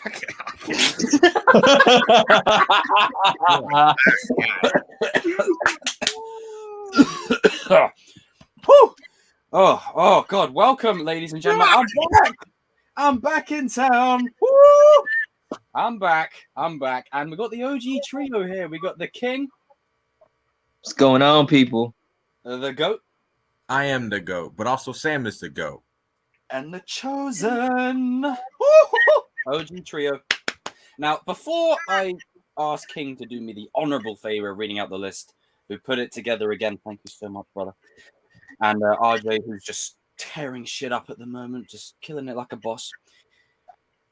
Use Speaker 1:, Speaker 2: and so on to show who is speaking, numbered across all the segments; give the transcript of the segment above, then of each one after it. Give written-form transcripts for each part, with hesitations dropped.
Speaker 1: Oh, God. Welcome, ladies and gentlemen. I'm back in town. Woo! I'm back. And we got the OG trio here. We got the King.
Speaker 2: What's going on, people?
Speaker 1: The Goat.
Speaker 3: I am the GOAT, but also Sam is the GOAT.
Speaker 1: And the Chosen. Woo! OG trio. Now, before I ask King to do me the honorable favor of reading out the list, who put it together again, thank you so much, brother. And RJ, who's just tearing shit up at the moment, just killing it like a boss.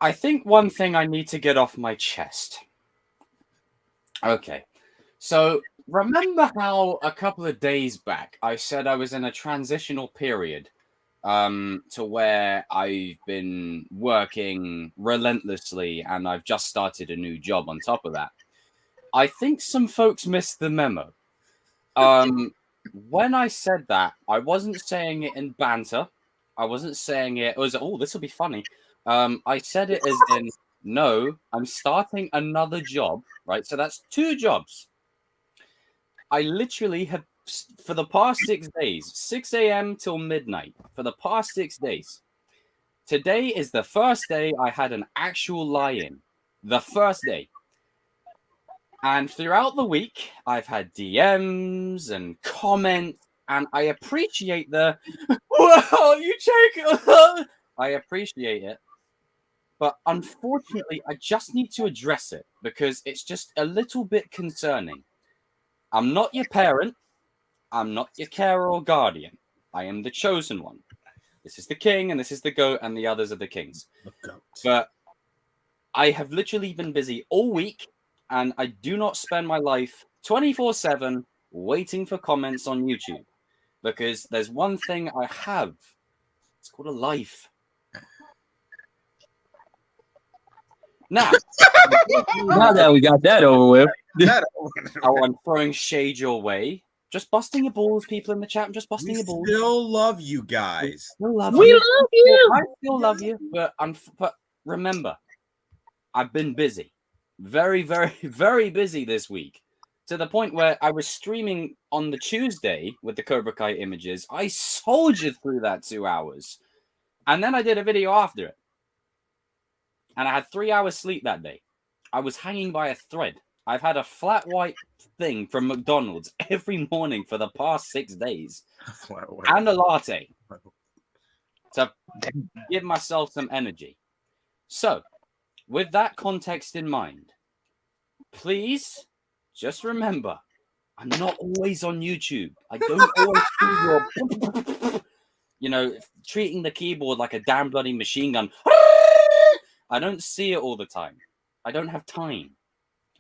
Speaker 1: I think one thing I need to get off my chest. Okay. So, remember how a couple of days back I said I was in a transitional period to where I've been working relentlessly and I've just started a new job on top of that. I think some folks missed the memo. When I said that, I wasn't saying it in banter. I wasn't saying it was, oh, this will be funny. I said it as in, no, I'm starting another job, right? So that's 2 jobs. I literally have, for the past 6 days, 6 a.m. till midnight, for the past 6 days. Today is the first day I had an actual lie-in. The first day. And throughout the week, I've had DMs and comments, and I appreciate the, whoa, you check. I appreciate it. But unfortunately, I just need to address it because it's just a little bit concerning. I'm not your parent. I'm not your carer or guardian. I am the chosen one. This is the king, and this is the goat, and the others are the kings. But I have literally been busy all week, and I do not spend my life 24/7 waiting for comments on YouTube. Because there's one thing I have. It's called a life. Now
Speaker 2: that we got that over with.
Speaker 1: I'm throwing shade your way. Just busting your balls, people in the chat. I'm just busting your balls.
Speaker 3: We still love you guys.
Speaker 2: We love you.
Speaker 1: I still love you, but remember, I've been busy. Very, very, very busy this week. To the point where I was streaming on the Tuesday with the Cobra Kai images. I soldiered through that 2 hours. And then I did a video after it. And I had 3 hours sleep that day. I was hanging by a thread. I've had a flat white thing from McDonald's every morning for the past 6 days. And a latte. To give myself some energy. So, with that context in mind, please just remember, I'm not always on YouTube. I don't always do your, treating the keyboard like a damn bloody machine gun. I don't see it all the time. I don't have time.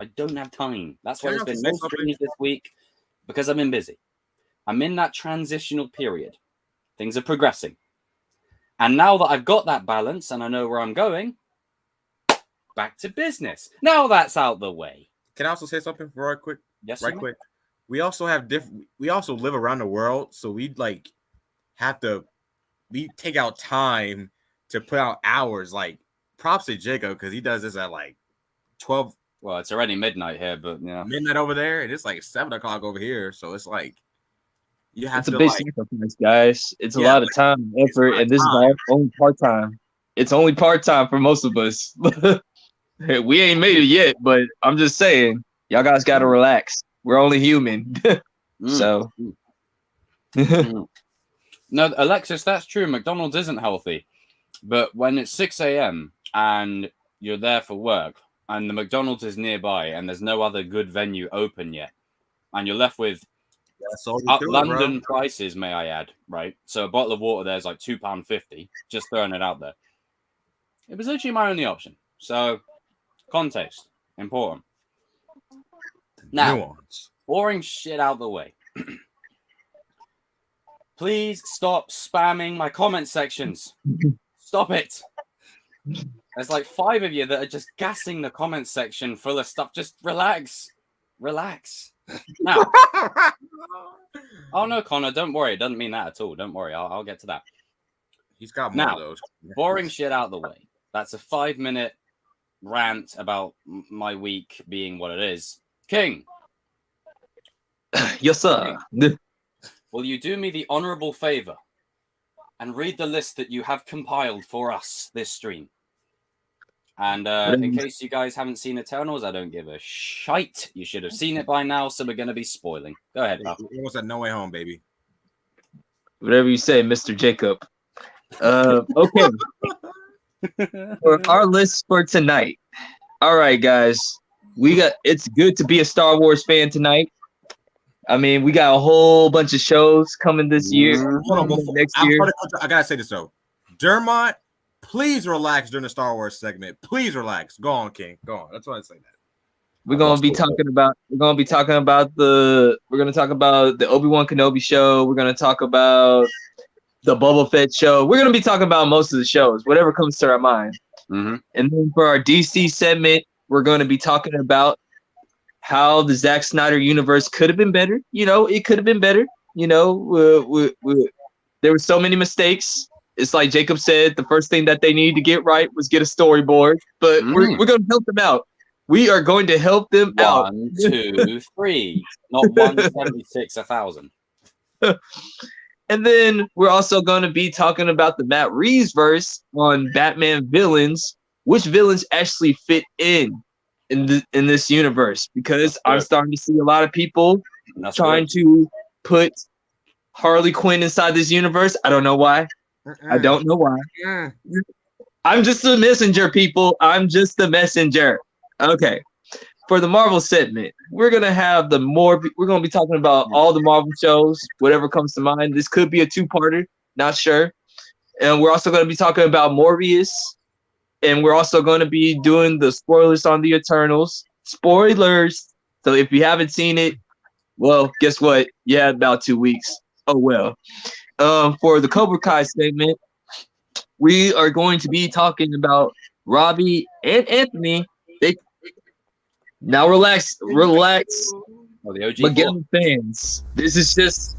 Speaker 1: That's why there's been no streams this week, because I've been busy. I'm in that transitional period. Things are progressing. And now that I've got that balance and I know where I'm going, back to business. Now that's out the way.
Speaker 3: Can I also say something right quick?
Speaker 1: Yes,
Speaker 3: right quick. We also have we also live around the world, so we take out time to put out hours. Like, props to Jacob because he does this at like 12.
Speaker 1: Well, it's already midnight here, but yeah,
Speaker 3: midnight over there, and it's like 7 o'clock over here. So it's like you have to.
Speaker 2: It's a big sacrifice, guys. It's a lot of time, effort, and this is only part time. It's only part time for most of us. We ain't made it yet, but I'm just saying, y'all guys got to relax. We're only human. So.
Speaker 1: No, Alexis, that's true. McDonald's isn't healthy. But when it's 6 a.m. and you're there for work and the McDonald's is nearby and there's no other good venue open yet, and you're left with London prices, may I add, right? So a bottle of water there's like £2.50, just throwing it out there. It was literally my only option. So, context, important. Now, boring shit out the way. Please stop spamming my comment sections. Stop it. There's like 5 of you that are just gassing the comment section full of stuff. Just relax. Now. Oh, no, Connor, don't worry. It doesn't mean that at all. Don't worry. I'll get to that.
Speaker 3: He's got more of those.
Speaker 1: Boring shit out the way. That's a 5-minute rant about my week being what it is. King.
Speaker 2: Yes, sir.
Speaker 1: Will you do me the honorable favor and read the list that you have compiled for us this stream? And in case you guys haven't seen Eternals, I don't give a shite. You should have seen it by now, so we're going to be spoiling. Go ahead, pal.
Speaker 3: What's that? No Way Home, baby.
Speaker 2: Whatever you say, Mr. Jacob. Okay. For our list for tonight. All right, guys. It's good to be a Star Wars fan tonight. I mean, we got a whole bunch of shows coming this year.
Speaker 3: Hold on, next year. I gotta say this though. Dermot, please relax during the Star Wars segment. Please relax. Go on, King. Go on. That's why I say that.
Speaker 2: We're gonna talk about the Obi-Wan Kenobi show. We're gonna talk about the Boba Fett show. We're gonna be talking about most of the shows, whatever comes to our mind.
Speaker 1: Mm-hmm.
Speaker 2: And then for our DC segment, we're gonna be talking about how the Zack Snyder universe could have been better. You know, it could have been better. You know, there were so many mistakes. It's like Jacob said, the first thing that they needed to get right was get a storyboard. But we're going to help them out. We are going to help them out.
Speaker 1: 1, 2, 3. Not 176, 1,000.
Speaker 2: And then we're also going to be talking about the Matt Reeves verse on Batman villains. Which villains actually fit in this universe? Because I'm starting to see a lot of people trying to put Harley Quinn inside this universe. I don't know why. I don't know why. I'm just a messenger, people. I'm just the messenger. Okay. For the Marvel segment, we're gonna be talking about all the Marvel shows, whatever comes to mind. This could be a 2-parter, not sure. And we're also gonna be talking about Morbius. And we're also going to be doing the spoilers on the Eternals. Spoilers. So if you haven't seen it, well, guess what? You had about 2 weeks. Oh, well. For the Cobra Kai segment, we are going to be talking about Robbie and Anthony. Now relax.
Speaker 1: Oh, the OG
Speaker 2: Miguel fans. This is just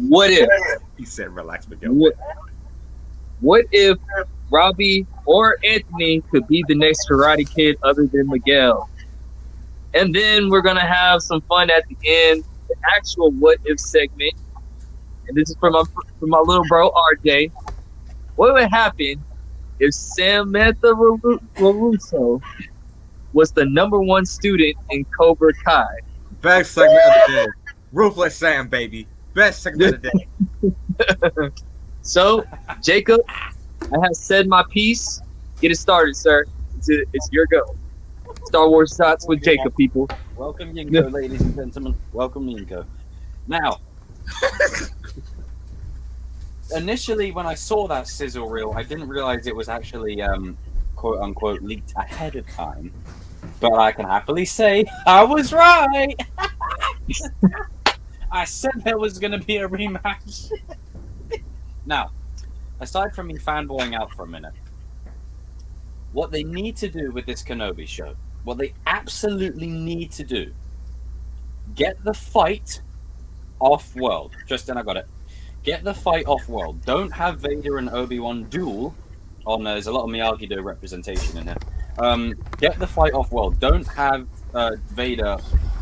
Speaker 2: what if.
Speaker 3: He said relax, Miguel.
Speaker 2: What if Robbie or Anthony could be the next Karate Kid other than Miguel? And then we're going to have some fun at the end, the actual what if segment. And this is from my little bro, RJ. What would happen if Samantha LaRusso was the #1 student in Cobra Kai?
Speaker 3: Best segment of the day. Ruthless Sam, baby. Best segment of the day.
Speaker 2: So, Jacob, I have said my piece. Get it started, sir. It's your go. Star Wars Thoughts with Jacob, people.
Speaker 1: Welcome, Yinko, ladies and gentlemen. Welcome, Yinko. Now, initially, when I saw that sizzle reel, I didn't realize it was actually, quote unquote, leaked ahead of time. But I can happily say I was right. I said there was going to be a rematch. Now, aside from me fanboying out for a minute, what they need to do with this Kenobi show, what they absolutely need to do, get the fight off-world. Justin, I got it. Get the fight off-world. Don't have Vader and Obi-Wan duel. Oh no, there's a lot of Miyagi-Do representation in here. Get the fight off-world. Don't have Vader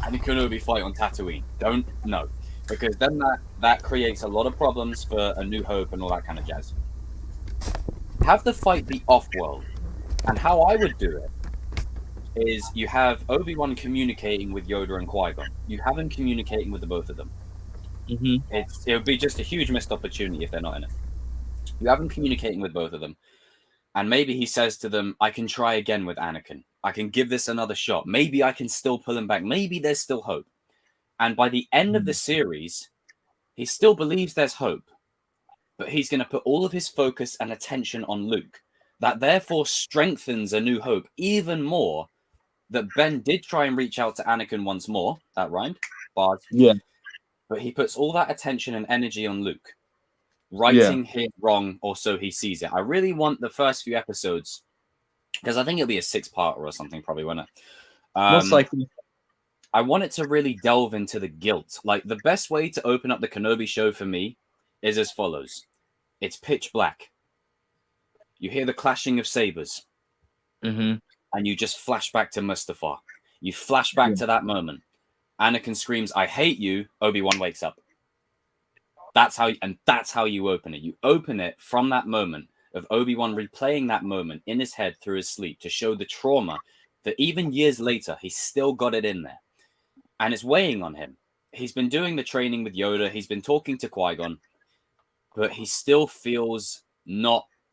Speaker 1: and Kenobi fight on Tatooine. Don't, no. Because then that creates a lot of problems for A New Hope and all that kind of jazz. Have the fight be off-world. And how I would do it is you have Obi-Wan communicating with Yoda and Qui-Gon. You have him communicating with the both of them.
Speaker 2: Mm-hmm.
Speaker 1: It would be just a huge missed opportunity if they're not in it. You have him communicating with both of them. And maybe he says to them, I can try again with Anakin. I can give this another shot. Maybe I can still pull him back. Maybe there's still hope. And by the end of the series, he still believes there's hope. But he's going to put all of his focus and attention on Luke. That therefore strengthens A New Hope even more. That Ben did try and reach out to Anakin once more. That rhymed. Bars.
Speaker 2: Yeah.
Speaker 1: But he puts all that attention and energy on Luke. Righting him wrong, or so he sees it. I really want the first few episodes, because I think it'll be a 6-parter or something, probably, won't it?
Speaker 2: Most likely.
Speaker 1: I want it to really delve into the guilt. Like, the best way to open up the Kenobi show for me is as follows. It's pitch black. You hear the clashing of sabers.
Speaker 2: Mm-hmm.
Speaker 1: and you just flash back to Mustafar. You flash back to that moment. Anakin screams, "I hate you." Obi-Wan wakes up. That's how you open it. You open it from that moment of Obi-Wan replaying that moment in his head through his sleep to show the trauma that even years later, he's still got it in there. And it's weighing on him. He's been doing the training with Yoda. He's been talking to Qui-Gon, but he still feels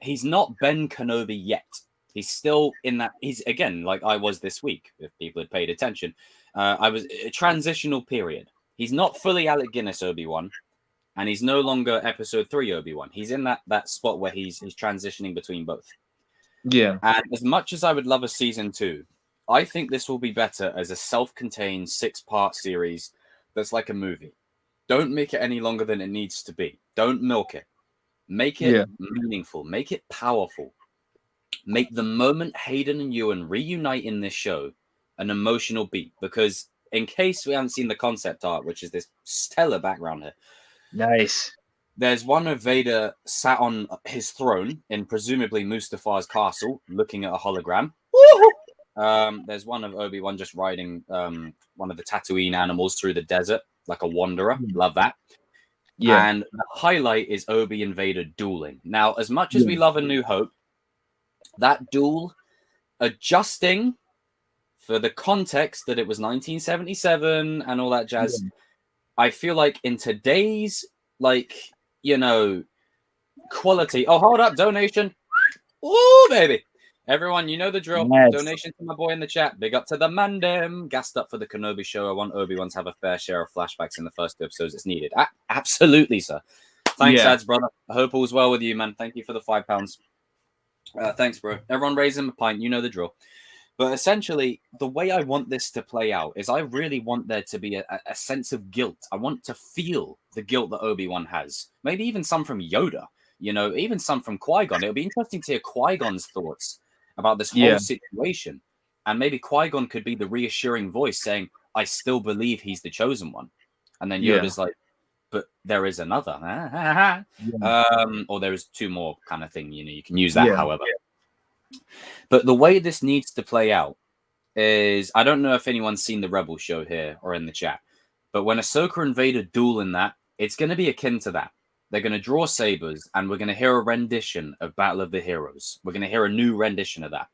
Speaker 1: he's not Ben Kenobi yet. He's still in that. He's, again, like I was this week, if people had paid attention. I was a transitional period. He's not fully Alec Guinness Obi-Wan, and he's no longer Episode 3 Obi-Wan. He's in that spot where he's transitioning between both.
Speaker 2: Yeah.
Speaker 1: And as much as I would love a season 2, I think this will be better as a self-contained 6-part series that's like a movie. Don't make it any longer than it needs to be. Don't milk it. Make it meaningful. Make it powerful. Make the moment Hayden and Ewan reunite in this show an emotional beat. Because in case we haven't seen the concept art, which is this stellar background here.
Speaker 2: Nice.
Speaker 1: There's one of Vader sat on his throne in presumably Mustafa's castle, looking at a hologram. There's one of Obi-Wan just riding one of the Tatooine animals through the desert, like a wanderer. Love that. Yeah. And the highlight is Obi and Vader dueling. Now, as much as we love A New Hope, that duel, adjusting for the context that it was 1977 and all that jazz, I feel like in today's, quality. Oh, hold up, donation. Ooh, baby. Everyone, you know the drill. Yes. Donation to my boy in the chat. Big up to the mandem. Gassed up for the Kenobi show. I want Obi-Wan to have a fair share of flashbacks in the first 2 episodes it's needed. Absolutely, sir. Thanks, Ads, brother. I hope all's well with you, man. Thank you for the £5. Thanks, bro. Everyone raise him a pint. You know the drill. But essentially, the way I want this to play out is I really want there to be a sense of guilt. I want to feel the guilt that Obi-Wan has. Maybe even some from Yoda. Even some from Qui-Gon. It'll be interesting to hear Qui-Gon's thoughts about this whole situation. And maybe Qui-Gon could be the reassuring voice saying, I still believe he's the chosen one. And then Yoda's like, but there is another. Or there is 2 more kind of thing. You can use that, however. But the way this needs to play out is, I don't know if anyone's seen the Rebel show here or in the chat, but when Ahsoka and Vader duel in that, it's going to be akin to that. They're going to draw sabers, and we're going to hear a rendition of Battle of the Heroes. We're going to hear a new rendition of that.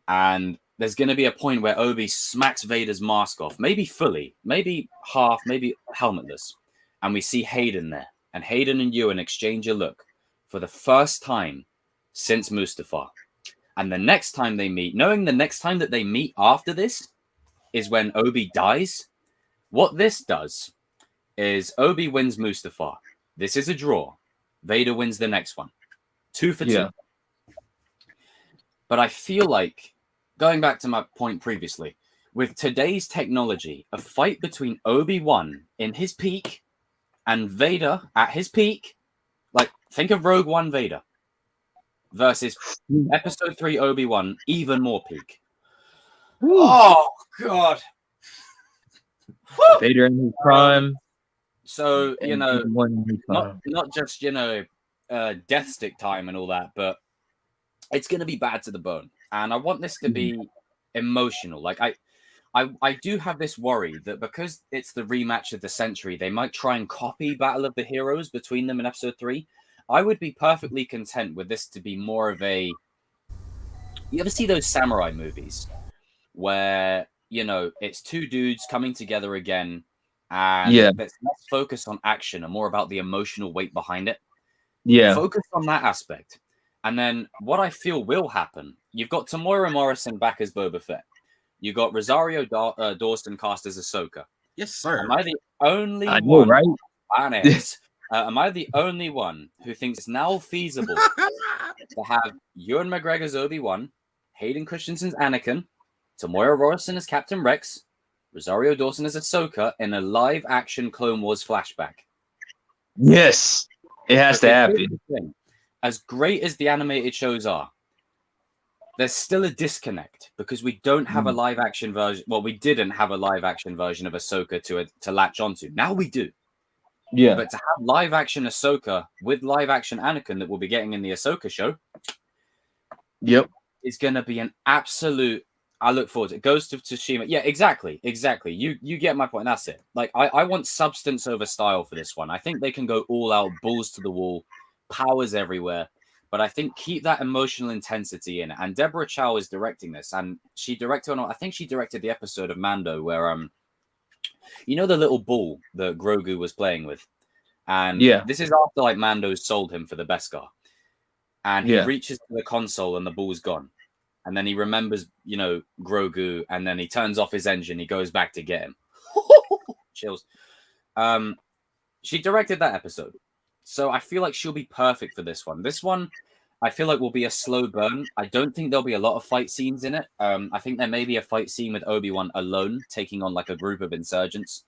Speaker 1: And there's going to be a point where Obi smacks Vader's mask off, maybe fully, maybe half, maybe helmetless. And we see Hayden there. And Hayden and Ewan exchange a look for the first time since Mustafar. And the next time they meet, knowing the next time that they meet after this is when Obi dies, what this does is Obi wins Mustafar. This is a draw. Vader wins the next one. 2 for 2. But I feel like, going back to my point previously, with today's technology, a fight between Obi-Wan in his peak and Vader at his peak, like, think of Rogue One Vader versus Episode 3 Obi-Wan, even more peak. Oh, God.
Speaker 2: Vader in his prime.
Speaker 1: So, not just, death stick time and all that, but it's going to be bad to the bone. And I want this to be emotional. Like, I do have this worry that because it's the rematch of the century, they might try and copy Battle of the Heroes between them in Episode 3. I would be perfectly content with this to be more of a... You ever see those samurai movies where, it's 2 dudes coming together again, and let's focus on action and more about the emotional weight behind it. Focus on that aspect. And then what I feel will happen, you've got Tamora Morrison back as Boba Fett. You've got Rosario Dawson cast as Ahsoka.
Speaker 3: Yes, sir.
Speaker 1: Am I the only one? Right? Am I the only one who thinks it's now feasible to have Ewan McGregor's Obi-Wan, Hayden Christensen's Anakin, Tamora Morrison as Captain Rex, Rosario Dawson as Ahsoka in a live-action Clone Wars flashback?
Speaker 2: Yes, it has to happen.
Speaker 1: As great as the animated shows are, there's still a disconnect because we don't have a live-action version. Well, we didn't have a live-action version of Ahsoka to latch onto. Now we do.
Speaker 2: Yeah.
Speaker 1: But to have live-action Ahsoka with live-action Anakin that we'll be getting in the Ahsoka show.
Speaker 2: Yep.
Speaker 1: is going to be an absolute. I look forward to it. Ghost of Tsushima. Yeah, exactly. You get my point. That's it. Like I want substance over style for this one. I think they can go all out, balls to the wall, powers everywhere. But I think keep that emotional intensity in it. And Deborah Chow is directing this, and she directed. I think she directed the episode of Mando where you know the little ball that Grogu was playing with, and this is after like Mando sold him for the Beskar, and he reaches to the console and the ball's gone. And then he remembers, you know, Grogu, and then he turns off his engine. He goes back to get him. Chills. She directed that episode. So I feel like she'll be perfect for this one. This one, I feel like will be a slow burn. I don't think there'll be a lot of fight scenes in it. I think there may be a fight scene with Obi-Wan alone, taking on like a group of insurgents.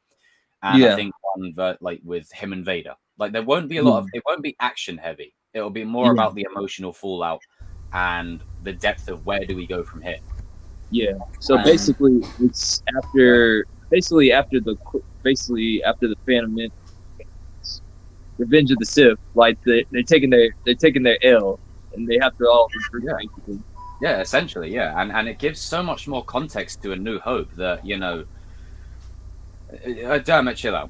Speaker 1: And I think one like with him and Vader. Like there won't be a lot of, it won't be action heavy. It'll be more about the emotional fallout and the depth of where do we go from here.
Speaker 2: Yeah. So basically, it's after the Phantom Menace, Revenge of the Sith. Like they're taking their L, and they have to all.
Speaker 1: Yeah, essentially, yeah, and it gives so much more context to A New Hope that you know. Damn it, chill out.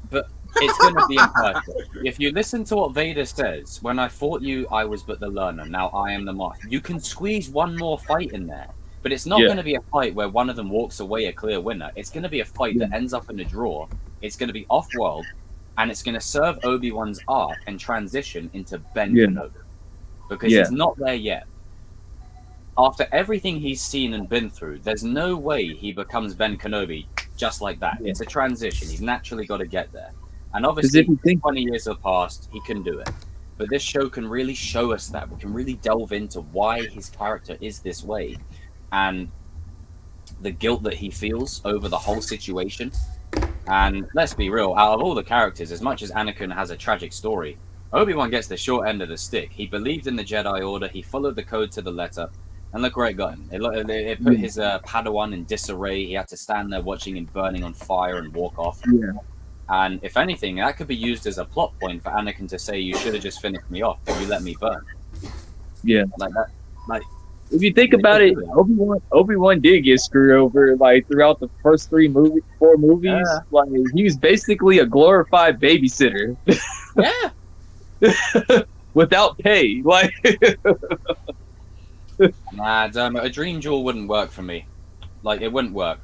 Speaker 1: But it's going to be imperfect. If you listen to what Vader says, when I fought you, I was but the learner. Now I am the master. You can squeeze one more fight in there, but it's not going to be a fight where one of them walks away a clear winner. It's going to be a fight that ends up in a draw. It's going to be off-world, and it's going to serve Obi-Wan's arc and transition into Ben Kenobi, because he's not there yet. After everything he's seen and been through, there's no way he becomes Ben Kenobi just like that. It's a transition. He's naturally got to get there. And obviously, if you think 20 years have passed, he can do it. But this show can really show us that. We can really delve into why his character is this way and the guilt that he feels over the whole situation. And let's be real, out of all the characters, as much as Anakin has a tragic story, Obi-Wan gets the short end of the stick. He believed in the Jedi Order. He followed the code to the letter. And look where it got him. It put his Padawan in disarray. He had to stand there watching him burning on fire and walk off.
Speaker 2: Yeah.
Speaker 1: And if anything, that could be used as a plot point for Anakin to say, "You should have just finished me off, but you let me burn."
Speaker 2: Yeah.
Speaker 1: Like that. Like
Speaker 2: if you think about it, Obi-Wan did get screwed over like throughout the first 4 movies. Yeah. Like he was basically a glorified babysitter.
Speaker 1: Yeah.
Speaker 2: Without pay. Like
Speaker 1: Nah, a dream jewel wouldn't work for me. Like it wouldn't work.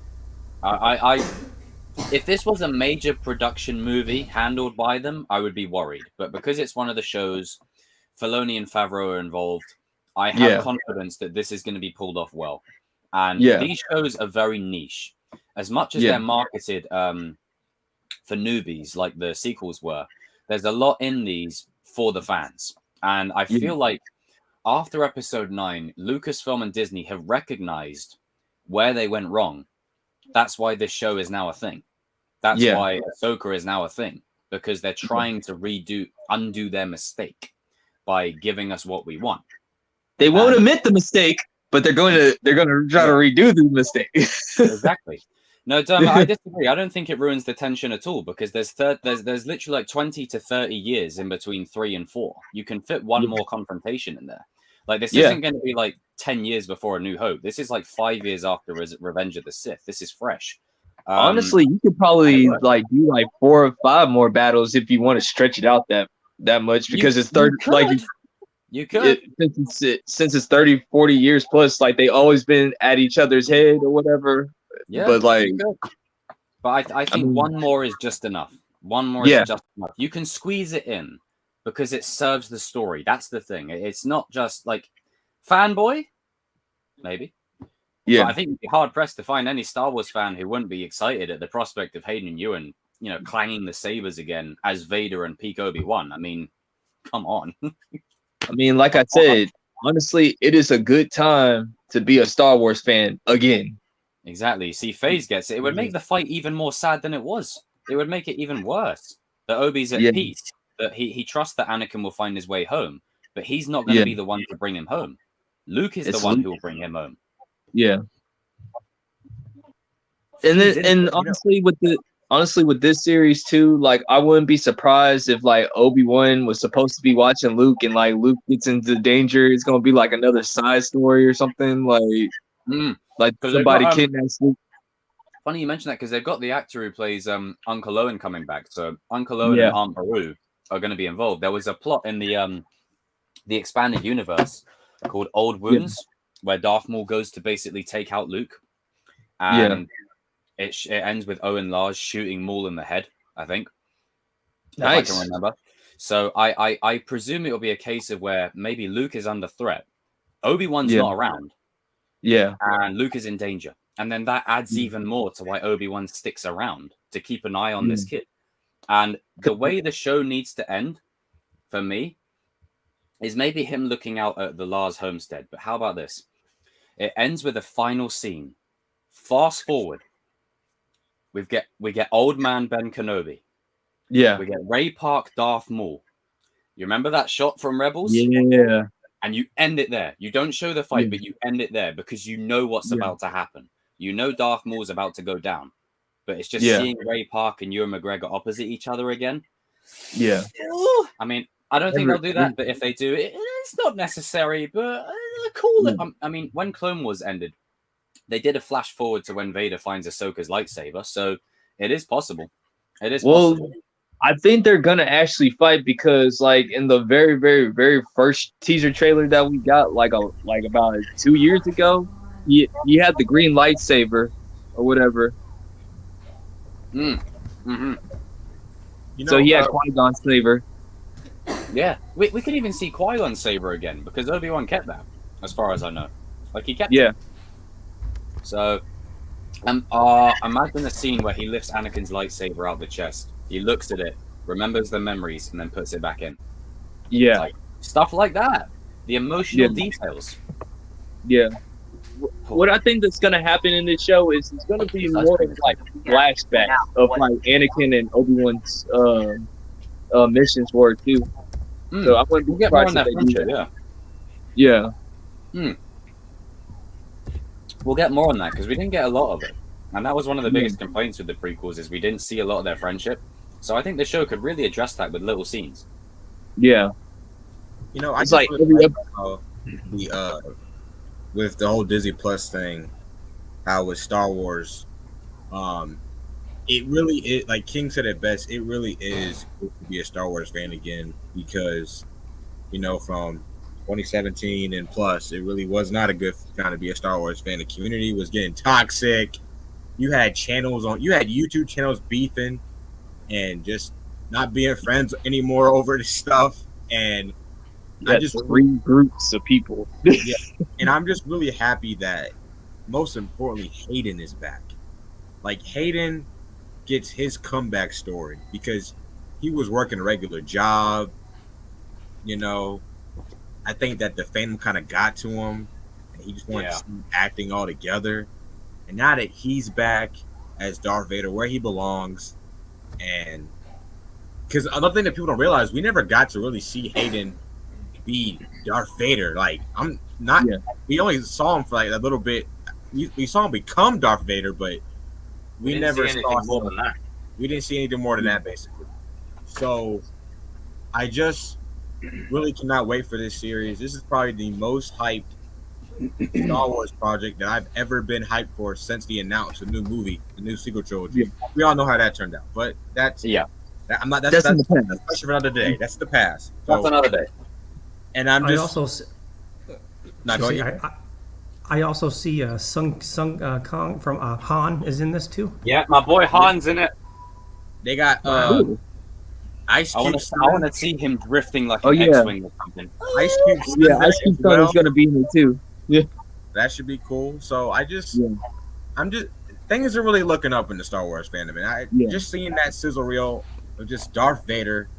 Speaker 1: If this was a major production movie handled by them, I would be worried. But because it's one of the shows, Filoni and Favreau are involved, I have confidence that this is going to be pulled off well. And these shows are very niche. As much as they're marketed for newbies, like the sequels were, there's a lot in these for the fans. And I feel like after episode 9, Lucasfilm and Disney have recognized where they went wrong. That's why this show is now a thing. That's why Ahsoka is now a thing, because they're trying to undo their mistake by giving us what we want.
Speaker 2: They won't admit the mistake, but they're going to try to redo the mistake.
Speaker 1: Exactly. No, I disagree. I don't think it ruins the tension at all, because there's literally like 20 to 30 years in between 3 and 4. You can fit one more confrontation in there. Like this isn't going to be like 10 years before A New Hope. This is like 5 years after Revenge of the Sith. This is fresh.
Speaker 2: Honestly, you could probably like do like 4 or 5 more battles if you want to stretch it out that much, because it's 30
Speaker 1: you could
Speaker 2: since it's 30, 40 years plus, like they always been at each other's head or whatever.
Speaker 1: Yeah,
Speaker 2: but like,
Speaker 1: I think one more is just enough. One more is just enough. You can squeeze it in because it serves the story. That's the thing. It's not just like fanboy, maybe.
Speaker 2: Yeah,
Speaker 1: but I think you'd be hard pressed to find any Star Wars fan who wouldn't be excited at the prospect of Hayden and Ewan, you know, clanging the sabers again as Vader and peak Obi-Wan. I mean, come on.
Speaker 2: I mean, like I said, honestly, it is a good time to be a Star Wars fan again.
Speaker 1: Exactly. See, FaZe gets it. It would make the fight even more sad than it was. It would make it even worse. That Obi's at peace. That he trusts that Anakin will find his way home, but he's not going to be the one to bring him home. Luke is the one who will bring him home.
Speaker 2: Yeah. And honestly, with the honestly, with this series too, like I wouldn't be surprised if like Obi-Wan was supposed to be watching Luke and like Luke gets into danger. It's gonna be like another side story or something like somebody kidnaps Luke.
Speaker 1: Funny you mention that because they've got the actor who plays Uncle Owen coming back. So Uncle Owen and Aunt Beru are going to be involved. There was a plot in the expanded universe called Old Wounds where Darth Maul goes to basically take out Luke, and it ends with Owen Lars shooting Maul in the head. I think,
Speaker 2: nice.
Speaker 1: If I can remember. So I presume it will be a case of where maybe Luke is under threat, Obi-Wan's not around, and Luke is in danger. And then that adds even more to why Obi-Wan sticks around to keep an eye on this kid. And the way the show needs to end, for me, is maybe him looking out at the Lars homestead. But how about this? It ends with a final scene. Fast forward. We get old man Ben Kenobi.
Speaker 2: Yeah.
Speaker 1: We get Ray Park Darth Maul. You remember that shot from Rebels?
Speaker 2: Yeah.
Speaker 1: And you end it there. You don't show the fight, but you end it there because you know what's about to happen. You know Darth Maul's about to go down, but it's just seeing Ray Park and Ewan McGregor opposite each other again.
Speaker 2: Yeah.
Speaker 1: I mean, I don't think they'll do that, but if they do, it's not necessary, but cool. I mean, when Clone Wars ended, they did a flash forward to when Vader finds Ahsoka's lightsaber, so it is possible. It is possible.
Speaker 2: I think they're gonna actually fight because, like, in the very, very, very first teaser trailer that we got, like about 2 years ago, he had the green lightsaber or whatever.
Speaker 1: Mm-hmm.
Speaker 2: So he had Qui-Gon's saber.
Speaker 1: Yeah, we could even see Qui-Gon's saber again because Obi-Wan kept that, as far as I know. Like he kept it. So, imagine a scene where he lifts Anakin's lightsaber out the chest. He looks at it, remembers the memories, and then puts it back in.
Speaker 2: Yeah,
Speaker 1: like, stuff like that. The emotional details.
Speaker 2: Yeah. What I think that's gonna happen in this show is it's gonna be more of like flashbacks of like Anakin and Obi-Wan's missions were too. So I wouldn't be surprised if they do that. Yeah.
Speaker 1: We'll get more on that because we didn't get a lot of it, and that was one of the biggest complaints with the prequels is we didn't see a lot of their friendship. So I think the show could really address that with little scenes.
Speaker 2: Yeah.
Speaker 3: You know, I
Speaker 2: it's
Speaker 3: just
Speaker 2: like
Speaker 3: with the whole Disney Plus thing, how with Star Wars, it really is, like King said it best, it really is good to be a Star Wars fan again because, you know, from 2017 and plus, it really was not a good time to be a Star Wars fan. The community was getting toxic. You had YouTube channels beefing and just not being friends anymore over this stuff. And
Speaker 2: I just 3 groups of people.
Speaker 3: Yeah, and I'm just really happy that, most importantly, Hayden is back. Like Hayden gets his comeback story because he was working a regular job. You know, I think that the fandom kind of got to him, and he just wanted to see acting all together. And now that he's back as Darth Vader, where he belongs, and because another thing that people don't realize, we never got to really see Hayden be Darth Vader. Like, I'm not. Yeah. We only saw him for like a little bit. We saw him become Darth Vader, but we never saw more than that. We didn't see anything more than that, basically. So, I just really cannot wait for this series. This is probably the most hyped Star Wars project that I've ever been hyped for since the announced the new movie, the new sequel trilogy. Yeah. We all know how that turned out, but that's I'm not. That's a question for another day. That's the past.
Speaker 1: So, that's another day.
Speaker 3: And I'm just.
Speaker 4: I also see Sung Kong from Han is in this too.
Speaker 1: Yeah, my boy Han's in it.
Speaker 3: They got Ice Cube.
Speaker 1: I want to see him drifting like an X-wing or something.
Speaker 3: Ice Cube.
Speaker 2: Yeah, Ice Cube is going to be in it too. Yeah,
Speaker 3: that should be cool. So things are really looking up in the Star Wars fandom, and just seeing that sizzle reel of just Darth Vader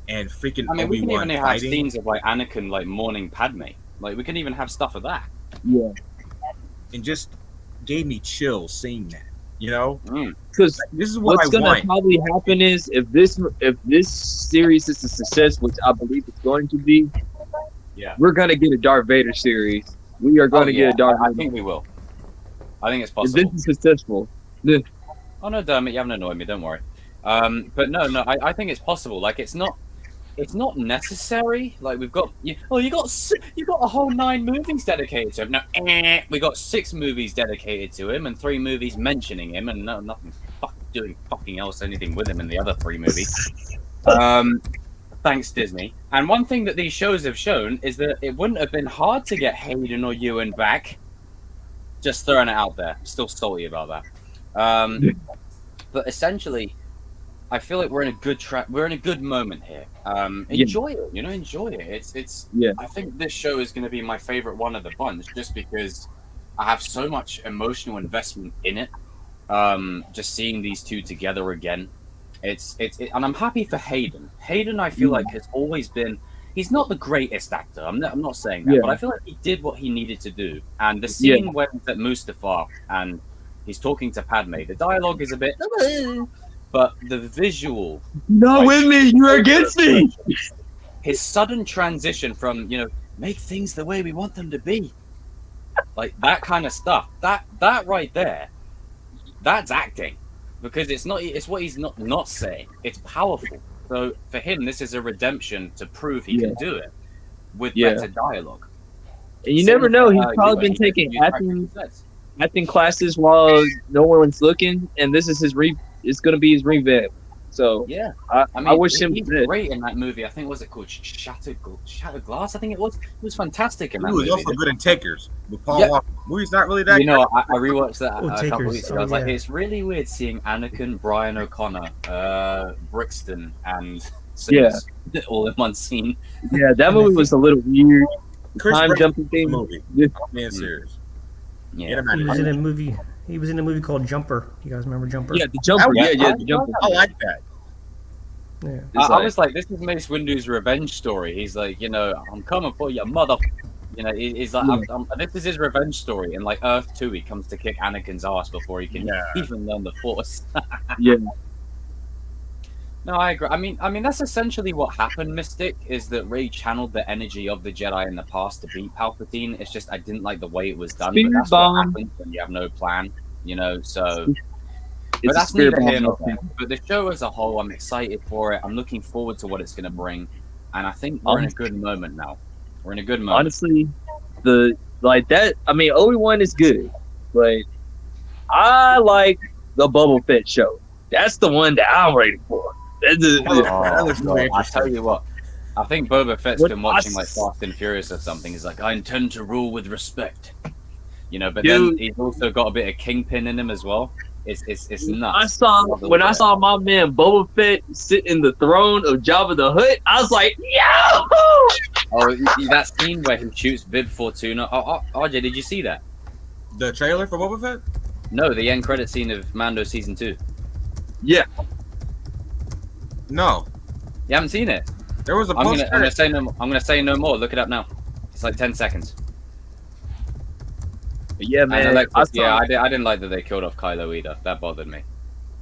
Speaker 3: and freaking Obi-Wan
Speaker 1: we can even
Speaker 3: fighting.
Speaker 1: have scenes of like Anakin like mourning Padme. Like we can even have stuff of that.
Speaker 2: Yeah,
Speaker 3: and just gave me chills seeing that. You know,
Speaker 2: because
Speaker 3: this is what's
Speaker 2: going to probably happen is if this series is a success, which I believe it's going to be, we're going to get a Darth Vader series. We are going to get a Darth Vader.
Speaker 1: I think we will. I think it's possible.
Speaker 2: If this is successful,
Speaker 1: Oh no, Dermot, you haven't annoyed me. Don't worry. But no, I think it's possible. Like it's not necessary. Like we've got you got a whole 9 movies dedicated to him. No, we got 6 movies dedicated to him and 3 movies mentioning him, and nothing doing fucking else anything with him in the other 3 movies. Thanks Disney. And one thing that these shows have shown is that it wouldn't have been hard to get Hayden or Ewan back. Just throwing it out there. Still salty about that. But essentially, I feel like we're in a good track. We're in a good moment here. Enjoy it, enjoy it. It's.
Speaker 2: Yeah.
Speaker 1: I think this show is going to be my favorite one of the bunch, just because I have so much emotional investment in it. Just seeing these two together again, and I'm happy for Hayden. Hayden, I feel like has always been. He's not the greatest actor. I'm not saying that, but I feel like he did what he needed to do. And the scene when he's at Mustafar and he's talking to Padme, the dialogue is a bit. But the visual...
Speaker 2: Not with me, you're against me!
Speaker 1: His sudden transition from, make things the way we want them to be. Like, that kind of stuff. That right there, that's acting. Because it's what he's not saying. It's powerful. So, for him, this is a redemption to prove he can do it. With better dialogue.
Speaker 2: And you never know, he's probably been taking acting classes while no one's looking, and this is it's going to be his revamp. So
Speaker 1: yeah,
Speaker 2: I wish him
Speaker 1: he's great in that movie. I think was it called Shattered Glass? I think it was. He was fantastic in that movie.
Speaker 3: He was also good in Takers with Paul Walker. Movie's not really that.
Speaker 1: I rewatched that a couple
Speaker 4: Takers.
Speaker 1: weeks ago. I was like, it's really weird seeing Anakin, Brian O'Connor, Brixton, and Sims all in one scene.
Speaker 2: Yeah, that movie was a little weird. Time jumping thing.
Speaker 3: Movie. Man, serious.
Speaker 1: Yeah,
Speaker 4: he was in a movie. He was in a movie called Jumper. You guys remember Jumper?
Speaker 2: Yeah, the Jumper. The Jumper.
Speaker 3: I like that.
Speaker 4: Yeah.
Speaker 1: I was like, this is Mace Windu's revenge story. He's like, I'm coming for your mother. He's like, this is his revenge story. And like Earth 2, he comes to kick Anakin's ass before he can even learn the Force. No, I agree. I mean, that's essentially what happened, Mystic, is that Rey channeled the energy of the Jedi in the past to beat Palpatine. It's just, I didn't like the way it was done, but that's what happens when you have no plan, so... But that's neither here nor there. But the show as a whole, I'm excited for it. I'm looking forward to what it's going to bring. And I think we're in a good moment now. We're in a good moment.
Speaker 2: Honestly, Obi-Wan is good. But I like the Boba Fett show. That's the one that I'm ready for.
Speaker 1: I tell you what, I think Boba Fett's been watching like Fast and Furious or something. He's like, I intend to rule with respect. But then he's also got a bit of Kingpin in him as well. It's nuts.
Speaker 2: I saw my man Boba Fett sit in the throne of Jabba the Hutt, I was like, yo!
Speaker 1: Oh, that scene where he shoots Bib Fortuna. RJ, did you see that?
Speaker 3: The trailer for Boba Fett?
Speaker 1: No, the end credit scene of Mando season 2.
Speaker 2: Yeah.
Speaker 3: No.
Speaker 1: You haven't seen it?
Speaker 3: There was a post.
Speaker 1: I'm gonna say no more. Look it up now. It's like 10 seconds.
Speaker 2: But yeah, man.
Speaker 1: I didn't like that they killed off Kylo either. That bothered me.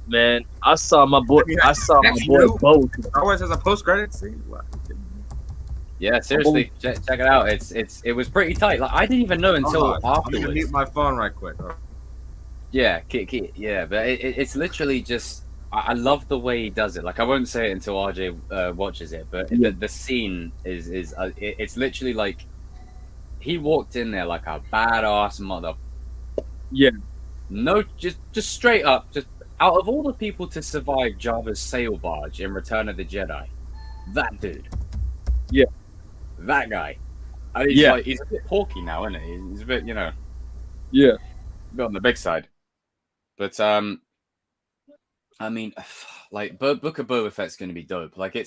Speaker 2: Man, I saw my boy Bo.
Speaker 3: Always has a post-credit scene.
Speaker 1: Yeah, seriously, check it out. It was pretty tight. Like I didn't even know until afterwards.
Speaker 3: I'm gonna mute my phone right quick.
Speaker 1: Yeah, but it's literally just. I love the way he does it. Like I won't say it until RJ watches it, but the scene is it's literally like he walked in there like a badass mother.
Speaker 2: Yeah.
Speaker 1: No, just straight up, just out of all the people to survive Jabba's sail barge in Return of the Jedi, that dude.
Speaker 2: Yeah.
Speaker 1: That guy. And he's a bit porky now, isn't he? He's a bit,
Speaker 2: Yeah.
Speaker 1: A bit on the big side. But I mean, like Book of Boba Fett's going to be dope. Like I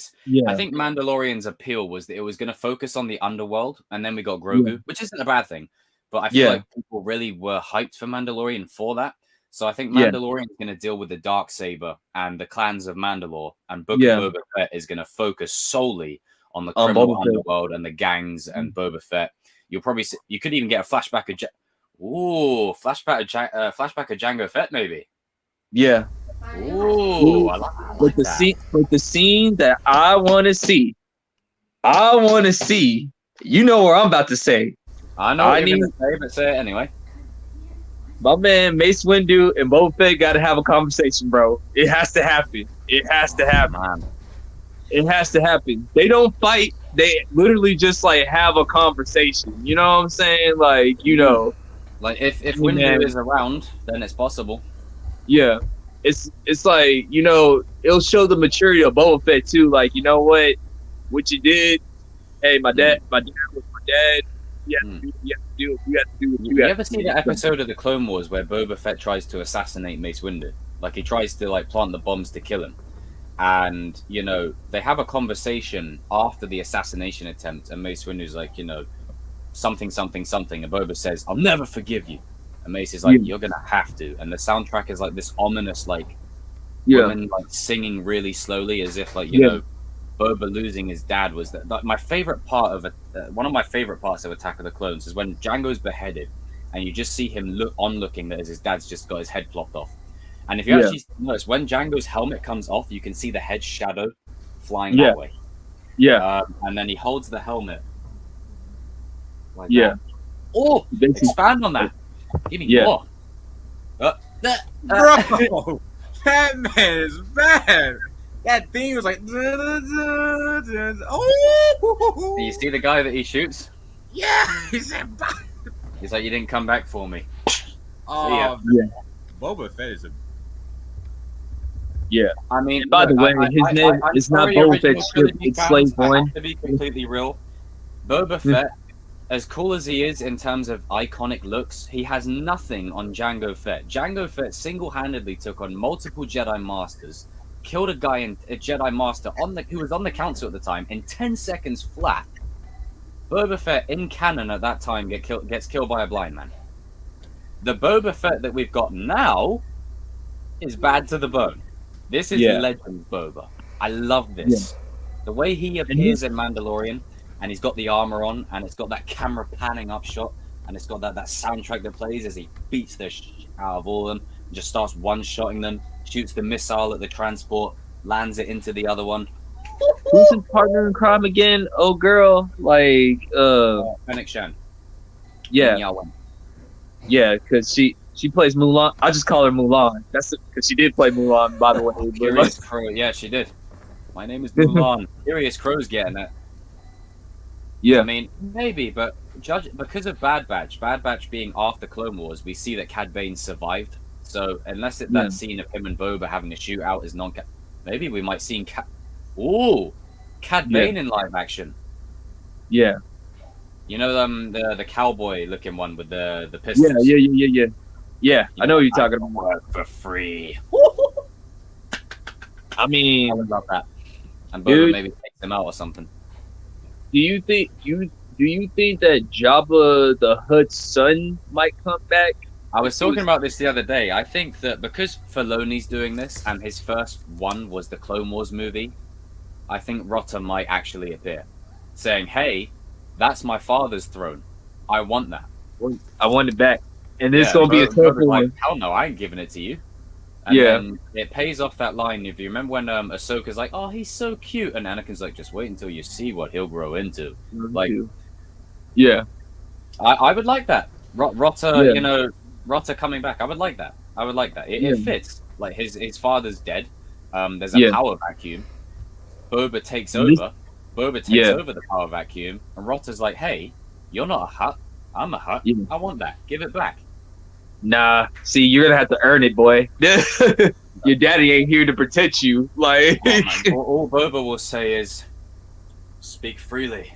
Speaker 1: think Mandalorian's appeal was that it was going to focus on the underworld, and then we got Grogu, which isn't a bad thing. But I feel like people really were hyped for Mandalorian for that. So I think Mandalorian's going to deal with the Darksaber and the clans of Mandalore, and Book of Boba Fett is going to focus solely on the criminal underworld and the gangs and Boba Fett. You could even get a flashback of flashback of Jango Fett maybe.
Speaker 2: Yeah.
Speaker 1: Ooh, I like
Speaker 2: the scene that I want to see. You know what I'm about to say.
Speaker 1: I know what you're going to say, but say it anyway.
Speaker 2: My man Mace Windu and Boba Fett got to have a conversation, bro. It has to happen. It has to happen.
Speaker 1: Man.
Speaker 2: It has to happen. They don't fight. They literally just like have a conversation. You know what I'm saying? Like, you know,
Speaker 1: Like if
Speaker 2: man.
Speaker 1: Windu is around, then it's possible.
Speaker 2: Yeah. It's like, you know, it'll show the maturity of Boba Fett too. Like, you know what you did. Hey, my dad was my dad. You have to do what you
Speaker 1: You ever see that episode of the Clone Wars where Boba Fett tries to assassinate Mace Windu? Like he tries to like plant the bombs to kill him. And, you know, they have a conversation after the assassination attempt, and Mace Windu's like, you know, something, and Boba says, I'll never forgive you. And Mace is like, you're gonna have to. And the soundtrack is like this ominous, like, woman like singing really slowly as if, like, you know, Boba losing his dad was that. Like, my favorite part of one of my favorite parts of Attack of the Clones is when Django's beheaded, and you just see him looking as his dad's just got his head plopped off. And if you actually notice, when Django's helmet comes off, you can see the head shadow flying that way. Yeah. And then he holds the helmet. Like that. Oh, expand on that. Give me more.
Speaker 3: Bro, that man is bad. That thing was like, oh.
Speaker 1: You see the guy that he shoots?
Speaker 3: Yeah, he's like,
Speaker 1: you didn't come back for me.
Speaker 3: Oh, Boba Fett is a.
Speaker 2: Yeah.
Speaker 1: I mean,
Speaker 2: by the way, his name is not Boba Fett. It's Slave One.
Speaker 1: To be completely real, Boba Fett, as cool as he is in terms of iconic looks, he has nothing on Jango Fett. Jango Fett single-handedly took on multiple Jedi Masters, killed a Jedi Master who was on the council at the time in 10 seconds flat. Boba Fett in canon at that time gets killed by a blind man. The Boba Fett that we've got now is bad to the bone. This is Legend Boba. I love this. The way he appears in Mandalorian, and he's got the armor on, and it's got that camera panning up shot, and it's got that soundtrack that plays as he beats the shit out of all of them, and just starts one-shotting them, shoots the missile at the transport, lands it into the other one.
Speaker 2: Who's his partner in crime again? Oh, girl, like
Speaker 1: Fennec Shan.
Speaker 2: Yeah, because she plays Mulan. I just call her Mulan. That's because she did play Mulan, by the way.
Speaker 1: Curious Crow. Yeah, she did. My name is Mulan. Curious Crow's getting it.
Speaker 2: Yeah.
Speaker 1: I mean, maybe, but because of Bad Batch being after Clone Wars, we see that Cad Bane survived. So unless that scene of him and Boba having a shootout is maybe we might see Cad Bane in live action.
Speaker 2: Yeah.
Speaker 1: You know the cowboy looking one with the pistols.
Speaker 2: Yeah. I know what you're talking about.
Speaker 1: Work for free.
Speaker 2: I mean,
Speaker 1: I would love that. And Boba maybe takes him out or something.
Speaker 2: Do you think that Jabba the Hutt's son might come back?
Speaker 1: I was talking about this the other day. I think that because Filoni's doing this and his first one was the Clone Wars movie, I think Rotta might actually appear, saying, "Hey, that's my father's throne. I want that.
Speaker 2: I want it back." And this gonna be a tough one.
Speaker 1: Like, hell no, I ain't giving it to you. And then it pays off that line. If you remember when Ahsoka's like, "Oh, he's so cute," and Anakin's like, "Just wait until you see what he'll grow into." Like, I would like that. Rotta, you know, Rotta coming back. I would like that. It fits. Like his father's dead. There's a power vacuum. Boba takes over. Boba takes over the power vacuum, and Rotta's like, "Hey, you're not a Hutt. I'm a Hutt. I want that. Give it back."
Speaker 2: Nah, see, you're gonna have to earn it, boy. Your daddy ain't here to protect you. Like,
Speaker 1: all Boba will say is, "Speak freely."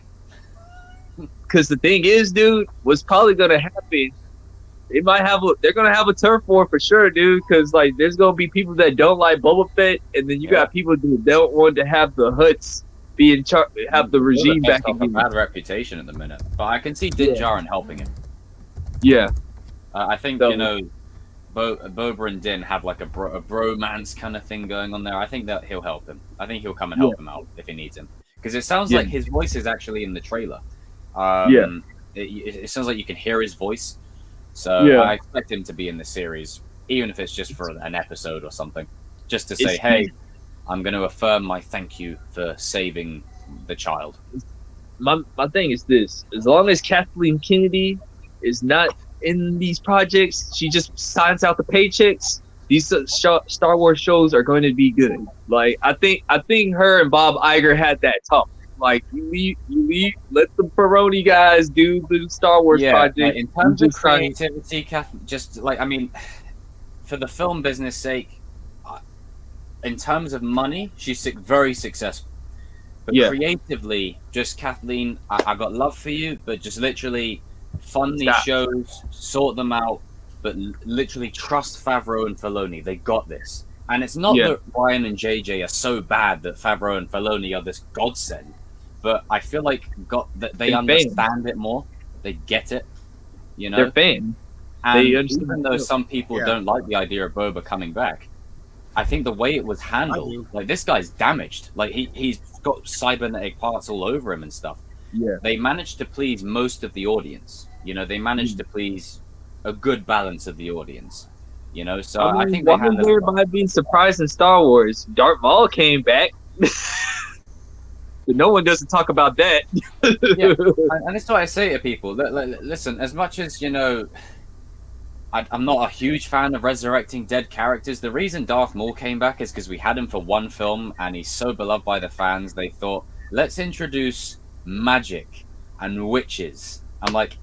Speaker 2: Because the thing is, dude, what's probably gonna happen? They're gonna have a turf war for sure, dude. Because like, there's gonna be people that don't like Boba Fett, and then you got people that don't want to have the Hutts be in charge, have the regime back again.
Speaker 1: A bad reputation at the minute, but I can see Din Djarin helping him.
Speaker 2: Yeah.
Speaker 1: I think, you know, Boba and Din have like a bromance kind of thing going on there. I think that he'll help him. I think he'll come and help him out if he needs him. Because it sounds like his voice is actually in the trailer. It sounds like you can hear his voice. So I expect him to be in the series, even if it's just for an episode or something. Just to say, hey, I'm going to affirm my thank you for saving the child.
Speaker 2: My thing is this. As long as Kathleen Kennedy is not in these projects. She just signs out the paychecks. These Star Wars shows are going to be good. Like I think her and Bob Iger had that talk. Like you leave, let the Peroni guys do the Star Wars project.
Speaker 1: Like, in terms of creativity, just like I mean, for the film business sake, in terms of money, she's very successful. But creatively, just Kathleen, I got love for you, but just literally fund these shows, sort them out, but literally trust Favreau and Filoni. They got this. And it's not that Ryan and JJ are so bad that Favreau and Filoni are this godsend, but I feel like that they understand it more. They get it, you know?
Speaker 2: They're fans.
Speaker 1: And even though some people don't like the idea of Boba coming back, I think the way it was handled, like this guy's damaged. Like he's got cybernetic parts all over him and stuff.
Speaker 2: Yeah.
Speaker 1: They managed to please most of the audience. You know, they managed to please a good balance of the audience. You know, so I think they handled
Speaker 2: everybody being surprised in Star Wars. Darth Maul came back. But no one doesn't talk about that.
Speaker 1: And that's what I say to people. Listen, as much as, you know, I'm not a huge fan of resurrecting dead characters. The reason Darth Maul came back is because we had him for one film and he's so beloved by the fans. They thought, let's introduce magic and witches. I'm like,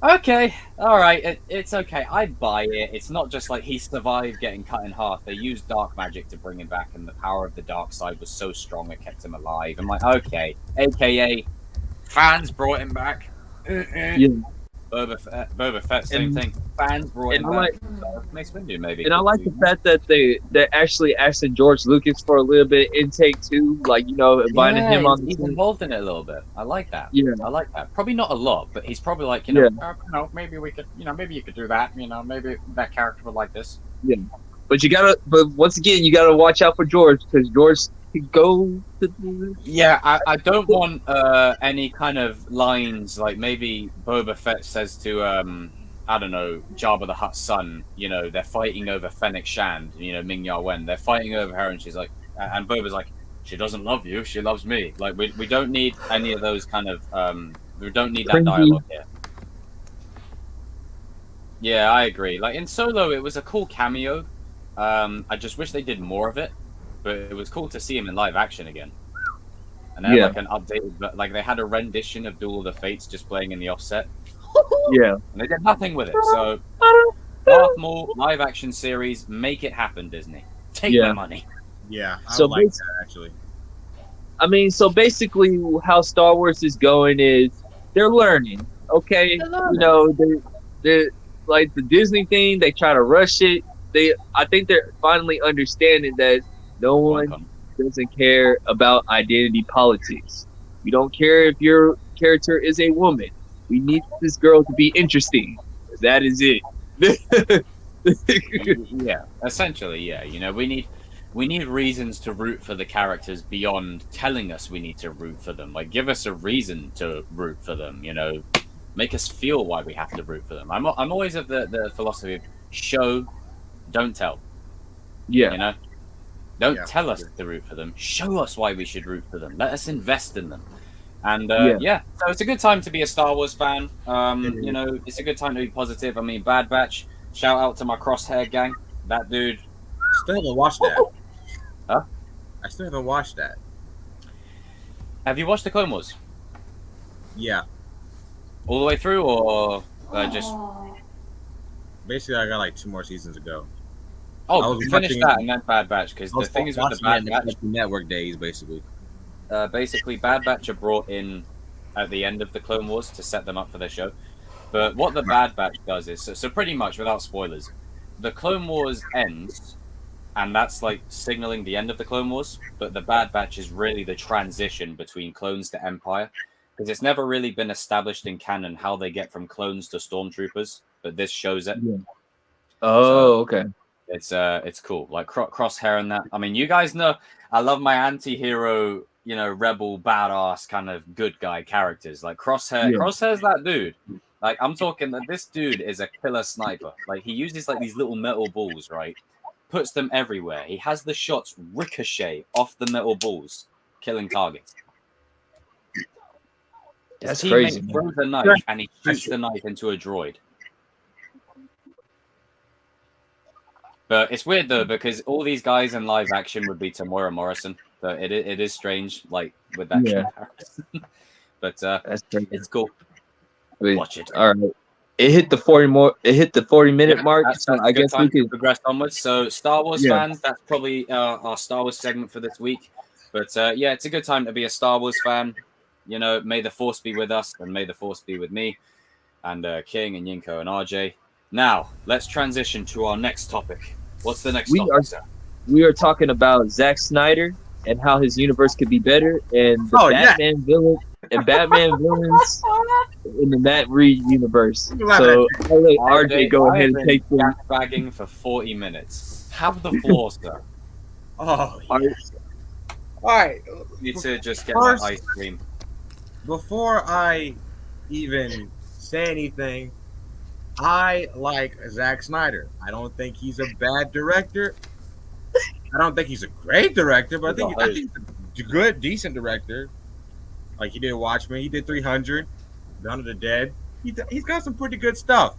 Speaker 1: okay, all right, it's okay. I buy it. It's not just like he survived getting cut in half. They used dark magic to bring him back, and the power of the dark side was so strong it kept him alive. I'm like, okay, AKA fans brought him back. Boba Fett, same thing. Fans brought him back. Mace Windu, maybe.
Speaker 2: And I like the fact that they actually asked George Lucas for a little bit intake too, like, you know, inviting him on.
Speaker 1: He's involved in it a little bit. I like that.
Speaker 2: Yeah,
Speaker 1: I like that. Probably not a lot, but he's probably like, you know, maybe we could, you know, maybe you could do that. You know, maybe that character would like this.
Speaker 2: Yeah, but once again, you gotta watch out for George, because George could go to.
Speaker 1: Yeah, I don't want any kind of lines like maybe Boba Fett says to I don't know, Jabba the Hutt's son, you know, they're fighting over Fennec Shand, you know, Ming Ya Wen. They're fighting over her, and she's like, and Boba's like, she doesn't love you, she loves me. Like, we don't need any of those kind of, we don't need that dialogue here. Yeah, I agree. Like, in Solo, it was a cool cameo. I just wish they did more of it, but it was cool to see him in live action again. And they had like an updated, like they had a rendition of Duel of the Fates just playing in the offset.
Speaker 2: Yeah,
Speaker 1: and they did nothing with it. So, Darth Maul live action series, make it happen, Disney. Take my money.
Speaker 3: Yeah, I like that actually.
Speaker 2: I mean, so basically, how Star Wars is going is they're learning. Okay, you know, they're like the Disney thing. They try to rush it. I think they're finally understanding that no one doesn't care about identity politics. We don't care if your character is a woman. We need this girl to be interesting. That is it.
Speaker 1: Yeah, essentially, yeah. You know, we need reasons to root for the characters beyond telling us we need to root for them. Like, give us a reason to root for them. You know, make us feel why we have to root for them. I'm always of the philosophy of show, don't tell.
Speaker 2: Yeah.
Speaker 1: You know, don't tell us to root for them. Show us why we should root for them. Let us invest in them. And so it's a good time to be a Star Wars fan. You know, it's a good time to be positive. I mean, Bad Batch. Shout out to my Crosshair gang. That dude.
Speaker 3: Still haven't watched that.
Speaker 1: Huh?
Speaker 3: I still haven't watched that.
Speaker 1: Have you watched the Clone Wars?
Speaker 3: Yeah.
Speaker 1: All the way through, or just?
Speaker 3: Basically, I got like 2 more seasons to go.
Speaker 1: Oh, finish that and then Bad Batch, because the thing is with the Bad Batch
Speaker 3: network days, basically.
Speaker 1: Basically, Bad Batch are brought in at the end of the Clone Wars to set them up for their show. But what the Bad Batch does is, so pretty much, without spoilers, the Clone Wars ends, and that's like signaling the end of the Clone Wars. But the Bad Batch is really the transition between clones to Empire, because it's never really been established in canon how they get from clones to stormtroopers. But this shows it.
Speaker 2: Yeah. Oh, okay.
Speaker 1: It's cool. Like Crosshair and that. I mean, you guys know I love my anti-hero, you know, rebel, badass kind of good guy characters. Like Crosshair. Yeah. Crosshair's that dude. Like, I'm talking that this dude is a killer sniper. Like, he uses like these little metal balls, right? Puts them everywhere. He has the shots ricochet off the metal balls, killing targets.
Speaker 2: That's crazy.
Speaker 1: He throws a knife and he shoots the knife into a droid. But it's weird though because all these guys in live action would be Tamora Morrison. So it is strange, like with that comparison. But
Speaker 2: that's crazy.
Speaker 1: it's cool.
Speaker 2: Wait,
Speaker 1: Watch it.
Speaker 2: All right. It hit the 40-minute mark.
Speaker 1: That's
Speaker 2: So I guess we could
Speaker 1: progress onwards. So Star Wars fans, that's probably our Star Wars segment for this week. But yeah, it's a good time to be a Star Wars fan. You know, may the Force be with us, and may the Force be with me, and King and Yinko and RJ. Now, let's transition to our next topic. What's the next topic, sir?
Speaker 2: We are talking about Zack Snyder and how his universe could be better, and the Batman villain and Batman villains in the Matt Reed universe. So I'll let RJ go ahead and take the
Speaker 1: bagging for 40 minutes. Have the floor, sir.
Speaker 3: Oh, yes. All right.
Speaker 1: Need to just get my ice cream.
Speaker 3: Before I even say anything, I like Zack Snyder. I don't think he's a bad director. I don't think he's a great director, but I think he's a good, decent director. Like he did Watchmen, he did 300, Dawn of the Dead. He's got some pretty good stuff.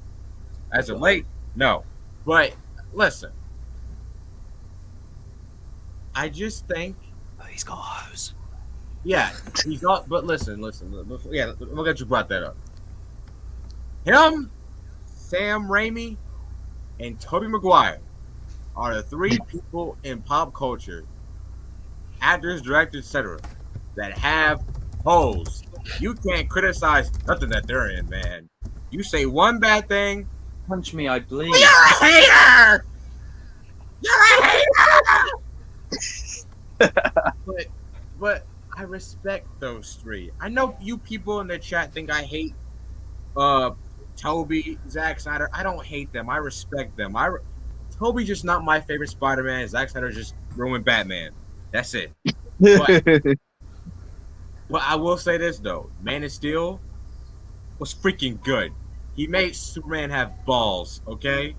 Speaker 3: As of late, no. But listen, I just think
Speaker 1: he's got a hose.
Speaker 3: Yeah, he's got. But listen. Yeah, I'm glad you brought that up. Him, Sam Raimi, and Tobey Maguire are the three people in pop culture, actors, directors, etc., that have holes. You can't criticize nothing that they're in, man. You say one bad thing,
Speaker 1: punch me, I bleed.
Speaker 3: You're a hater. You're a hater. But I respect those three. I know you people in the chat think I hate Toby, Zack Snyder. I don't hate them. I respect them. Toby's just not my favorite Spider-Man. Zack Snyder just ruined Batman. That's it. But I will say this though, Man of Steel was freaking good. He made Superman have balls. Okay,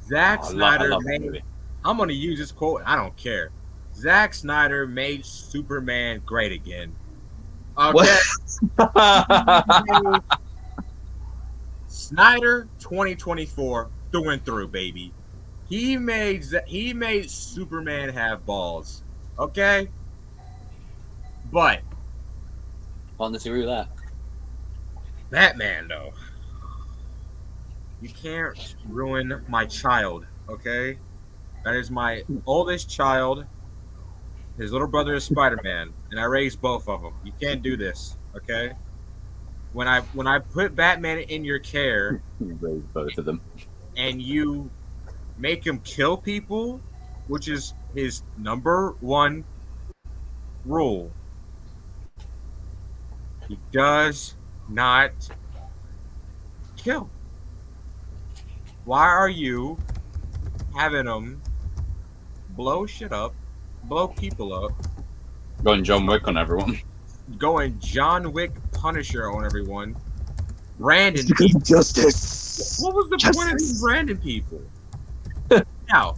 Speaker 3: Zack Snyder made. I'm gonna use this quote. I don't care. Zack Snyder made Superman great again. Okay. Snyder 2024 through and through, baby. He made Superman have balls. Okay? But
Speaker 1: on the theory of that.
Speaker 3: Batman though. You can't ruin my child, okay? That is my oldest child. His little brother is Spider-Man, and I raised both of them. You can't do this, okay? When I put Batman in your care,
Speaker 1: you raised both of them,
Speaker 3: and you make him kill people, which is his number one rule, he does not kill. Why are you having him blow shit up? Blow people up.
Speaker 1: Going John Wick on everyone.
Speaker 3: Going John Wick Punisher on everyone. Brandon
Speaker 2: justice.
Speaker 3: What was the point of these Brandon people? Now,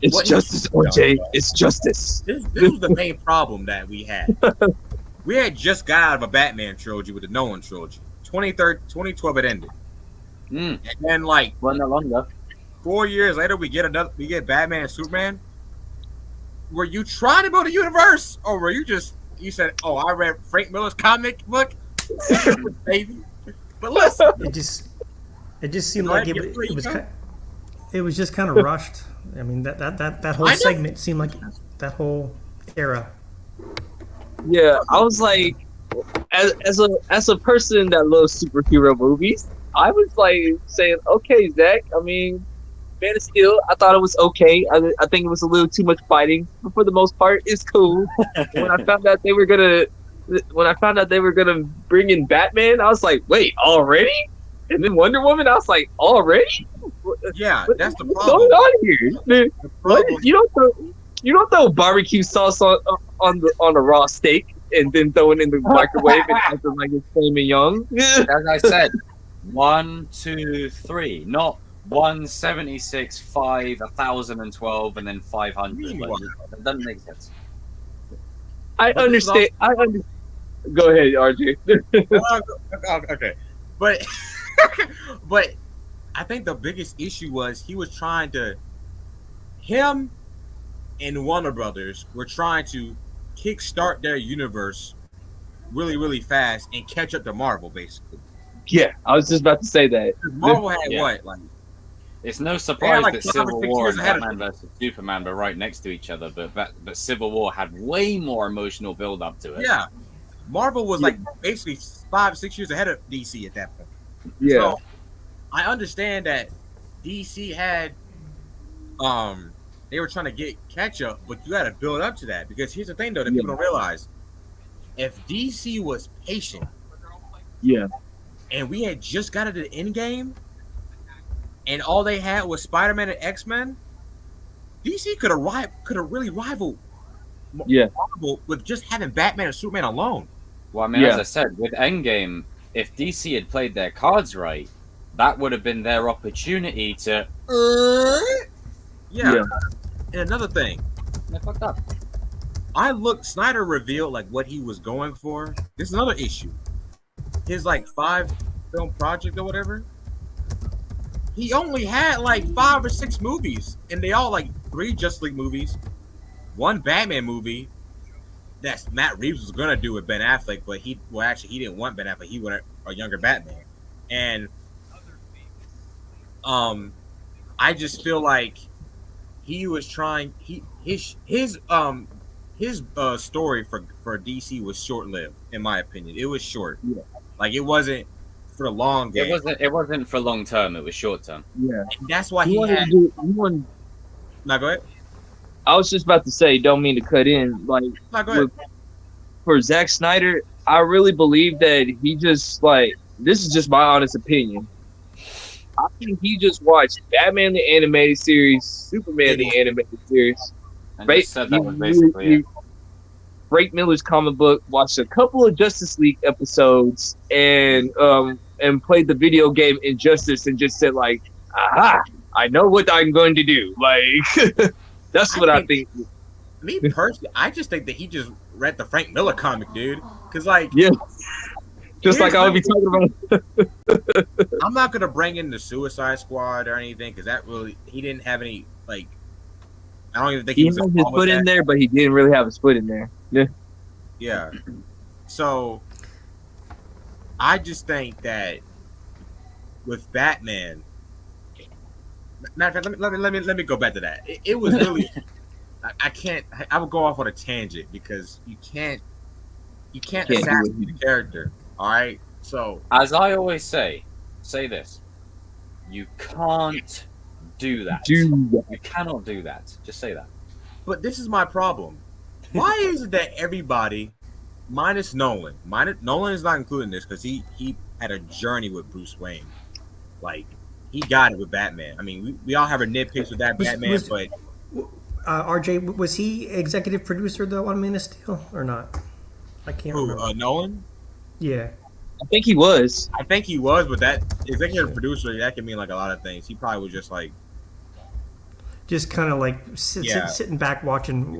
Speaker 2: it's justice, OJ. It's justice.
Speaker 3: This was the main problem that we had. We had just got out of a Batman trilogy with the Nolan trilogy. 2012 it ended. And then
Speaker 1: well, no longer.
Speaker 3: 4 years later we get Batman and Superman. Were you trying to build a universe, or were you said, "Oh, I read Frank Miller's comic book, baby"? But listen,
Speaker 4: it just seemed like it was just kind of rushed. I mean, that whole segment seemed like that whole era.
Speaker 2: Yeah, I was like, as a person that loves superhero movies, I was like saying, okay, Zach. I mean, Man of Steel, I thought it was okay. I think it was a little too much fighting, but for the most part, it's cool. When I found out they were gonna bring in Batman, I was like, wait, already? And then Wonder Woman, I was like, already?
Speaker 3: Yeah, that's the problem.
Speaker 2: What's going on here? What? You don't throw barbecue sauce on the raw steak and then throw it in the microwave and acting like it's flaming young.
Speaker 1: As I said, 1, 2, 3, not 176, 5, 1012, and then 500. That doesn't make sense.
Speaker 2: I understand. Go ahead, RJ.
Speaker 3: Okay, but I think the biggest issue was he was trying to him and Warner Brothers were trying to kickstart their universe really, really fast and catch up to Marvel, basically.
Speaker 2: Yeah, I was just about to say that.
Speaker 3: Marvel had what? Like,
Speaker 1: it's no surprise
Speaker 3: like
Speaker 1: that
Speaker 3: 5 or
Speaker 1: Civil
Speaker 3: 6
Speaker 1: War
Speaker 3: years
Speaker 1: and
Speaker 3: ahead of
Speaker 1: Batman vs Superman were right next to each other, but Civil War had way more emotional build up to it.
Speaker 3: yeah. Marvel was like basically 5, 6 years ahead of DC at that point.
Speaker 2: Yeah.
Speaker 3: So I understand that DC had they were trying to get catch up, but you got to build up to that because here's the thing though that people don't realize: if DC was patient, and we had just got to the end game, and all they had was Spider-Man and X-Men, DC could have really rivaled Marvel with just having Batman and Superman alone.
Speaker 1: Well, I mean, as I said, with Endgame, if DC had played their cards right, that would have been their opportunity to.
Speaker 3: Yeah. And another thing,
Speaker 1: They fucked up.
Speaker 3: Snyder revealed like what he was going for. This is another issue. His like 5-film project or whatever. He only had like 5 or 6 movies, and they all like 3 Justice League movies, 1 Batman movie that Matt Reeves was gonna do with Ben Affleck, but he didn't want Ben Affleck. He wanted a younger Batman, and I just feel like he was trying. His story for DC was short lived, in my opinion. It was short. Yeah. Like it wasn't for the long game.
Speaker 1: It wasn't for long term. It was short term.
Speaker 2: Yeah,
Speaker 3: and that's why he had. Now go ahead.
Speaker 2: I was just about to say, don't mean to cut in. Like,
Speaker 3: no, go ahead.
Speaker 2: For Zack Snyder, I really believe that he just like this is just my honest opinion. I think he just watched Batman the animated series, Superman the animated series. Frank Miller's comic book, watched a couple of Justice League episodes, and played the video game Injustice, and just said like, "Aha! I know what I'm going to do." Like, that's what I think.
Speaker 3: Me personally, I just think that he just read the Frank Miller comic, dude. Because like,
Speaker 2: just like I would be talking about.
Speaker 3: I'm not gonna bring in the Suicide Squad or anything because he didn't have any like. I don't even think
Speaker 2: he had his foot in there, but he didn't really have his foot in there. Yeah.
Speaker 3: Yeah. So I just think that with Batman, matter of fact, let me go back to that. It was really. I can't. I would go off on a tangent because you can't assassinate the character. All right. So
Speaker 1: as I always say this: you can't do that. You cannot do that. Just say that.
Speaker 3: But this is my problem. Why is it that everybody, minus Nolan is not included in this because he had a journey with Bruce Wayne, like he got it with Batman. I mean, we all have our nitpicks with that Batman, but.
Speaker 4: RJ, was he executive producer though on Man of Steel or not? I can't remember.
Speaker 3: Nolan?
Speaker 4: Yeah.
Speaker 2: I think he was.
Speaker 3: But that executive producer, that can mean like a lot of things. He probably was just like
Speaker 4: kind of like sitting back watching,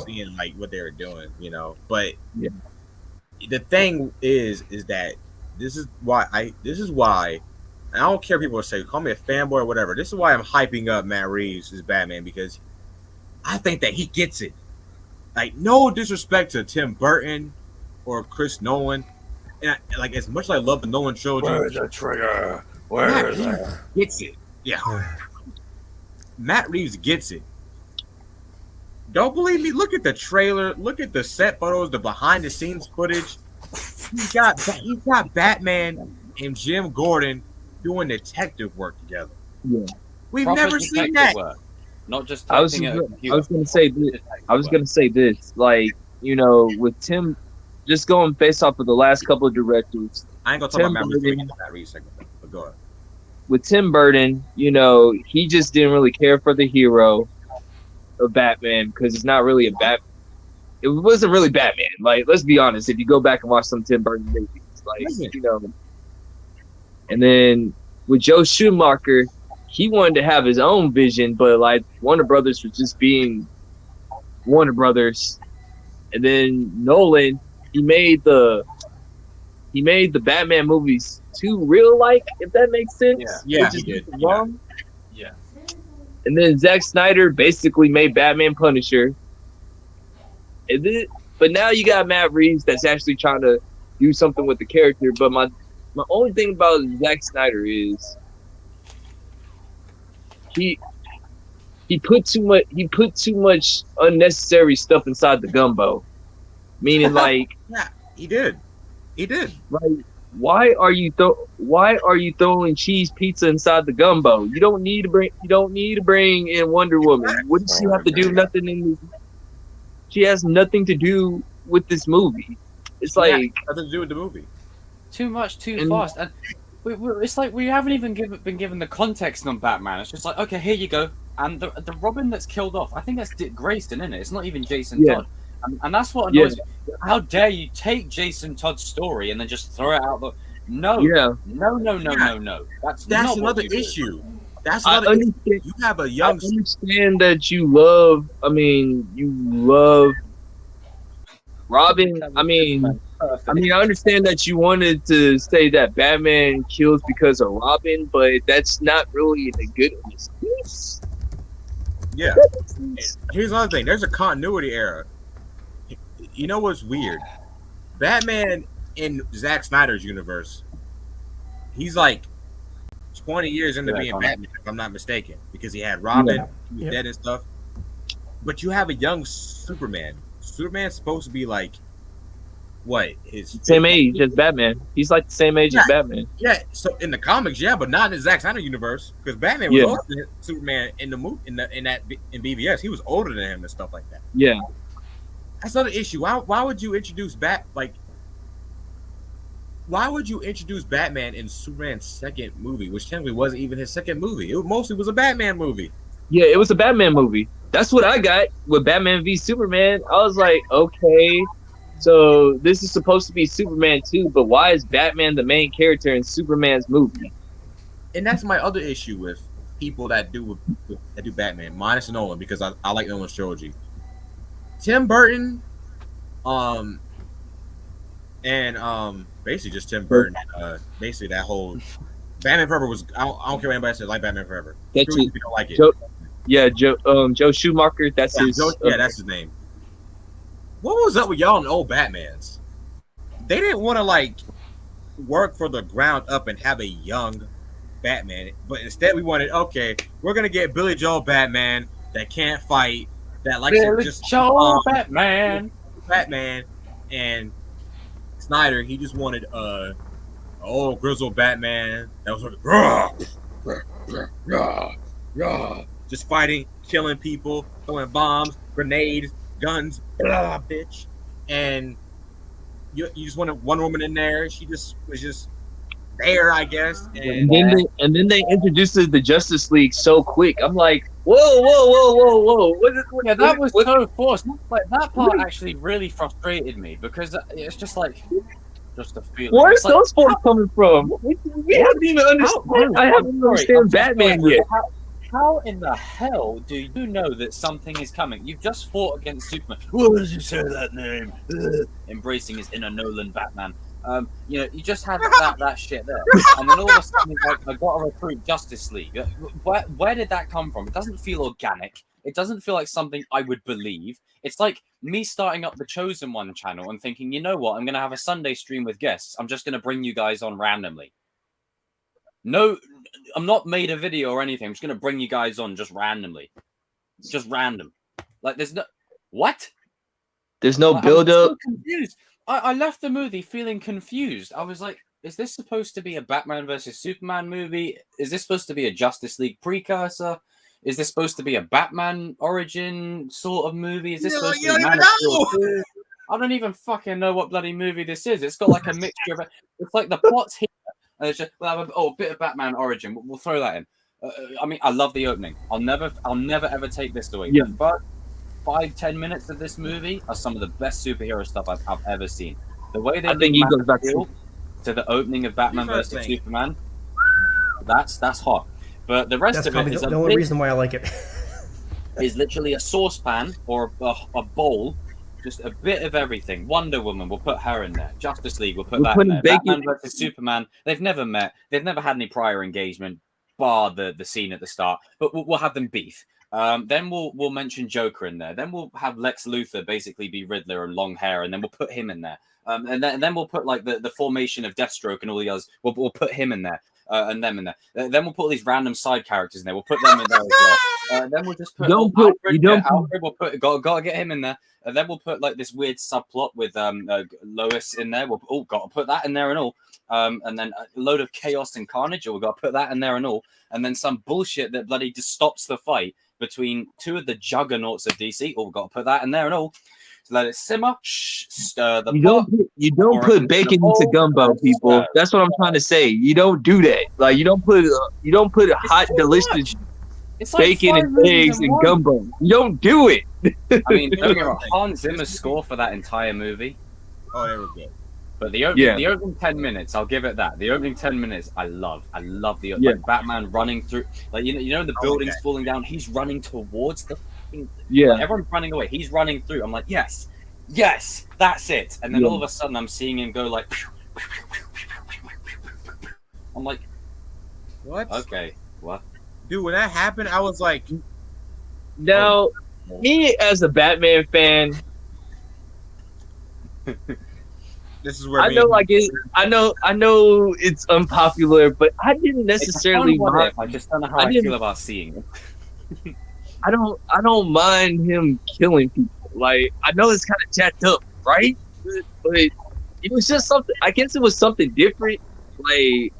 Speaker 3: seeing like what they were doing, But the thing is that this is why I don't care if people say call me a fanboy or whatever. This is why I'm hyping up Matt Reeves as Batman because I think that he gets it. Like no disrespect to Tim Burton or Chris Nolan, and like as much as I love the Nolan trilogy,
Speaker 1: where's the trigger? Where is it?
Speaker 3: Gets it? Yeah. Matt Reeves gets it. Don't believe me? Look at the trailer. Look at the set photos, the behind the scenes footage. He's got Batman and Jim Gordon doing detective work together.
Speaker 2: Yeah,
Speaker 3: we've never seen that.
Speaker 1: Work. Not just.
Speaker 2: I was gonna say this. Like with Tim, just going based off of the last couple of directors.
Speaker 3: I ain't gonna talk about Matt Reeves segment, but go ahead.
Speaker 2: With Tim Burton, he just didn't really care for the hero of Batman because it's not really a Batman. It wasn't really Batman. Like, let's be honest. If you go back and watch some Tim Burton movies, like and then with Joe Schumacher, he wanted to have his own vision, but like Warner Brothers was just being Warner Brothers. And then Nolan, he made the Batman movies too real-like, if that makes sense.
Speaker 3: Yeah,
Speaker 2: which is
Speaker 3: he did.
Speaker 2: wrong.
Speaker 1: Yeah.
Speaker 2: And then Zack Snyder basically made Batman Punisher. And then, but now you got Matt Reeves that's actually trying to do something with the character. But my only thing about Zack Snyder is he put too much unnecessary stuff inside the gumbo. Meaning, like,
Speaker 3: Yeah, he did.
Speaker 2: like, why are you throwing cheese pizza inside the gumbo? You don't need to bring in Wonder Woman. What does she have to do? Nothing in this. She has nothing to do with this movie. It's like
Speaker 3: nothing to do with the movie.
Speaker 1: Too much, too fast, and it's like we haven't even been given the context on Batman. It's just like, okay, here you go, and the Robin that's killed off, I think that's Dick Grayson, isn't it? It's not even Jason Todd, and that's what annoys me. How dare you take Jason Todd's story and then just throw it out the no. That's not
Speaker 3: another issue. That's another issue. You have a young.
Speaker 2: I understand that you love Robin. I understand that you wanted to say that Batman kills because of Robin, but that's not really a good excuse.
Speaker 3: Yeah. Here's another thing. There's a continuity error. You know what's weird? Batman in Zack Snyder's universe, he's like 20 years into being Batman, if I'm not mistaken, because he had Robin, he was dead and stuff. But you have a young Superman. Superman's supposed to be like, what? His
Speaker 2: same age as Batman. He's like the same age as Batman.
Speaker 3: Yeah. So in the comics, but not in the Zack Snyder universe, because Batman was older than Superman in the movie in BVS. He was older than him and stuff like that.
Speaker 2: Yeah.
Speaker 3: That's another issue. Why would you introduce Why would you introduce Batman in Superman's second movie, which technically wasn't even his second movie? It mostly was a Batman movie.
Speaker 2: Yeah, it was a Batman movie. That's what I got with Batman v Superman. I was like, okay, so this is supposed to be Superman 2, but why is Batman the main character in Superman's movie?
Speaker 3: And that's my other issue with people that do Batman, minus Nolan, because I like Nolan's trilogy. Tim Burton, basically just Tim Burton. Basically that whole Batman Forever was. I don't care what anybody says. Like Batman Forever. That's it. If you don't like it.
Speaker 2: Joe Schumacher. That's his.
Speaker 3: That's his name. What was up with y'all and old Batmans? They didn't want to work for the ground up and have a young Batman, but instead we wanted, we're gonna get Billy Joel Batman that can't fight, that likes to just Batman, and Snyder, he just wanted old grizzled Batman that was just fighting, killing people, throwing bombs, grenades, guns, blah, bitch. And you just wanted Wonder Woman in there. She just was just there, I guess. And
Speaker 2: then they introduced the Justice League so quick. I'm like, whoa.
Speaker 1: That was so forced. Like that part actually really frustrated me because it's just just a feeling.
Speaker 2: Where's those forces coming from? We haven't even understood. I haven't understand Batman yet.
Speaker 1: How in the hell do you know that something is coming? You've just fought against Superman. What did you say that name? Embracing his inner Nolan Batman. You just had that shit there, and then all of a sudden, I got to recruit Justice League. Where did that come from? It doesn't feel organic. It doesn't feel like something I would believe. It's like me starting up the Chosen One channel and thinking, you know what? I'm going to have a Sunday stream with guests. I'm just going to bring you guys on randomly. No, I'm not made a video or anything. I'm just going to bring you guys on just randomly. Just random. There's no... What?
Speaker 2: There's no build-up.
Speaker 1: So confused. I left the movie feeling confused. I was like, is this supposed to be a Batman versus Superman movie? Is this supposed to be a Justice League precursor? Is this supposed to be a Batman origin sort of movie? Is this supposed to be Man of Steel 2? I don't even fucking know what bloody movie this is. It's got a mixture of... It's like the plot's here. And it's just, a bit of Batman origin. We'll throw that in. I love the opening. I'll never ever take this away.
Speaker 2: Yeah.
Speaker 1: The first 5-10 minutes of this movie are some of the best superhero stuff I've ever seen. The way they goes back to the opening of Batman vs Superman, that's hot. But the rest of it is
Speaker 4: the only reason why I like it.
Speaker 1: is literally a saucepan or a bowl Just a bit of everything. Wonder Woman, we'll put her in there. Justice League, we'll put
Speaker 2: We're
Speaker 1: that in
Speaker 2: putting
Speaker 1: there.
Speaker 2: Bacon-
Speaker 1: Batman versus Superman, they've never met. They've never had any prior engagement, bar the scene at the start. But we'll have them beef. Then we'll mention Joker in there. Then we'll have Lex Luthor basically be Riddler and long hair, and then we'll put him in there. And then we'll put like the formation of Deathstroke and all the others. We'll put him in there. And them in there. Then we'll put all these random side characters in there. We'll put them in there as well. Then we'll just put Alfred. We'll put gotta get him in there. And then we'll put like this weird subplot with Lois in there. Got to put that in there and all. And then a load of chaos and carnage. We've got to put that in there and all. And then some bullshit that bloody just stops the fight between two of the juggernauts of DC. We've got to put that in there and all. So let it simmer. Stir the pot.
Speaker 2: You don't put bacon into gumbo, people. That's what I'm trying to say. You don't do that. Like you don't put hot, delicious bacon and eggs in gumbo. You don't do it.
Speaker 1: I mean, don't get me wrong, Hans Zimmer's score for that entire movie.
Speaker 3: Oh, there we go.
Speaker 1: But the opening 10 minutes, I'll give it that. The opening 10 minutes, I love the like Batman running through, like you know the building's falling down. He's running towards the like, everyone's running away. He's running through. I'm like, yes, that's it. And then all of a sudden, I'm seeing him go like. I'm like,
Speaker 3: what?
Speaker 1: Okay, what?
Speaker 3: Dude, when that happened, I was like,
Speaker 2: now, me as a Batman fan.
Speaker 3: This is where
Speaker 2: I know it's unpopular, but I didn't necessarily mind.
Speaker 1: I just don't know how I feel about seeing it.
Speaker 2: I don't mind him killing people. Like I know it's kind of jacked up, right? But it was just something. I guess it was something different. Like,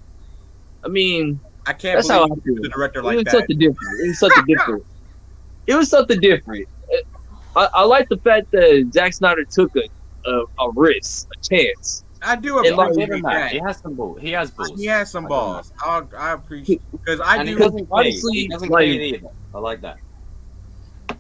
Speaker 2: I mean,
Speaker 3: I can't
Speaker 2: that's
Speaker 3: believe
Speaker 2: how I feel.
Speaker 3: the director
Speaker 2: It
Speaker 3: like
Speaker 2: was
Speaker 3: that.
Speaker 2: something different. It was something different. It was something different. I like the fact that Zack Snyder took a risk, a chance.
Speaker 3: I do
Speaker 1: appreciate that. He has some balls. He has balls.
Speaker 3: He has some balls. I appreciate because
Speaker 1: He doesn't play either. I like that.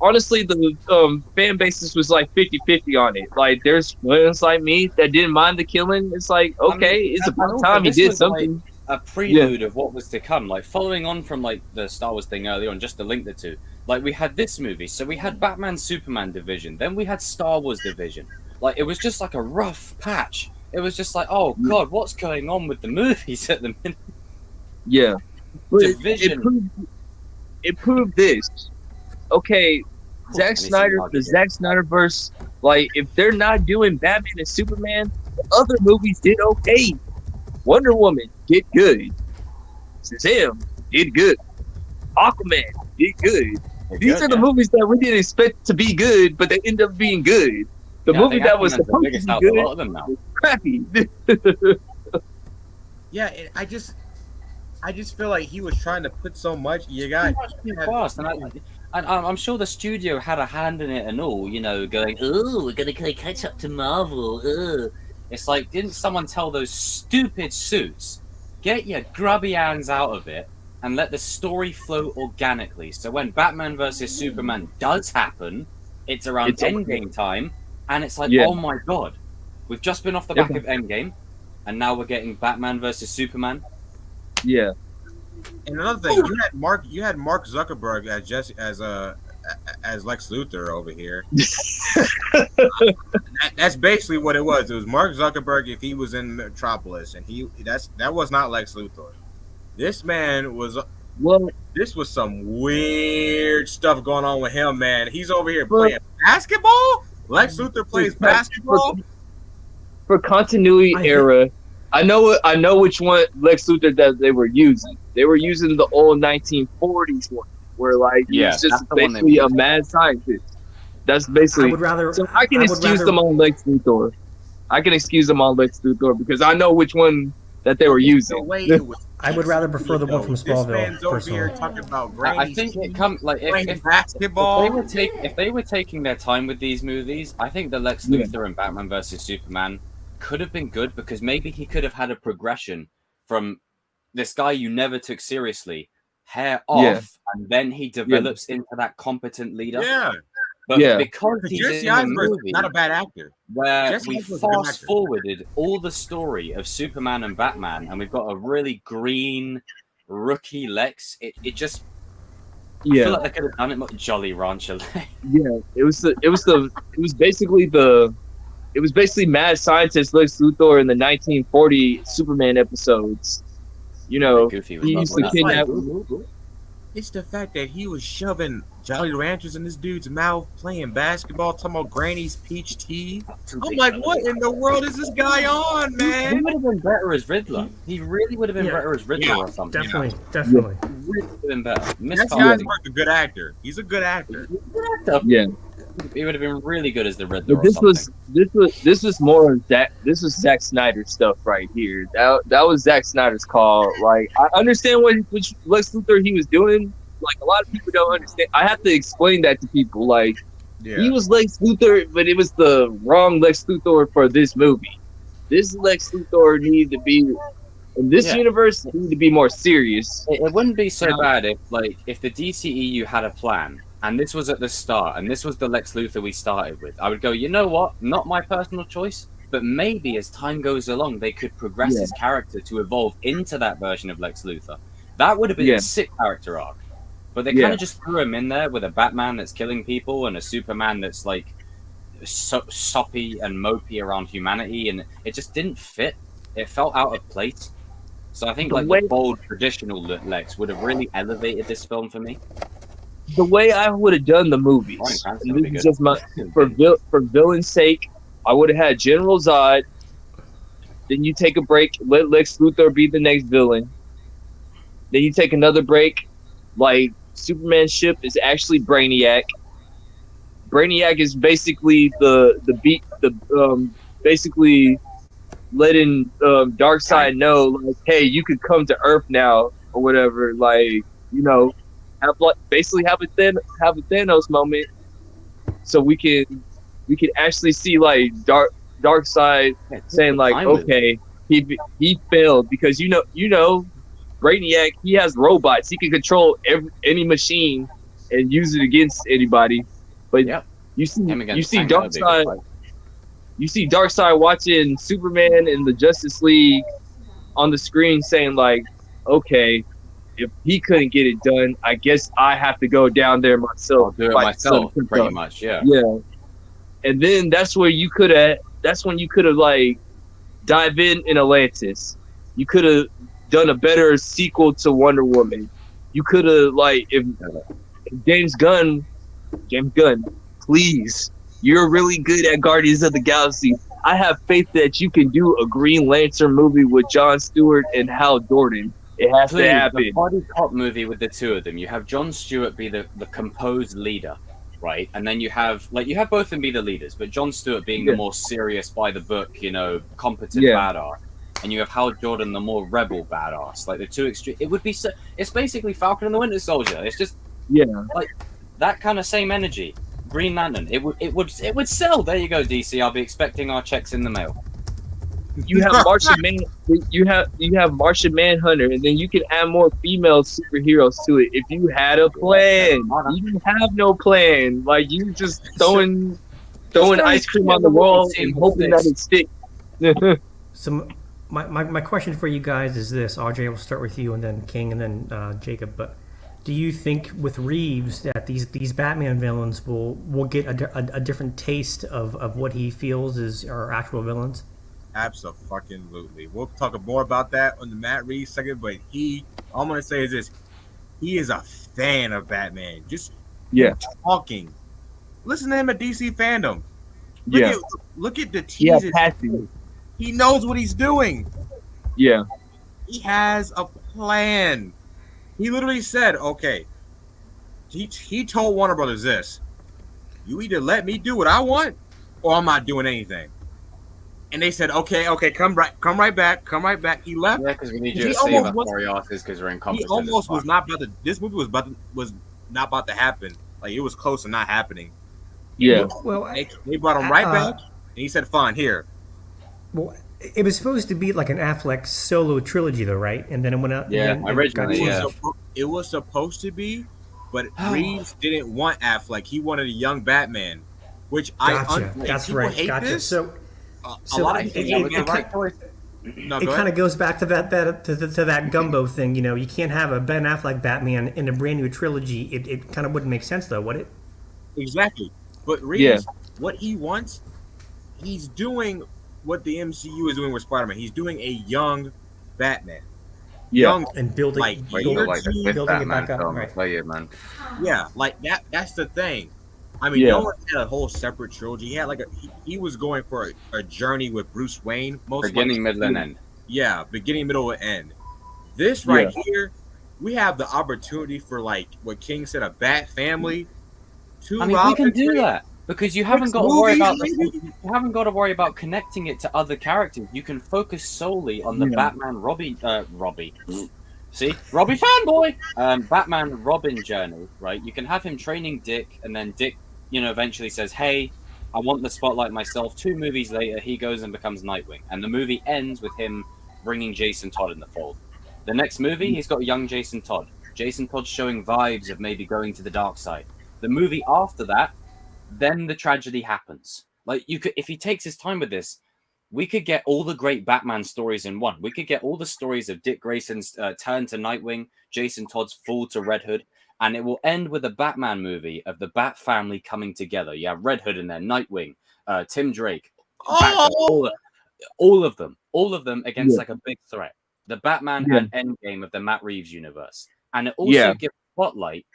Speaker 2: Honestly, the fan basis was like 50-50 on it. Like, there's ones like me that didn't mind the killing. It's like, okay, it's about time he did something.
Speaker 1: Like a prelude of what was to come. Like, following on from like the Star Wars thing earlier on, just to link the two. Like, we had this movie. So we had Batman Superman division. Then we had Star Wars division. Like, it was just like a rough patch. It was just like, oh god, what's going on with the movies at the minute?
Speaker 2: Yeah. But
Speaker 1: division.
Speaker 2: It proved this. Okay, Zack Snyder, the Zack Snyderverse, like, if they're not doing Batman and Superman, the other movies did okay. Wonder Woman did good. Shazam did good. Aquaman did good. These are the movies that we didn't expect to be good, but they end up being good. The movie that was supposed to be good was crappy.
Speaker 3: Yeah, I just feel like he was trying to put so much. You got
Speaker 1: fast, and I'm sure the studio had a hand in it and all. You know, going, oh, we're gonna catch up to Marvel. It's like, didn't someone tell those stupid suits, get your grubby hands out of it and let the story flow organically? So when Batman versus Superman does happen, it's around Endgame time. And it's like, oh my god, we've just been off the back of Endgame, and now we're getting Batman versus Superman.
Speaker 3: Yeah. And another thing, you had Mark Zuckerberg as Lex Luthor over here. That's basically what it was. It was Mark Zuckerberg if he was in Metropolis, and that was not Lex Luthor. This man was. Well, this was some weird stuff going on with him, man. He's over here playing basketball. Lex Luthor plays basketball.
Speaker 2: For continuity era, I know which one Lex Luthor that they were using. They were using the old 1940s one, where like he's just basically a mad scientist. That's basically. So I can excuse them on Lex Luthor. I can excuse them on Lex Luthor because I know which one that they were using.
Speaker 4: I would rather prefer the one from Smallville. Personally,
Speaker 1: I think it comes like if
Speaker 3: basketball.
Speaker 1: If they were taking their time with these movies, I think the Lex Luthor and Batman versus Superman could have been good because maybe he could have had a progression from this guy you never took seriously, hair off, and then he develops into that competent leader.
Speaker 3: Yeah.
Speaker 1: But because he's
Speaker 3: Jesse
Speaker 1: in a movie,
Speaker 3: not a bad actor,
Speaker 1: where we fast forwarded all the story of Superman and Batman, and we've got a really green rookie Lex, it just I feel like they could have done it more Jolly Rancher.
Speaker 2: Yeah, it was basically mad scientist Lex Luthor in the 1940 Superman episodes. You know,
Speaker 1: Goofy
Speaker 2: he used to kidnap.
Speaker 3: It's the fact that he was shoving Jolly Ranchers in this dude's mouth, playing basketball, talking about Granny's peach tea. I'm like, what in the world is this guy on, man?
Speaker 1: He would have been better as Riddler. He really would have been better as Riddler or something.
Speaker 4: Definitely.
Speaker 1: He really would have been better.
Speaker 3: That guy's a good actor. He's a good actor.
Speaker 2: Yeah.
Speaker 1: He would have been really good as the Riddler.
Speaker 2: But this was more this was Zack Snyder stuff right here. That was Zack Snyder's call. Like, I understand which Lex Luthor he was doing. Like, a lot of people don't understand. I have to explain that to people. Like, he was Lex Luthor, but it was the wrong Lex Luthor for this movie. This Lex Luthor needed to be in this universe. Needed to be more serious.
Speaker 1: It wouldn't be so bad if the DCEU had a plan. And this was at the start, and this was the Lex Luthor we started with. I would go, you know what? Not my personal choice, but maybe as time goes along, they could progress his character to evolve into that version of Lex Luthor. That would have been a sick character arc. But they kind of just threw him in there with a Batman that's killing people and a Superman that's like soppy and mopey around humanity, and it just didn't fit. It felt out of place. So I think the bold, traditional Lex would have really elevated this film for me.
Speaker 2: The way I would have done the movies, and this is just for villain's sake, I would have had General Zod. Then you take a break, let Lex Luthor be the next villain. Then you take another break, like Superman's ship is actually Brainiac. Brainiac is basically basically letting Darkseid know, like, hey, you could come to Earth now or whatever, like, you know. Have a Thanos moment, so we can actually see like Darkseid saying like, okay, he failed because you know Brainiac, he has robots, he can control any machine and use it against anybody, but you see Darkseid watching Superman and the Justice League on the screen saying like, okay, if he couldn't get it done, I guess I have to go down there myself.
Speaker 1: I'll do it myself, pretty much, yeah.
Speaker 2: And then that's when you could have like dive in Atlantis. You could have done a better sequel to Wonder Woman. You could have, like, if James Gunn, please, you're really good at Guardians of the Galaxy. I have faith that you can do a Green Lantern movie with Jon Stewart and Hal Jordan. It has to happen.
Speaker 1: The body cop movie with the two of them. You have Jon Stewart be the composed leader, right? And then you have both of them be the leaders, but Jon Stewart being the more serious, by the book, competent badass, and you have Hal Jordan, the more rebel badass. Like the two extreme. It would be it's basically Falcon and the Winter Soldier. It's just like that kind of same energy. Green Lantern. It would sell. There you go, DC. I'll be expecting our checks in the mail.
Speaker 2: You have you have Martian Manhunter, and then you can add more female superheroes to it if you had a plan. You have no plan. Like, you just throwing ice cream on the wall and hoping that it sticks.
Speaker 4: So my question for you guys is this: RJ, we'll start with you, and then King, and then Jacob. But do you think with Reeves that these Batman villains will get a different taste of what he feels is our actual villains?
Speaker 3: Absolutely. We'll talk more about that on the Matt Reeves segment, but all I'm going to say is this. He is a fan of Batman. Just talking. Listen to him at DC Fandom. Look at the teaser. He knows what he's doing.
Speaker 2: Yeah.
Speaker 3: He has a plan. He literally said, okay, he told Warner Brothers this. You either let me do what I want or I'm not doing anything. And they said, okay, come right back. He left.
Speaker 1: Yeah, because we need you to save us Moriarty's because we're incompetent.
Speaker 3: He almost was not about to. This movie was not about to happen. Like, it was close to not happening.
Speaker 2: Yeah.
Speaker 4: Well,
Speaker 3: they brought him right back, and he said, "Fine, here."
Speaker 4: Well, it was supposed to be like an Affleck solo trilogy, though, right? And then it went out.
Speaker 1: Yeah, originally,
Speaker 3: it was supposed to be, but Reeves didn't want Affleck. He wanted a young Batman, which
Speaker 4: That's right. Gotcha.
Speaker 3: This.
Speaker 4: So
Speaker 3: a lot of people No,
Speaker 4: it
Speaker 3: go
Speaker 4: kind
Speaker 3: ahead.
Speaker 4: of goes back to that gumbo thing. You can't have a Ben Affleck Batman in a brand new trilogy. It kind of wouldn't make sense, though, would it?
Speaker 3: Exactly. But
Speaker 2: Yeah,
Speaker 3: Reeves, what he wants, he's doing what the MCU is doing with Spider-Man. He's doing a young Batman.
Speaker 2: yeah,
Speaker 3: Young,
Speaker 4: And building
Speaker 3: like
Speaker 1: Wait till
Speaker 3: year
Speaker 4: build,
Speaker 1: like the
Speaker 3: two.
Speaker 1: fifth
Speaker 4: building it
Speaker 1: Batman
Speaker 4: back up,
Speaker 1: film. I
Speaker 4: right?
Speaker 1: tell you, man.
Speaker 3: Yeah, like that's the thing. I mean,
Speaker 2: yeah,
Speaker 3: Nolan had a whole separate trilogy. He had like he was going for a journey with Bruce Wayne, most like
Speaker 1: Beginning, middle, and end.
Speaker 3: yeah, beginning, middle, and end. This
Speaker 2: yeah,
Speaker 3: right here, we have the opportunity for like what King said, a Bat family,
Speaker 1: I
Speaker 3: two
Speaker 1: mean, we can
Speaker 3: Robins,
Speaker 1: do that because you haven't
Speaker 3: six
Speaker 1: got to worry
Speaker 3: movies,
Speaker 1: about
Speaker 3: maybe.
Speaker 1: you haven't got to worry about connecting it to other characters. You can focus solely on the
Speaker 2: yeah,
Speaker 1: Batman Robbie. See, Robbie fanboy. Batman Robin journey, right? You can have him training Dick, and then Dick, eventually says, "Hey, I want the spotlight myself." 2 movies later, he goes and becomes Nightwing, and the movie ends with him bringing Jason Todd in the fold. The next movie, he's got young Jason Todd. Jason Todd showing vibes of maybe going to the dark side. The movie after that, then the tragedy happens. Like if he takes his time with this, we could get all the great Batman stories in one. We could get all the stories of Dick Grayson's turn to Nightwing, Jason Todd's fall to Red Hood, and it will end with a Batman movie of the Bat family coming together. You have Red Hood in there, Nightwing, Tim Drake, Batgirl,
Speaker 3: Oh,
Speaker 1: all of them against
Speaker 2: yeah,
Speaker 1: like a big threat. The Batman
Speaker 2: yeah,
Speaker 1: and Endgame of the Matt Reeves universe, and it
Speaker 2: yeah,
Speaker 1: also gives spotlight.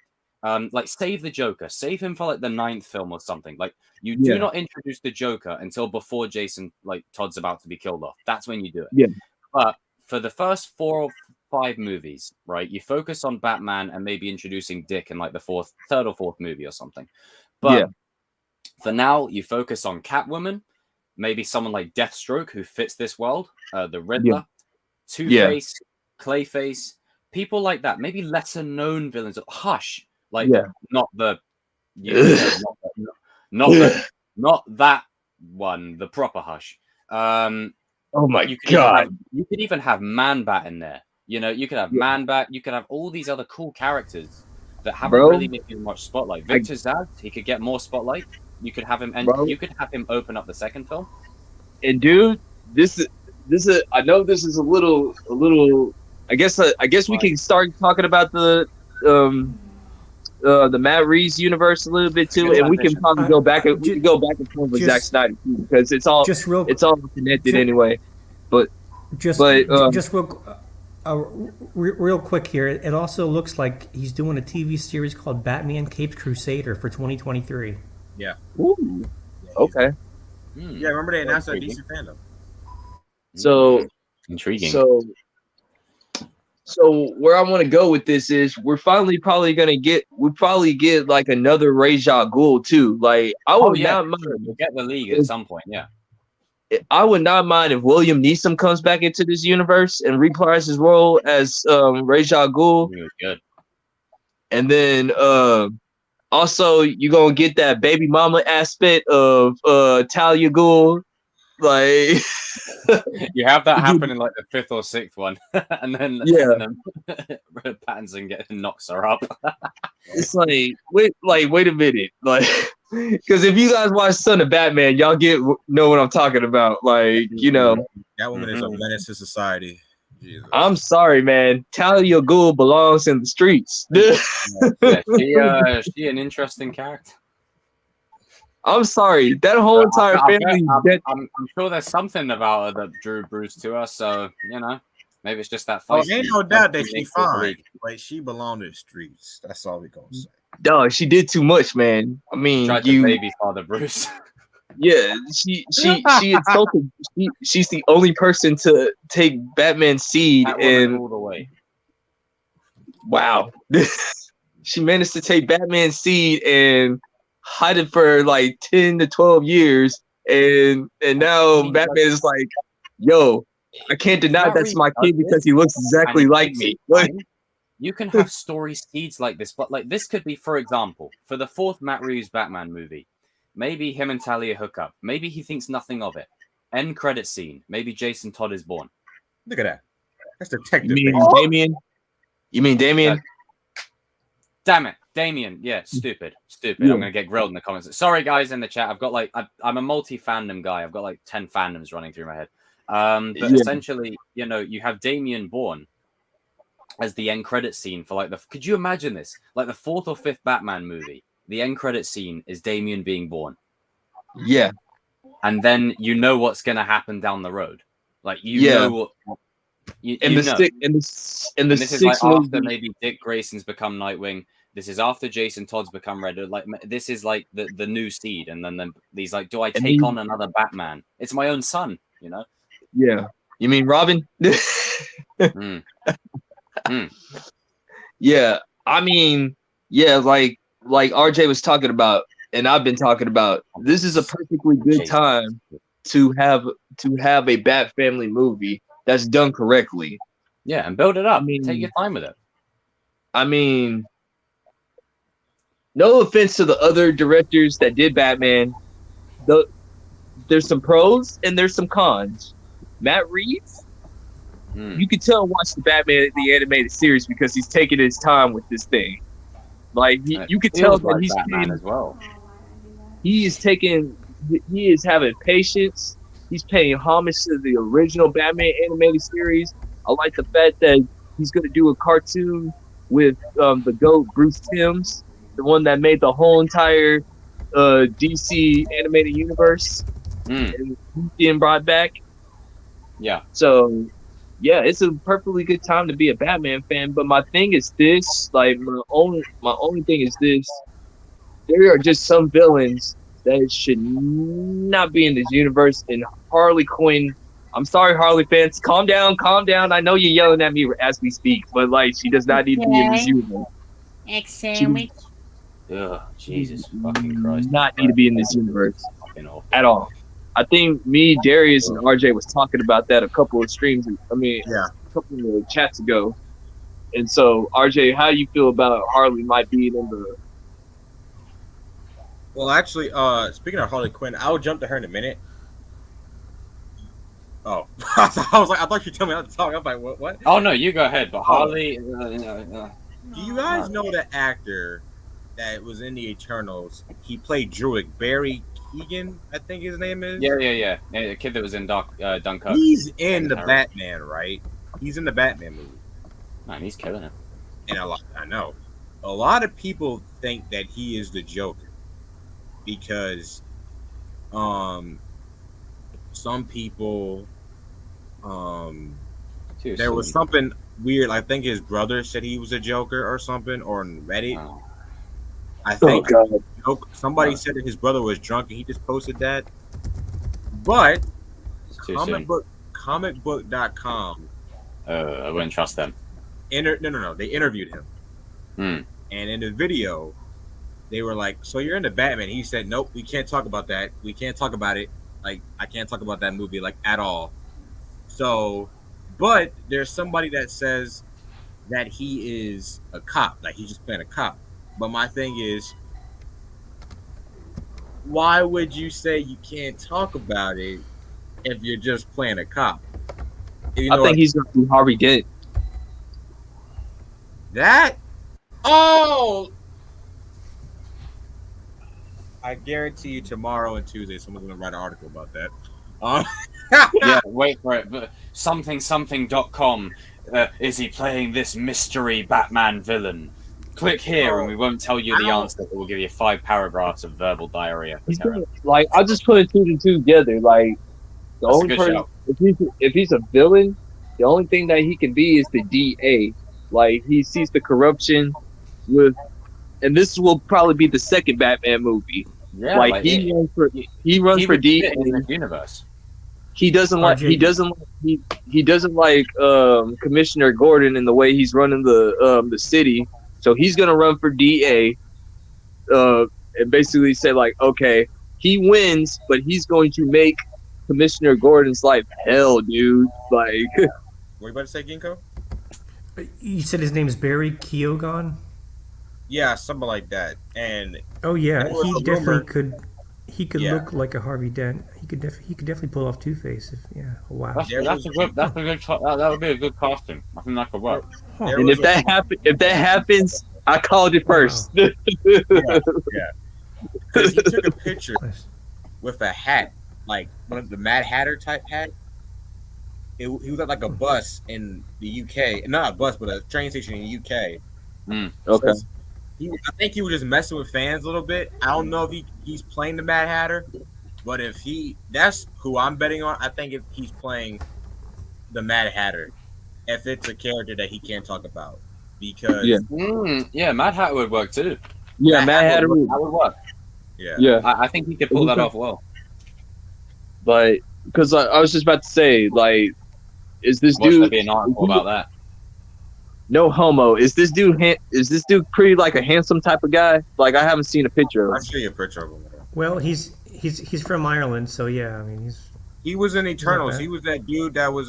Speaker 1: Like save the Joker, save him for like the 9th film or something. Like you do
Speaker 2: yeah,
Speaker 1: not introduce the Joker until before Jason like Todd's about to be killed off. That's when you do it.
Speaker 2: yeah,
Speaker 1: But for the first 4 or 5 movies, right, you focus on Batman and maybe introducing Dick in like the third or fourth movie or something.
Speaker 2: yeah,
Speaker 1: But for now, you focus on Catwoman, maybe someone like Deathstroke who fits this world, the
Speaker 2: yeah,
Speaker 1: Riddler, Two
Speaker 2: yeah,
Speaker 1: Face, Clayface, people like that. Maybe lesser known villains. Hush, like
Speaker 2: yeah.
Speaker 1: not the not the not that one, the proper Hush.
Speaker 2: Oh my
Speaker 1: You could
Speaker 2: god,
Speaker 1: even have Man Bat in there. You could have
Speaker 2: yeah,
Speaker 1: Man Bat. You could have all these other cool characters that haven't
Speaker 2: bro,
Speaker 1: really been given much spotlight.
Speaker 2: I,
Speaker 1: Victor Zsasz, he could get more spotlight. You could have him, and
Speaker 2: bro,
Speaker 1: you could have him open up the second film.
Speaker 2: and dude, this is. I know this is a little. I guess we
Speaker 1: Like,
Speaker 2: can start talking about um the Matt Reeves universe a little bit too,
Speaker 1: good
Speaker 2: and we can
Speaker 1: transition.
Speaker 2: probably we can go back and forth with Zack
Speaker 4: Just
Speaker 2: Snyder too, because
Speaker 4: just real
Speaker 2: it's all connected
Speaker 4: just
Speaker 2: anyway. But
Speaker 4: just
Speaker 2: but
Speaker 4: just real quick here. It also looks like he's doing a TV series called Batman Caped Crusader for 2023.
Speaker 3: yeah.
Speaker 2: ooh,
Speaker 3: Yeah,
Speaker 2: okay.
Speaker 3: yeah, remember they announced that
Speaker 1: Intriguing.
Speaker 3: DC fandom.
Speaker 2: So
Speaker 1: Intriguing.
Speaker 2: so where I want to go with this is we're finally probably get like another Ra's al Ghul too. Like I
Speaker 1: Oh
Speaker 2: would
Speaker 1: yeah,
Speaker 2: not
Speaker 1: sure.
Speaker 2: mind.
Speaker 1: We'll get the league at some point. Yeah.
Speaker 2: I would not mind if William Neeson comes back into this universe and reprises his role as Ra's al Ghul,
Speaker 1: It was good.
Speaker 2: and then also you're gonna get that baby mama aspect of Talia Ghul, like
Speaker 1: You have that happen in like the 5th or 6th one, and then
Speaker 2: yeah.
Speaker 1: Pattinson knocks her up.
Speaker 2: It's like wait a minute, like because if you guys watch Son of Batman, y'all know what I'm talking about. Like
Speaker 3: That woman is a menace to society. Jesus.
Speaker 2: I'm sorry, man. Talia Ghul belongs in the streets.
Speaker 1: Yeah, she an interesting character.
Speaker 2: I'm sorry. That whole entire family.
Speaker 1: I'm sure there's something about her that drew Bruce to us. So maybe it's just that
Speaker 3: Oh,
Speaker 1: fight.
Speaker 3: ain't no doubt that she fine, but she belonged to the streets. That's all we gonna say.
Speaker 2: Dog, she did too much, man. I mean,
Speaker 1: Tried to baby father Bruce.
Speaker 2: Yeah, she insulted. She's the only person to take Batman's seed, and
Speaker 1: all the way.
Speaker 2: Wow, she managed to take Batman's seed and hide it for like 10 to 12 years, and now Batman is like, yo, I can't deny that's my kid because he looks exactly like me.
Speaker 1: You can have story seeds like this, but like this could be, for example, for the 4th Matt Reeves Batman movie, maybe him and Talia hook up. Maybe he thinks nothing of it. End credit scene. Maybe Jason Todd is born.
Speaker 3: Look at that. That's detective.
Speaker 2: You mean Damien?
Speaker 1: Damn it. Damien, yeah, stupid.
Speaker 2: Yeah.
Speaker 1: I'm gonna get grilled in the comments. Sorry, guys, in the chat. I've got like I'm a multi-fandom guy. I've got like 10 fandoms running through my head. But essentially, you know, you have Damien Bourne as the end credit scene for like the. Could you imagine this? Like the 4th or 5th Batman movie, the end credit scene is Damien being born.
Speaker 2: Yeah.
Speaker 1: And then you know what's gonna happen down the road. Like you know what.
Speaker 2: And this
Speaker 1: is like after maybe Dick Grayson's become Nightwing. This is after Jason Todd's become Red. Like this is like the new seed, and then he's like, "Do I take on another Batman? It's my own son, you know."
Speaker 2: Yeah, you mean Robin? Yeah, I mean, yeah, like RJ was talking about, and I've been talking about. This is a perfectly good time to have a Bat Family movie that's done correctly.
Speaker 1: Yeah, and build it up. I mean, take your time with it.
Speaker 2: I mean, no offense to the other directors that did Batman. There's some pros and there's some cons. Matt Reeves, you could tell watch the Batman the animated series because he's taking his time with this thing. Like you could tell that he's
Speaker 1: Batman as well.
Speaker 2: He is having patience. He's paying homage to the original Batman animated series. I like the fact that he's going to do a cartoon with the GOAT Bruce Timm, the one that made the whole entire DC animated universe, and being brought back.
Speaker 1: Yeah.
Speaker 2: So, yeah, it's a perfectly good time to be a Batman fan. But my thing is this: like my only thing is this: there are just some villains that should not be in this universe. And Harley Quinn, I'm sorry, Harley fans, calm down. I know you're yelling at me as we speak, but like, she does not need to be in this universe.
Speaker 5: Egg sandwich.
Speaker 1: Ugh, Jesus fucking Christ.
Speaker 2: Not need to be in this universe at all. I think me, Darius, and RJ was talking about that a couple of streams. A couple of chats ago. And so, RJ, how do you feel about Harley might be in the?
Speaker 3: Well, actually, speaking of Harley Quinn, I'll jump to her in a minute. Oh, I was like, I thought you told me not to talk. I'm like, what?
Speaker 1: Oh no, you go ahead. But Harley.
Speaker 3: Do you guys know the actor that was in the Eternals? He played Druid, Barry Keoghan, I think his name is.
Speaker 1: Yeah. The kid that was in Dunkirk.
Speaker 3: He's in the Batman, right? He's in the Batman movie.
Speaker 1: Man, he's killing it.
Speaker 3: And I know a lot of people think that he is the Joker because, some people, there was something weird. I think his brother said he was a Joker or something, or on Reddit. Oh. I think somebody said that his brother was drunk and he just posted that. But comicbook.com.
Speaker 1: I wouldn't trust them.
Speaker 3: No. They interviewed him. And in the video, they were like, "So you're into Batman?" He said, "Nope, we can't talk about that. We can't talk about it. Like, I can't talk about that movie, like, at all." So, but there's somebody that says that he is a cop, like he's just playing a cop. But my thing is, why would you say you can't talk about it if you're just playing a cop?
Speaker 2: I think he's going to be Harvey Dent.
Speaker 3: That? Oh! I guarantee you tomorrow and Tuesday someone's going to write an article about that.
Speaker 1: Yeah, wait for it. But something.com. Is he playing this mystery Batman villain? Click here and we won't tell you the answer, but we'll give you 5 paragraphs of verbal diarrhea.
Speaker 2: Like, I just put 2 and 2 together. Like, the only person, if he's a villain, the only thing that he can be is the DA. Like, he sees the corruption with, and this will probably be the second Batman movie.
Speaker 1: Yeah,
Speaker 2: like he runs for DA
Speaker 1: in the universe.
Speaker 2: He doesn't like Commissioner Gordon in the way he's running the city. So he's gonna run for DA, and basically say like, okay, he wins, but he's going to make Commissioner Gordon's life hell, dude. Like,
Speaker 3: what you about to say, Ginkgo?
Speaker 4: You said his name is Barry Keoghan?
Speaker 3: Yeah, something like that. And
Speaker 4: oh yeah, he definitely could. He could look like a Harvey Dent. He could definitely pull off Two-Face. Oh, wow,
Speaker 1: that would be a good casting. I think that could work.
Speaker 2: And if that happens, I called it first.
Speaker 3: Yeah. Because he took a picture
Speaker 4: Nice.
Speaker 3: with a hat, like one of the Mad Hatter type hat. He was at like a bus in the UK, not a bus, but a train station in the UK.
Speaker 2: Okay.
Speaker 3: So I think he was just messing with fans a little bit. I don't know if he's playing the Mad Hatter, but if that's who I'm betting on. I think if he's playing the Mad Hatter, if it's a character that he can't talk about, because
Speaker 2: Yeah.
Speaker 1: Mad Hatter would work too.
Speaker 2: Yeah, Mad Hatter.
Speaker 1: That would work.
Speaker 2: Yeah.
Speaker 1: I think he could pull that off well.
Speaker 2: But because I was just about to say, like, is this
Speaker 1: Watch there
Speaker 2: dude?
Speaker 1: be an article about that.
Speaker 2: No homo. Is this dude pretty like a handsome type of guy? Like, I haven't seen a picture of
Speaker 3: I'll
Speaker 2: him.
Speaker 3: show you a picture of him.
Speaker 4: Well, he's from Ireland, so yeah. I mean,
Speaker 3: He was in Eternals.
Speaker 4: Okay.
Speaker 3: He was that dude that was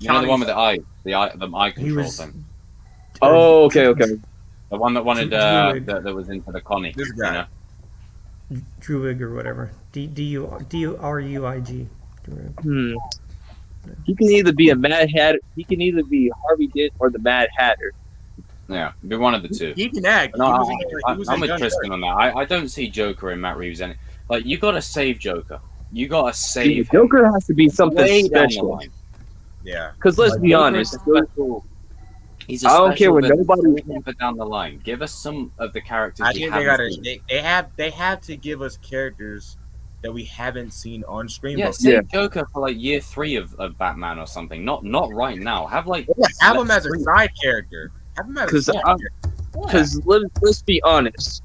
Speaker 1: You know the one with the eye control
Speaker 4: was-
Speaker 1: thing.
Speaker 2: Oh, okay.
Speaker 1: The one that wanted
Speaker 4: Druid.
Speaker 1: that was into the Connie.
Speaker 3: This guy.
Speaker 1: You know?
Speaker 4: Druig or whatever. D-U-R-U-I-G. Druig.
Speaker 2: He can either be a Mad Hatter. He can either be Harvey Dent or the Mad Hatter.
Speaker 1: Yeah, be one of the two.
Speaker 3: He can act.
Speaker 1: No,
Speaker 3: He was
Speaker 1: I'm
Speaker 3: in
Speaker 1: with
Speaker 3: Dunkirk.
Speaker 1: Tristan on that. I don't see Joker in Matt Reeves any. Like, you gotta save Joker. You gotta save
Speaker 2: Dude,
Speaker 1: him.
Speaker 2: Joker has to be something
Speaker 1: Way down the
Speaker 2: special.
Speaker 1: line.
Speaker 3: Yeah.
Speaker 2: Because let's be
Speaker 1: Joker
Speaker 2: honest,
Speaker 1: is a special- He's a
Speaker 2: I don't care
Speaker 1: special
Speaker 2: what
Speaker 1: villain.
Speaker 2: nobody-
Speaker 1: Save him for down the line. Give us some of the characters
Speaker 3: I
Speaker 1: we
Speaker 3: think they
Speaker 1: haven't
Speaker 3: gotta.
Speaker 1: seen.
Speaker 3: They have to give us characters that we haven't seen on screen.
Speaker 1: Yeah,
Speaker 3: before.
Speaker 1: save Joker for like year 3 of Batman or something. Not right now. Have like
Speaker 3: Have him as a side character. Have him as a
Speaker 2: Because
Speaker 3: side character.
Speaker 2: Because let's be honest,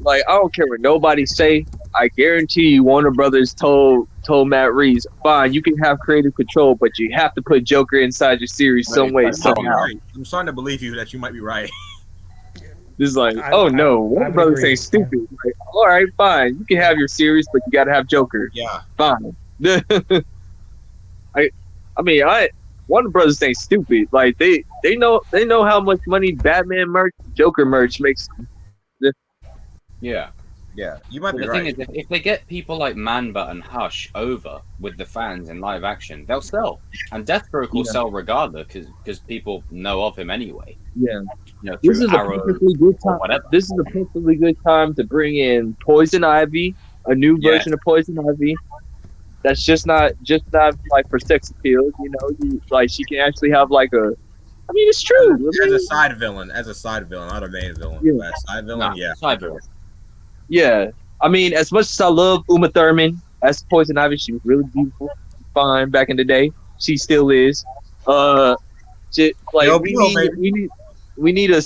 Speaker 2: like, I don't care what nobody say. I guarantee you, Warner Brothers told Matt Reeves, fine, you can have creative control, but you have to put Joker inside your series some way,
Speaker 3: You might be
Speaker 2: somehow.
Speaker 3: right. I'm starting to believe you that you might be right.
Speaker 2: This is like,
Speaker 4: I-
Speaker 2: oh
Speaker 4: I-
Speaker 2: no,
Speaker 4: I
Speaker 2: Warner
Speaker 4: would
Speaker 2: Brothers
Speaker 4: agree.
Speaker 2: ain't stupid. Like, all right, fine, you can have your series, but you got to have Joker.
Speaker 3: Yeah.
Speaker 2: Fine. Warner Brothers ain't stupid. Like, they know how much money Batman merch, Joker merch makes.
Speaker 1: yeah.
Speaker 3: Yeah. You might
Speaker 1: But
Speaker 3: be
Speaker 1: the thing
Speaker 3: right.
Speaker 1: is, if they get people like Manbat and Hush over with the fans in live action, they'll sell. And Deathstroke will
Speaker 2: Yeah.
Speaker 1: sell regardless because people know of him anyway.
Speaker 2: Yeah.
Speaker 1: You know,
Speaker 2: This
Speaker 1: through
Speaker 2: is a
Speaker 1: Arrow
Speaker 2: perfectly good
Speaker 1: or
Speaker 2: time.
Speaker 1: whatever.
Speaker 2: This is a perfectly good time to bring in Poison Ivy, a new
Speaker 1: Yes.
Speaker 2: version of Poison Ivy. That's just not like for sex appeal. You know, like she can actually have like a. I mean, it's true.
Speaker 3: As a side villain, not a main villain.
Speaker 2: Yeah.
Speaker 3: But a side villain,
Speaker 1: Nah,
Speaker 3: yeah.
Speaker 1: Cyber.
Speaker 2: Yeah, I mean, as much as I love Uma Thurman as Poison Ivy, she was really beautiful, fine back in the day. She still is. Like
Speaker 3: Yo,
Speaker 2: we
Speaker 3: bro,
Speaker 2: need a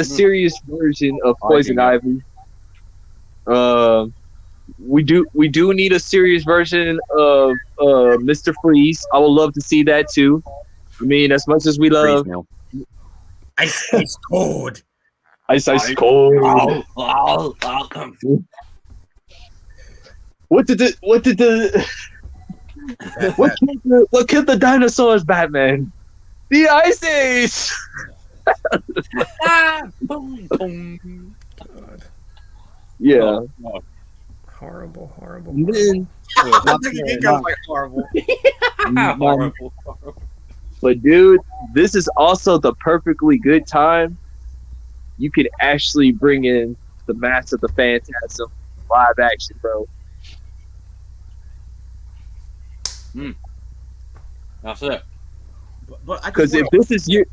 Speaker 2: serious version of Poison Ivy. We do need a serious version of Mr. Freeze. I would love to see that too. I mean, as much as we love
Speaker 3: Ice cold.
Speaker 2: Ice Cold. What killed the dinosaurs, Batman? The Ice Age.
Speaker 1: Boom, boom.
Speaker 2: Yeah.
Speaker 1: Oh,
Speaker 4: Horrible.
Speaker 2: And then,
Speaker 3: I think it goes like horrible.
Speaker 1: horrible.
Speaker 2: but dude, this is also the perfectly good time. You can actually bring in the Mask of the Phantasm live action, bro.
Speaker 1: That's it.
Speaker 3: But I
Speaker 2: Because
Speaker 3: just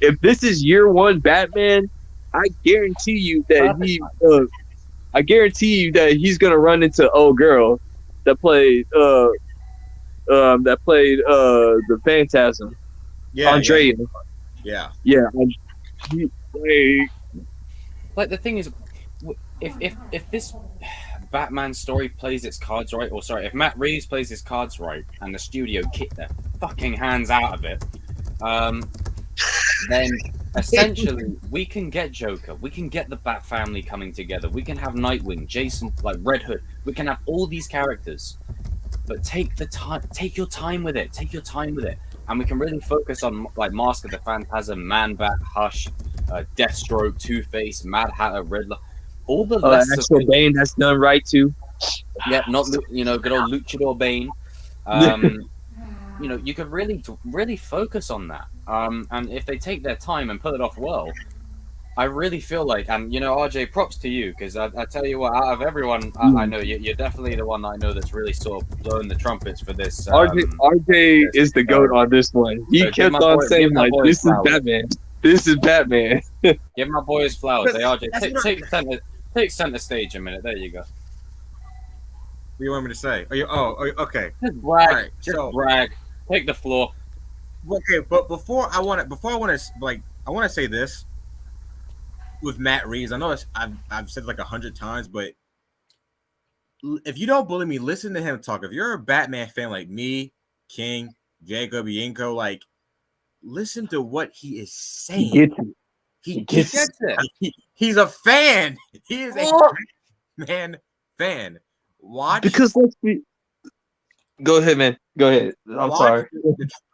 Speaker 2: if this is year one Batman, I guarantee you that he's gonna run into old girl that played the Phantasm, Andrea.
Speaker 3: Yeah.
Speaker 1: Like, the thing is, if this Batman story plays its cards right, or sorry, if Matt Reeves plays his cards right, and the studio kick their fucking hands out of it, then essentially we can get Joker, we can get the Bat family coming together, we can have Nightwing, Jason, like Red Hood, we can have all these characters, but take your time with it, and we can really focus on like Mask of the Phantasm, Man-Bat, Hush, Deathstroke, Two-Face, Mad Hatter, Riddler, all the lesser
Speaker 2: Actual Bane that's done right too.
Speaker 1: yeah, not good old Luchador Bane. You could really focus on that. And if they take their time and pull it off well, I really feel like, and RJ, props to you, because I tell you what, out of everyone, I know you're definitely the one that I know that's really sort of blowing the trumpets for this.
Speaker 2: RJ is the goat on this one. He
Speaker 1: So give
Speaker 2: kept
Speaker 1: my
Speaker 2: on
Speaker 1: boy-
Speaker 2: saying
Speaker 1: give my
Speaker 2: like,
Speaker 1: boy
Speaker 2: "This is
Speaker 1: flowers.
Speaker 2: Batman. This is Batman."
Speaker 1: Give my boys flowers. Hey, RJ,
Speaker 3: That's what
Speaker 1: take center stage a minute. There you go.
Speaker 3: What do you want me to say? Okay.
Speaker 1: Just brag.
Speaker 3: All right,
Speaker 1: Just
Speaker 3: so
Speaker 1: brag. Take the floor.
Speaker 3: okay, but before I want to say this with Matt Reeves. I know I've said it like 100 times, but if you don't believe me, listen to him talk. If you're a Batman fan like me, King, Jacob, Yinko, like listen to what he is
Speaker 2: He
Speaker 3: saying.
Speaker 2: gets it.
Speaker 3: He
Speaker 2: gets
Speaker 3: gets it. He's a fan. He is a Batman fan. Watch
Speaker 2: because let's be. Go ahead, man. Go ahead. I'm sorry.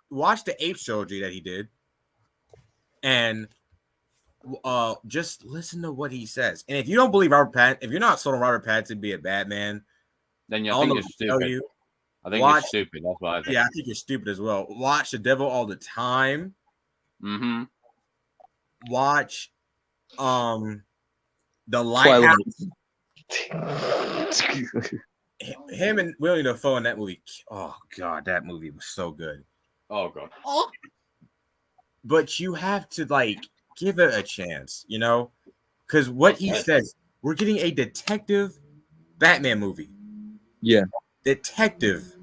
Speaker 3: Watch the Ape trilogy that he did, and just listen to what he says. And if you don't believe if you're not sold on Robert Pattinson be a Batman,
Speaker 1: Then you think you're stupid. I think you're stupid. That's what I think.
Speaker 3: Yeah, I think you're stupid as well. Watch The Devil All the Time.
Speaker 1: Mm-hmm.
Speaker 3: Watch The Lighthouse. Him and William Dafoe in that movie. Oh God, that movie was so good.
Speaker 1: Oh God.
Speaker 3: But you have to like give it a chance, because what he says, we're getting a detective Batman movie.
Speaker 2: Yeah.
Speaker 3: Detective.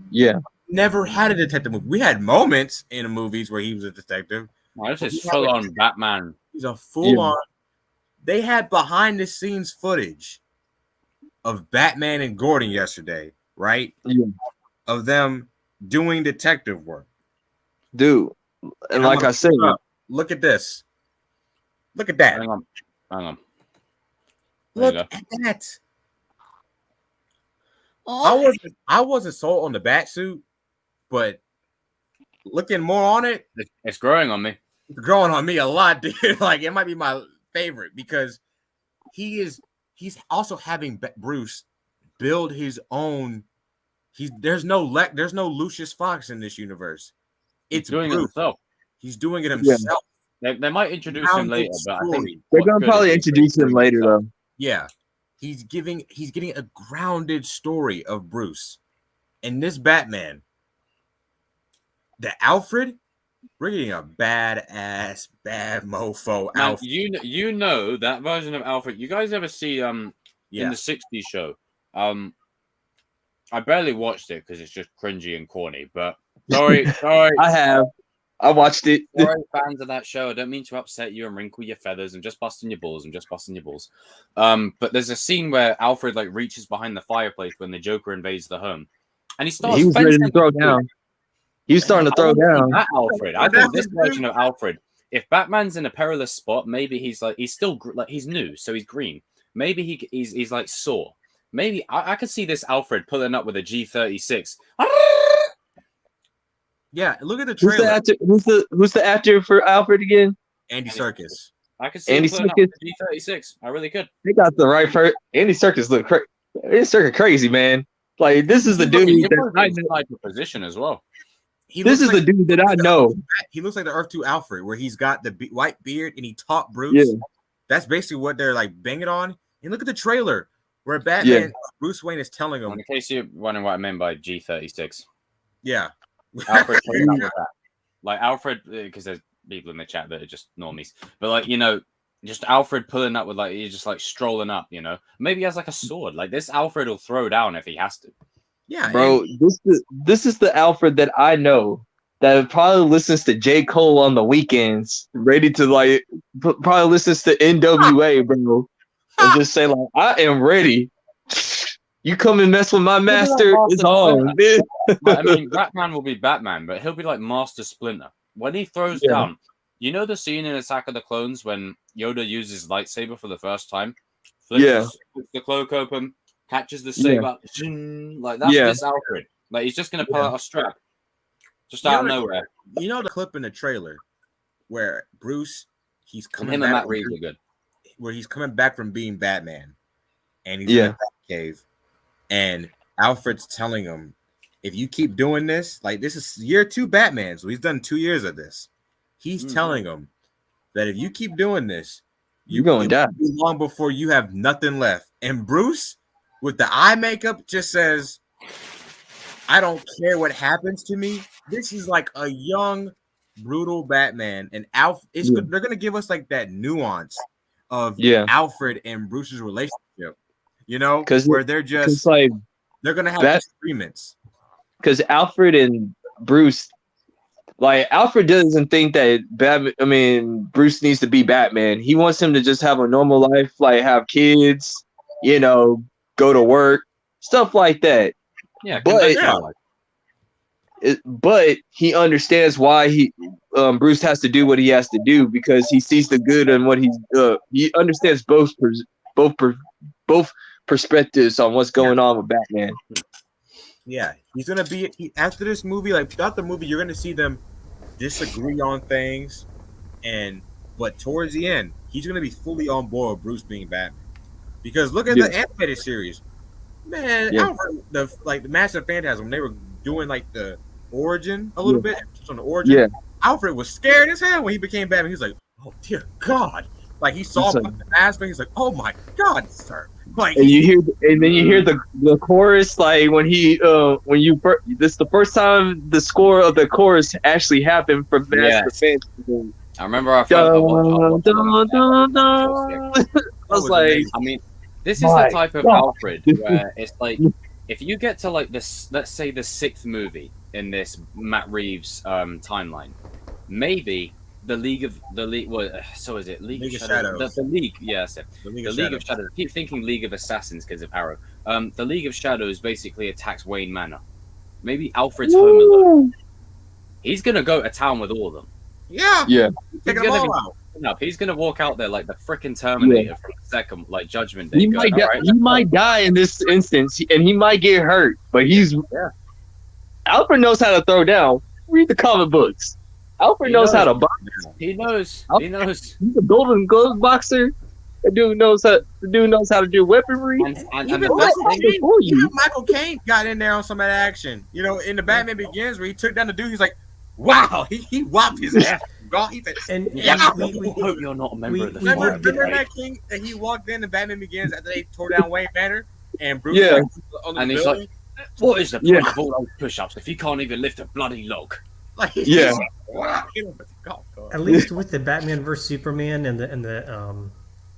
Speaker 2: Yeah.
Speaker 3: Never had a detective movie. We had moments in the movies where he was a detective.
Speaker 1: No, this is full on Batman.
Speaker 3: He's a full on. They had behind the scenes footage of Batman and Gordon yesterday, right?
Speaker 2: Yeah.
Speaker 3: Of them doing detective work.
Speaker 2: Dude. And like I said,
Speaker 3: look at this. Look at that.
Speaker 1: Hang on.
Speaker 3: Look at that. I wasn't sold on the bat suit, but looking more on it,
Speaker 1: it's growing on me.
Speaker 3: It's growing on me a lot, dude. Like it might be my favorite because he's also having Bruce build his own. There's no Lucius Fox in this universe. It's
Speaker 1: doing
Speaker 3: Bruce.
Speaker 1: it himself.
Speaker 3: He's doing it himself.
Speaker 1: Yeah. They might introduce him later, but I think
Speaker 2: they're gonna probably introduce him later though.
Speaker 3: Yeah. He's getting a grounded story of Bruce. And this Batman, the Alfred, we're getting a badass, bad mofo Alfred.
Speaker 1: You know that version of Alfred. You guys ever see in the 60s show? I barely watched it because it's just cringy and corny, but sorry.
Speaker 2: I have. I watched it.
Speaker 1: Sorry, fans of that show. I don't mean to upset you and wrinkle your feathers. I'm just busting your balls. But there's a scene where Alfred reaches behind the fireplace when the Joker invades the home, and he starts.
Speaker 2: He was ready to throw down. He was starting to throw down.
Speaker 1: That Alfred. I think this version of Alfred. If Batman's in a perilous spot, maybe he's still he's new, so he's green. Maybe he's like Saw. Maybe I could see this Alfred pulling up with a G36.
Speaker 3: Yeah, look at the trailer.
Speaker 2: Who's the actor for Alfred again?
Speaker 3: Andy Serkis.
Speaker 1: I could see Andy Serkis. G36. I really could.
Speaker 2: They got the right person. Andy Serkis look crazy. Andy Serkis crazy, man. Like this is the dude that I know.
Speaker 1: Like a position as well.
Speaker 2: This is the dude that I know.
Speaker 3: He looks like the Earth 2 Alfred, where he's got the white beard and he taught Bruce.
Speaker 2: Yeah.
Speaker 3: That's basically what they're banging on. And look at the trailer where Batman, Bruce Wayne is telling him.
Speaker 1: In case you're wondering what I meant by G36.
Speaker 3: Yeah.
Speaker 1: Alfred with that. Alfred, because there's people in the chat that are just normies. But just Alfred pulling up with he's just strolling up, Maybe he has a sword. This Alfred will throw down if he has to.
Speaker 3: Yeah,
Speaker 2: bro. This is the Alfred that I know that probably listens to J. Cole on the weekends, ready to probably listens to NWA, bro, and just say I am ready. You come and mess with my master, it's on.
Speaker 1: I mean, Batman will be Batman, but he'll be like Master Splinter when he throws down. You know the scene in Attack of the Clones when Yoda uses lightsaber for the first time, flips the cloak open, catches the saber, that's this Alfred. He's just gonna pull out a strap, just out of nowhere.
Speaker 3: You know the clip in the trailer where Bruce, he's coming
Speaker 1: back. Him and Matt Reeves are good.
Speaker 3: Where he's coming back from being Batman, and he's in the cave, and Alfred's telling him, "If you keep doing this, this is year 2 Batman, so he's done 2 years of this. He's telling him that if you keep doing this,
Speaker 2: You're going down.
Speaker 3: It will be long before you have nothing left. And Bruce, with the eye makeup, just says, I don't care what happens to me. This is like a young, brutal Batman. And they're going to give us like that nuance of Alfred and Bruce's relationship, you know, where they're just like, they're going to have disagreements.
Speaker 2: Because Alfred and Bruce, like Alfred doesn't think that Bruce needs to be Batman. He wants him to just have a normal life, like have kids, you know, go to work, stuff like that.
Speaker 1: Yeah,
Speaker 2: but he understands why Bruce has to do what he has to do because he sees the good in what he understands both perspectives on what's going on with Batman.
Speaker 3: Yeah, he's gonna be after this movie. Like throughout the movie, you're gonna see them disagree on things, but towards the end, he's gonna be fully on board with Bruce being Batman. Because look at the animated series, man. Alfred, the Master of Phantasm, they were doing like the origin a little bit on the origin. Yeah. Alfred was scared as hell when he became Batman. He was like, "Oh dear God!" Like he saw the mask, and he's like, "Oh my God, sir!" Like,
Speaker 2: and then you hear the chorus, like this is the first time the score of the chorus actually happened from Master of Phantasm.
Speaker 1: I remember our friend. I
Speaker 2: was like,
Speaker 1: I mean, this is the type of Alfred where it's like, if you get to like this, let's say the 6th movie in this Matt Reeves timeline, maybe the League. So is it League of Shadows? The League, yes. The League of Shadows. I keep thinking League of Assassins because of Arrow. The League of Shadows basically attacks Wayne Manor. Maybe Alfred's home alone. He's gonna go to town with all of them.
Speaker 3: Yeah.
Speaker 1: He's gonna walk out there like the freaking Terminator from the second, like Judgment Day.
Speaker 2: He might die in this instance, and he might get hurt. But Alfred knows how to throw down. Read the comic books. Alfred knows how to box.
Speaker 1: He knows. He's
Speaker 2: a Golden Glove boxer. The dude knows how to do weaponry.
Speaker 3: Even Michael Caine got in there on some of that action. You know, in the Batman Begins, where he took down the dude, he's like, "Wow!" He whopped his ass. He said,
Speaker 1: we hope you're not a member of the family.
Speaker 3: Remember that King that he walked in Batman Begins after they tore down Wayne Manor, and Bruce
Speaker 1: and he's like, "What is the point of all those push-ups if you can't even lift a bloody log?"
Speaker 3: Like,
Speaker 4: at least with the Batman vs Superman and the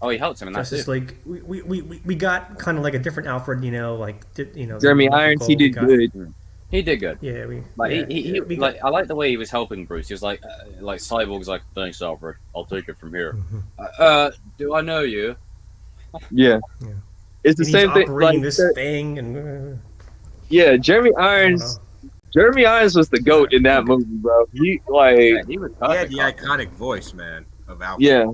Speaker 1: he helped him in that
Speaker 4: Justice League. We got kind of like a different Alfred, you know,
Speaker 2: Jeremy Irons. He did good.
Speaker 1: He did good.
Speaker 4: Yeah,
Speaker 1: I like the way he was helping Bruce. He was like Cyborg's like, "Thanks, Alfred. I'll take it from here." Do I know you?
Speaker 2: Yeah. It's the same thing.
Speaker 4: Like this thing and
Speaker 2: Jeremy Irons. Jeremy Irons was the GOAT in that movie, bro. He had
Speaker 3: the iconic voice, man, of Alfred.
Speaker 2: Yeah.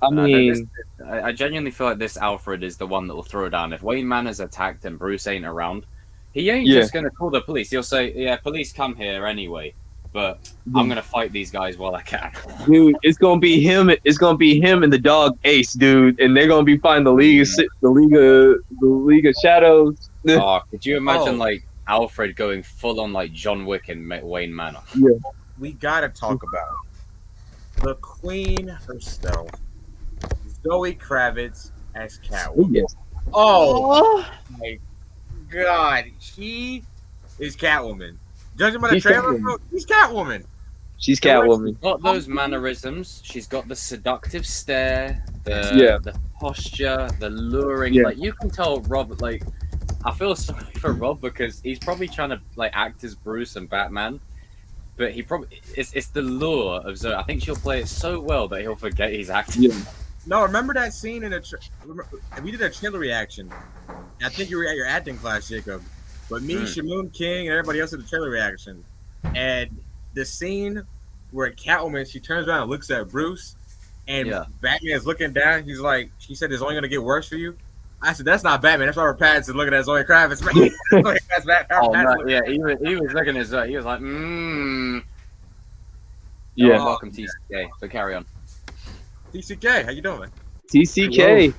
Speaker 1: I mean, I genuinely feel like this Alfred is the one that will throw down. If Wayne Manor's attacked and Bruce ain't around, he ain't just going to call the police. He'll say, "Yeah, police come here anyway, but I'm going to fight these guys while I can."
Speaker 2: Dude, it's going to be him. It's going to be him and the dog Ace, dude, and they're going to be fighting the League of Shadows.
Speaker 1: Oh, could you imagine like Alfred going full on like John Wick in Wayne Manor?
Speaker 2: Yeah.
Speaker 3: We got to talk about the Queen herself, Zoe Kravitz as Catwoman. Oh my God, she is Catwoman. Judging by the trailer, she's Catwoman.
Speaker 2: She's Catwoman.
Speaker 1: She's got those mannerisms. She's got the seductive stare, the posture, the luring.
Speaker 2: Yeah.
Speaker 1: Like you can tell Rob. Like I feel sorry for Rob because he's probably trying to like act as Bruce and Batman, but he probably it's the lure of Zoe. I think she'll play it so well that he'll forget he's acting.
Speaker 2: Yeah.
Speaker 3: No, remember that scene in we did a trailer reaction. I think you were at your acting class, Jacob. But me, Shamoon King, and everybody else did the trailer reaction. And the scene where Catwoman, she turns around and looks at Bruce, and Batman is looking down. He's like, she said, "It's only going to get worse for you." I said, "That's not Batman. That's Robert Pattinson looking at Zoe Kravitz." That's
Speaker 1: Batman. He was looking at Zoe. He was like,
Speaker 2: Yeah.
Speaker 1: Welcome TCK. So carry on.
Speaker 3: TCK, how you doing, man?
Speaker 2: TCK.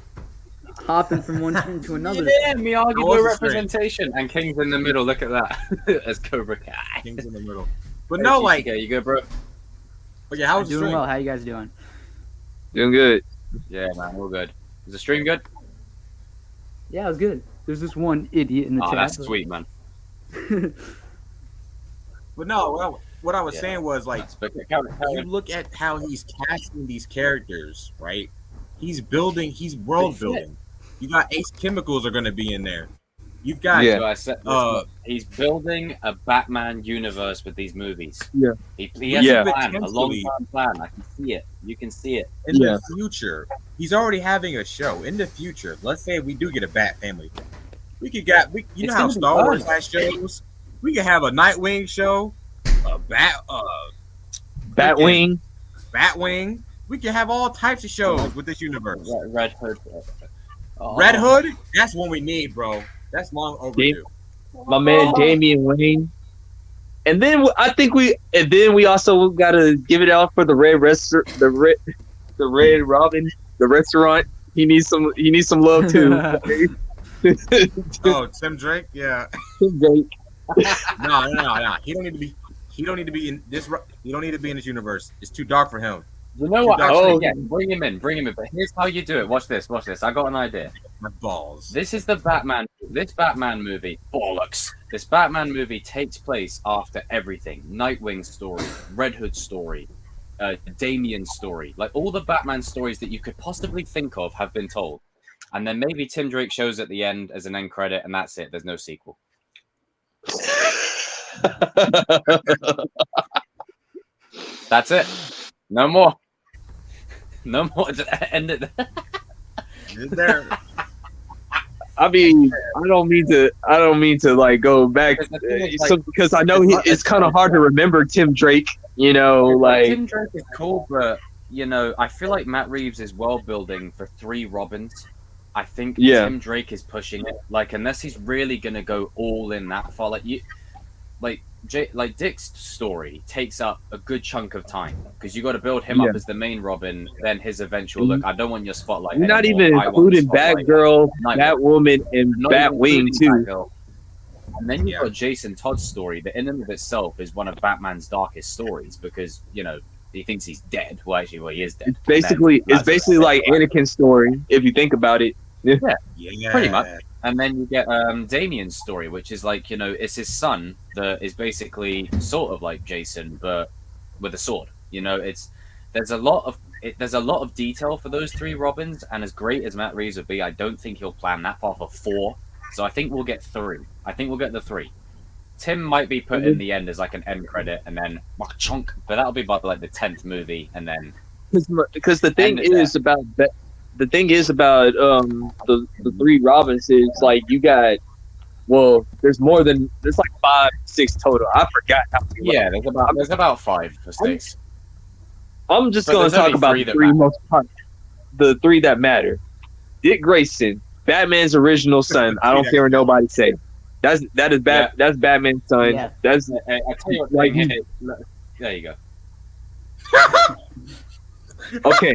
Speaker 6: Hopping from one team to another.
Speaker 1: Yeah, Miyagi no representation, and King's in the middle. Look at that, as Cobra Kai.
Speaker 3: King's in the middle. But no,
Speaker 1: TCK, you good, bro?
Speaker 3: But yeah, how was
Speaker 6: doing well? How you guys doing?
Speaker 2: Doing good.
Speaker 1: Yeah, man, all good. Is the stream good?
Speaker 6: Yeah, it was good. There's this one idiot in the
Speaker 1: Oh,
Speaker 6: chat.
Speaker 1: that's
Speaker 6: but-
Speaker 1: sweet, man.
Speaker 3: But no, what I was
Speaker 1: Yeah.
Speaker 3: saying was like,
Speaker 1: But
Speaker 3: you look at how he's casting these characters, right? He's world building. You got Ace Chemicals are going to be in there. You've got
Speaker 2: Yeah.
Speaker 1: So I said, he's building a Batman universe with these movies.
Speaker 2: Yeah.
Speaker 1: He has
Speaker 2: Yeah.
Speaker 1: a plan, a
Speaker 3: Potentially-
Speaker 1: long-term plan. I can see it. You can see it.
Speaker 3: in the future. He's already having a show in the future. Let's say we do get a Bat Family. You know
Speaker 1: It's
Speaker 3: how
Speaker 1: gonna be
Speaker 3: Star Wars
Speaker 1: fun.
Speaker 3: has shows. We could have a Nightwing show, a
Speaker 2: Batwing.
Speaker 3: Batwing. We can have all types of shows with this universe.
Speaker 1: Red Hood. Oh.
Speaker 3: Red Hood, that's what we need, bro. That's long overdue.
Speaker 2: My man Damian Wayne. And then I think we also gotta give it out for the Red Robin, the restaurant. He needs some love too.
Speaker 3: Oh, Tim Drake, yeah.
Speaker 2: Tim Drake.
Speaker 3: No. He don't need to be. He don't need to be in this. He don't need to be in this universe. It's too dark for him.
Speaker 1: You know what?
Speaker 3: Oh.
Speaker 1: Actually, yeah, bring him in. But here's how you do it. Watch this. I got an idea.
Speaker 3: My balls.
Speaker 1: This is the Batman. This Batman movie, bollocks. This Batman movie takes place after everything: Nightwing story, Red Hood story, Damian story. Like all the Batman stories that you could possibly think of have been told, and then maybe Tim Drake shows at the end as an end credit, and that's it. There's no sequel. That's it. No more. No more. Just end it.
Speaker 3: Is there?
Speaker 2: I mean, I don't mean to like go back
Speaker 1: Because the thing is, like,
Speaker 2: because I know
Speaker 1: it's
Speaker 2: it's kind of hard to remember Tim Drake. You know, like
Speaker 1: Tim Drake is cool, but you know, I feel like Matt Reeves is world building for 3 Robins. I think Tim Drake is pushing it. Like, unless he's really gonna go all in that far, like Dick's story takes up a good chunk of time because you got to build him up as the main Robin, then his eventual look. I don't want your spotlight.
Speaker 2: you're not
Speaker 1: anymore.
Speaker 2: even
Speaker 1: I want the
Speaker 2: including
Speaker 1: spotlight.
Speaker 2: Batgirl,
Speaker 1: Nightwing.
Speaker 2: Batwoman, and
Speaker 1: Not even
Speaker 2: Batwing
Speaker 1: including
Speaker 2: too.
Speaker 1: Batgirl. And then you've got Jason Todd's story that in and of itself is one of Batman's darkest stories because, you know, he thinks he's dead. Well, actually, he is dead.
Speaker 2: It's basically like Anakin's story if you think about it.
Speaker 3: Yeah.
Speaker 1: Pretty much. And then you get Damien's story, which is like, you know, it's his son that is basically sort of like Jason, but with a sword. You know, there's a lot of detail for those 3 Robins, and as great as Matt Reeves would be, I don't think he'll plan that far for 4. So I think we'll get 3. I think we'll get the 3. Tim might be put in the end as like an end credit, and then chunk, but that'll be by like the 10th movie, and then
Speaker 2: Because the thing is about that. The thing is about the 3 Robins is like you got there's like 5, 6 total. I forgot how many.
Speaker 1: yeah, there's about 5 or 6.
Speaker 2: I'm just
Speaker 1: But
Speaker 2: going to
Speaker 1: there's
Speaker 2: talk
Speaker 1: only
Speaker 2: about
Speaker 1: 3
Speaker 2: the
Speaker 1: that
Speaker 2: 3
Speaker 1: matter.
Speaker 2: the 3 that matter. Dick Grayson, Batman's original son. I don't care what nobody say. That's Batman's son.
Speaker 6: Yeah.
Speaker 2: That's
Speaker 1: I tell you what,
Speaker 2: Like-
Speaker 1: there you go.
Speaker 2: okay.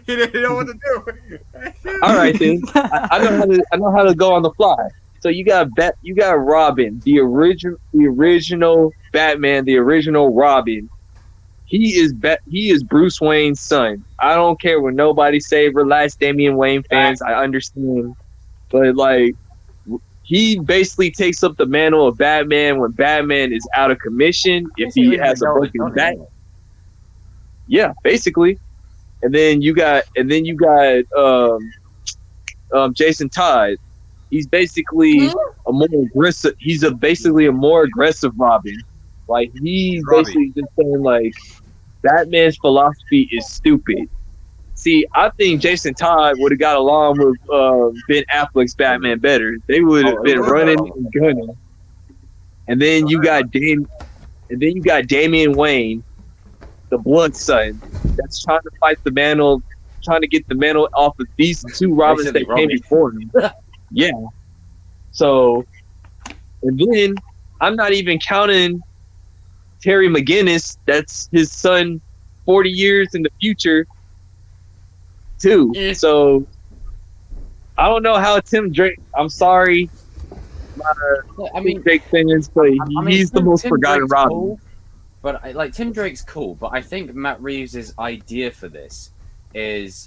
Speaker 3: He didn't know what to do.
Speaker 2: All right then. I know how to go on the fly. So you got Robin, the original Batman, the original Robin. He is Bruce Wayne's son. I don't care what nobody say. Relax, Damian Wayne fans. I understand, but like he basically takes up the mantle of Batman when Batman is out of commission. If he has a broken back, yeah, basically. And then you got Jason Todd. He's basically a more aggressive. Basically a more aggressive Robin. Like he's basically just saying like Batman's philosophy is stupid. See, I think Jason Todd would have got along with Ben Affleck's Batman better. They would have been running and gunning. And then you got Damian Wayne, the blood son, that's trying to fight the mantle, trying to get the mantle off of these 2 Robins that came before him. Yeah. So, and then I'm not even counting Terry McGinnis. That's his son 40 years in the future, too. So, I don't know how Tim Drake, I'm sorry, Tim Drake fans, but he's the most forgotten Robin.
Speaker 1: Cool, but Tim Drake's cool, but I think Matt Reeves' idea for this is,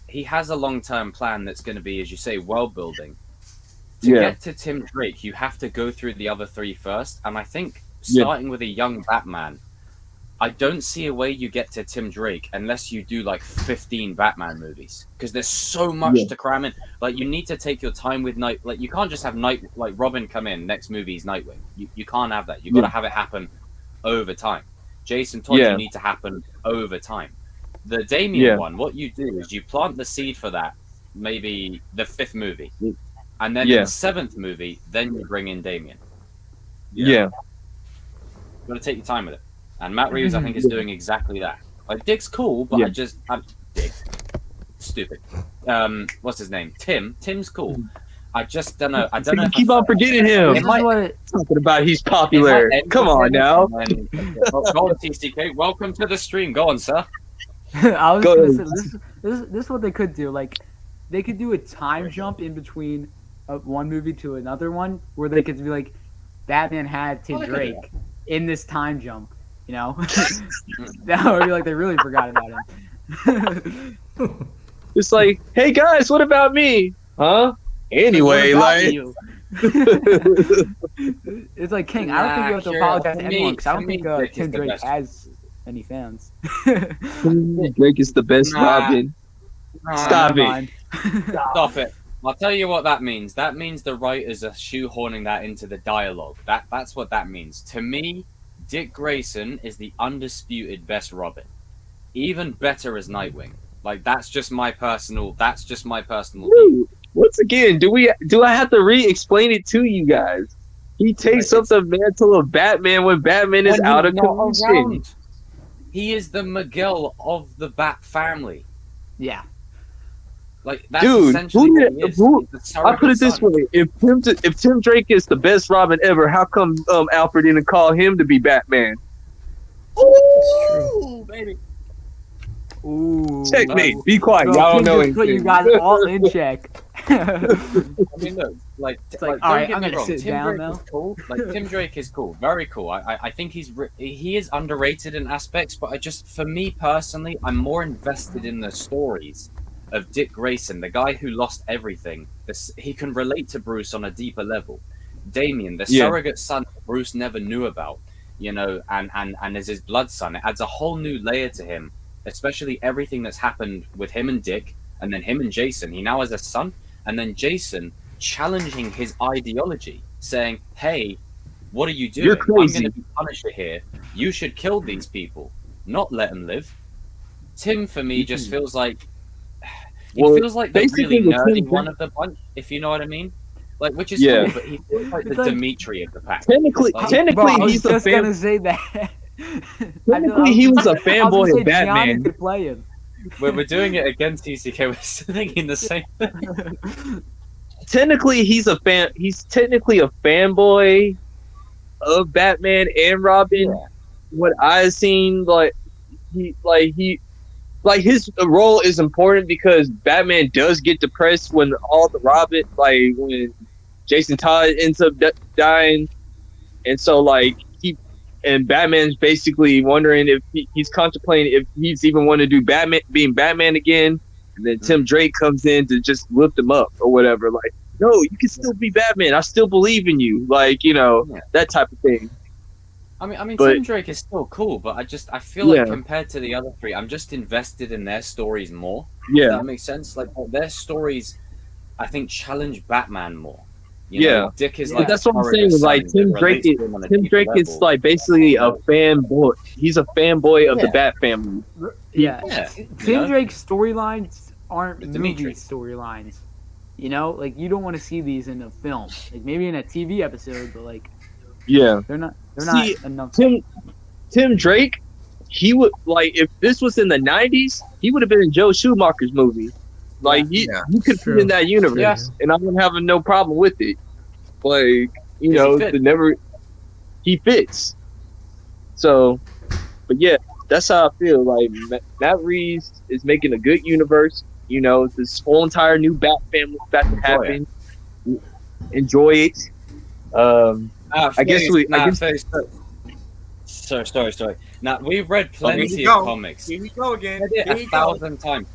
Speaker 1: he has a long-term plan that's going to be, as you say, world building. To get to Tim Drake, you have to go through the other three first, and I think starting with a young Batman, I don't see a way you get to Tim Drake unless you do like 15 Batman movies, because there's so much to cram in. Like, you need to take your time with you can't just have Robin come in, next movie's Nightwing. You can't have that. You got to have it happen over time. Jason Todd, you need to happen over time. The Damian one, what you do is you plant the seed for that, maybe the 5th movie, and then in the 7th movie, then you bring in Damian. You got to take your time with it. And Matt Reeves, I think, is doing exactly that. Like, Dick's cool, but I'm Dick. Stupid. What's his name? Tim's cool. I just don't know. I don't know.
Speaker 2: Keep on forgetting him. Talking about he's popular. Come on now.
Speaker 1: Go on, TCK. Welcome to the stream. Go on, sir.
Speaker 6: I was going to say, this is what they could do. Like, they could do a time jump in between one movie to another one, where they could be like, Batman had Tim Drake in this time jump. That would be like they really forgot about him.
Speaker 2: It's like, hey guys, what about me? Huh? Anyway, like,
Speaker 6: it's like, King. I don't think you have to apologize to anyone, because I don't think Tim Drake has any fans.
Speaker 2: Drake is the best Robin. Stop it.
Speaker 1: Stop it. I'll tell you what that means. That means the writers are shoehorning that into the dialogue. That's what that means. To me, Dick Grayson is the undisputed best Robin. Even better as Nightwing. Like, that's just my personal view.
Speaker 2: Once again, do I have to re-explain it to you guys? He takes up the mantle of Batman when Batman is out of commission.
Speaker 1: He is the Miguel of the Bat family.
Speaker 6: Yeah.
Speaker 1: Like, that's essentially what he is.
Speaker 2: I put it this way: if Tim Drake is the best Robin ever, how come Alfred didn't call him to be Batman?
Speaker 1: Ooh, baby.
Speaker 6: Ooh.
Speaker 2: Checkmate. Be quiet. Y'all don't know anything.
Speaker 6: Put you guys all in check.
Speaker 1: I mean, look,
Speaker 6: it's like all right, I'm gonna sit down now.
Speaker 1: Cool. Like, Tim Drake is cool, very cool. I think he is underrated in aspects, but for me personally, I'm more invested in the stories of Dick Grayson, the guy who lost everything. He can relate to Bruce on a deeper level. Damian, the surrogate son Bruce never knew about, and is his blood son. It adds a whole new layer to him, especially everything that's happened with him and Dick, and then him and Jason. He now has a son, and then Jason challenging his ideology, saying, hey, what are you doing?
Speaker 2: You're crazy.
Speaker 1: I'm going to be Punisher here. You should kill these people, not let them live. Tim, for me, just feels like feels like the really nerdy one of the bunch, if you know what I mean. Like, which is cool, but he feels like the Dimitri of the pack.
Speaker 2: Technically,
Speaker 6: he's just gonna say that.
Speaker 2: Technically, he was a fanboy of Batman.
Speaker 6: Could play him.
Speaker 1: We're doing it against TCK. We're still thinking the same thing.
Speaker 2: Technically, he's technically a fanboy of Batman and Robin. Yeah. What I've seen, his role is important because Batman does get depressed when all the Robin, when Jason Todd ends up dying, and so and Batman's basically wondering if he's contemplating if he's even want to do being Batman again, and then Tim Drake comes in to just lift him up or whatever. Like, no, you can still be Batman. I still believe in you. That type of thing.
Speaker 1: I mean, Tim Drake is still cool, but I feel like compared to the other three, I'm just invested in their stories more.
Speaker 2: Yeah,
Speaker 1: if that makes sense. Like, their stories, I think, challenge Batman more. Dick is
Speaker 2: that's what I'm saying. Like, Tim Drake is like basically a fanboy. He's a fanboy of the Bat family.
Speaker 6: Yeah. Tim Drake's storylines aren't movie storylines. You don't want to see these in a film. Like, maybe in a TV episode, but they're not enough.
Speaker 2: Tim Drake, he would if this was in the 90s, he would have been in Joe Schumacher's movie. You could fit in that universe, and I wouldn't have no problem with it. He fits. So, but that's how I feel. Like, Matt Reeves is making a good universe. This whole entire new Bat family is about to happen. Enjoy it. I guess
Speaker 1: Sorry. Now we've read
Speaker 3: Here we
Speaker 1: plenty
Speaker 3: go.
Speaker 1: of comics.
Speaker 3: Here we go again.
Speaker 1: Read it
Speaker 3: Here
Speaker 1: a
Speaker 3: we go.
Speaker 1: 1,000 times.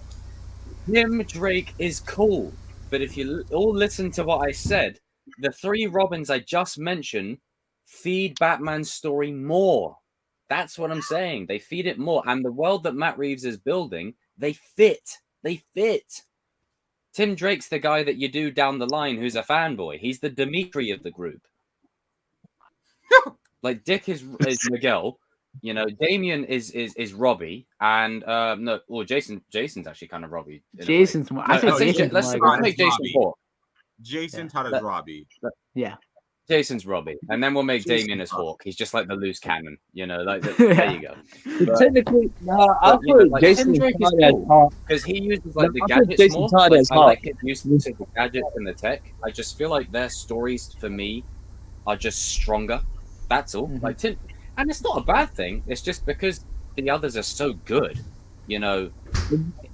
Speaker 1: Tim Drake is cool, but if you all listen to what I said, the 3 Robins I just mentioned feed Batman's story more. That's what I'm saying. They feed it more, and the world that Matt Reeves is building, they fit. They fit. Tim Drake's the guy that you do down the line who's a fanboy. He's the Dimitri of the group. Like Dick is Miguel. You know, Damien is Robbie, and no, well, Jason's actually kind of Robbie.
Speaker 6: Jason's more. I
Speaker 1: No,
Speaker 6: think
Speaker 1: let's
Speaker 6: Jason's more.
Speaker 1: make Jason
Speaker 3: Robbie.
Speaker 1: Hawk.
Speaker 3: Jason Todd is Robbie.
Speaker 6: Yeah.
Speaker 1: Jason's Robbie, and then we'll make
Speaker 3: Jason
Speaker 1: Damien as
Speaker 3: Hawk.
Speaker 1: Hawk. He's just like the loose cannon, you know. Like there you go. But-
Speaker 2: Technically, no, I'll
Speaker 1: but, you know,
Speaker 2: put
Speaker 1: like,
Speaker 2: Jason
Speaker 1: Tim Drake is
Speaker 2: Todd as
Speaker 1: cool.
Speaker 2: Hawk.
Speaker 1: Because he uses like
Speaker 2: No,
Speaker 1: the
Speaker 2: I'll put
Speaker 1: gadgets
Speaker 2: Jason
Speaker 1: more.
Speaker 2: Todd
Speaker 1: Like,
Speaker 2: as
Speaker 1: I
Speaker 2: Hawk.
Speaker 1: like his use of the gadgets and the tech. I just feel like their stories for me are just stronger. That's all. Like Tim, and it's not a bad thing. It's just because the others are so good. You know,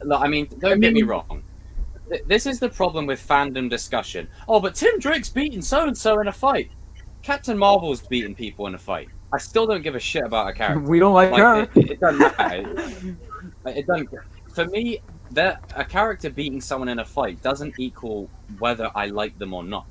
Speaker 1: I mean, don't get me wrong. This is the problem with fandom discussion. Oh, but Tim Drake's beating so and so in a fight. Captain Marvel's beating people in a fight. I still don't give a shit about a character.
Speaker 6: We don't like her.
Speaker 1: It doesn't matter. It doesn't. For me, a character beating someone in a fight doesn't equal whether I like them or not.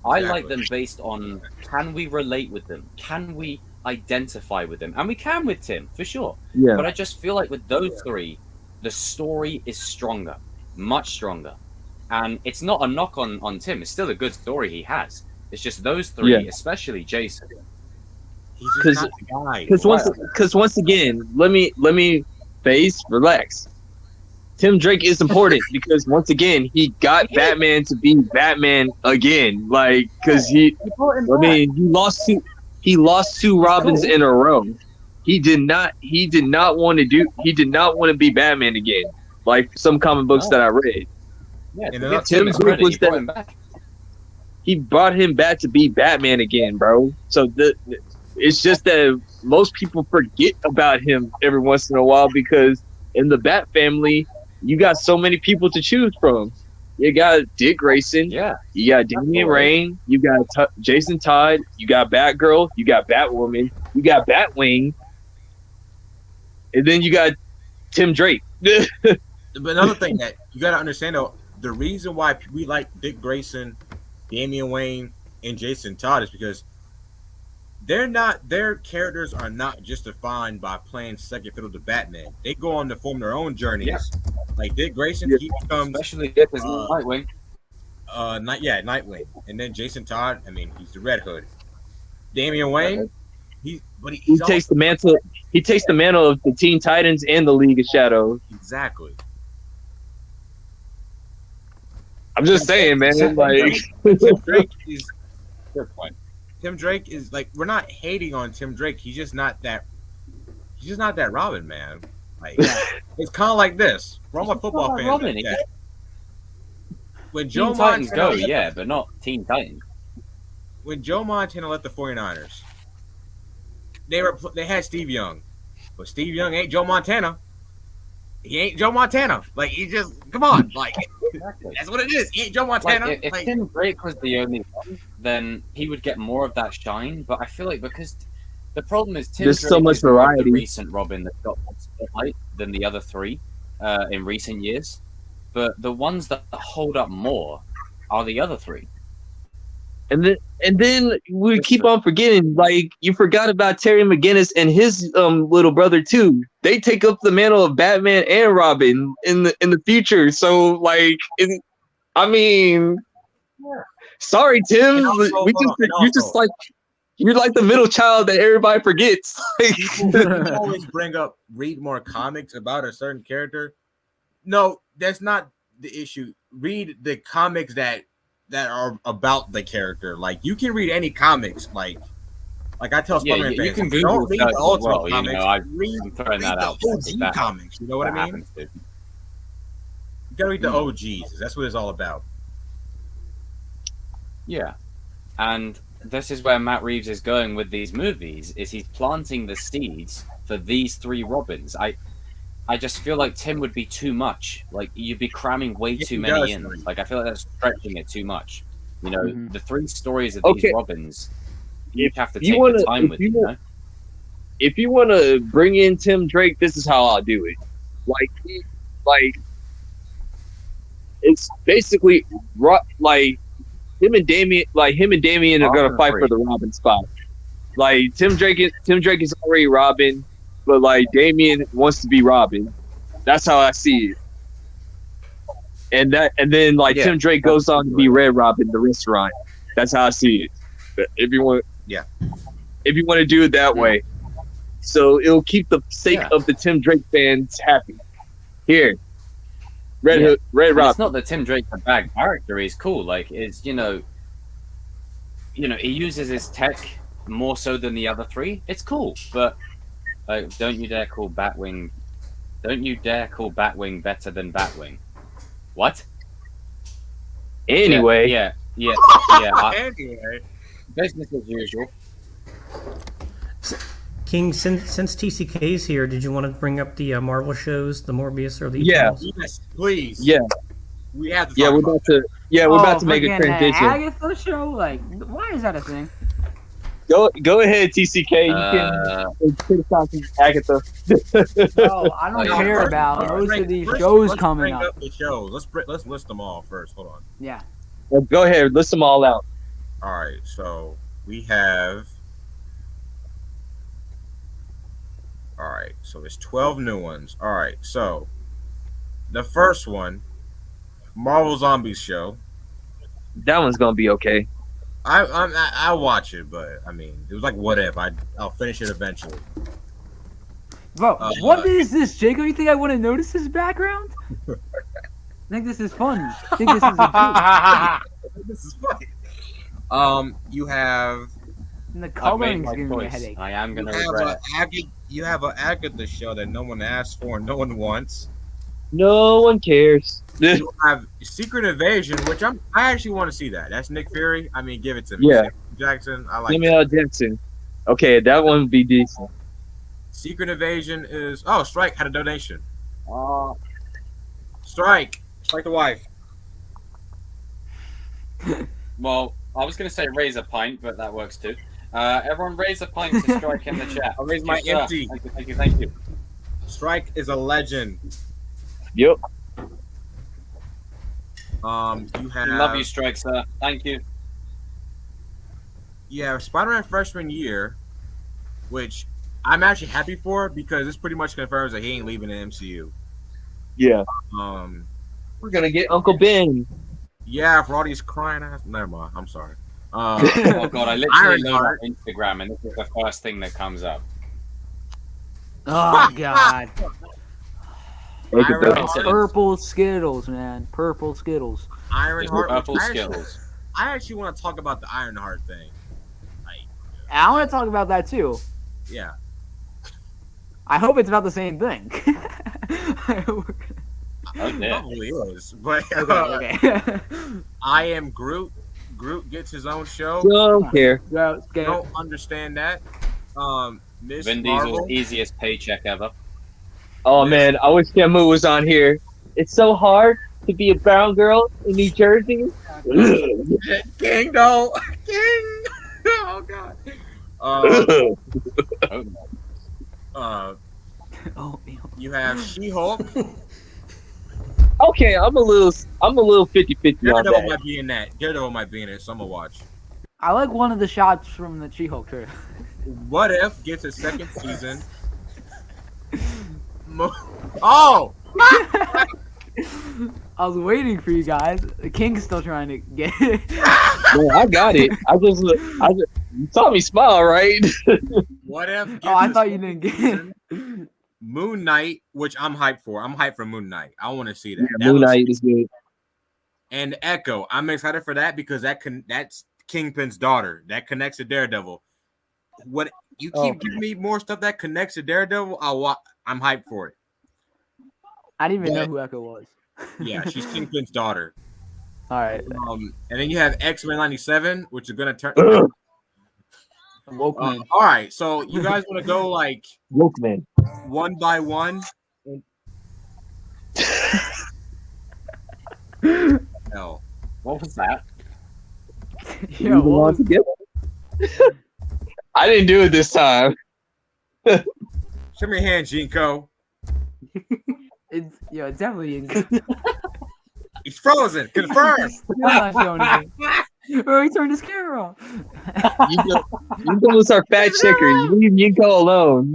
Speaker 1: I like them based on, can we relate with them? Can we identify with them? And we can with Tim, for sure.
Speaker 2: Yeah.
Speaker 1: But I just feel like with those 3, the story is stronger. Much stronger. And it's not a knock on Tim. It's still a good story he has. It's just those 3, especially Jason.
Speaker 3: He's just not the guy.
Speaker 2: Because once again, let me relax. Tim Drake is important because once again he got Batman to be Batman again. Like because he lost 2 Robins in a row. He did not want to be Batman again. Like some comic books that I read.
Speaker 1: Yeah,
Speaker 2: Tim Drake was that. He brought him back to be Batman again, bro. So it's just that most people forget about him every once in a while because in the Bat family, you got so many people to choose from. You got Dick Grayson, you got Damian Rain, you got Jason Todd, you got Batgirl, you got Batwoman, you got Batwing, and then you got Tim Drake.
Speaker 3: But another thing that you got to understand, though, the reason why we like Dick Grayson, Damian Wayne, and Jason Todd is because their characters are not just defined by playing second fiddle to Batman. They go on to form their own journeys. Yeah. Like Dick Grayson, he becomes
Speaker 1: especially Dick is Nightwing.
Speaker 3: Nightwing, and then Jason Todd. I mean, he's the Red Hood. Damian Wayne, he
Speaker 2: takes the mantle. He takes the mantle of the Teen Titans and the League of Shadows.
Speaker 3: Exactly.
Speaker 2: I'm just saying, man. Like
Speaker 3: Tim Drake is
Speaker 1: good point.
Speaker 3: Tim Drake is like, we're not hating on Tim Drake. He's just not that Robin, man. Like it's kind of like this. We're all football fans.
Speaker 1: Robin,
Speaker 3: like that. When Joe
Speaker 1: Teen Titans
Speaker 3: Montana
Speaker 1: go, but not Teen Titans.
Speaker 3: When Joe Montana left the 49ers, they had Steve Young, but Steve Young ain't Joe Montana. He ain't Joe Montana. Like he just come on, like exactly. That's what it is. He ain't Joe Montana.
Speaker 1: Like, if Tim Drake was the only one, then he would get more of that shine. But I feel like because the problem is Tim
Speaker 2: there's
Speaker 1: Drake
Speaker 2: so much
Speaker 1: is
Speaker 2: variety.
Speaker 1: The recent Robin that got more spotlight than the other 3 in recent years. But the ones that hold up more are the other 3.
Speaker 2: And then we keep on forgetting, like you forgot about Terry McGinnis and his little brother too. They take up the mantle of Batman and Robin in the future. So like, sorry Tim, you're like the middle child that everybody forgets.
Speaker 3: People always bring up read more comics about a certain character. No, that's not the issue. Read the comics that are about the character. Like you can read any comics. Like I tell Spider-Man fans,
Speaker 1: you can
Speaker 3: don't read the Ultimate
Speaker 1: well,
Speaker 3: comics.
Speaker 1: You know,
Speaker 3: read
Speaker 1: throwing that out.
Speaker 3: the OG comics. You know what I mean? You gotta read the OGs. That's what it's all about.
Speaker 1: Yeah, and this is where Matt Reeves is going with these movies. Is he's planting the seeds for these 3 Robins? I just feel like Tim would be too much. Like you'd be cramming way too many in. Like I feel like that's stretching it too much. You know, the 3 stories of these Robins, you have to take the time with. You know?
Speaker 2: if you want to bring in Tim Drake, this is how I'll do it. Like it's basically like him and Damian are gonna fight for the Robin spot. Like Tim Drake is already Robin, but like Damian wants to be Robin. That's how I see it. And then Tim Drake goes on to be Red Robin, the restaurant. That's how I see it. But if you want to do it that way, so it'll keep the sake of the Tim Drake fans happy. Here, Red Robin.
Speaker 1: It's not that Tim Drake's a bad character. He's cool. Like, it's he uses his tech more so than the other three. It's cool, but don't you dare call Batwing better than Batwing. What?
Speaker 2: Anyway.
Speaker 1: Yeah.
Speaker 3: Anyway.
Speaker 1: Business as usual.
Speaker 4: King, since TCK's here, did you want to bring up the Marvel shows, the Morbius or the
Speaker 2: Yeah.
Speaker 4: Eternals?
Speaker 3: Yes, please.
Speaker 2: Yeah.
Speaker 3: We have to
Speaker 2: Yeah,
Speaker 3: talk
Speaker 2: we're
Speaker 3: about
Speaker 2: about to make a
Speaker 6: freaking
Speaker 2: transition.
Speaker 6: Agatha show? Like, why is that a thing?
Speaker 2: Go ahead, TCK. You can criticize Agatha.
Speaker 6: No, I don't care about most of these shows coming
Speaker 3: up.
Speaker 6: up.
Speaker 3: The shows. Let's list them all first. Hold on.
Speaker 6: Yeah.
Speaker 2: Well, go ahead, list them all out.
Speaker 3: All right. So we have. All right. So there's 12 new ones. All right. So the first one, Marvel Zombies show.
Speaker 2: That one's gonna be okay.
Speaker 3: I'll watch it, but I mean, it was like what if I'll finish it eventually.
Speaker 6: Bro, what is this, Jacob? You think I want to notice his background? I think this is fun. I think this is a
Speaker 3: This is funny. You have.
Speaker 6: and the
Speaker 1: I've made
Speaker 6: coloring's
Speaker 1: my
Speaker 6: giving me a
Speaker 1: choice.
Speaker 6: headache.
Speaker 1: I am gonna regret it.
Speaker 3: You have an Agatha show that no one asked for and no one wants.
Speaker 2: No one cares.
Speaker 3: You have Secret Invasion, which I actually want to see that. That's Nick Fury. I mean, give it to me.
Speaker 2: Yeah.
Speaker 3: Jackson, I like
Speaker 2: Samuel L. Jackson. Okay, that one would be decent.
Speaker 3: Secret Invasion is Strike had a donation.
Speaker 1: Oh,
Speaker 3: Strike the wife.
Speaker 1: well, I was gonna say raise a pint, but that works too. Everyone raise a pint to Strike in the chat.
Speaker 3: I'll raise my
Speaker 1: Yes, sir.
Speaker 3: empty.
Speaker 1: Thank you.
Speaker 3: Strike is a legend.
Speaker 2: Yep.
Speaker 3: You have.
Speaker 1: Love you, Strike, sir. Thank you.
Speaker 3: You have Spider-Man freshman year, which I'm actually happy for because this pretty much confirms that he ain't leaving the MCU.
Speaker 2: Yeah. We're gonna get Uncle Ben.
Speaker 3: Yeah, for all these crying ass. Never mind. I'm sorry.
Speaker 1: Oh god, I literally load up
Speaker 3: Ironheart.
Speaker 1: Instagram and this is the first thing that comes up.
Speaker 6: Oh, God.
Speaker 3: Ironheart.
Speaker 6: Purple Skittles, man. Purple Skittles.
Speaker 3: Ironheart.
Speaker 1: Purple
Speaker 3: I actually-
Speaker 1: Skittles.
Speaker 3: I actually want to talk about the Ironheart thing.
Speaker 6: I want to talk about that, too.
Speaker 3: Yeah.
Speaker 6: I hope it's about the same thing.
Speaker 1: Oh, yeah.
Speaker 3: Probably is. But
Speaker 6: Okay.
Speaker 3: I am Groot. Groot gets his own show.
Speaker 2: Don't care.
Speaker 3: Don't understand that. Miss
Speaker 1: Vin
Speaker 3: Marvel.
Speaker 1: Diesel's easiest paycheck ever.
Speaker 2: Oh man, I wish Camus was on here. It's so hard to be a brown girl in New Jersey.
Speaker 3: King, no. King. Oh God.
Speaker 1: Oh, no.
Speaker 3: You have She-Hulk.
Speaker 2: Okay, I'm a little 50-50 on
Speaker 3: Daredevil
Speaker 2: that.
Speaker 3: might be in that. Daredevil might be in it, so I'm gonna watch.
Speaker 6: I like one of the shots from the She-Hulk trailer.
Speaker 3: What If gets a second season. Oh!
Speaker 6: I was waiting for you guys. The King's still trying to get it.
Speaker 2: Man, I got it. I just you saw me smile, right?
Speaker 3: What If gets
Speaker 6: Oh, I
Speaker 3: a
Speaker 6: thought you
Speaker 3: second
Speaker 6: didn't get
Speaker 3: season.
Speaker 6: it.
Speaker 3: Moon Knight, which I'm hyped for. I'm hyped for Moon Knight. I want to see that. That
Speaker 2: Moon
Speaker 3: looks-
Speaker 2: Knight is good.
Speaker 3: And Echo, I'm excited for that because that's Kingpin's daughter. That connects to Daredevil. What you keep giving me more stuff that connects to Daredevil? I'm hyped for it.
Speaker 6: I didn't even know who Echo was.
Speaker 3: Yeah, she's Kingpin's daughter.
Speaker 6: All right.
Speaker 3: And then you have X-Men 97, which is gonna turn.
Speaker 6: Woke man.
Speaker 3: All right, so you guys want to go like
Speaker 2: Wolfman.
Speaker 3: one by one? No.
Speaker 1: What was that?
Speaker 6: Yeah, what was-
Speaker 2: I didn't do it this time.
Speaker 3: Show me your hand, Jinko.
Speaker 6: It's definitely in.
Speaker 3: He's frozen. Confirmed.
Speaker 6: Still not showing me. Bro, he turned his camera off.
Speaker 2: Yinko was our fact checker. You leave Yinko alone.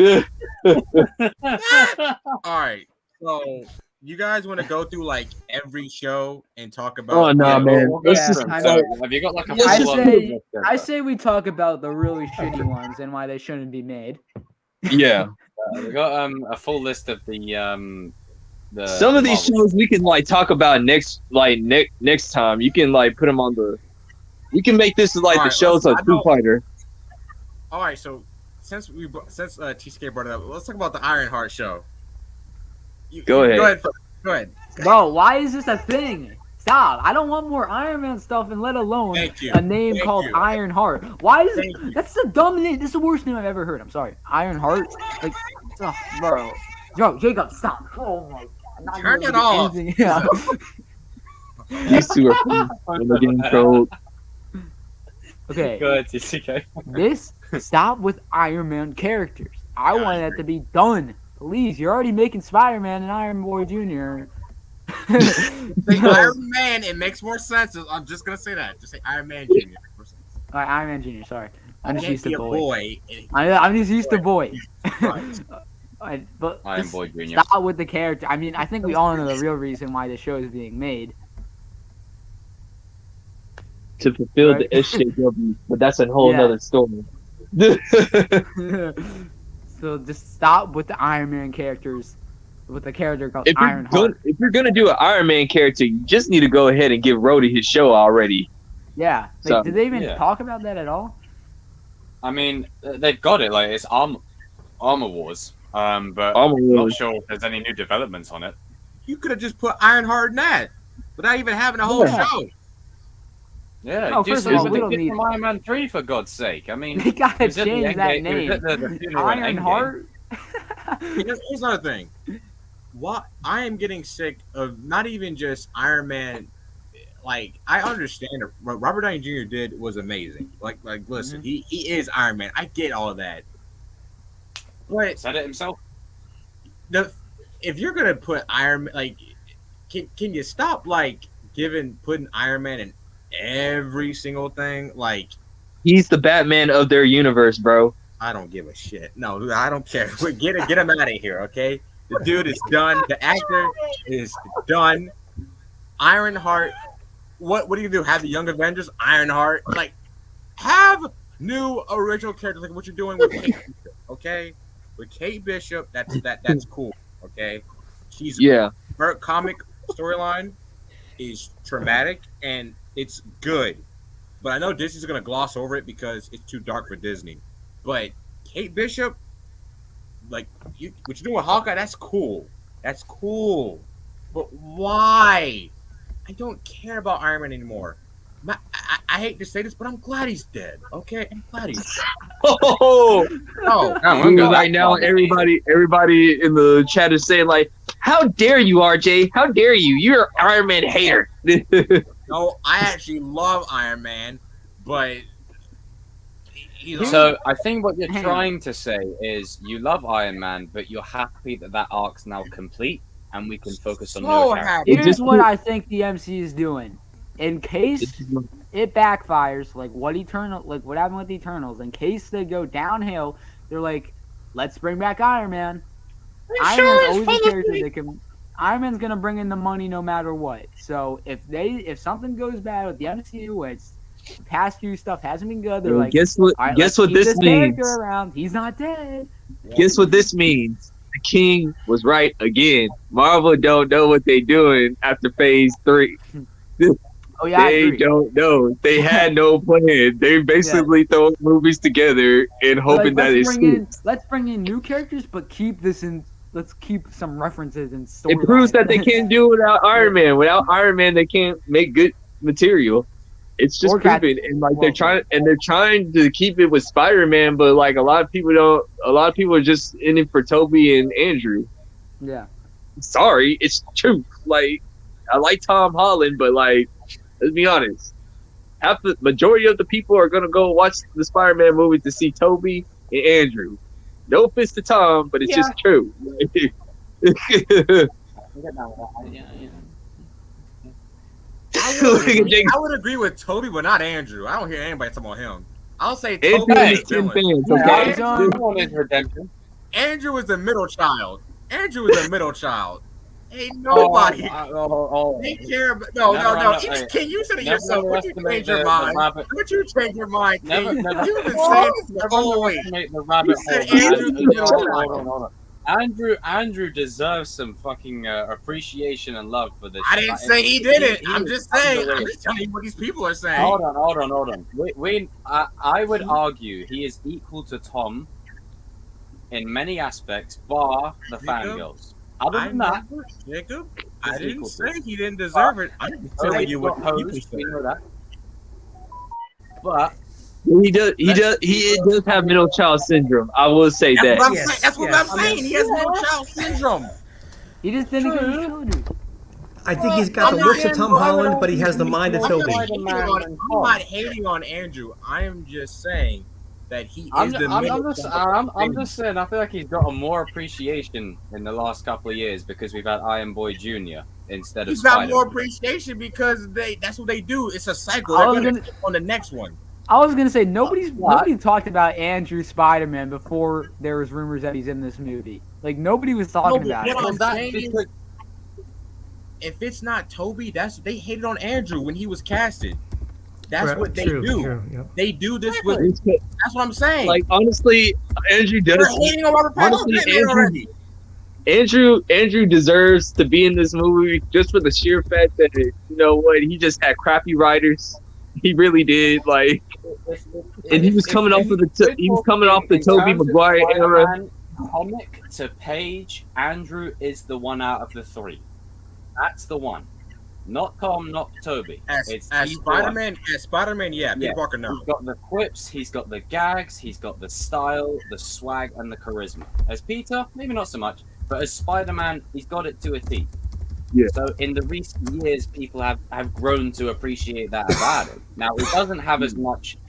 Speaker 3: All right. So you guys want to go through like every show and talk about?
Speaker 2: Oh no, man.
Speaker 6: Yeah,
Speaker 1: So, have you got like a
Speaker 6: I
Speaker 1: full
Speaker 6: say,
Speaker 1: on-
Speaker 6: I say we talk about the really shitty ones and why they shouldn't be made.
Speaker 2: Yeah.
Speaker 1: we got a full list of the
Speaker 2: Some of these
Speaker 1: Marvel.
Speaker 2: shows we can like talk about next time. You can like put them on the. We can make this like the
Speaker 3: Alright,
Speaker 2: shows of
Speaker 3: I know-
Speaker 2: Two Fighter.
Speaker 3: All right. So since TCK brought it up, let's talk about the Ironheart show.
Speaker 2: Go ahead.
Speaker 3: Go ahead. Go ahead.
Speaker 6: Bro, why is this a thing? Stop! I don't want more Iron Man stuff, and let alone
Speaker 3: Thank you.
Speaker 6: a name
Speaker 3: Thank
Speaker 6: called
Speaker 3: you.
Speaker 6: Ironheart. Why is
Speaker 3: Thank you.
Speaker 6: that's the dumb name? This is the worst name I've ever heard. I'm sorry, Ironheart. Like, bro, Jacob, stop! Oh my God, I'm not
Speaker 3: Turn
Speaker 6: gonna
Speaker 3: it
Speaker 6: do
Speaker 3: off.
Speaker 6: anything. Yeah.
Speaker 2: These two are fun when they're getting trolled.
Speaker 6: Okay,
Speaker 1: Go ahead, TCK.
Speaker 6: stop with Iron Man characters. I want that to be done. Please, you're already making Spider-Man and Iron Boy Jr.
Speaker 3: Say Iron Man. It makes more sense. I'm just gonna say that. Just say Iron Man Jr.
Speaker 6: Alright, Iron Man Jr. Sorry, I'm just
Speaker 3: Can't
Speaker 6: used
Speaker 3: be
Speaker 6: to
Speaker 3: a
Speaker 6: boy.
Speaker 3: boy.
Speaker 6: I'm just used to boy.
Speaker 3: Right.
Speaker 6: Alright, but
Speaker 1: Iron
Speaker 6: just
Speaker 1: Boy Jr.
Speaker 6: stop with the character. I mean, I think we all know the real reason why the show is being made.
Speaker 2: To fulfill
Speaker 6: Right.
Speaker 2: the SJW, but that's a whole
Speaker 6: Yeah.
Speaker 2: nother story.
Speaker 6: So just stop with the Iron Man characters. With the character called
Speaker 2: if
Speaker 6: Ironheart.
Speaker 2: you're gonna do an Iron Man character, you just need to go ahead and give Rhodey his show already.
Speaker 6: Yeah. Like,
Speaker 2: So-
Speaker 6: did they even
Speaker 1: Yeah.
Speaker 6: talk about that at all?
Speaker 1: I mean, they've got it. Like it's Armor Wars. But
Speaker 2: Armor
Speaker 1: I'm not
Speaker 2: Wars.
Speaker 1: sure if there's any new developments on it.
Speaker 3: You could have just put Ironheart in that without even having a whole
Speaker 6: Yeah.
Speaker 3: show.
Speaker 1: Yeah,
Speaker 6: No,
Speaker 1: do
Speaker 6: first of
Speaker 1: something
Speaker 6: all,
Speaker 1: with
Speaker 6: we
Speaker 1: the
Speaker 6: don't
Speaker 1: kid
Speaker 6: need
Speaker 1: from Iron Man 3 for God's sake. I mean,
Speaker 6: They gotta
Speaker 1: it was at the
Speaker 6: change that
Speaker 1: Endgame- it was
Speaker 6: name.
Speaker 1: at the funeral in Endgame.
Speaker 6: Ironheart.
Speaker 3: Here's another thing. What I am getting sick of not even just Iron Man. Like I understand what Robert Downey Jr. did was amazing. Like listen, he is Iron Man. I get all of that. But
Speaker 1: Said it himself.
Speaker 3: if you're gonna put Iron Man, like, can you stop like putting Iron Man in every single thing? Like,
Speaker 2: He's the Batman of their universe, bro.
Speaker 3: I don't give a shit. No, I don't care. Get him out of here, okay? The dude is done. The actor is done. Ironheart. What do you do? Have the Young Avengers? Ironheart. Like, have new original characters like what you're doing with Kate Bishop, okay? With Kate Bishop, that's cool, okay? She's
Speaker 2: Yeah.
Speaker 3: her comic storyline is traumatic and it's good. But I know Disney's gonna gloss over it because it's too dark for Disney. But Kate Bishop, like what you're doing with Hawkeye, that's cool. That's cool. But why? I don't care about Iron Man anymore. I hate to say this, but I'm glad he's dead. Okay, I'm glad he's dead.
Speaker 2: Oh,
Speaker 3: Oh,
Speaker 2: right now everybody in the chat is saying like, "How dare you, RJ? How dare you? You're an Iron Man hater."
Speaker 3: no, I actually love Iron Man, but
Speaker 1: So I think what you're
Speaker 6: Hang on.
Speaker 1: trying to say is you love Iron Man, but you're happy that arc's now complete and we can focus on
Speaker 3: so
Speaker 1: no characters.
Speaker 3: happy.
Speaker 2: It
Speaker 6: Here's
Speaker 2: just-
Speaker 6: what I think the MC is doing. In case it backfires, like what happened with Eternals, in case they go downhill, they're like, let's bring back Iron Man. Iron Man's always a character that can. Iron Man's gonna bring in the money no matter what. So if something goes bad with the MCU, it's past few stuff hasn't been good. They're like,
Speaker 2: guess what?
Speaker 6: all right,
Speaker 2: Guess
Speaker 6: let's
Speaker 2: what
Speaker 6: keep
Speaker 2: this means?
Speaker 6: character around. He's not dead.
Speaker 2: Guess what this means? The King was right again. Marvel don't know what they doing after Phase 3.
Speaker 6: Oh yeah, I
Speaker 2: They
Speaker 6: agree.
Speaker 2: don't know. They had no plan. They basically throwing movies together and hoping
Speaker 6: Like,
Speaker 2: that it
Speaker 6: let's bring in new characters, but keep this in. Let's keep some references in story.
Speaker 2: It proves that they can't do it without Iron Man. Without Iron Man, they can't make good material. It's just
Speaker 6: Or Cap-
Speaker 2: proven, and like
Speaker 6: well,
Speaker 2: they're trying to keep it with Spider-Man, but like a lot of people don't. A lot of people are just in it for Toby and Andrew.
Speaker 6: Yeah.
Speaker 2: Sorry, it's true. Like I like Tom Holland, but like let's be honest, half the majority of the people are gonna go watch the Spider-Man movie to see Toby and Andrew. No offense to Tom, but it's just true.
Speaker 3: I would agree with Toby, but not Andrew. I don't hear anybody talking about him. I'll say Toby
Speaker 2: Andrew
Speaker 3: is the
Speaker 2: is 10
Speaker 3: villain.
Speaker 2: fans, okay?
Speaker 1: on his redemption.
Speaker 3: Andrew is the middle child. Ain't nobody. They care about, no. Can you say it yourself? Would you change your mind? Would you change your mind? You've been saying this the whole way.
Speaker 1: The rabbit hole. Andrew deserves some fucking appreciation and love for this.
Speaker 3: I didn't say he didn't. I'm just saying. I'm just telling you what these people are saying.
Speaker 1: Hold on. I would argue he is equal to Tom in many aspects, bar the fangirls. Other than that,
Speaker 3: Jacob, I didn't say he didn't deserve it. I didn't tell you what people
Speaker 1: we know
Speaker 3: said.
Speaker 1: that. But
Speaker 2: he does have middle child syndrome. I will say that.
Speaker 3: That's what I'm saying. He has middle child syndrome.
Speaker 6: He just didn't get his children.
Speaker 4: I think he's got the looks of Tom Holland, but he has the mind of Toby.
Speaker 3: I'm not hating on Andrew. I am just saying that he is
Speaker 1: I'm
Speaker 3: just
Speaker 1: saying I feel like he's got a more appreciation in the last couple of years because we've had Iron Boy Jr. instead of
Speaker 3: he's
Speaker 1: Spider-Man.
Speaker 3: got more appreciation because that's what they do. It's a cycle. They're gonna get on the next one.
Speaker 6: I was gonna say nobody talked about Andrew Spider-Man before there was rumors that he's in this movie. Like nobody was talking about it.
Speaker 3: If it's not Toby, they hated on Andrew when he was casted. That's what they do.
Speaker 4: True, yep.
Speaker 3: They do this with. That's what I'm saying.
Speaker 2: Like honestly, Andrew does. Andrew deserves to be in this movie just for the sheer fact that you know what, he just had crappy writers. He really did. Like, and he was coming off of the Tobey Maguire era.
Speaker 1: Comic to page, Andrew is the one out of the three. That's the one. Not Tom, not Toby.
Speaker 3: As Spider-Man, yeah, Peter Parker knows.
Speaker 1: He's got the quips, he's got the gags, he's got the style, the swag, and the charisma. As Peter, maybe not so much, but as Spider-Man, he's got it to a T.
Speaker 2: Yeah.
Speaker 1: So in the recent years, people have grown to appreciate that about him. Now, he doesn't have as much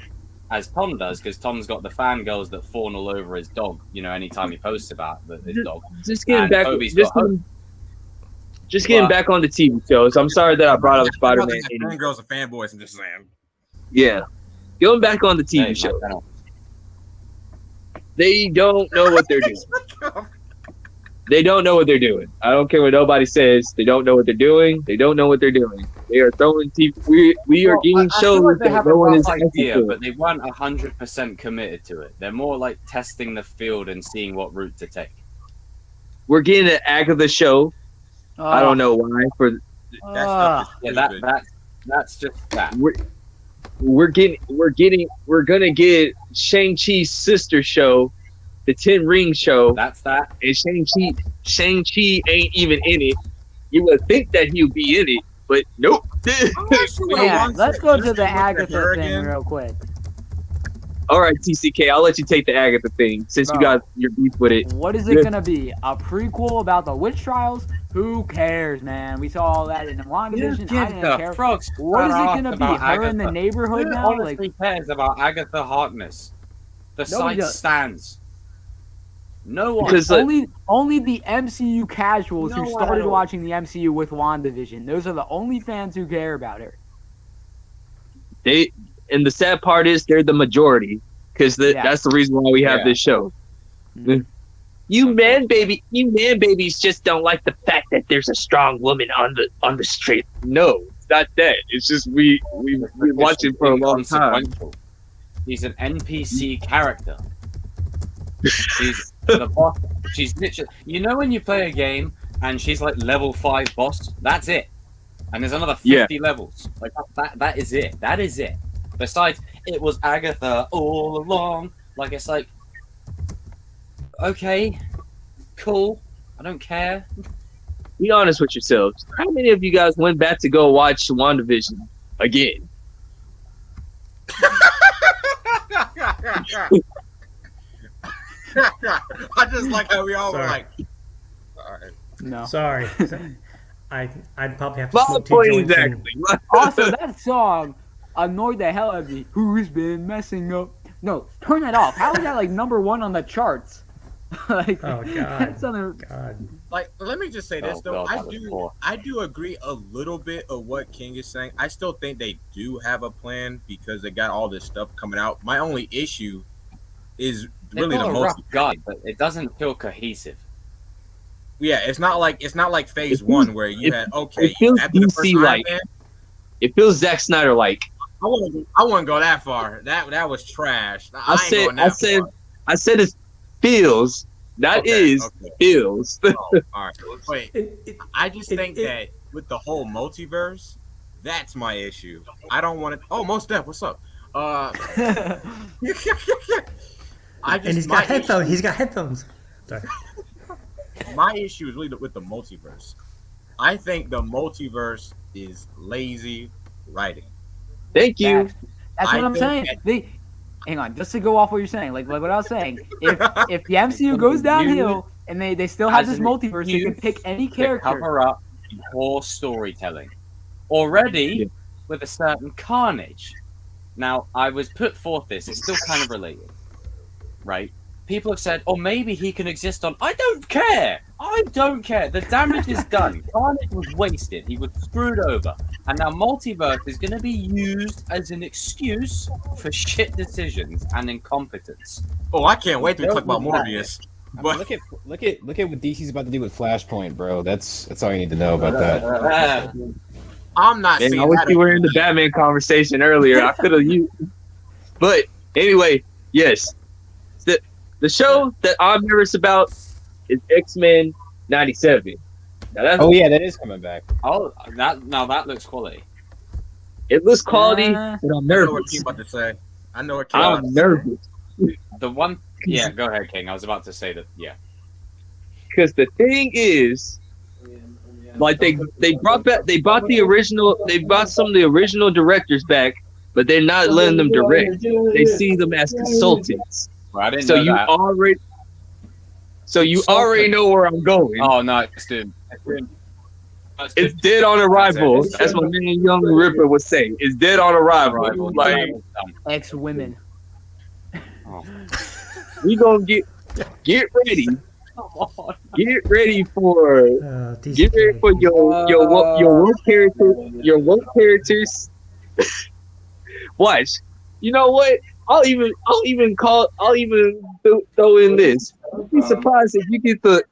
Speaker 1: as Tom does, because Tom's got the fangirls that fawn all over his dog, you know, anytime he posts about his dog.
Speaker 2: Just getting back on the TV shows. I'm sorry that I brought up Spider-Man.
Speaker 3: Fangirls and fanboys, I'm just saying.
Speaker 2: Yeah. Going back on the TV show. They don't know what they're doing. They don't know what they're doing. I don't care what nobody says. They don't know what they're doing. They don't know what they're doing. They are throwing TV. We are getting shows
Speaker 1: they
Speaker 2: that
Speaker 1: have
Speaker 2: no one is
Speaker 1: idea, but they weren't 100% committed to it. They're more like testing the field and seeing what route to take.
Speaker 2: We're getting an Agatha show. I don't know why.
Speaker 1: That's just that.
Speaker 2: We're gonna get Shang-Chi's sister show, the Ten Ring show.
Speaker 1: That's that.
Speaker 2: And Shang-Chi ain't even in it. You would think that he'll be in it, but nope.
Speaker 6: Yeah, let's go to the Agatha thing real quick.
Speaker 2: All right, TCK, I'll let you take the Agatha thing since you got your beef with it.
Speaker 6: What is it gonna be? A prequel about the witch trials? Who cares, man? We saw all that in the WandaVision. I didn't care. What is it gonna be? Her in the neighborhood now?
Speaker 1: Who honestly cares about Agatha Harkness? The site stands. No one.
Speaker 2: Because
Speaker 6: only the MCU casuals who started watching the MCU with WandaVision. Those are the only fans who care about her.
Speaker 2: And the sad part is they're the majority, because that's the reason why we have this show. Mm-hmm. You man babies just don't like the fact that there's a strong woman on the street. No, it's not that. It's just we've been watching for a long time.
Speaker 1: She's an NPC character. She's the boss. She's literally, you know, when you play a game and she's like level 5 boss, that's it. And there's another 50 levels. Like that is it. That is it. Besides, it was Agatha all along. Like, it's like, okay, cool. I don't care.
Speaker 2: Be honest with yourselves. How many of you guys went back to go watch WandaVision again?
Speaker 3: I just like how we all were like, sorry.
Speaker 6: No.
Speaker 4: Sorry. I'd probably have to smoke 2 joints.
Speaker 2: Exactly.
Speaker 6: Also, that song annoyed the hell out of me. Who's been messing up? No, turn that off. How is that like #1 on the charts? Like,
Speaker 4: Oh God.
Speaker 6: that's something.
Speaker 4: God.
Speaker 3: Like, let me just say this
Speaker 1: Oh,
Speaker 3: though.
Speaker 1: God, that was poor.
Speaker 3: I do agree a little bit of what King is saying. I still think they do have a plan because they got all this stuff coming out. My only issue is
Speaker 1: They've
Speaker 3: really the
Speaker 1: got a rough
Speaker 3: multi.
Speaker 1: guide, but it doesn't feel cohesive.
Speaker 3: Yeah, it's not like phase one where you had
Speaker 2: It feels
Speaker 3: after the first
Speaker 2: DC
Speaker 3: Iron
Speaker 2: like.
Speaker 3: Man.
Speaker 2: It feels Zack Snyder like.
Speaker 3: I wouldn't go that far. That was trash. I ain't going that far.
Speaker 2: I said it feels. That
Speaker 3: Okay,
Speaker 2: is
Speaker 3: okay.
Speaker 2: feels.
Speaker 3: Oh, all right. Wait,
Speaker 4: It-
Speaker 3: I just think that with the whole multiverse, that's my issue. I don't want to. Oh, Most Def, what's up? I just
Speaker 4: and he's got headphones. He's got headphones. Sorry.
Speaker 3: My issue is really with the multiverse. I think the multiverse is lazy writing.
Speaker 2: Thank you.
Speaker 6: That's what I'm saying. Hang on, just to go off what you're saying, like what I was saying. If the MCU goes downhill and they still have this multiverse, they can pick any character.
Speaker 1: Cover up poor storytelling already with a certain Carnage. Now, I was put forth this. It's still kind of related, right? People have said, "Oh, maybe he can exist on." I don't care. I don't care. The damage is done. Carnage was wasted. He was screwed over, and now multiverse is going to be used as an excuse for shit decisions and incompetence.
Speaker 3: Oh, I can't wait to talk about Morbius.
Speaker 7: I mean, look at what DC's about to do with Flashpoint, bro. That's all you need to know about that.
Speaker 3: I'm not
Speaker 2: Man,
Speaker 3: seeing
Speaker 2: I wish
Speaker 3: that.
Speaker 2: you were in the Batman conversation earlier. I could have used. But anyway, yes, the show that I'm nervous about is X-Men '97.
Speaker 7: Oh yeah, that is coming back.
Speaker 1: Oh, that looks quality.
Speaker 2: It looks quality, but I'm
Speaker 3: I know what
Speaker 2: nervous.
Speaker 3: King about to say. I know what King about
Speaker 2: I'm
Speaker 3: to say.
Speaker 2: nervous
Speaker 1: The one, yeah, go ahead, King. I was about to say that, yeah.
Speaker 2: because the thing is, like they brought some of the original directors back, but they're not letting them direct. They see them as consultants.
Speaker 1: Well, I didn't
Speaker 2: So
Speaker 1: know
Speaker 2: you
Speaker 1: that.
Speaker 2: already know where I'm going.
Speaker 1: Oh no, it's
Speaker 2: It's dead on arrival.
Speaker 1: That's it.
Speaker 2: That's what man Young Ripper would say. It's dead on arrival. Like
Speaker 6: Ex-women.
Speaker 1: Oh,
Speaker 2: we gonna get ready. Get ready for your woke characters. Watch. You know what? I'll even throw in this. I'd be surprised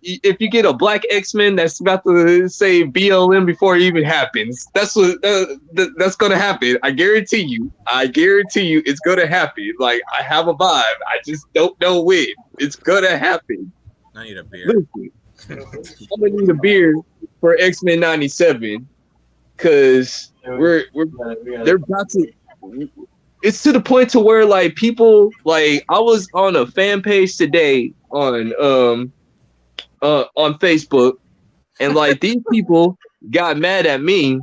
Speaker 2: if you get a black X-Men that's about to say BLM before it even happens. That's gonna happen. I guarantee you it's gonna happen. Like I have a vibe. I just don't know when. It's gonna happen.
Speaker 3: I need a beer.
Speaker 2: Listen, I'm gonna need a beer for X-Men '97 because they're about to. It's to the point to where like people like I was on a fan page today on Facebook, and like these people got mad at me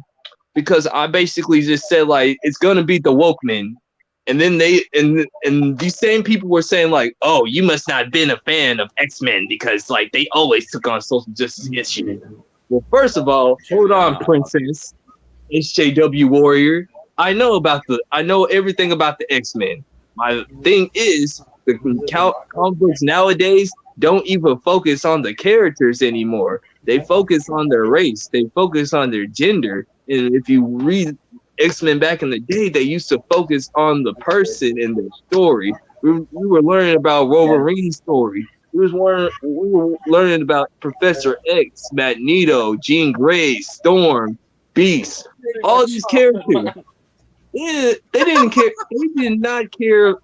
Speaker 2: because I basically just said like it's gonna be the woke men. And then and these same people were saying like, "Oh, you must not have been a fan of X-Men because like they always took on social justice issues." Well, first of all, hold on, Princess, HJW Warrior. I know everything about the X-Men. My thing is the comic books nowadays don't even focus on the characters anymore. They focus on their race. They focus on their gender. And if you read X-Men back in the day, they used to focus on the person and their story. We were learning about Wolverine's story. We were learning about Professor X, Magneto, Jean Grey, Storm, Beast, all these characters. Yeah, they didn't care. They did not care.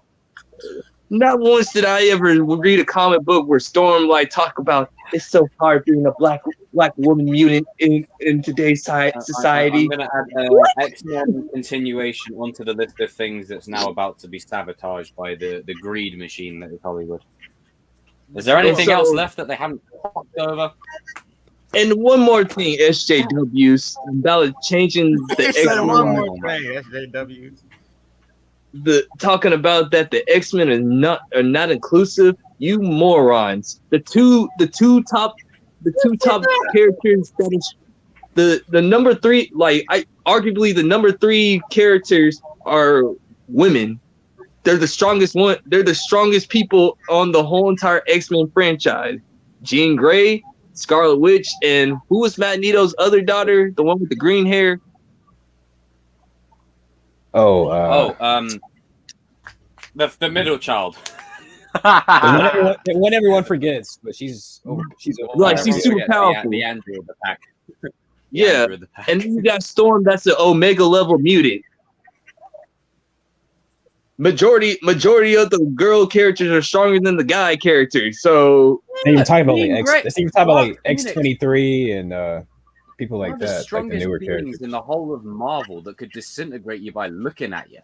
Speaker 2: Not once did I ever read a comic book where Storm like talk about it's so hard being a black woman mutant in today's society.
Speaker 1: I'm going to add X-Men continuation onto the list of things that's now about to be sabotaged by the greed machine that is Hollywood. Is there anything else left that they haven't fucked over?
Speaker 2: And one more thing, SJWs, about changing the X-Men.
Speaker 3: One more thing, SJWs.
Speaker 2: Talking about that the X-Men are not inclusive. You morons. The two top characters that is the number three, like arguably the number 3 characters are women. they're the strongest one. They're the strongest people on the whole entire X-Men franchise. Jean Grey, Scarlet Witch, and who was Magneto's other daughter? The one with the green hair.
Speaker 1: The middle child.
Speaker 7: the one everyone forgets, but she's over.
Speaker 2: Like she's super powerful.
Speaker 1: The Andrew of the pack.
Speaker 2: Yeah, and then you got Storm. That's an Omega level mutant. Majority of the girl characters are stronger than the guy characters. So
Speaker 7: they even talking about like X-23 and people like
Speaker 1: one of the
Speaker 7: that, like the
Speaker 1: strongest
Speaker 7: newer
Speaker 1: beings
Speaker 7: characters
Speaker 1: in the whole of Marvel that could disintegrate you by looking at you.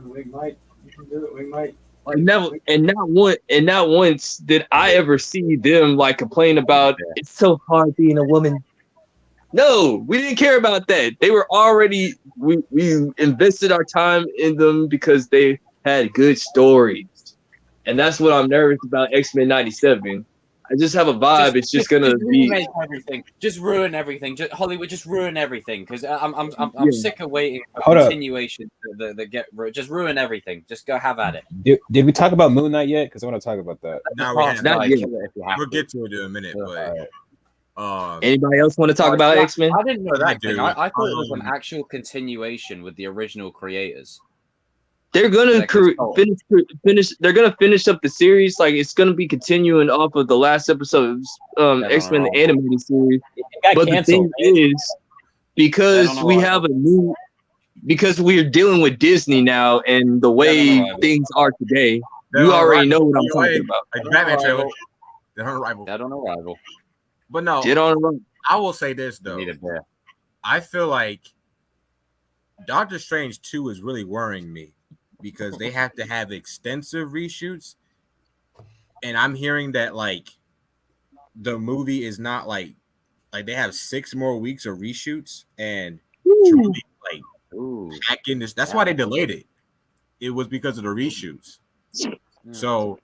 Speaker 8: We might. You can do it. We might.
Speaker 2: And not once did I ever see them like complain about it's so hard being a woman. No, we didn't care about that. They were already we invested our time in them because they had good stories. And that's what I'm nervous about X-Men 97. I just have a vibe. It's just gonna be
Speaker 1: make everything. Just ruin everything. Hollywood, just ruin everything. Because I'm sick of waiting for continuation. Just ruin everything. Just go have at it.
Speaker 7: Did we talk about Moon Knight yet? Because I want to talk about that.
Speaker 3: No,
Speaker 2: not yet.
Speaker 3: We'll get to it in a minute. But
Speaker 2: anybody else want to talk about X-Men?
Speaker 1: I didn't know that thing. I thought it was an actual continuation with the original creators.
Speaker 2: They're gonna finish. They're gonna finish up the series. Like it's gonna be continuing off of the last episode of X-Men the animated series. But the thing is, because we have because we're dealing with Disney now, and the way things are today, you already know what I'm talking about.
Speaker 3: Batman trailer. Dead on Arrival.
Speaker 1: Dead on Arrival.
Speaker 3: But no,
Speaker 2: Dead on Arrival.
Speaker 3: I will say this though. I feel like Doctor Strange 2 is really worrying me because they have to have extensive reshoots, and I'm hearing that like the movie is not like they have 6 more weeks of reshoots and truly back in this. That's why they delayed it. It was because of the reshoots. So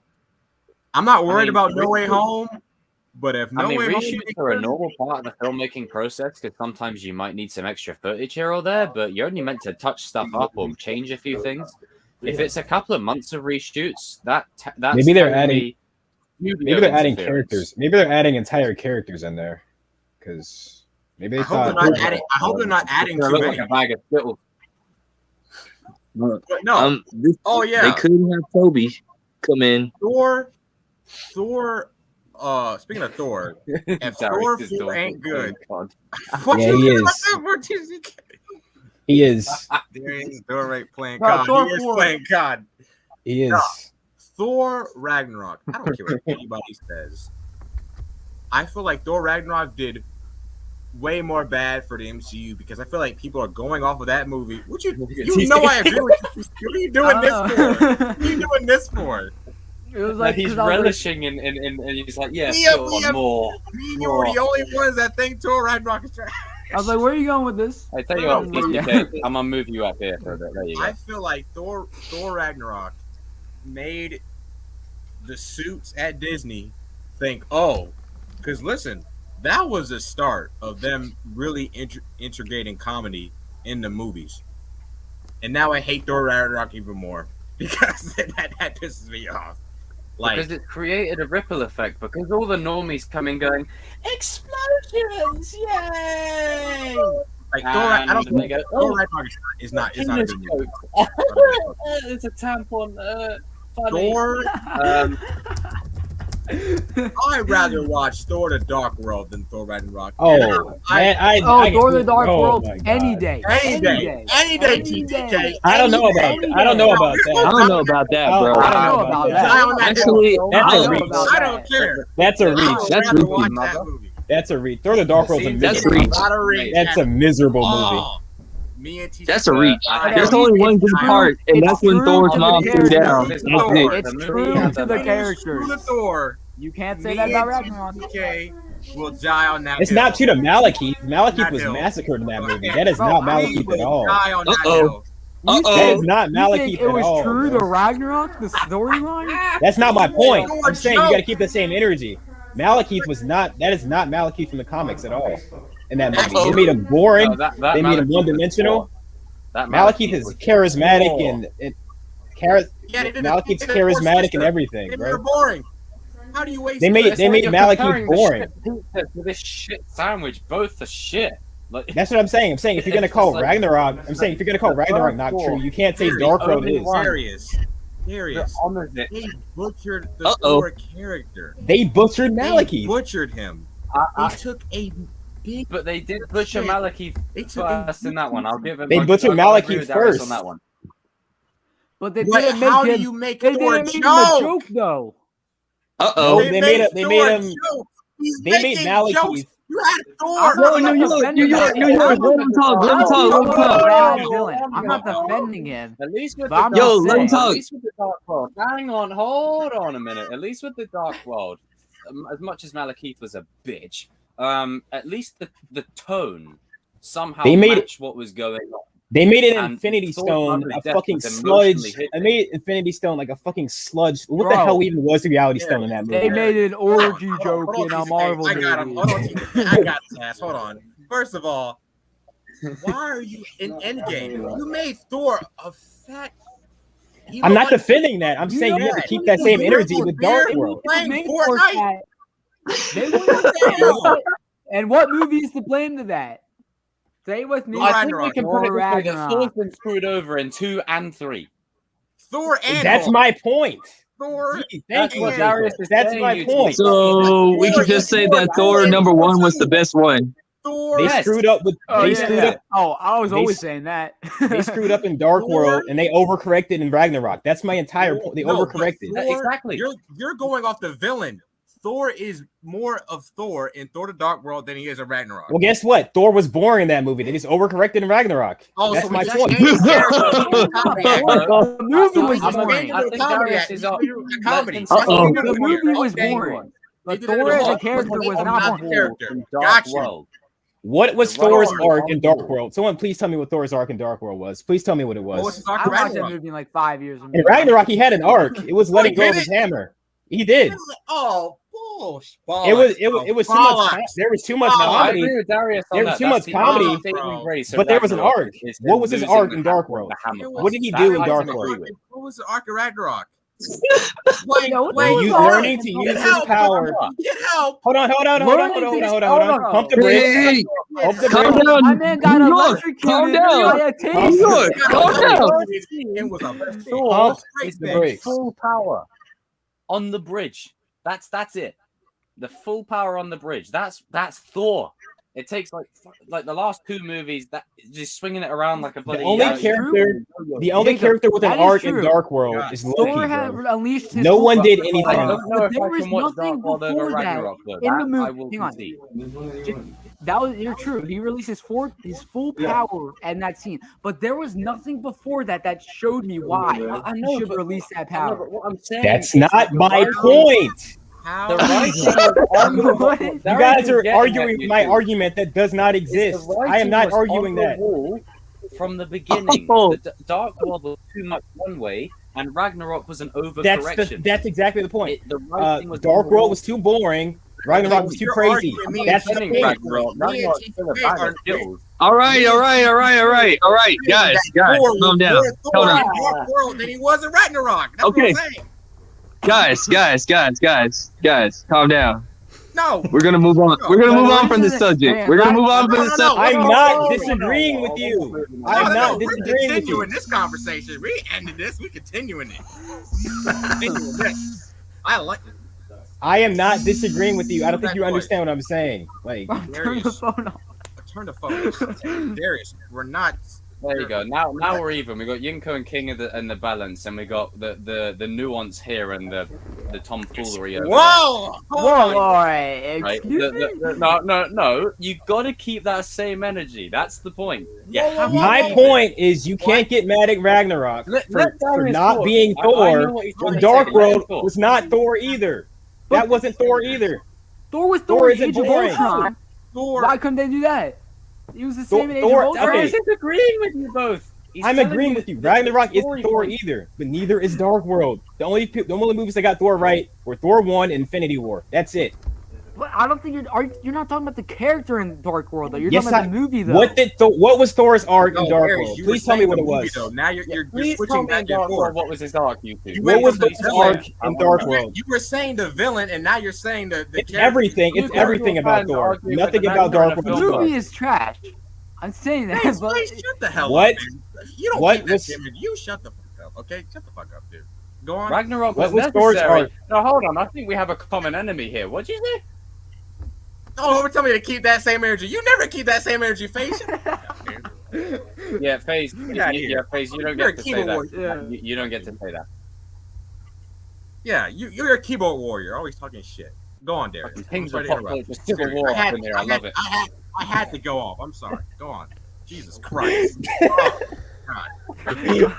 Speaker 3: I'm not worried about No Way Home. But if
Speaker 1: reshoots are a normal part of the filmmaking process because sometimes you might need some extra footage here or there, but you're only meant to touch stuff up or change a few things. If it's a couple of months of reshoots, that's
Speaker 7: maybe they're adding characters. Maybe they're adding entire characters in there because maybe they thought.
Speaker 3: I hope they're not adding too many.
Speaker 1: Like a bag of Skittles.
Speaker 3: But no.
Speaker 2: They couldn't have Toby come in.
Speaker 3: Thor. Speaking of Thor, if Thor 4 ain't good,
Speaker 7: yeah, he is. He is.
Speaker 3: There is Thor right playing God. He is playing God.
Speaker 7: He is.
Speaker 3: No. Thor Ragnarok. I don't care what anybody says. I feel like Thor Ragnarok did way more bad for the MCU because I feel like people are going off of that movie. You know I agree with you. What are you doing this for? What are you doing this for?
Speaker 6: It was like
Speaker 1: he's relishing in he's like, more.
Speaker 3: You were the only ones that think Thor Ragnarok is trash.
Speaker 6: I was like, where are you going with this?
Speaker 1: I tell you what, PCK, I'm gonna move you up here for a bit. There you go.
Speaker 3: I feel like Thor Ragnarok made the suits at Disney think, because listen, that was the start of them really integrating comedy in the movies, and now I hate Thor Ragnarok even more because that pisses me off.
Speaker 1: Because it created a ripple effect. Because all the normies come in going, explosions, yay!
Speaker 3: Like I don't think Thor Ragnarok is not a good movie.
Speaker 1: It's a tampon.
Speaker 3: Thor. I'd rather watch Thor: The Dark World than Thor Ragnarok.
Speaker 6: Thor: The Dark World any day. Any day,
Speaker 3: TK.
Speaker 7: I don't know about that. I don't know about that, bro.
Speaker 6: I don't know about that.
Speaker 7: Actually, that's a reach.
Speaker 3: I don't care.
Speaker 7: That's a reach. That's a reach. Thor: The Dark World's a miserable. That's a miserable movie.
Speaker 2: That's a reach. There's only one good part, and that's when Thor's mom threw down.
Speaker 6: It's true to the characters. You can't say that about Ragnarok.
Speaker 3: Will die on that.
Speaker 7: It's not true to Malekith. Malekith was massacred in that movie. That is not Malekith at all. That is not Malekith at all.
Speaker 6: It was true to Ragnarok, the storyline?
Speaker 7: That's not my point. I'm saying you got to keep the same energy. Malekith was not. That is not Malekith from the comics at all. In that movie, they made him boring. They made him one-dimensional. Malekith is charismatic and Malekith's charismatic and everything,
Speaker 3: They're
Speaker 7: bro.
Speaker 3: boring. How do you waste?
Speaker 7: They made
Speaker 1: You're
Speaker 7: Malekith
Speaker 1: comparing the
Speaker 7: boring.
Speaker 1: shit pizza to this shit sandwich. Both are shit. Like,
Speaker 7: That's what I'm saying. I'm saying if you're gonna
Speaker 1: It's
Speaker 7: call
Speaker 1: just like-
Speaker 7: Ragnarok, I'm saying if you're gonna call Ragnarok not true, you can't say Dark World is.
Speaker 3: Darius. Darius.
Speaker 1: the
Speaker 3: They butchered the Thor character.
Speaker 7: They butchered
Speaker 3: They
Speaker 7: Malekith.
Speaker 3: butchered him. They took a big.
Speaker 1: But they did butcher
Speaker 3: Shit.
Speaker 1: Malekith
Speaker 3: They took a
Speaker 1: first in that one. I'll give him.
Speaker 7: They butchered
Speaker 1: I'll agree
Speaker 7: Malekith
Speaker 1: with Darius
Speaker 7: first.
Speaker 1: on that one.
Speaker 6: But they
Speaker 3: But
Speaker 6: didn't
Speaker 3: how
Speaker 6: make
Speaker 3: do
Speaker 6: him.
Speaker 3: you make
Speaker 6: They
Speaker 3: Thor a
Speaker 6: didn't make him a
Speaker 3: joke?
Speaker 6: joke though.
Speaker 2: Uh-oh.
Speaker 7: No, they made him.
Speaker 3: Thor a joke. He's
Speaker 7: They made
Speaker 3: making
Speaker 7: Malekith.
Speaker 3: jokes. You had Thor.
Speaker 2: No, New York, let him talk.
Speaker 6: Bad villain. I'm not defending him.
Speaker 1: At least with
Speaker 6: But
Speaker 1: the
Speaker 6: I'm
Speaker 2: Yo,
Speaker 6: just
Speaker 2: let him
Speaker 6: saying.
Speaker 2: talk.
Speaker 1: At least with the Dark World. Hang on, hold on a minute. At least with the Dark World, as much as Malekith was a bitch, at least the tone somehow
Speaker 7: They made
Speaker 1: matched what was going on.
Speaker 7: They made an
Speaker 1: And
Speaker 7: Infinity
Speaker 1: Thor
Speaker 7: Stone
Speaker 1: Under
Speaker 7: a
Speaker 1: Death
Speaker 7: fucking
Speaker 1: was
Speaker 7: sludge.
Speaker 1: emotionally hit
Speaker 7: I made Infinity Stone like a fucking sludge. What the
Speaker 6: Bro.
Speaker 7: hell even was the Reality Stone in that movie?
Speaker 6: They made an orgy
Speaker 3: Hold on,
Speaker 6: joke
Speaker 3: hold
Speaker 6: in
Speaker 3: on,
Speaker 6: a
Speaker 3: TJ.
Speaker 6: Marvel
Speaker 3: I got him.
Speaker 6: movie.
Speaker 3: Hold on, TJ. I got this ass. Hold on. First of all, why are you in Endgame? You made Thor a fat.
Speaker 7: I'm not defending that. I'm saying you have to keep that same energy with Dark World.
Speaker 3: Playing
Speaker 6: Made
Speaker 3: Fortnite.
Speaker 6: They wouldn't. And what movie is to blame to that? Say it with me.
Speaker 1: I think we can put it
Speaker 6: Thor
Speaker 1: this way, that
Speaker 6: Ragnarok.
Speaker 1: Thor's been screwed over in 2 and 3.
Speaker 3: Thor and
Speaker 7: That's
Speaker 3: Hulk.
Speaker 7: my point.
Speaker 3: Thor.
Speaker 7: Thank
Speaker 1: That's
Speaker 7: you.
Speaker 1: what Darius is
Speaker 7: That's
Speaker 1: saying,
Speaker 7: my
Speaker 1: you
Speaker 7: point.
Speaker 2: So we could just say that Thor number 1 was the best one.
Speaker 3: Thor.
Speaker 7: They
Speaker 1: Yes.
Speaker 7: screwed up with.
Speaker 6: Oh,
Speaker 7: They
Speaker 6: yeah,
Speaker 7: screwed
Speaker 6: yeah.
Speaker 7: up.
Speaker 6: Oh, I was
Speaker 7: They
Speaker 6: always
Speaker 7: s-
Speaker 6: saying that.
Speaker 7: They screwed up in Dark World, and they overcorrected in Ragnarok. That's my entire point. They
Speaker 3: No, but
Speaker 7: overcorrected.
Speaker 3: Thor-
Speaker 1: Exactly.
Speaker 3: You're going off the villain. Thor is more of Thor in Thor: The Dark World than he is in Ragnarok.
Speaker 7: Well, guess what? Thor was boring in that movie. They just overcorrected in Ragnarok.
Speaker 3: Oh,
Speaker 7: That's
Speaker 3: so
Speaker 7: my
Speaker 3: we just
Speaker 7: point.
Speaker 3: changed the character. Comedy actor.
Speaker 6: The movie was
Speaker 3: I'm
Speaker 6: boring.
Speaker 3: changing
Speaker 1: I
Speaker 3: the
Speaker 1: think
Speaker 3: comedy
Speaker 1: Darius
Speaker 3: actor.
Speaker 1: is
Speaker 3: You
Speaker 1: up.
Speaker 3: do the comedy.
Speaker 1: Let
Speaker 3: That's
Speaker 1: him
Speaker 3: what
Speaker 1: say
Speaker 3: you
Speaker 1: it.
Speaker 3: do
Speaker 6: The movie
Speaker 3: here.
Speaker 6: was
Speaker 3: Okay.
Speaker 6: boring. But
Speaker 3: They did it
Speaker 6: Thor
Speaker 3: in
Speaker 6: as a
Speaker 3: Hulk.
Speaker 6: character was
Speaker 3: I'm
Speaker 6: not
Speaker 3: not
Speaker 6: boring.
Speaker 3: character.
Speaker 1: In Dark
Speaker 3: Got you.
Speaker 1: World.
Speaker 7: What was
Speaker 1: The right
Speaker 7: Thor's
Speaker 1: order.
Speaker 7: arc in Dark World? Someone please tell me what Thor's arc in Dark World was. Please tell me what it
Speaker 3: What was
Speaker 7: was.
Speaker 3: his
Speaker 6: I
Speaker 3: Dr.
Speaker 6: watched that
Speaker 3: Ragnarok?
Speaker 6: movie in like 5 years.
Speaker 7: In Ragnarok, he had an arc. It was letting go of
Speaker 3: did
Speaker 7: his hammer. He did.
Speaker 3: Oh, bullshit.
Speaker 7: It was too much. There was too much
Speaker 3: Oh,
Speaker 1: I
Speaker 7: comedy.
Speaker 1: agree with Darius on
Speaker 7: There was
Speaker 1: that.
Speaker 7: too
Speaker 1: That's
Speaker 7: much
Speaker 1: the
Speaker 7: comedy,
Speaker 1: only saving
Speaker 3: bro.
Speaker 1: grace of
Speaker 7: But there was an
Speaker 1: Ragnarok
Speaker 7: arc.
Speaker 1: is him
Speaker 7: What was his
Speaker 1: losing
Speaker 7: arc
Speaker 1: the
Speaker 7: in Dark
Speaker 1: hammer
Speaker 7: World?
Speaker 1: with the hammer.
Speaker 7: What did he
Speaker 1: That
Speaker 7: do in
Speaker 1: I
Speaker 7: Dark
Speaker 1: can
Speaker 7: World?
Speaker 1: agree with.
Speaker 3: What was the arc of Ragnarok?
Speaker 6: Yeah, what
Speaker 3: Wait,
Speaker 6: the
Speaker 7: You
Speaker 6: fuck?
Speaker 7: learning to use his
Speaker 3: help.
Speaker 7: power.
Speaker 3: Get help.
Speaker 7: Hold on. Pump the brakes.
Speaker 2: Hey,
Speaker 7: Pump the
Speaker 2: calm
Speaker 7: brakes.
Speaker 2: down.
Speaker 6: My man got
Speaker 2: New York,
Speaker 6: electrocuted
Speaker 2: calm down.
Speaker 6: by a
Speaker 7: New
Speaker 6: taser.
Speaker 2: York, calm down.
Speaker 3: It was a
Speaker 7: Pump
Speaker 3: straight
Speaker 7: the
Speaker 3: bitch.
Speaker 7: brakes.
Speaker 1: Full power on the bridge. That's it. The full power on the bridge. That's Thor. It takes like the last 2 movies that just swinging it around like a bloody.
Speaker 7: The only character with an
Speaker 6: That is
Speaker 7: arc in
Speaker 6: true.
Speaker 7: Dark World is
Speaker 6: Thor
Speaker 7: Loki,
Speaker 6: had
Speaker 7: bro.
Speaker 6: unleashed his
Speaker 7: No
Speaker 6: full
Speaker 7: one
Speaker 6: power.
Speaker 7: did
Speaker 1: I
Speaker 7: anything.
Speaker 1: don't know
Speaker 6: But
Speaker 1: if
Speaker 6: there
Speaker 1: I
Speaker 6: was
Speaker 1: can watch
Speaker 6: nothing
Speaker 1: Dark World over
Speaker 6: before that
Speaker 1: Ragnarok though.
Speaker 6: in the
Speaker 1: That
Speaker 6: movie.
Speaker 1: I will
Speaker 6: Hang on.
Speaker 1: concede.
Speaker 6: You're true. He released his full power in that scene, but there was nothing before that showed me why
Speaker 1: I
Speaker 6: he
Speaker 1: know,
Speaker 6: should
Speaker 1: but-
Speaker 6: release that
Speaker 1: I know,
Speaker 6: power.
Speaker 1: but what I'm saying
Speaker 7: That's
Speaker 1: is
Speaker 7: not
Speaker 1: that the
Speaker 7: my
Speaker 1: writing-
Speaker 7: point.
Speaker 1: The writing was on the
Speaker 6: What?
Speaker 1: wall.
Speaker 7: You guys are
Speaker 1: Getting
Speaker 7: arguing
Speaker 1: at
Speaker 7: my
Speaker 1: you.
Speaker 7: argument that does not
Speaker 1: It's
Speaker 7: exist.
Speaker 1: the
Speaker 7: I am
Speaker 1: writing
Speaker 7: not
Speaker 1: was
Speaker 7: arguing
Speaker 1: on the
Speaker 7: that.
Speaker 1: wall from the beginning.
Speaker 2: Oh.
Speaker 1: The Dark World was too much one way, and Ragnarok was an
Speaker 7: That's
Speaker 1: overcorrection.
Speaker 7: exactly the point.
Speaker 1: The writing was on
Speaker 7: Dark
Speaker 1: the
Speaker 7: World
Speaker 1: wall.
Speaker 7: was too boring. Ragnarok was too
Speaker 3: You're
Speaker 7: crazy.
Speaker 3: arguing me
Speaker 7: That's
Speaker 3: and
Speaker 7: the
Speaker 3: Timmy
Speaker 7: point.
Speaker 1: Ragnarok. Ragnarok's still a bag of skills.
Speaker 2: All right. Guys,
Speaker 3: Thor
Speaker 2: calm
Speaker 3: was
Speaker 2: down.
Speaker 3: more Thor
Speaker 2: Calm
Speaker 3: in
Speaker 2: down.
Speaker 3: Dark World than he was in Ragnarok. That's
Speaker 2: Okay.
Speaker 3: what I'm saying.
Speaker 2: Guys, calm down.
Speaker 3: No.
Speaker 2: We're gonna move on. We're gonna move on from this subject.
Speaker 6: Man,
Speaker 2: We're gonna move on from this
Speaker 3: no,
Speaker 2: subject.
Speaker 7: I'm
Speaker 3: no,
Speaker 7: not
Speaker 3: no,
Speaker 7: disagreeing with you. I'm
Speaker 3: No,
Speaker 7: not
Speaker 3: we're
Speaker 7: disagreeing with
Speaker 3: continuing
Speaker 7: you.
Speaker 3: this conversation. We ended this. We continuing it. Continuing this. I like it.
Speaker 7: I am not disagreeing with you. I don't think
Speaker 3: That
Speaker 7: you
Speaker 3: voice.
Speaker 7: understand what I'm saying. Like,
Speaker 6: Turn the
Speaker 3: Darius.
Speaker 6: phone off.
Speaker 3: Turn the phone. Darius, we're not.
Speaker 1: There you go. Now we're even. We got Yinko and King in the balance, and we got the nuance here and the tomfoolery over
Speaker 3: Whoa!
Speaker 6: Whoa, all right.
Speaker 1: there. Right?
Speaker 6: Excuse me.
Speaker 1: No. You got to keep that same energy. That's the point. Yeah.
Speaker 7: my point is you can't get mad at Ragnarok for
Speaker 1: Darius
Speaker 7: not
Speaker 1: talk.
Speaker 7: being
Speaker 1: I know
Speaker 7: Thor
Speaker 1: what he's trying
Speaker 7: when
Speaker 1: to
Speaker 7: Dark
Speaker 1: say, but let him
Speaker 7: World
Speaker 1: talk.
Speaker 7: was not Thor either. That wasn't Thor either.
Speaker 6: Thor was
Speaker 7: Thor
Speaker 6: Thor in
Speaker 7: isn't
Speaker 6: Age of
Speaker 7: boring.
Speaker 6: Ultron.
Speaker 3: Thor.
Speaker 6: Why couldn't they do that? He was the same in Age
Speaker 7: Thor-
Speaker 6: of Ultron.
Speaker 7: okay.
Speaker 1: Darius is agreeing with you both. He's
Speaker 7: I'm
Speaker 1: telling
Speaker 7: agreeing
Speaker 1: you
Speaker 7: with you.
Speaker 1: the
Speaker 7: Ragnarok isn't
Speaker 1: story
Speaker 7: Thor
Speaker 1: point.
Speaker 7: either, but neither is Dark World. The only movies that got Thor right were Thor 1 and Infinity War. That's it.
Speaker 6: But I don't think you're not talking about the character in Dark World though. You're
Speaker 7: Yes,
Speaker 6: talking about the movie though.
Speaker 7: What was Thor's arc in
Speaker 3: No,
Speaker 7: Dark
Speaker 3: Harry,
Speaker 7: World?
Speaker 3: you were
Speaker 7: Please tell me
Speaker 3: saying
Speaker 7: what
Speaker 3: the
Speaker 7: it
Speaker 3: movie,
Speaker 7: was.
Speaker 3: Though. Now you're
Speaker 1: Please tell
Speaker 3: switching
Speaker 1: me in
Speaker 3: back and
Speaker 1: Dark
Speaker 3: forth.
Speaker 1: World what was his arc, you two.
Speaker 3: You
Speaker 7: What
Speaker 3: went
Speaker 7: was
Speaker 3: from the
Speaker 7: Thor's
Speaker 3: villain-
Speaker 7: arc in Dark World?
Speaker 3: You were saying the villain, and now you're saying the
Speaker 7: It's
Speaker 3: character.
Speaker 7: everything. It's
Speaker 1: You
Speaker 7: everything
Speaker 1: can't
Speaker 7: about
Speaker 1: go
Speaker 7: Thor.
Speaker 1: argue with
Speaker 7: Nothing
Speaker 1: the
Speaker 7: about
Speaker 1: man
Speaker 7: Dark
Speaker 1: in a
Speaker 6: The
Speaker 7: World.
Speaker 1: film.
Speaker 6: movie is trash. I'm saying that,
Speaker 3: Please,
Speaker 6: but
Speaker 3: please shut the hell
Speaker 7: What?
Speaker 3: up, man. You don't
Speaker 7: What
Speaker 3: keep that
Speaker 7: was-
Speaker 3: timid. You shut the fuck up, okay? Shut the fuck up, dude. Go on.
Speaker 1: Ragnarok
Speaker 7: What
Speaker 1: was
Speaker 7: was Thor's
Speaker 1: necessary.
Speaker 7: arc?
Speaker 1: No, hold on. I think we have a common enemy here. What'd you say?
Speaker 3: Oh, tell me to keep that same energy. You never keep that same energy, face.
Speaker 1: Yeah, FaZe.
Speaker 3: Get outta
Speaker 1: Yeah,
Speaker 3: here.
Speaker 1: FaZe. You don't
Speaker 3: You're
Speaker 1: get
Speaker 3: a
Speaker 1: to say
Speaker 3: keyboard
Speaker 1: that.
Speaker 3: warrior.
Speaker 1: You don't get to say that.
Speaker 3: Yeah, you're a keyboard warrior, always talking shit. Go on, Darius. I'm
Speaker 1: Things
Speaker 3: sorry
Speaker 1: are
Speaker 3: to
Speaker 1: popular.
Speaker 3: interrupt.
Speaker 1: Just civil war up in there. I love it.
Speaker 3: I had to go off. I'm sorry. Go on. Jesus Christ. Oh, God.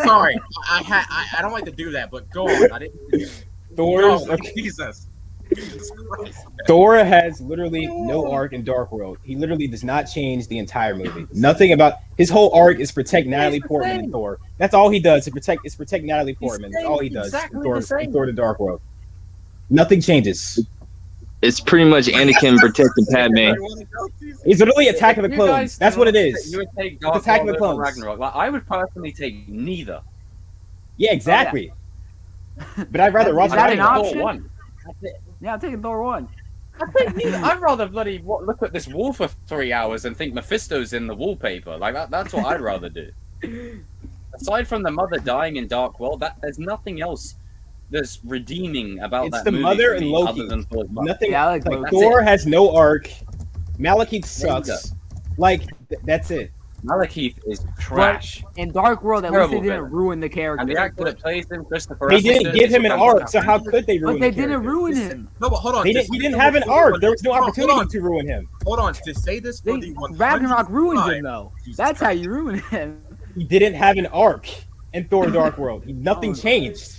Speaker 3: Sorry. I don't like to do that, but go on. I didn't.
Speaker 7: Thor's
Speaker 3: No, Jesus. Jesus Christ.
Speaker 7: Thor has literally no arc in Dark World. He literally does not change the entire movie. Nothing about his whole arc is protect Natalie
Speaker 1: the
Speaker 7: Portman
Speaker 1: same.
Speaker 7: and Thor. That's all he does. Is protect Natalie Portman. That's all he does.
Speaker 1: exactly
Speaker 7: in Thor,
Speaker 1: the same.
Speaker 7: in Thor: The Dark World. Nothing changes.
Speaker 2: It's pretty much Anakin protecting Padme.
Speaker 7: He's literally Attack of the
Speaker 1: You
Speaker 7: Clones.
Speaker 1: guys
Speaker 7: That's what it
Speaker 1: think
Speaker 7: is.
Speaker 1: You would take Dark
Speaker 7: Attack of
Speaker 1: World
Speaker 7: the
Speaker 1: over
Speaker 7: Clones.
Speaker 1: Ragnarok. Like, I would personally take neither.
Speaker 7: Yeah, exactly. But I'd rather watch
Speaker 6: Is that an
Speaker 7: Ragnarok.
Speaker 6: option?
Speaker 1: Thor 1.
Speaker 6: yeah, I'm taking Thor 1.
Speaker 1: I'd rather bloody look at this wall for 3 hours and think Mephisto's in the wallpaper. Like that's what I'd rather do. Aside from the mother dying in Dark World, there's nothing else that's redeeming about
Speaker 7: It's
Speaker 1: that
Speaker 7: the
Speaker 1: movie
Speaker 7: mother
Speaker 1: for
Speaker 7: and
Speaker 1: me
Speaker 7: Loki.
Speaker 1: other than Thor's mother.
Speaker 7: Nothing.
Speaker 6: Yeah, I like
Speaker 7: like
Speaker 6: Loki.
Speaker 7: Thor has no arc. Malekith
Speaker 1: There you
Speaker 7: sucks. Like that's it.
Speaker 1: Malekith is trash.
Speaker 6: In Dark World, at least
Speaker 1: Terrible
Speaker 6: they didn't
Speaker 1: villain.
Speaker 6: ruin the character.
Speaker 1: And the actor that plays him, Christopher
Speaker 7: They
Speaker 1: Eccleston,
Speaker 7: didn't give
Speaker 1: is
Speaker 7: him an
Speaker 1: fantastic.
Speaker 7: arc, so how could they ruin
Speaker 6: But they
Speaker 7: the
Speaker 6: didn't
Speaker 7: character?
Speaker 6: ruin him.
Speaker 3: No, but hold on.
Speaker 7: He didn't have an arc. There was no opportunity to ruin him.
Speaker 3: Hold on. To say this for
Speaker 6: They,
Speaker 3: the 100th
Speaker 6: Ragnarok ruined
Speaker 3: time.
Speaker 6: him, though.
Speaker 3: Jesus
Speaker 6: That's how
Speaker 3: Christ.
Speaker 6: you ruin him.
Speaker 7: He didn't have an arc in Thor: Dark World. Nothing changed.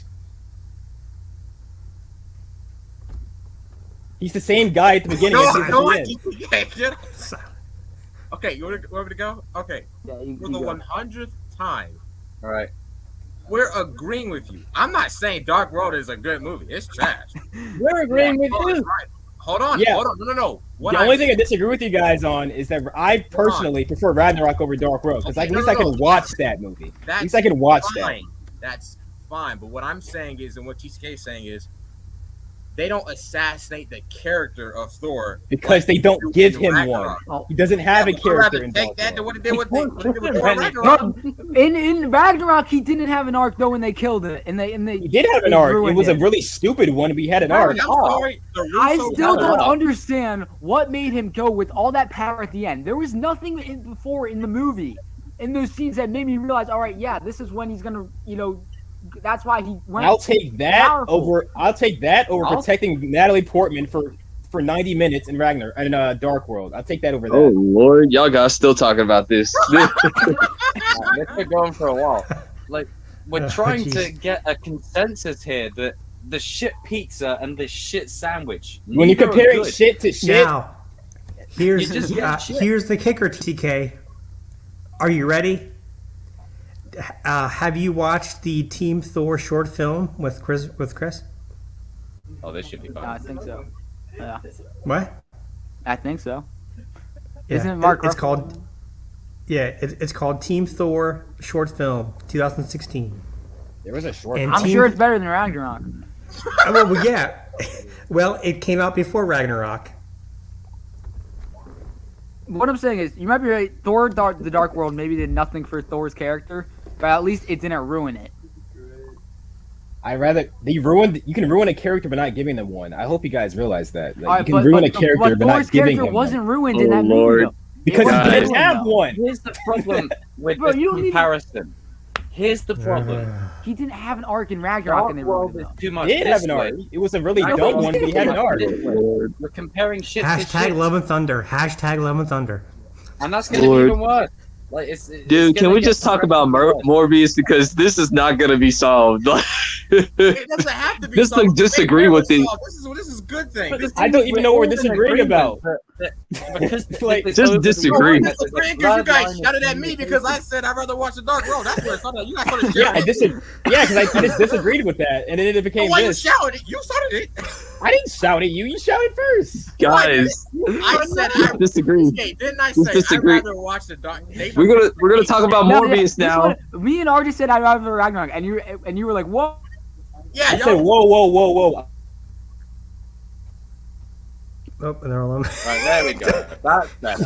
Speaker 7: He's the same guy at the beginning as he is at
Speaker 3: No,
Speaker 7: the end.
Speaker 3: Okay, you want me to go? Okay.
Speaker 6: Yeah, you,
Speaker 3: For
Speaker 6: you
Speaker 3: the
Speaker 6: go.
Speaker 3: 100th time,
Speaker 1: All right.
Speaker 3: we're agreeing with you. I'm not saying Dark World is a good movie. It's trash.
Speaker 1: We're agreeing with
Speaker 3: Oh,
Speaker 1: you.
Speaker 3: that's right. Hold on.
Speaker 7: Yeah.
Speaker 3: Hold on. No. What
Speaker 7: The only thing I disagree with you guys on is that I personally prefer Ragnarok over Dark World because
Speaker 3: Okay,
Speaker 7: at least
Speaker 3: no,
Speaker 7: I can
Speaker 3: no.
Speaker 7: watch that movie. At
Speaker 3: That's
Speaker 7: least I can watch that.
Speaker 3: fine. That's fine. But what I'm saying is, and what TCK is saying is, they don't assassinate the character of Thor
Speaker 7: Because they don't
Speaker 3: do
Speaker 7: give
Speaker 3: in
Speaker 7: him
Speaker 3: Ragnarok.
Speaker 7: one. He doesn't have a
Speaker 3: I'd
Speaker 7: character
Speaker 3: rather
Speaker 7: in
Speaker 3: take
Speaker 7: Dark
Speaker 3: that than
Speaker 7: World.
Speaker 3: what they did with Thor
Speaker 1: He
Speaker 3: Ragnarok.
Speaker 6: In Ragnarok, he didn't have an arc though when they killed it, and they
Speaker 7: He did have an arc. It
Speaker 6: ruined
Speaker 7: was a
Speaker 6: it.
Speaker 7: really stupid one, but he had an
Speaker 3: I'm
Speaker 7: arc.
Speaker 3: sorry. The
Speaker 6: I
Speaker 3: Russo
Speaker 6: still
Speaker 3: brothers-
Speaker 6: don't understand what made him go with all that power at the end. There was nothing before in the movie, in those scenes that made me realize, all right, yeah, this is when he's gonna, that's why he went.
Speaker 7: I'll take that
Speaker 6: powerful.
Speaker 7: over. I'll take that over protecting Natalie Portman for 90 minutes in Dark World. I'll take that over that.
Speaker 2: Oh Lord, y'all guys still talking about this.
Speaker 1: This been going for a while. Like, we're
Speaker 4: Oh,
Speaker 1: trying to
Speaker 4: jeez.
Speaker 1: get a consensus here that the shit pizza and the shit sandwich.
Speaker 7: When you're
Speaker 1: neither are
Speaker 7: comparing
Speaker 1: good.
Speaker 7: shit to shit,
Speaker 4: Now, here's
Speaker 1: You just get shit.
Speaker 4: here's the kicker, TK. Are you ready? Have you watched the Team Thor short film with Chris?
Speaker 1: Oh, this should be fun.
Speaker 6: I think so. Yeah,
Speaker 4: What?
Speaker 6: I think so.
Speaker 4: Yeah,
Speaker 6: Isn't it Mark
Speaker 4: It's
Speaker 6: Ruffalo?
Speaker 4: called. Yeah, it's called Team Thor short film 2016.
Speaker 7: there was a short.
Speaker 4: And
Speaker 6: I'm
Speaker 4: Team-
Speaker 6: sure it's better than Ragnarok.
Speaker 4: well, yeah. Well, it came out before Ragnarok.
Speaker 6: What I'm saying is, you might be right. Thor: The Dark World maybe did nothing for Thor's character, but at least it didn't ruin it.
Speaker 7: You can ruin a character by not giving them one. I hope you guys realize that. Like,
Speaker 6: All
Speaker 7: you can
Speaker 6: right,
Speaker 7: ruin a character
Speaker 6: but
Speaker 7: by not
Speaker 6: Thor's
Speaker 7: giving
Speaker 6: character
Speaker 7: him
Speaker 6: wasn't
Speaker 7: one.
Speaker 6: ruined in
Speaker 2: Oh,
Speaker 6: that
Speaker 2: Lord.
Speaker 6: movie. Though.
Speaker 7: Because
Speaker 6: wasn't
Speaker 7: he didn't
Speaker 6: ruined,
Speaker 7: have
Speaker 6: though.
Speaker 7: one.
Speaker 1: Here's the problem with
Speaker 6: Bro,
Speaker 1: this
Speaker 6: you don't need to-
Speaker 1: comparison. Here's the problem.
Speaker 6: He didn't have an arc in Ragnarok, and they
Speaker 1: Dark
Speaker 6: ruined
Speaker 1: World
Speaker 6: it.
Speaker 1: is
Speaker 6: though.
Speaker 1: too much
Speaker 7: He did have
Speaker 1: this
Speaker 7: an arc.
Speaker 1: way.
Speaker 7: It was a really
Speaker 6: I
Speaker 7: dumb
Speaker 6: don't
Speaker 7: one, but he had an arc.
Speaker 2: Lord.
Speaker 1: We're comparing shit to
Speaker 4: Hashtag
Speaker 1: shit,
Speaker 4: Love and Thunder. Hashtag Love and Thunder.
Speaker 1: and that's gonna
Speaker 2: Lord.
Speaker 1: be even worse. Like, it's
Speaker 2: Dude, can
Speaker 1: gonna
Speaker 2: we
Speaker 1: get
Speaker 2: just talk about
Speaker 1: progressively worse.
Speaker 2: Morbius because this is not gonna be solved.
Speaker 3: It doesn't have to be.
Speaker 2: Just
Speaker 3: solved.
Speaker 2: like disagree
Speaker 3: They
Speaker 2: with
Speaker 3: never
Speaker 2: it.
Speaker 3: solved. this is a good thing.
Speaker 7: I don't even know what we're disagreeing about.
Speaker 1: Because
Speaker 7: Like,
Speaker 2: Just disagree.
Speaker 3: Because you guys shouted at me because I said I'd rather watch The Dark World. That's where it started. You guys started
Speaker 7: Yeah,
Speaker 3: shouting.
Speaker 7: because I just disagreed with that, and then it became
Speaker 3: Why you
Speaker 7: this.
Speaker 3: shouted? You started it.
Speaker 7: I didn't shout at you. You shouted first.
Speaker 2: Guys,
Speaker 3: I said I
Speaker 2: disagree.
Speaker 3: didn't I
Speaker 2: Just
Speaker 3: say
Speaker 2: disagree.
Speaker 3: I'd rather watch The Dark?
Speaker 2: We're gonna talk about
Speaker 6: No,
Speaker 2: Morbius
Speaker 6: this
Speaker 2: now.
Speaker 6: one- me and RJ said I'd rather Ragnarok, and you were like, what?
Speaker 3: Yeah,
Speaker 7: I said, whoa.
Speaker 4: Oh, and they're all on.
Speaker 1: Right, there we go. That's better.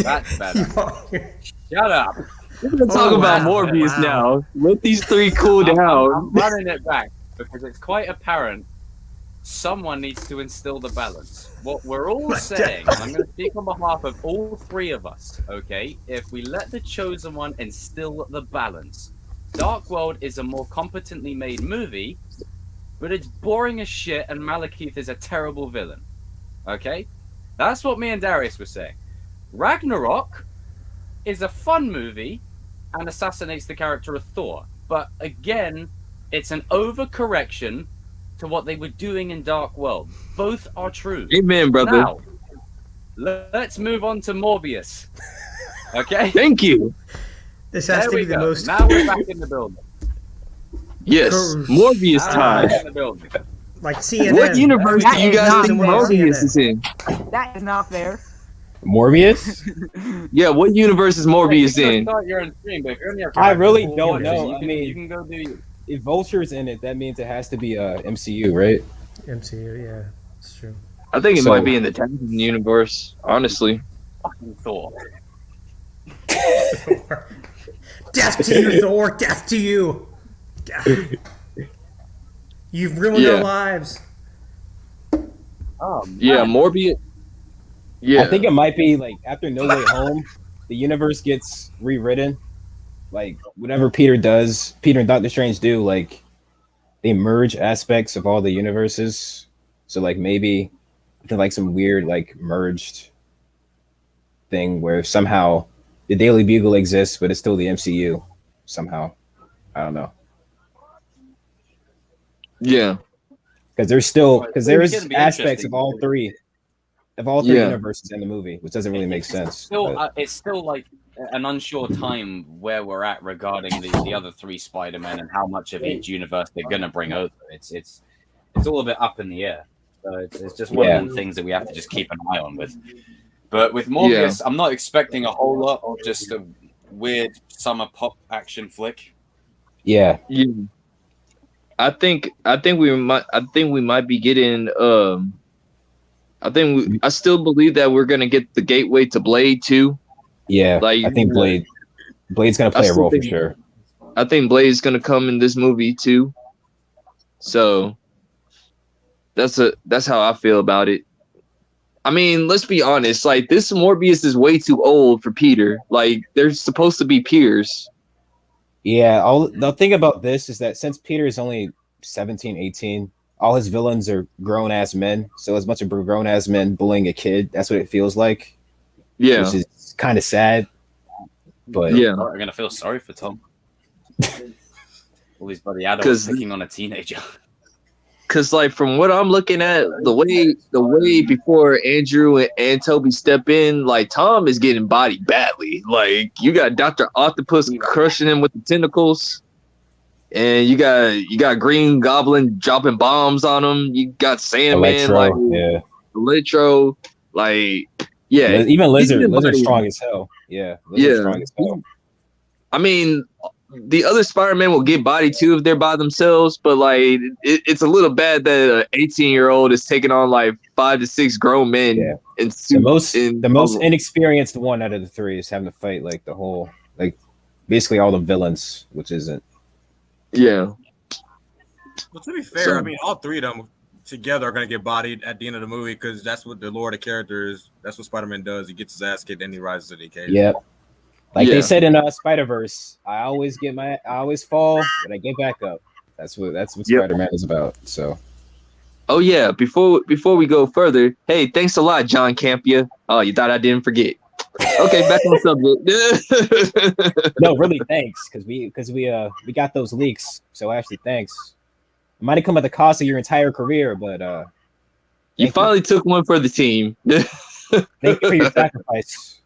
Speaker 1: That's better. Shut up.
Speaker 2: We're gonna talk about Morbius now. Let these three cool down.
Speaker 1: I'm running it back because it's quite apparent someone needs to instill the balance. What we're all saying, and I'm going to speak on behalf of all three of us, okay? If we let the Chosen One instill the balance, Dark World is a more competently made movie, but it's boring as shit and Malekith is a terrible villain. Okay? That's what me and Darius were saying. Ragnarok is a fun movie and assassinates the character of Thor. But again, it's an overcorrection to what they were doing in Dark World. Both are true.
Speaker 2: Amen, brother.
Speaker 1: Now, let's move on to Morbius. Okay?
Speaker 2: Thank you.
Speaker 4: This has
Speaker 1: There
Speaker 4: to
Speaker 1: we
Speaker 4: be the
Speaker 1: go.
Speaker 4: most.
Speaker 1: Now we're back in the building.
Speaker 2: Yes, Morbius
Speaker 1: Now we're
Speaker 2: time.
Speaker 1: back in the building.
Speaker 4: Like CNN.
Speaker 2: What universe do you guys think Morbius is in?
Speaker 6: That is not fair.
Speaker 7: Morbius?
Speaker 2: Yeah, what universe is Morbius
Speaker 1: You can
Speaker 2: in?
Speaker 1: start your own stream, but if you're on your
Speaker 7: I really
Speaker 1: cool
Speaker 7: don't
Speaker 1: universe,
Speaker 7: know.
Speaker 1: You
Speaker 7: I
Speaker 1: can,
Speaker 7: mean-
Speaker 1: you can go do you.
Speaker 7: If Vulture's in it, that means it has to be MCU, right?
Speaker 4: MCU, yeah, it's true.
Speaker 2: I think it
Speaker 7: So-
Speaker 2: might be in the Titan universe, honestly.
Speaker 1: Fucking Thor.
Speaker 4: Death to you, Thor! Death to you! You've ruined
Speaker 2: Yeah.
Speaker 4: our lives.
Speaker 1: Oh, man.
Speaker 2: Yeah, Morbius. Yeah,
Speaker 7: I think it might be like after No Way Home, the universe gets rewritten. Like whatever Peter and Doctor Strange do, like they merge aspects of all the universes. So like maybe like some weird like merged thing where somehow the Daily Bugle exists, but it's still the MCU somehow. I don't know.
Speaker 2: yeah,
Speaker 7: Because there's still
Speaker 1: It's
Speaker 7: there's
Speaker 1: gonna be
Speaker 7: aspects of
Speaker 1: interesting.
Speaker 7: all three
Speaker 2: Yeah.
Speaker 7: universes in the movie, which doesn't really make sense.
Speaker 1: Still,
Speaker 7: but-
Speaker 1: it's still like an unsure time where we're at regarding the other three Spider-Men and how much of each universe they're gonna bring over. It's all a bit up in the air. So it's just one of the things that we have to just keep an eye on with. But with Morbius, I'm not expecting a whole lot of just a weird summer pop action flick.
Speaker 7: yeah,
Speaker 2: yeah. I think we might be getting. I still believe that we're gonna get the gateway to Blade too.
Speaker 7: yeah.
Speaker 2: Like,
Speaker 7: I think Blade's gonna play a
Speaker 2: still
Speaker 7: role for
Speaker 2: think-
Speaker 7: sure.
Speaker 2: I think Blade's gonna come in this movie too. So that's how I feel about it. I mean, let's be honest. Like, this Morbius is way too old for Peter. Like, they're supposed to be peers.
Speaker 7: Yeah, the thing about this is that since Peter is only 17, 18, all his villains are grown ass men. So as much of grown ass men bullying a kid, that's what it feels like.
Speaker 2: Yeah,
Speaker 7: Which is kind of sad. But
Speaker 2: yeah.
Speaker 1: I'm gonna feel sorry for Tom. All these bloody adults
Speaker 2: 'Cause-
Speaker 1: picking on a teenager.
Speaker 2: Cause like from what I'm looking at, the way before Andrew and Toby step in, like Tom is getting bodied badly. Like you got Dr. Octopus crushing him with the tentacles, and you got Green Goblin dropping bombs on him. You got Sandman, like
Speaker 7: yeah.
Speaker 2: Electro, like yeah.
Speaker 7: Even Lizard's
Speaker 2: bodied.
Speaker 7: strong as hell. Yeah, Lizard's
Speaker 2: Yeah.
Speaker 7: strong as hell.
Speaker 2: I mean, the other Spider-Man will get bodied too if they're by themselves, but like it's a little bad that an 18-year-old is taking on like 5 to 6 grown men.
Speaker 7: Yeah.
Speaker 2: And
Speaker 7: The most inexperienced one out of the three is having to fight like the whole basically all the villains, which isn't.
Speaker 2: yeah.
Speaker 3: Well, to be fair,
Speaker 2: So-
Speaker 3: I mean, all three of them together are going to get bodied at the end of the movie because that's what the lore of the character is. That's what Spider-Man does. He gets his ass kicked and he rises to the occasion.
Speaker 7: Yep. Like
Speaker 2: Yeah.
Speaker 7: they said in Spider-Verse, I always fall, but I get back up. That's what
Speaker 2: Yep.
Speaker 7: Spider-Man is about. So
Speaker 2: Oh yeah. Before we go further, hey, thanks a lot, John Campia. Oh, you thought I didn't forget? Okay, back on the subject.
Speaker 7: no, really, thanks because we got those leaks. So actually, thanks. It might have come at the cost of your entire career, but
Speaker 2: You finally took one for the team.
Speaker 7: Thank you for your sacrifice.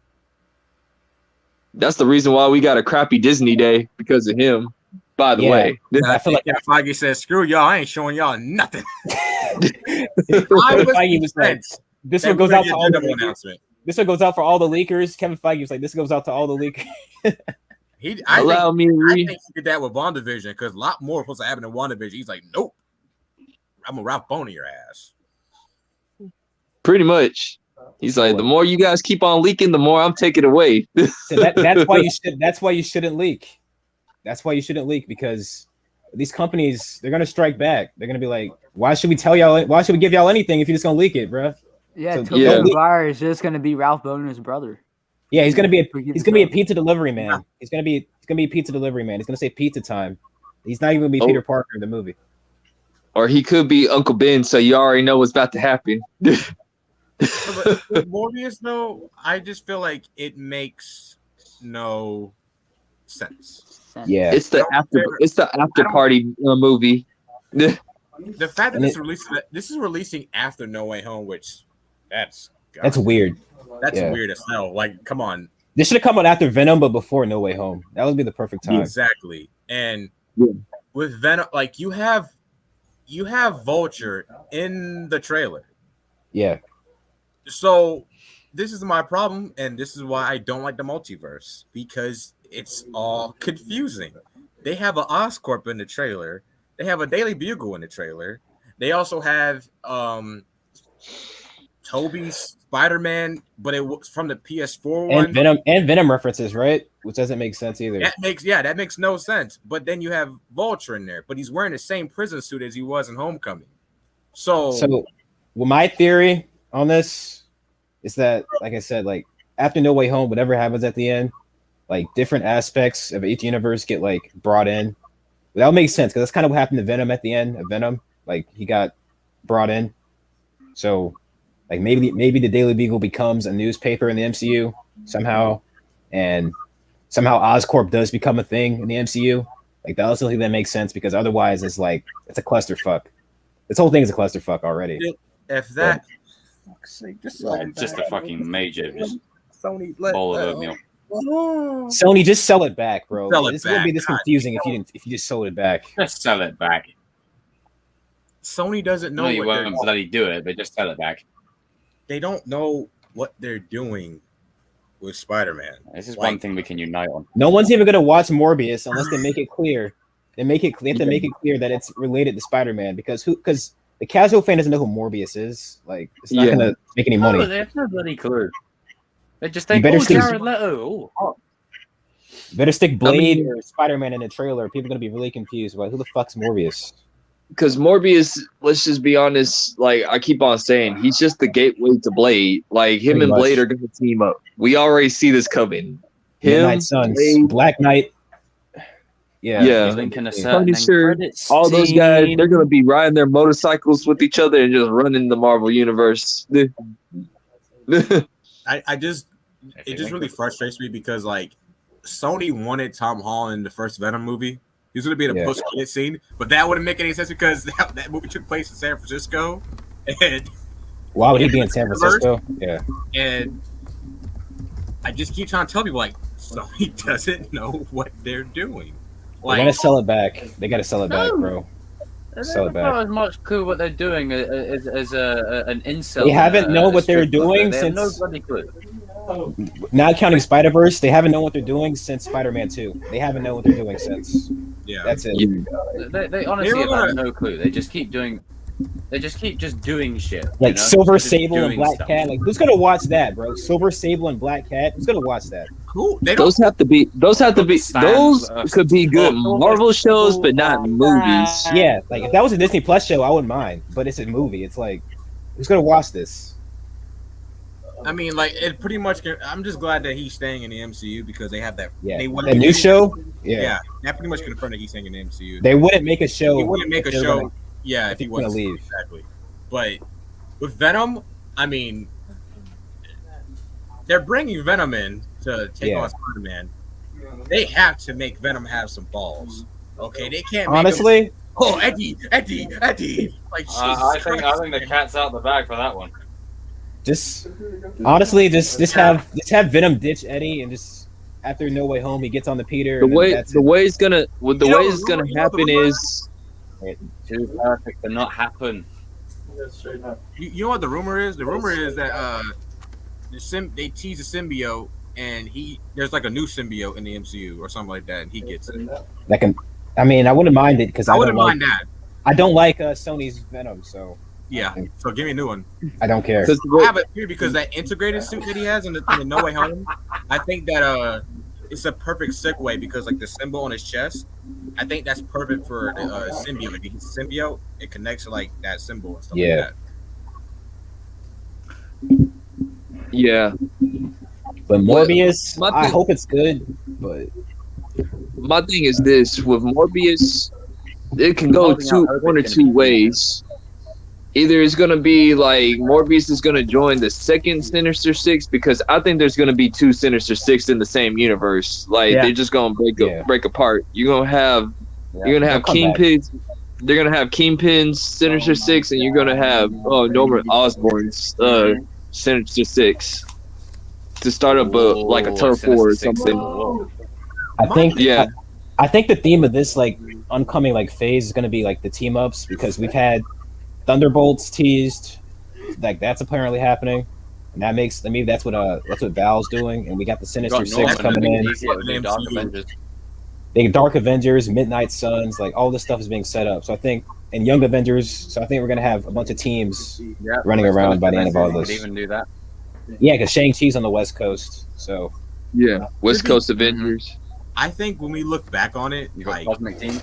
Speaker 2: That's the reason why we got a crappy Disney day because of him. By the way,
Speaker 3: I feel like Feige said, "Screw y'all, I ain't showing y'all nothing."
Speaker 7: Feige was like, "This one goes out to all the
Speaker 3: announcement.
Speaker 7: This one goes out for all the leakers." Kevin Feige was like, "This goes out to all the leakers."
Speaker 2: I
Speaker 3: think he did that with WandaVision because a lot more was supposed to happen in WandaVision. He's like, "Nope, I'm gonna Ralph Boner your ass."
Speaker 2: Pretty much. He's like, the more you guys keep on leaking, the more I'm taking away.
Speaker 7: So that's why you should. That's why you shouldn't leak. That's why you shouldn't leak, because these companies, they're gonna strike back. They're gonna be like, "Why should we tell y'all? Why should we give y'all anything if you're just gonna leak it, bro?"
Speaker 6: Yeah,
Speaker 7: So
Speaker 6: Tobey Maguire is just gonna be Ralph Boner's brother.
Speaker 7: Yeah, he's gonna be a pizza delivery man. He's gonna be a pizza delivery man. He's gonna say pizza time. He's not even gonna be Peter Parker in the movie.
Speaker 2: Or he could be Uncle Ben, so you already know what's about to happen.
Speaker 3: But with Morbius, though, I just feel like it makes no sense.
Speaker 7: Yeah,
Speaker 2: it's the after party movie.
Speaker 3: The fact that this is releasing after No Way Home, which that's
Speaker 7: weird.
Speaker 3: That's weird as hell. Like, come on.
Speaker 7: This should have come out after Venom, but before No Way Home. That would be the perfect time.
Speaker 3: Exactly. And with Venom, like you have Vulture in the trailer.
Speaker 7: Yeah.
Speaker 3: So this is my problem, and this is why I don't like the multiverse, because it's all confusing. They have an Oscorp in the trailer. They have a Daily Bugle in the trailer. They also have Toby's Spider-Man, but it was from the PS4 one.
Speaker 7: And Venom references, right? Which doesn't make sense either.
Speaker 3: That makes no sense. But then you have Vulture in there, but he's wearing the same prison suit as he was in Homecoming. So
Speaker 7: well, my theory on this is that, like I said, like after No Way Home, whatever happens at the end, like different aspects of each universe get like brought in. That would make sense, because that's kind of what happened to Venom at the end of Venom. Like he got brought in. So like maybe the Daily Bugle becomes a newspaper in the MCU somehow, and somehow Oscorp does become a thing in the MCU. Like that also think that makes sense, because otherwise it's like it's a clusterfuck. This whole thing is a clusterfuck already.
Speaker 3: If that,
Speaker 1: just a fucking major
Speaker 3: Sony
Speaker 1: bowl of oatmeal.
Speaker 7: Sony, just sell it back, bro. This wouldn't be this
Speaker 3: God,
Speaker 7: confusing if you just sold it back.
Speaker 1: Just sell it back.
Speaker 3: Sony doesn't know.
Speaker 1: No, you won't bloody do it, but just sell it back.
Speaker 3: They don't know what they're doing with Spider-Man.
Speaker 1: This is one thing we can unite on.
Speaker 7: No one's even gonna watch Morbius unless they make it clear. They have to make it clear that it's related to Spider-Man, because the casual fan doesn't know who Morbius is. Like it's not gonna make any money.
Speaker 1: No, they have no bloody clue. They just think, Jared Leto.
Speaker 7: Better stick Blade or Spider-Man in the trailer. People are gonna be really confused about who the fuck's Morbius.
Speaker 2: Because Morbius, let's just be honest, like I keep on saying, he's just the gateway to Blade. Like him and Blade are gonna team up. We already see this coming.
Speaker 7: Midnight Suns, Black Knight.
Speaker 2: Yeah. Punisher, all those guys, they're gonna be riding their motorcycles with each other and just running the Marvel universe.
Speaker 3: It just really frustrates me, because like Sony wanted Tom Holland in the first Venom movie. He was going to be in a post-credit scene, but that wouldn't make any sense because that movie took place in San Francisco. And
Speaker 7: why would he be in San Francisco? Yeah.
Speaker 3: And I just keep trying to tell people, like, Sony doesn't know what they're doing.
Speaker 7: Like, they got to sell it back. They got to sell it back, bro. Sell it back.
Speaker 1: Not as much clue what they're doing as an incel.
Speaker 7: They haven't known what they're doing since.
Speaker 1: No bloody clue.
Speaker 7: Not counting Spider-Verse, they haven't known what they're doing since Spider-Man 2. They haven't known what they're doing since.
Speaker 3: Yeah,
Speaker 7: that's it.
Speaker 1: They honestly have no clue. They just keep doing. They just keep doing shit.
Speaker 7: Like Silver Sable and Black Cat. Like who's gonna watch that, bro? Silver Sable and Black Cat. Who's gonna watch that?
Speaker 3: Cool.
Speaker 2: Those could be good Marvel shows, but not movies.
Speaker 7: Yeah, like if that was a Disney Plus show, I wouldn't mind. But it's a movie. It's like, who's gonna watch this?
Speaker 3: I mean, like it pretty much. I'm just glad that he's staying in the MCU because they have that.
Speaker 7: Yeah,
Speaker 3: they
Speaker 7: the new show.
Speaker 3: Yeah, that pretty much confirmed that he's staying in the MCU.
Speaker 7: They wouldn't make a show.
Speaker 3: He wouldn't make a show. Yeah, if he was
Speaker 7: gonna leave.
Speaker 3: Exactly. But with Venom, I mean, they're bringing Venom in to take on Spider-Man. They have to make Venom have some balls. Okay, they can't. Oh, Eddie. Like,
Speaker 1: I
Speaker 3: Jesus
Speaker 1: think
Speaker 3: Christ.
Speaker 1: the cat's out the bag for that one.
Speaker 7: Just honestly, just have Venom ditch Eddie and just after No Way Home he gets on the Peter
Speaker 2: The
Speaker 7: and then
Speaker 2: way
Speaker 7: that's
Speaker 2: the
Speaker 7: it.
Speaker 2: way it's gonna the
Speaker 3: You know
Speaker 2: way
Speaker 3: the
Speaker 2: it's gonna
Speaker 3: rumor- you know the
Speaker 2: happen
Speaker 3: rumor?
Speaker 2: is
Speaker 1: It's too perfect to not happen.
Speaker 3: You know what the rumor is? The rumor is that they tease a symbiote and there's like a new symbiote in the MCU or something like that, and he gets it.
Speaker 7: That can, I mean, I wouldn't mind it because
Speaker 3: I
Speaker 7: I
Speaker 3: wouldn't
Speaker 7: don't like
Speaker 3: mind that.
Speaker 7: I don't like Sony's Venom, so
Speaker 3: Yeah. So give me a new one.
Speaker 7: I don't care.
Speaker 2: because
Speaker 3: I have it here because that integrated suit that he has in the No Way Home, I think that it's a perfect segue because like the symbol on his chest, I think that's perfect for the symbiote. If he gets a symbiote, it connects to like that symbol and stuff
Speaker 7: Yeah.
Speaker 3: like that.
Speaker 2: yeah.
Speaker 7: But Morbius,
Speaker 2: My
Speaker 7: I
Speaker 2: thing-
Speaker 7: hope it's good, but
Speaker 2: My thing is this with Morbius, it can go
Speaker 1: Holding out hope
Speaker 2: one or
Speaker 1: it's gonna
Speaker 2: two
Speaker 1: be
Speaker 2: ways. Either it's gonna be like Morbius is gonna join the second Sinister Six because I think there's gonna be two Sinister Six in the same universe. Like
Speaker 6: Yeah.
Speaker 2: they're just gonna break apart. You're gonna have
Speaker 7: they'll come back.
Speaker 2: Kingpins. They're gonna have Kingpin's Sinister Six, and you're gonna have Norman Osborn's Sinister Six to start up like a turf war or something.
Speaker 7: I think
Speaker 2: Yeah.
Speaker 7: I think the theme of this like oncoming like phase is going to be like the team ups because we've had Thunderbolts teased, like that's apparently happening, and that makes maybe that's what Val's doing, and we got the Sinister Six coming in. They Dark Avengers, Midnight Suns, like all this stuff is being set up. So I think and Young Avengers. So I think we're gonna have a bunch of teams running around by the end of all
Speaker 1: Could
Speaker 7: this.
Speaker 1: even do that.
Speaker 7: Yeah, because Shang-Chi's on the West Coast, so
Speaker 2: Yeah, West Coast Avengers.
Speaker 3: I think when we look back on it,
Speaker 1: You got
Speaker 3: like
Speaker 1: Cosmic Team.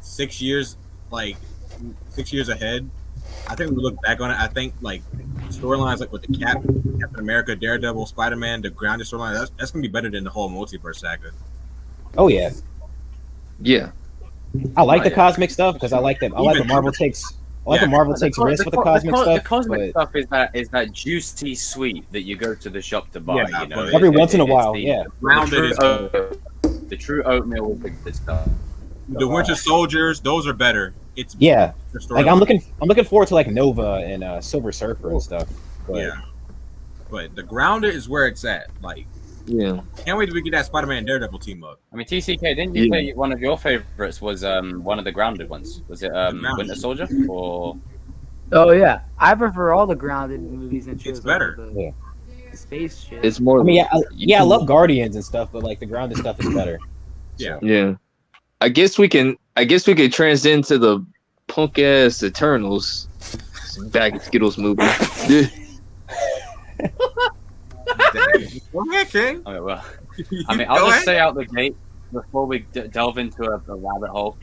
Speaker 3: 6 years, like 6 years ahead, I think when we look back on it, I think like storylines like with the Captain America, Daredevil, Spider-Man, the grounded storyline, that's gonna be better than the whole multiverse saga.
Speaker 7: oh yeah,
Speaker 2: Yeah,
Speaker 7: I like the
Speaker 1: yeah.
Speaker 7: cosmic stuff because I like that. I like when Marvel takes. I like when Marvel takes risks with the cosmic stuff.
Speaker 1: The cosmic
Speaker 7: but
Speaker 1: stuff is that juicy sweet that you go to the shop to buy.
Speaker 3: Yeah,
Speaker 1: you know,
Speaker 3: but
Speaker 7: every once in a
Speaker 1: it's
Speaker 7: while,
Speaker 1: the-
Speaker 7: yeah.
Speaker 3: Grounded
Speaker 1: The true oatmeal with the good stuff.
Speaker 3: The Winter Soldiers, those are better. It's
Speaker 7: Yeah,
Speaker 3: the
Speaker 7: like I'm
Speaker 3: storyline.
Speaker 7: looking forward to like Nova and Silver Surfer and stuff. But
Speaker 3: Yeah, but the grounded is where it's at. Like,
Speaker 2: yeah.
Speaker 3: can't wait till we get that Spider-Man and Daredevil team up.
Speaker 1: I mean, TCK, didn't you say one of your favorites was one of the grounded ones? Was it
Speaker 3: Grounded.
Speaker 1: Winter Soldier or?
Speaker 6: Oh yeah, I prefer all the grounded movies and shows.
Speaker 3: It's better.
Speaker 6: over
Speaker 7: Yeah.
Speaker 6: the space shit.
Speaker 2: It's more.
Speaker 7: I mean, I love Guardians and stuff, but like the grounded stuff is better.
Speaker 3: Yeah.
Speaker 2: Yeah, I guess we can transcend to the punk ass Eternals. Bag of Skittles movie.
Speaker 3: Go ahead, King.
Speaker 1: Okay, well, I mean, I'll just say out the gate before we delve into a rabbit hole.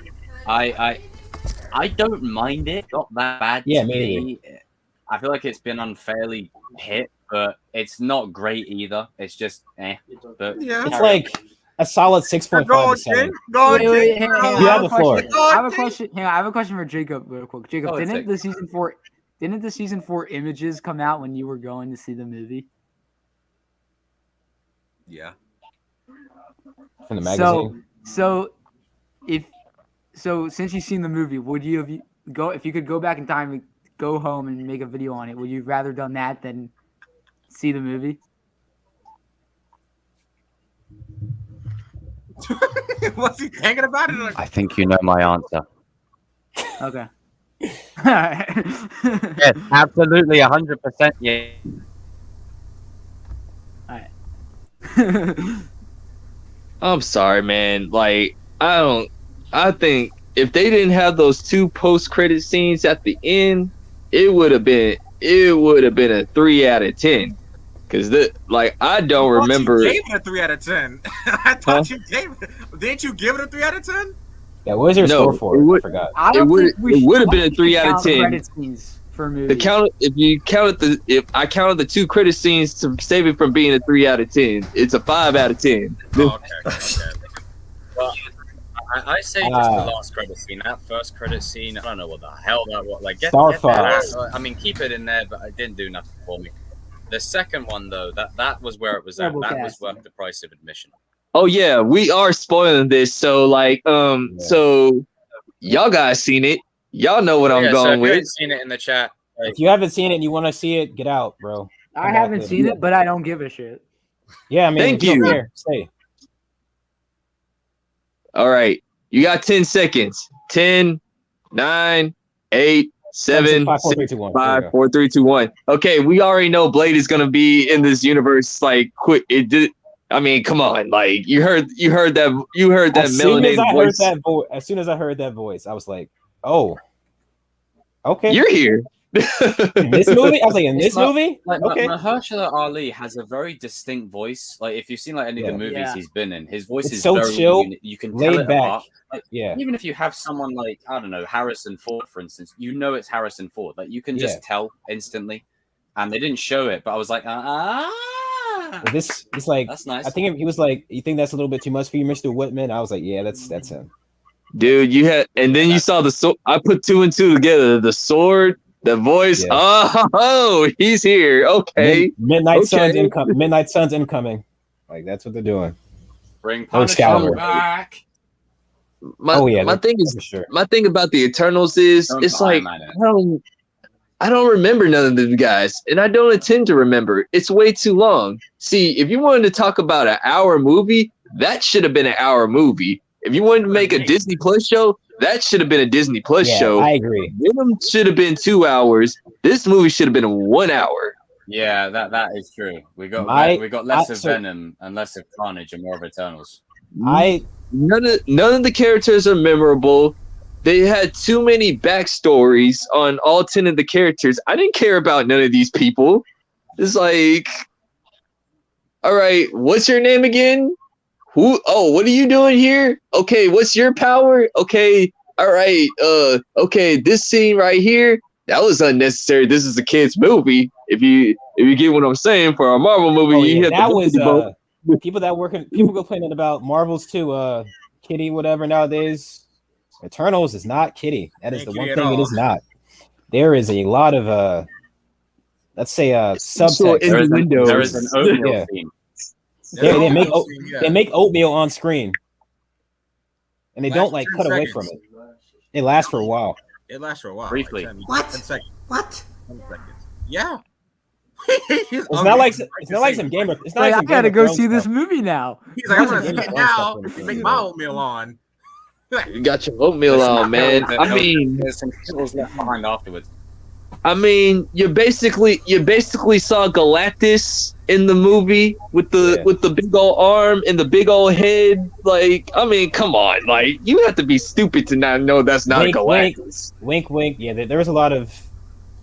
Speaker 1: I don't mind it. Not that bad.
Speaker 7: Yeah,
Speaker 1: to
Speaker 7: me
Speaker 1: I feel like it's been unfairly hit, but it's not great either. It's just But
Speaker 3: Yeah.
Speaker 7: It's like a solid 6.5
Speaker 3: Go
Speaker 7: to
Speaker 3: on,
Speaker 7: 7.
Speaker 3: King. Go on,
Speaker 6: Wait, wait,
Speaker 3: King.
Speaker 6: hang on, hang on,
Speaker 7: You
Speaker 6: I
Speaker 7: have the floor.
Speaker 6: I have a question. Hang on, I have a question for Jacob real quick. Jacob,
Speaker 1: Oh, it's
Speaker 6: didn't
Speaker 1: like-
Speaker 6: the season 4 images come out when you were going to see the movie?
Speaker 3: Yeah.
Speaker 7: From the magazine.
Speaker 6: So since you've seen the movie, would you if you could go back in time and go home and make a video on it, would you rather done that than see the movie?
Speaker 3: What's he thinking about it? Like,
Speaker 1: I think you know my answer.
Speaker 6: Okay.
Speaker 1: Yes, absolutely, 100%. Yeah.
Speaker 2: I'm sorry, man. Like, I think if they didn't have those two post-credit scenes at the end, it would have been a 3 out of 10. Cause I don't remember.
Speaker 3: You gave it a 3 out of 10. I thought you gave it. Didn't you give it a 3 out of 10?
Speaker 7: Yeah, what was your score for it? I forgot.
Speaker 6: I
Speaker 2: It
Speaker 6: don't
Speaker 2: would
Speaker 6: think we
Speaker 2: it
Speaker 6: should-
Speaker 2: would have been a
Speaker 6: why
Speaker 2: 3
Speaker 6: don't
Speaker 2: out
Speaker 6: we
Speaker 2: of 10.
Speaker 6: count credit scenes for movies.
Speaker 2: If I counted the two credit scenes to save it from being a 3 out of 10, it's a 5 out of 10.
Speaker 3: Oh, okay.
Speaker 1: Well, I say just the last credit scene. That first credit scene, I don't know what the hell that was. Like, get that
Speaker 7: Starfire.
Speaker 1: out. I mean, keep it in there, but it didn't do nothing for me. The second one, though, that was where it was at.
Speaker 6: Double
Speaker 1: That was
Speaker 6: casting.
Speaker 1: worth the price of admission.
Speaker 2: Oh yeah, we are spoiling this. So so y'all guys seen it. Y'all know what I'm
Speaker 1: So
Speaker 2: going
Speaker 1: if you
Speaker 2: with.
Speaker 1: haven't seen it in the chat,
Speaker 7: If you haven't seen it and you want to see it, get out, bro.
Speaker 6: I haven't seen it, but I don't give a shit.
Speaker 7: Yeah, I mean,
Speaker 2: Thank
Speaker 7: if you don't
Speaker 2: you.
Speaker 7: care, stay.
Speaker 2: All right. You got 10 seconds. 10, 9, 8, 7,
Speaker 7: 5, 4, 3,
Speaker 2: 6,
Speaker 7: 2, 1.
Speaker 2: 5, 4, 3, 2, 1. Okay, we already know Blade is gonna be in this universe. Like, quick! It did. I mean, come on! Like, you heard that melanated voice.
Speaker 7: As soon as I heard that voice, I was like, "Oh, okay."
Speaker 2: You're here.
Speaker 7: In this movie, I was like, "In this movie."
Speaker 1: Like
Speaker 7: Okay.
Speaker 1: Mahershala Ali has a very distinct voice. Like if you've seen like any of the movies
Speaker 6: Yeah.
Speaker 1: he's been in, his voice
Speaker 7: It's
Speaker 1: is
Speaker 7: so
Speaker 1: very
Speaker 7: chill,
Speaker 1: you can
Speaker 7: laid
Speaker 1: tell it
Speaker 7: back.
Speaker 1: apart. Like,
Speaker 7: Yeah.
Speaker 1: even if you have someone like I don't know Harrison Ford, for instance, you know it's Harrison Ford. Like you can just tell instantly, and they didn't show it, but I was like,
Speaker 7: This is like
Speaker 1: that's nice.
Speaker 7: I think he was like, "You think that's a little bit too much for you, Mr. Whitman?" I was like, "Yeah, that's him."
Speaker 2: Dude, you had, and then you saw the sword. I put 2 and 2 together. The sword, the voice.
Speaker 7: Yeah.
Speaker 2: Oh, he's here. Okay.
Speaker 7: Midnight Suns
Speaker 2: Okay.
Speaker 7: incoming. Midnight Suns incoming. Like that's what they're doing.
Speaker 1: Bring
Speaker 7: Excalibur.
Speaker 1: Punisher back.
Speaker 2: My thing is,
Speaker 7: for sure.
Speaker 2: my thing about the Eternals is,
Speaker 1: Don't
Speaker 2: it's
Speaker 1: put
Speaker 2: like
Speaker 1: Iron Man in.
Speaker 2: I don't remember none of them guys, and I don't intend to remember. It's way too long. See, if you wanted to talk about an hour movie, that should have been an hour movie. If you wanted to make a Disney Plus show, that should have been a Disney Plus show.
Speaker 7: I agree.
Speaker 2: Venom should have been 2 hours. This movie should have been 1 hour.
Speaker 1: Yeah, that is true. We got less of Venom and less of Carnage and more of Eternals.
Speaker 2: None of the characters are memorable. They had too many backstories on all 10 of the characters. I didn't care about none of these people. It's like, all right, what's your name again? Who? Oh, what are you doing here? Okay, what's your power? Okay, all right. Okay, this scene right here, that was unnecessary. This is a kid's movie. If you get what I'm saying, for a Marvel movie, you hit
Speaker 7: that
Speaker 2: the
Speaker 7: was people complaining about Marvels too. Kitty, whatever nowadays. Eternals is not Kitty. That is the one thing it is not. There is a lot of let's say subtext.
Speaker 1: There is an oatmeal theme.
Speaker 7: They make oatmeal on screen, and they don't like cut away from it. It lasts for a while.
Speaker 3: It lasts for a while.
Speaker 1: Briefly.
Speaker 3: Like 10
Speaker 5: What?
Speaker 3: seconds.
Speaker 5: What?
Speaker 3: 10 seconds. Yeah.
Speaker 7: It's not like some game of. It's not like
Speaker 6: I
Speaker 7: some
Speaker 6: gotta
Speaker 7: Game of
Speaker 6: go
Speaker 7: Thrones
Speaker 6: see this
Speaker 7: stuff.
Speaker 6: movie now.
Speaker 3: He's like, I'm gonna
Speaker 7: Game
Speaker 3: see
Speaker 7: of
Speaker 3: it
Speaker 7: Thrones
Speaker 3: now.
Speaker 7: stuff.
Speaker 3: Make my oatmeal on.
Speaker 2: You got your oatmeal on, man. I mean,
Speaker 1: there's some kills left behind afterwards.
Speaker 2: I mean, you basically saw Galactus in the movie with the big old arm and the big old head. Like, I mean, come on, like you have to be stupid to not know that's not Galactus.
Speaker 7: Wink, wink. Yeah, there was a lot of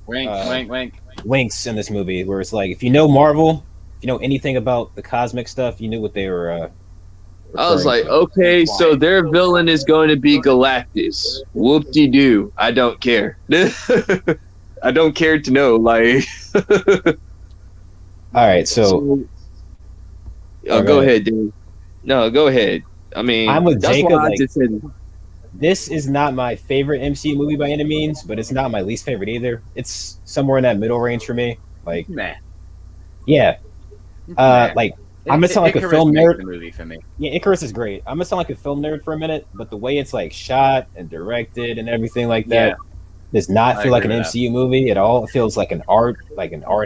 Speaker 1: Wink.
Speaker 7: winks in this movie where it's like, if you know Marvel, if you know anything about the cosmic stuff, you knew what they were.
Speaker 2: I was like, okay, so their villain is going to be Galactus. Whoop-de-doo. I don't care. I don't care to know. Like,
Speaker 7: all right, so
Speaker 2: go ahead, dude. No, go ahead. I mean,
Speaker 7: I'm with
Speaker 2: that's
Speaker 7: Jacob.
Speaker 2: why I
Speaker 7: Like,
Speaker 2: just said,
Speaker 7: this is not my favorite MCU movie by any means, but it's not my least favorite either. It's somewhere in that middle range for me. Like,
Speaker 1: Meh.
Speaker 7: yeah, like I'm gonna sound like a
Speaker 1: Icarus
Speaker 7: film
Speaker 1: makes
Speaker 7: nerd.
Speaker 1: the movie for me.
Speaker 7: Yeah, Icarus is great. I'm gonna sound like a film nerd for a minute, but the way it's like shot and directed and everything like that does not
Speaker 1: I
Speaker 7: feel like an
Speaker 1: agree with
Speaker 7: MCU movie at all. It feels like an art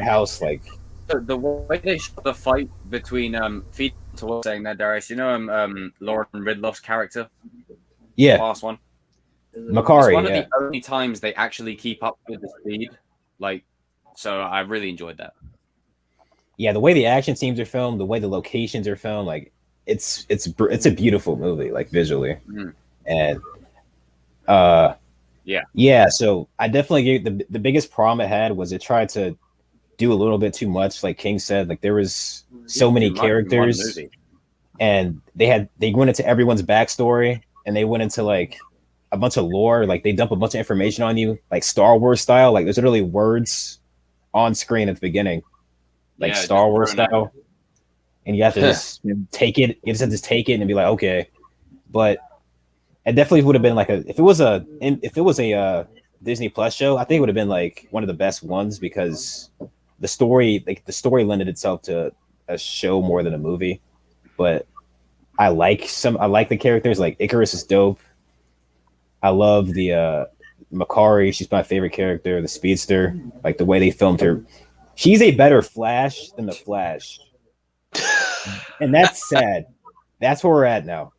Speaker 7: house. Like,
Speaker 1: The way they shot the fight between feet to what saying that, Darius, you know Lauren Ridloff's character,
Speaker 7: yeah,
Speaker 1: last one.
Speaker 7: Makari.
Speaker 1: It's one
Speaker 7: Yeah.
Speaker 1: of the only times they actually keep up with the speed. Like, so I really enjoyed that.
Speaker 7: Yeah, the way the action scenes are filmed, the way the locations are filmed, like it's a beautiful movie, like visually, and yeah. So I definitely gave the biggest problem it had was it tried to do a little bit too much. Like King said, like there was so many characters, and they went into everyone's backstory, and they went into like a bunch of lore. Like they dump a bunch of information on you, like Star Wars style. Like there's literally words on screen at the beginning, like Star Wars style, and you have to just take it. You just have to take it and be like, okay. But it definitely would have been like if it was a Disney Plus show, I think it would have been like one of the best ones because the story lended itself to a show more than a movie. But I like the characters. Like Icarus is dope. I love the Makari. She's my favorite character. The speedster, like the way they filmed her. She's a better Flash than the Flash, and that's sad. That's where we're at now.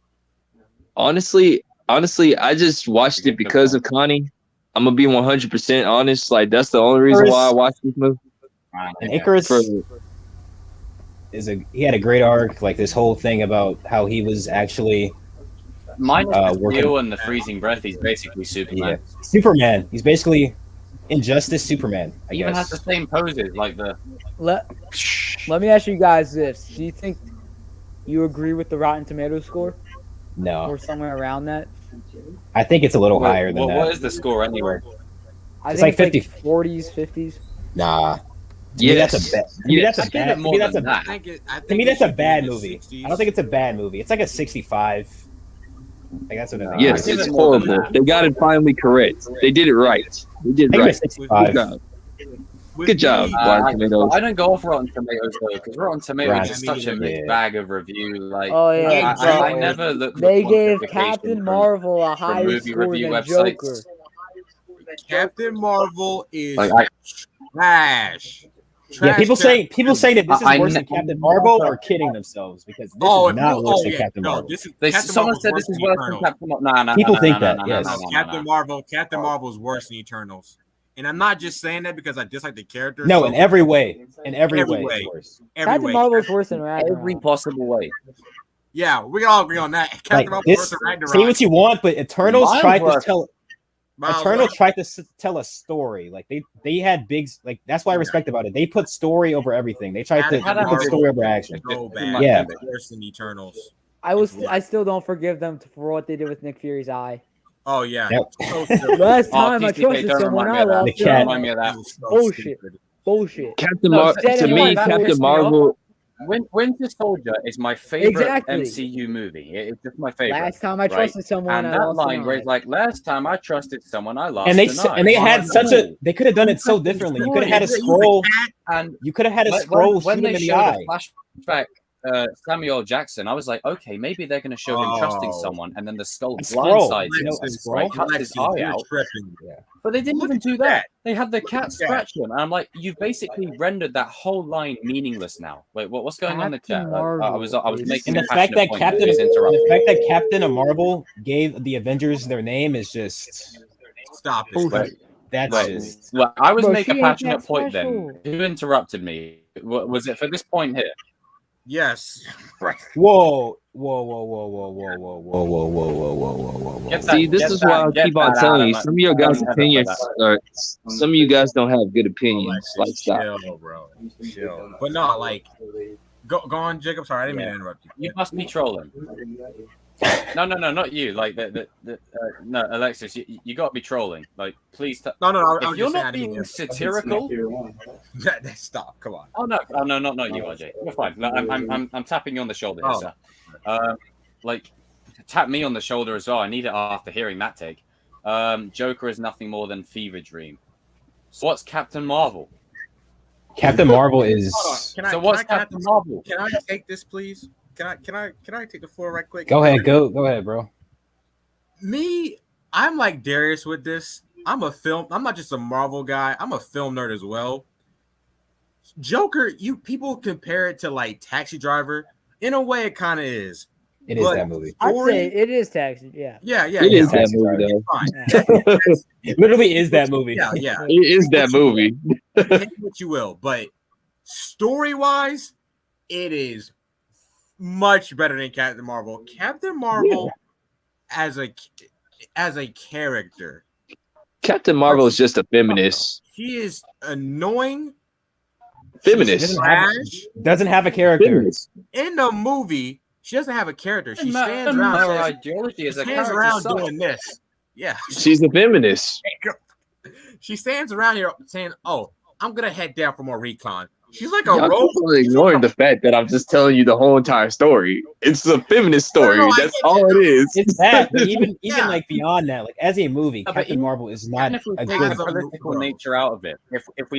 Speaker 2: Honestly, I just watched it because of Connie. I'm gonna be 100% honest. Like that's the only reason why I watched this movie.
Speaker 7: And Icarus he had a great arc. Like this whole thing about how he was actually
Speaker 1: minus the
Speaker 7: working.
Speaker 1: steel and the freezing breath. He's basically Superman.
Speaker 7: Yeah. Superman. He's basically Injustice Superman. I
Speaker 1: He even
Speaker 7: guess.
Speaker 1: has the same poses, like the.
Speaker 6: Let me ask you guys this: do you think you agree with the Rotten Tomatoes score,
Speaker 7: No,
Speaker 6: or somewhere around that?
Speaker 7: I think it's a little higher than that.
Speaker 1: What is the score anyway?
Speaker 7: It's like 50.
Speaker 6: 40s, 50s.
Speaker 7: Nah. To me, that's a bad. To me, that's a
Speaker 1: I give
Speaker 7: bad.
Speaker 1: it
Speaker 7: To
Speaker 1: more
Speaker 7: me, that's
Speaker 1: than
Speaker 7: a.
Speaker 1: that.
Speaker 7: To me, that's a bad movie. I don't think it's a bad movie. It's like a 65. Like that's what it is.
Speaker 2: Yes,
Speaker 1: I give
Speaker 2: it's
Speaker 1: it more than
Speaker 2: horrible.
Speaker 1: that.
Speaker 2: They got it finally correct. They did it right. They did
Speaker 7: I
Speaker 2: it
Speaker 7: give it
Speaker 2: right.
Speaker 7: 65.
Speaker 2: Good job. Good job, Rotten Tomatoes.
Speaker 1: I don't go off Rotten Tomatoes though, because Rotten Tomatoes
Speaker 7: Right.
Speaker 1: is such a mixed
Speaker 7: Yeah.
Speaker 1: bag of review. Like,
Speaker 6: Oh yeah,
Speaker 1: I
Speaker 6: bro.
Speaker 1: never look. For
Speaker 6: They gave
Speaker 1: quantification
Speaker 6: Captain
Speaker 1: from-
Speaker 6: Marvel a higher
Speaker 1: movie
Speaker 6: score
Speaker 1: review
Speaker 6: than
Speaker 1: websites.
Speaker 6: Joker.
Speaker 3: Captain Marvel is
Speaker 1: Like,
Speaker 3: trash.
Speaker 7: Yeah, people
Speaker 3: Trash.
Speaker 7: saying that this is
Speaker 1: I
Speaker 7: worse
Speaker 1: kn-
Speaker 7: than Captain Marvel are kidding themselves because this is not worse than Captain Marvel.
Speaker 3: This is
Speaker 1: Someone
Speaker 3: Marvel's
Speaker 1: said
Speaker 3: worse
Speaker 1: this is
Speaker 3: than
Speaker 1: worse than
Speaker 3: Eternals.
Speaker 1: Captain Marvel. Nah,
Speaker 7: People
Speaker 1: nah,
Speaker 7: think
Speaker 1: nah,
Speaker 7: that,
Speaker 1: nah, nah,
Speaker 7: yes.
Speaker 1: nah, nah, nah,
Speaker 3: Captain Marvel is worse than Eternals. And I'm not just saying that because I dislike the character.
Speaker 7: No,
Speaker 3: so
Speaker 7: in every way. In every
Speaker 3: Every
Speaker 7: way,
Speaker 3: way.
Speaker 7: it's worse.
Speaker 3: every
Speaker 6: Captain
Speaker 3: way.
Speaker 6: Marvel's worse than
Speaker 1: Every
Speaker 6: Ragnarok.
Speaker 1: possible way.
Speaker 3: Yeah, we can all agree on that. Captain
Speaker 7: Like
Speaker 3: Marvel's
Speaker 7: this,
Speaker 3: worse than Ragnarok.
Speaker 7: say what you want, but Eternals
Speaker 1: Miles
Speaker 7: tried to
Speaker 1: worse.
Speaker 7: tell.
Speaker 3: Miles
Speaker 7: Eternal
Speaker 3: Morales.
Speaker 7: tried to tell a story. Like they had big. Like that's what I respect about it. They put story over everything. They tried to
Speaker 3: Captain
Speaker 7: put story over
Speaker 3: Marvel
Speaker 7: action.
Speaker 3: is so bad.
Speaker 7: Yeah.
Speaker 3: It's worse than Eternals.
Speaker 6: I still don't forgive them for what they did with Nick Fury's eye.
Speaker 3: Oh yeah.
Speaker 7: Yep.
Speaker 3: So silly.
Speaker 6: Last
Speaker 1: Oh,
Speaker 6: time I
Speaker 1: TCK,
Speaker 6: trusted
Speaker 1: don't
Speaker 6: someone,
Speaker 1: remind me
Speaker 6: I
Speaker 1: of that.
Speaker 6: lost
Speaker 7: The
Speaker 1: Don't
Speaker 7: cat.
Speaker 6: him.
Speaker 1: remind me of that.
Speaker 3: It was so
Speaker 6: Bullshit.
Speaker 3: stupid.
Speaker 6: Bullshit.
Speaker 1: No,
Speaker 2: To
Speaker 1: you know
Speaker 2: me,
Speaker 1: what, that
Speaker 2: Captain
Speaker 1: pissed me off?
Speaker 2: Marvel.
Speaker 1: Winter Soldier is my favorite
Speaker 6: Exactly.
Speaker 1: MCU movie. It's just my favorite.
Speaker 6: Last time I
Speaker 1: right?
Speaker 6: trusted someone,
Speaker 1: And
Speaker 6: I
Speaker 1: that
Speaker 6: lost
Speaker 1: line
Speaker 6: an
Speaker 1: where
Speaker 6: eye.
Speaker 1: it's like, last time I trusted someone, I lost
Speaker 7: And they
Speaker 1: an eye.
Speaker 7: and they
Speaker 1: I'm
Speaker 7: had
Speaker 1: like,
Speaker 7: such a.
Speaker 1: "Ooh."
Speaker 7: They could have done it so differently. You could have had a scroll.
Speaker 1: And
Speaker 7: You could have had a
Speaker 1: when-
Speaker 7: scroll
Speaker 1: when
Speaker 7: shoot
Speaker 1: they
Speaker 7: him in the
Speaker 1: showed
Speaker 7: eye.
Speaker 1: a flashback Samuel Jackson, I was like, okay, maybe they're going to show him trusting
Speaker 3: Oh.
Speaker 1: someone, and then the skull
Speaker 7: A scroll.
Speaker 1: blindsides
Speaker 7: You
Speaker 1: him,
Speaker 7: know, a
Speaker 3: Alexis,
Speaker 7: scroll.
Speaker 1: cuts his
Speaker 3: Alexis,
Speaker 1: eye
Speaker 3: you're
Speaker 1: out.
Speaker 3: tripping.
Speaker 1: But they didn't
Speaker 3: Look
Speaker 1: even
Speaker 3: at
Speaker 1: do
Speaker 3: that.
Speaker 1: that. They had the cat
Speaker 3: that.
Speaker 1: scratch him, and I'm like, you've basically rendered that whole line meaningless now. Wait, what's going on in the
Speaker 6: Captain
Speaker 1: chat? I was
Speaker 6: Marvel
Speaker 1: making
Speaker 7: And
Speaker 1: a
Speaker 7: the fact
Speaker 1: passionate
Speaker 7: that
Speaker 1: point,
Speaker 7: Captain,
Speaker 1: but it was interrupted.
Speaker 7: the fact that Captain Marvel gave the Avengers their name is just.
Speaker 3: Stop it.
Speaker 6: Bullshit.
Speaker 7: That's
Speaker 1: Wait,
Speaker 7: just.
Speaker 1: well, I was
Speaker 6: Bro,
Speaker 1: making
Speaker 6: she
Speaker 1: a
Speaker 6: ain't
Speaker 1: passionate
Speaker 6: that
Speaker 1: point then.
Speaker 6: special.
Speaker 1: Who interrupted me? Was it for this point here?
Speaker 3: Yes. Right.
Speaker 7: Whoa! Whoa! Whoa! Whoa! Whoa! Whoa! Whoa! Whoa! Whoa! Whoa! Whoa! Whoa! Whoa! Whoa!
Speaker 1: Get
Speaker 2: See, this
Speaker 1: get
Speaker 2: is why I
Speaker 1: get
Speaker 2: keep on
Speaker 1: that
Speaker 2: telling
Speaker 1: out
Speaker 2: you.
Speaker 1: of
Speaker 2: Some of your guys'
Speaker 1: Don't ever
Speaker 2: opinions,
Speaker 1: put that.
Speaker 2: some of you guys don't have good opinions. Like,
Speaker 3: Alexis,
Speaker 2: stop.
Speaker 3: chill, bro. Chill. But no, like, go on, Jacob. Sorry, I didn't mean to interrupt you.
Speaker 1: You must be trolling. No, not you. Like no, Alexis, you got to be trolling. Like, please.
Speaker 3: No, I
Speaker 1: If
Speaker 3: was
Speaker 1: you're
Speaker 3: just saying I
Speaker 1: not
Speaker 3: didn't
Speaker 1: being
Speaker 3: mean to-
Speaker 1: satirical,
Speaker 3: Stop. Come on.
Speaker 1: oh no, not you, RJ. You're fine. No, I'm tapping you on the shoulder here,
Speaker 3: Oh.
Speaker 1: sir. Like, tap me on the shoulder as well. I need it after hearing that take. Joker is nothing more than fever dream. So what's Captain Marvel?
Speaker 7: Captain Marvel is.
Speaker 3: Hold on.
Speaker 1: So what's Captain Marvel?
Speaker 3: Can I take this, please? Can I take the floor right quick?
Speaker 7: Go ahead, go ahead, bro.
Speaker 3: Me, I'm like Darius with this. I'm not just a Marvel guy. I'm a film nerd as well. Joker, people compare it to like Taxi Driver. In a way, it kind of is.
Speaker 7: It is
Speaker 3: But
Speaker 7: that movie.
Speaker 6: I'd
Speaker 3: story-
Speaker 6: say it is Taxi. Yeah.
Speaker 3: Yeah,
Speaker 2: It is that
Speaker 7: Taxi
Speaker 2: movie,
Speaker 7: Driver.
Speaker 2: though.
Speaker 3: fine.
Speaker 7: It literally is that movie.
Speaker 3: Yeah.
Speaker 2: It is that movie.
Speaker 3: Take what you will, but story-wise, it is much better than Captain Marvel. Captain Marvel as a character,
Speaker 2: Captain Marvel is just a feminist.
Speaker 3: he is annoying.
Speaker 2: Feminist.
Speaker 7: Doesn't have a character.
Speaker 2: Feminist.
Speaker 3: In the movie, she doesn't have a character. She
Speaker 1: Her
Speaker 3: stands around,
Speaker 1: ideology is a
Speaker 3: stands
Speaker 1: character
Speaker 3: around
Speaker 1: sucks.
Speaker 3: doing this. Yeah,
Speaker 2: She's a feminist.
Speaker 3: she stands around here saying, "Oh, I'm gonna head down for more recon." She's like a
Speaker 2: Y'all
Speaker 3: role.
Speaker 2: totally ignoring the fact that I'm just telling you the whole entire story. It's a feminist story.
Speaker 3: No, I
Speaker 2: That's
Speaker 3: get
Speaker 2: all it is.
Speaker 7: It's that, but even
Speaker 3: Yeah.
Speaker 7: like beyond that, like as a movie,
Speaker 1: but
Speaker 7: Captain
Speaker 1: even-
Speaker 7: Marvel is not
Speaker 1: Even if we
Speaker 7: a
Speaker 1: take
Speaker 7: good.
Speaker 1: the political nature out of it, if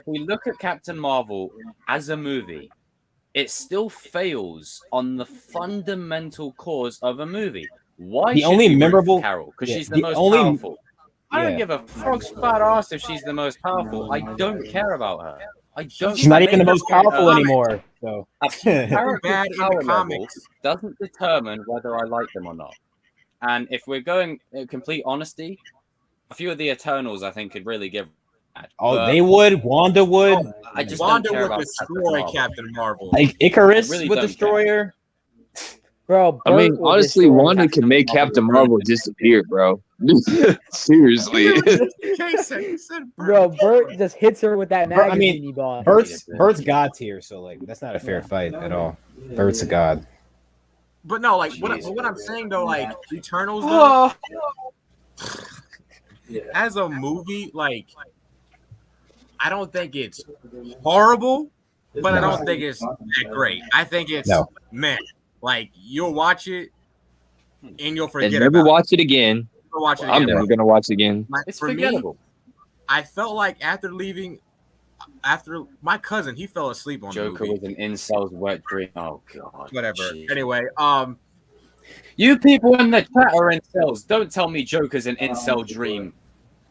Speaker 1: we look at Captain Marvel as a movie, it still fails on the fundamental cause of a movie. Why
Speaker 7: The
Speaker 1: should
Speaker 7: only
Speaker 1: you root for
Speaker 7: memorable-
Speaker 1: Carol? Because
Speaker 7: yeah,
Speaker 1: she's the
Speaker 7: the
Speaker 1: most
Speaker 7: only-
Speaker 1: powerful. I don't
Speaker 7: yeah.
Speaker 1: give a frog's fat ass if she's the most powerful. I don't care about her. I don't.
Speaker 7: She's not
Speaker 1: I
Speaker 7: even the
Speaker 1: made
Speaker 7: most
Speaker 1: this point
Speaker 7: powerful
Speaker 1: earlier.
Speaker 7: anymore. So
Speaker 1: A character's
Speaker 3: bad in the
Speaker 1: power
Speaker 3: comics.
Speaker 1: level doesn't determine whether I like them or not. And if we're going complete honesty, a few of the Eternals I think could really give.
Speaker 7: oh, they would. Wanda would.
Speaker 3: Oh,
Speaker 1: I just
Speaker 3: Wanda
Speaker 1: don't care
Speaker 3: would
Speaker 1: about
Speaker 3: destroy Captain Marvel.
Speaker 7: Like Icarus
Speaker 1: I really
Speaker 7: would
Speaker 1: don't
Speaker 7: destroy her.
Speaker 6: Bro,
Speaker 2: I mean,
Speaker 6: Bert will
Speaker 2: honestly,
Speaker 6: destroy
Speaker 2: Wanda can make Captain Marvel disappear, bro. Seriously.
Speaker 6: Bro, Bert just hits her with that
Speaker 7: Bro, I
Speaker 6: magazine
Speaker 7: mean,
Speaker 6: he bought.
Speaker 7: Bert's God tier, so like that's not a fair fight at all. Bert's a god.
Speaker 3: But no, like what I'm saying though, like Eternals though, as a movie, like I don't think it's horrible, but I don't think it's that great. I think it's man, like you'll watch it and you'll forget
Speaker 2: And never
Speaker 3: about
Speaker 2: watch it again.
Speaker 3: Never watch it
Speaker 2: I'm
Speaker 3: again,
Speaker 2: never
Speaker 3: bro.
Speaker 2: gonna watch it again.
Speaker 3: Like,
Speaker 1: It's
Speaker 3: for me,
Speaker 1: forgettable.
Speaker 3: I felt like after my cousin, he fell asleep on
Speaker 1: Joker
Speaker 3: the movie.
Speaker 1: was an incel's wet dream. Oh god.
Speaker 3: Whatever.
Speaker 1: Jeez.
Speaker 3: Anyway,
Speaker 1: You people in the chat are incels. Don't tell me Joker's an incel dream.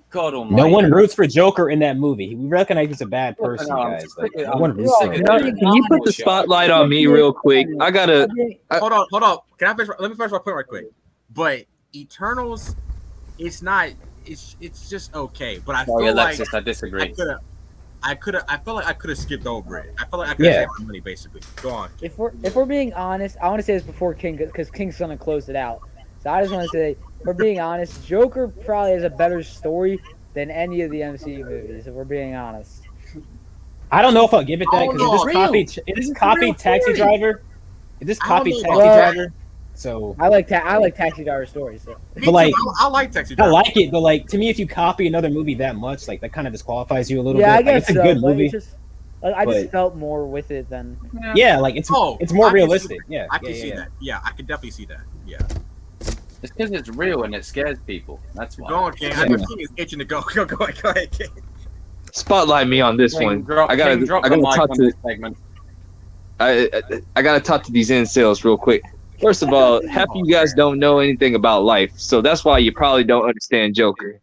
Speaker 1: God almighty.
Speaker 7: No one roots for Joker in that movie. We recognize he's a bad person, guys. Like, no one roots for him.
Speaker 2: Can you put the spotlight on me real quick? I gotta.
Speaker 3: hold on. Can I finish? Let me finish my point right quick. But Eternals, it's not. It's just okay. But I
Speaker 1: Sorry,
Speaker 3: feel
Speaker 1: Alexis,
Speaker 3: like
Speaker 1: I disagree.
Speaker 3: I feel like I could have skipped over it. I feel like I could have saved my money. Basically, go on.
Speaker 6: If we're being honest, I want to say this before King, because King's gonna close it out. So I just want to say, if we're being honest, Joker probably has a better story than any of the MCU movies. If we're being honest,
Speaker 7: I don't know if I'll give it that because
Speaker 3: Oh,
Speaker 7: it just copied Taxi Driver. It just copied Taxi
Speaker 6: Well,
Speaker 7: Driver. So
Speaker 6: I like Taxi Driver stories. So.
Speaker 3: Me
Speaker 7: But, like,
Speaker 3: too. I like Taxi
Speaker 7: I
Speaker 3: Driver.
Speaker 7: like it, but like to me, if you copy another movie that much, like that kind of disqualifies you a little
Speaker 6: Yeah, I
Speaker 7: bit. Like,
Speaker 6: guess
Speaker 7: it's a
Speaker 6: so.
Speaker 7: good
Speaker 6: but
Speaker 7: movie.
Speaker 6: it's just, I just
Speaker 7: but-
Speaker 6: felt more with it than.
Speaker 7: Yeah, like it's
Speaker 3: Oh,
Speaker 7: more
Speaker 3: I can see
Speaker 7: realistic.
Speaker 3: that.
Speaker 7: Yeah,
Speaker 3: I can
Speaker 7: yeah,
Speaker 3: see
Speaker 7: yeah.
Speaker 3: that. Yeah, I can definitely see that. Yeah.
Speaker 1: It's because it's real and it scares people. That's why.
Speaker 3: Go on, King. I know King is itching to go. Go ahead, King.
Speaker 2: Spotlight me on this one. I gotta talk to.
Speaker 1: this segment.
Speaker 2: I gotta talk to these incels real quick. First of all, half of you guys don't know anything about life, so that's why you probably don't understand Joker.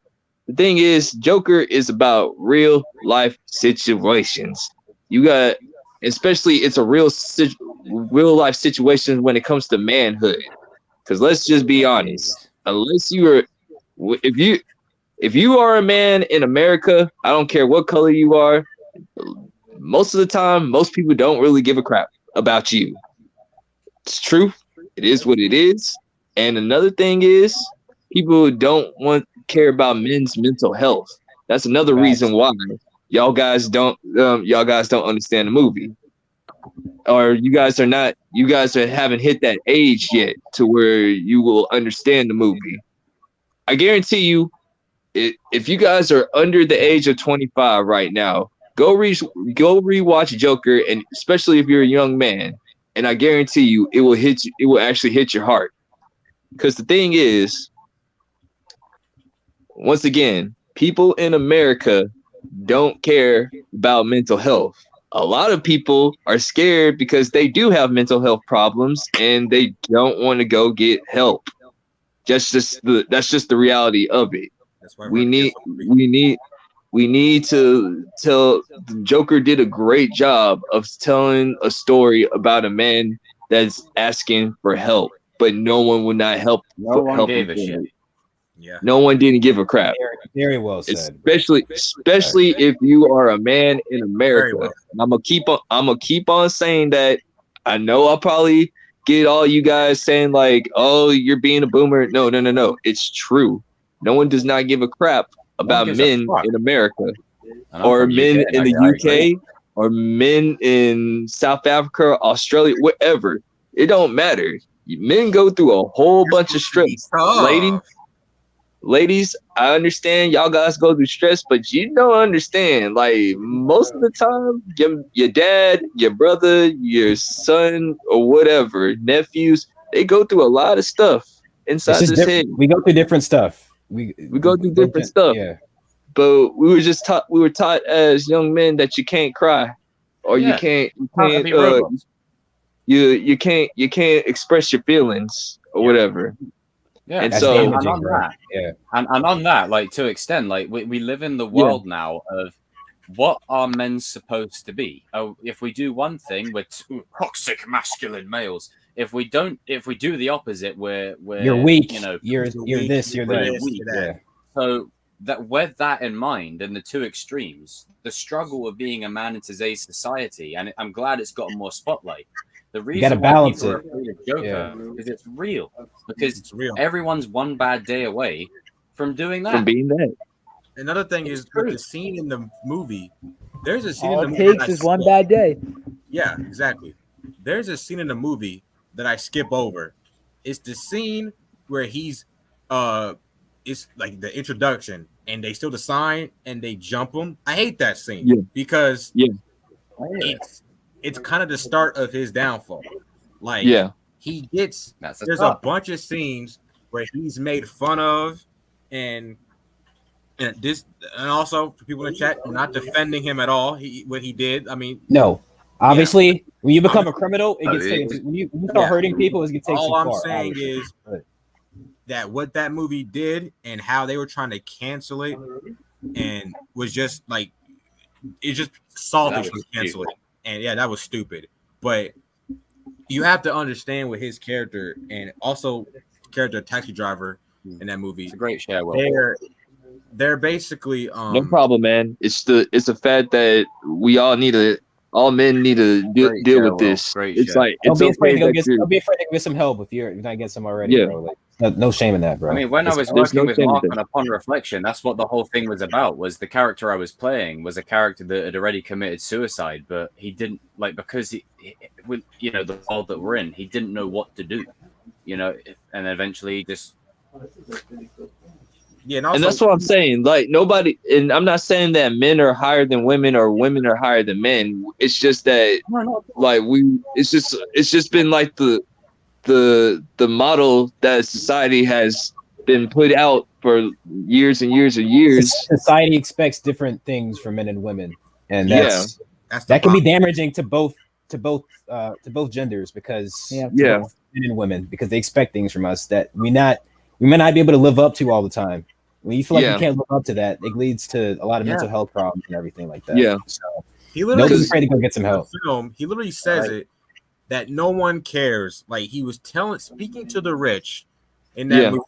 Speaker 2: The thing is, Joker is about real life situations. You got, especially it's a real life situation when it comes to manhood. Because let's just be honest, unless you are, if you are a man in America, I don't care what color you are. Most of the time, most people don't really give a crap about you. It's true. It is what it is. And another thing is, people don't care about men's mental health. That's another reason why y'all guys don't understand the movie, or you guys haven't hit that age yet to where you will understand the movie. I guarantee you, if you guys are under the age of 25 right now, go rewatch Joker, and especially if you're a young man, and I guarantee you, it will hit you. It will actually hit your heart. Because the thing is, once again, people in America don't care about mental health. A lot of people are scared because they do have mental health problems and they don't want to go get help. That's just the reality of it.
Speaker 3: That's why
Speaker 2: We need to tell. Joker did a great job of telling a story about a man that's asking for help, but no one would not help.
Speaker 1: No one
Speaker 2: help
Speaker 1: gave
Speaker 2: him.
Speaker 1: a shit.
Speaker 3: Yeah.
Speaker 2: No one didn't give a crap.
Speaker 7: Very well said.
Speaker 2: Especially if you are a man in America.
Speaker 3: Very well.
Speaker 2: And I'm gonna keep on saying that. I know I'll probably get all you guys saying like, "Oh, you're being a boomer." No. It's true. No one does not give a crap about
Speaker 1: gives a
Speaker 2: men
Speaker 1: fuck.
Speaker 2: in America,
Speaker 1: And I'm
Speaker 2: or
Speaker 1: from
Speaker 2: men
Speaker 1: UK,
Speaker 2: in the
Speaker 1: I agree.
Speaker 2: UK, or men in South Africa, Australia, wherever. It don't matter. Men go through a whole bunch of stress. Ladies, I understand y'all guys go through stress, but you don't understand. Like most of the time, your dad, your brother, your son, or whatever, nephews, they go through a lot of stuff inside this head.
Speaker 7: We go through different stuff. We
Speaker 2: go through different stuff.
Speaker 7: Yeah.
Speaker 2: But we were taught as young men that you can't cry, or you can't express your feelings or whatever.
Speaker 1: Yeah,
Speaker 2: And
Speaker 7: That's
Speaker 2: so
Speaker 1: and
Speaker 7: damaging,
Speaker 1: on
Speaker 7: bro.
Speaker 1: that,
Speaker 7: Yeah.
Speaker 1: and on that, like to extend, like we live in the world now of what are men supposed to be? Oh, if we do one thing, we're two toxic masculine males. If we don't, if we do the opposite,
Speaker 7: You're
Speaker 1: we're
Speaker 7: weak.
Speaker 1: you know
Speaker 7: You're
Speaker 3: weak,
Speaker 7: this. You're
Speaker 1: we're
Speaker 7: this.
Speaker 1: weak.
Speaker 7: Yeah.
Speaker 1: So that with that in mind, and the two extremes, the struggle of being a man in today's society, and I'm glad it's gotten more spotlight. The
Speaker 7: You got to
Speaker 1: reason why
Speaker 7: balance
Speaker 1: people are
Speaker 7: it.
Speaker 1: afraid of Joker is it's real, because
Speaker 3: It's real.
Speaker 1: everyone's one bad day away from doing that.
Speaker 2: from being that.
Speaker 3: Another thing is with the scene in the movie. There's a scene
Speaker 6: All
Speaker 3: in the
Speaker 6: it
Speaker 3: movie
Speaker 6: takes
Speaker 3: that I
Speaker 6: is one
Speaker 3: skip.
Speaker 6: bad day.
Speaker 3: Yeah, exactly. There's a scene in the movie that I skip over. It's the scene where he's it's like the introduction and they steal the sign and they jump him. I hate that scene
Speaker 2: Yeah.
Speaker 3: because
Speaker 2: Yeah.
Speaker 3: it's kind of the start of his downfall. Like
Speaker 2: Yeah.
Speaker 3: he gets
Speaker 1: That's the
Speaker 3: there's
Speaker 1: start.
Speaker 3: a bunch of scenes where he's made fun of and this and also for people in the chat, I'm not defending him at all. What he did. I mean,
Speaker 7: No. Obviously, when you become a criminal, it
Speaker 1: No,
Speaker 7: gets taken.
Speaker 1: it-
Speaker 7: When you start hurting people, it gets taken
Speaker 3: all
Speaker 7: too
Speaker 3: I'm
Speaker 7: far.
Speaker 3: saying
Speaker 7: obviously.
Speaker 3: is
Speaker 7: But
Speaker 3: that what that movie did and how they were trying to cancel it and was just like it's just salty
Speaker 1: That
Speaker 3: to
Speaker 1: was
Speaker 3: cancel it. And yeah, that was stupid. But you have to understand with his character and also character taxi driver in that movie.
Speaker 1: It's a great share. Will.
Speaker 3: They're basically
Speaker 2: No problem, man. It's the fact that all men need to
Speaker 1: Great
Speaker 2: deal
Speaker 1: show,
Speaker 2: with
Speaker 1: Will.
Speaker 2: this.
Speaker 1: Great
Speaker 2: It's
Speaker 1: show.
Speaker 2: like
Speaker 7: don't
Speaker 2: it's
Speaker 7: be afraid
Speaker 2: okay
Speaker 7: to go
Speaker 2: that
Speaker 7: get.
Speaker 2: you're
Speaker 7: Don't be afraid to get some help if you're not getting some already,
Speaker 2: Yeah.
Speaker 7: bro. Like, no shame in that, bro.
Speaker 1: I mean, when I was
Speaker 2: there's
Speaker 1: working
Speaker 2: no
Speaker 1: with
Speaker 2: shame in
Speaker 1: Mark
Speaker 2: that.
Speaker 1: on Upon Reflection, that's what the whole thing was about. Was the character I was playing was a character that had already committed suicide, but he didn't like because with the world that we're in, he didn't know what to do, and eventually just
Speaker 3: yeah,
Speaker 2: And that's what I'm saying. Like nobody, and I'm not saying that men are higher than women or women are higher than men. It's just that like it's just been like the model that society has been put out for years and years and years.
Speaker 7: Society expects different things from men and women, and
Speaker 3: that's
Speaker 7: that can be damaging to both genders because both men and women because they expect things from us that we may not be able to live up to all the time. When you feel like you can't live up to that, it leads to a lot of mental health problems and everything like that.
Speaker 2: Yeah.
Speaker 7: So
Speaker 3: he literally
Speaker 7: nobody's afraid to go get some help.
Speaker 3: Film, he literally says it that no one cares. Like he was speaking to the rich in that movie.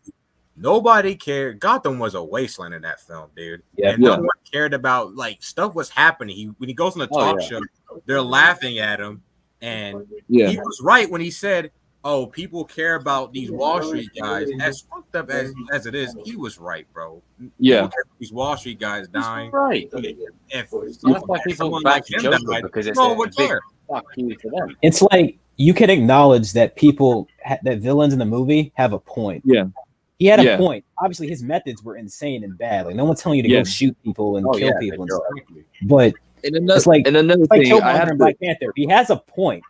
Speaker 3: Nobody cared. Gotham was a wasteland in that film, dude.
Speaker 7: Yeah,
Speaker 3: and no one cared about like stuff was happening. When he goes on the talk show, they're laughing at him, and he was right when he said, "Oh, people care about these Wall Street guys." As fucked up as it is, he was right, bro.
Speaker 2: Yeah,
Speaker 3: these Wall Street guys dying.
Speaker 1: Right.
Speaker 3: If
Speaker 1: that's why people back to Joker because it's a big fuck you to them.
Speaker 7: It's like you can acknowledge that that villains in the movie have a point.
Speaker 2: Yeah.
Speaker 7: He had a point. Obviously, his methods were insane and bad. Like no one's telling you to go shoot people and kill people and stuff. But
Speaker 2: it's like another thing.
Speaker 7: I have Black Panther. He has a point,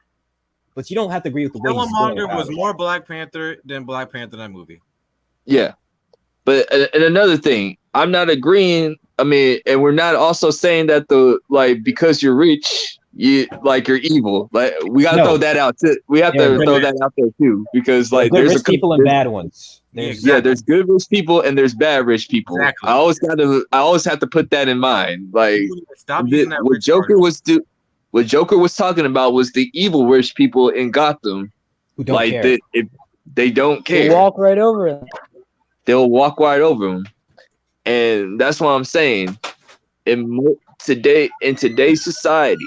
Speaker 7: but you don't have to agree with the way he's going.
Speaker 3: Killmonger was more Black Panther than Black Panther in that movie.
Speaker 2: Yeah, but and another thing, I'm not agreeing. I mean, and we're not also saying that because you're rich, you're evil. Like we gotta throw that out too. We have to throw that out there too, because like
Speaker 7: there's
Speaker 2: rich
Speaker 7: people and bad ones.
Speaker 2: There's good rich people and there's bad rich people.
Speaker 3: Exactly.
Speaker 2: I always have to put that in mind. Like what Joker was talking about was the evil rich people in Gotham
Speaker 7: who don't care.
Speaker 2: They don't care.
Speaker 6: They'll walk right over him.
Speaker 2: They'll walk right over him, and that's what I'm saying. In today's society,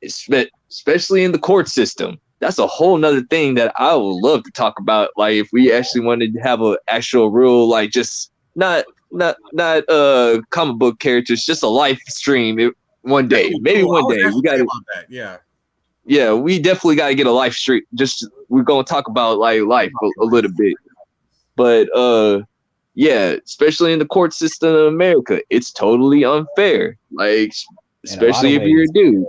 Speaker 2: especially in the court system, that's a whole nother thing that I would love to talk about. Like if we actually wanted to have an actual real, like just not comic book characters, just a live stream one day. Maybe one day we got
Speaker 3: that.
Speaker 2: Yeah, we definitely got to get a live stream. Just we're gonna talk about like life a little bit, but especially in the court system of America, it's totally unfair. Like especially if you're a dude.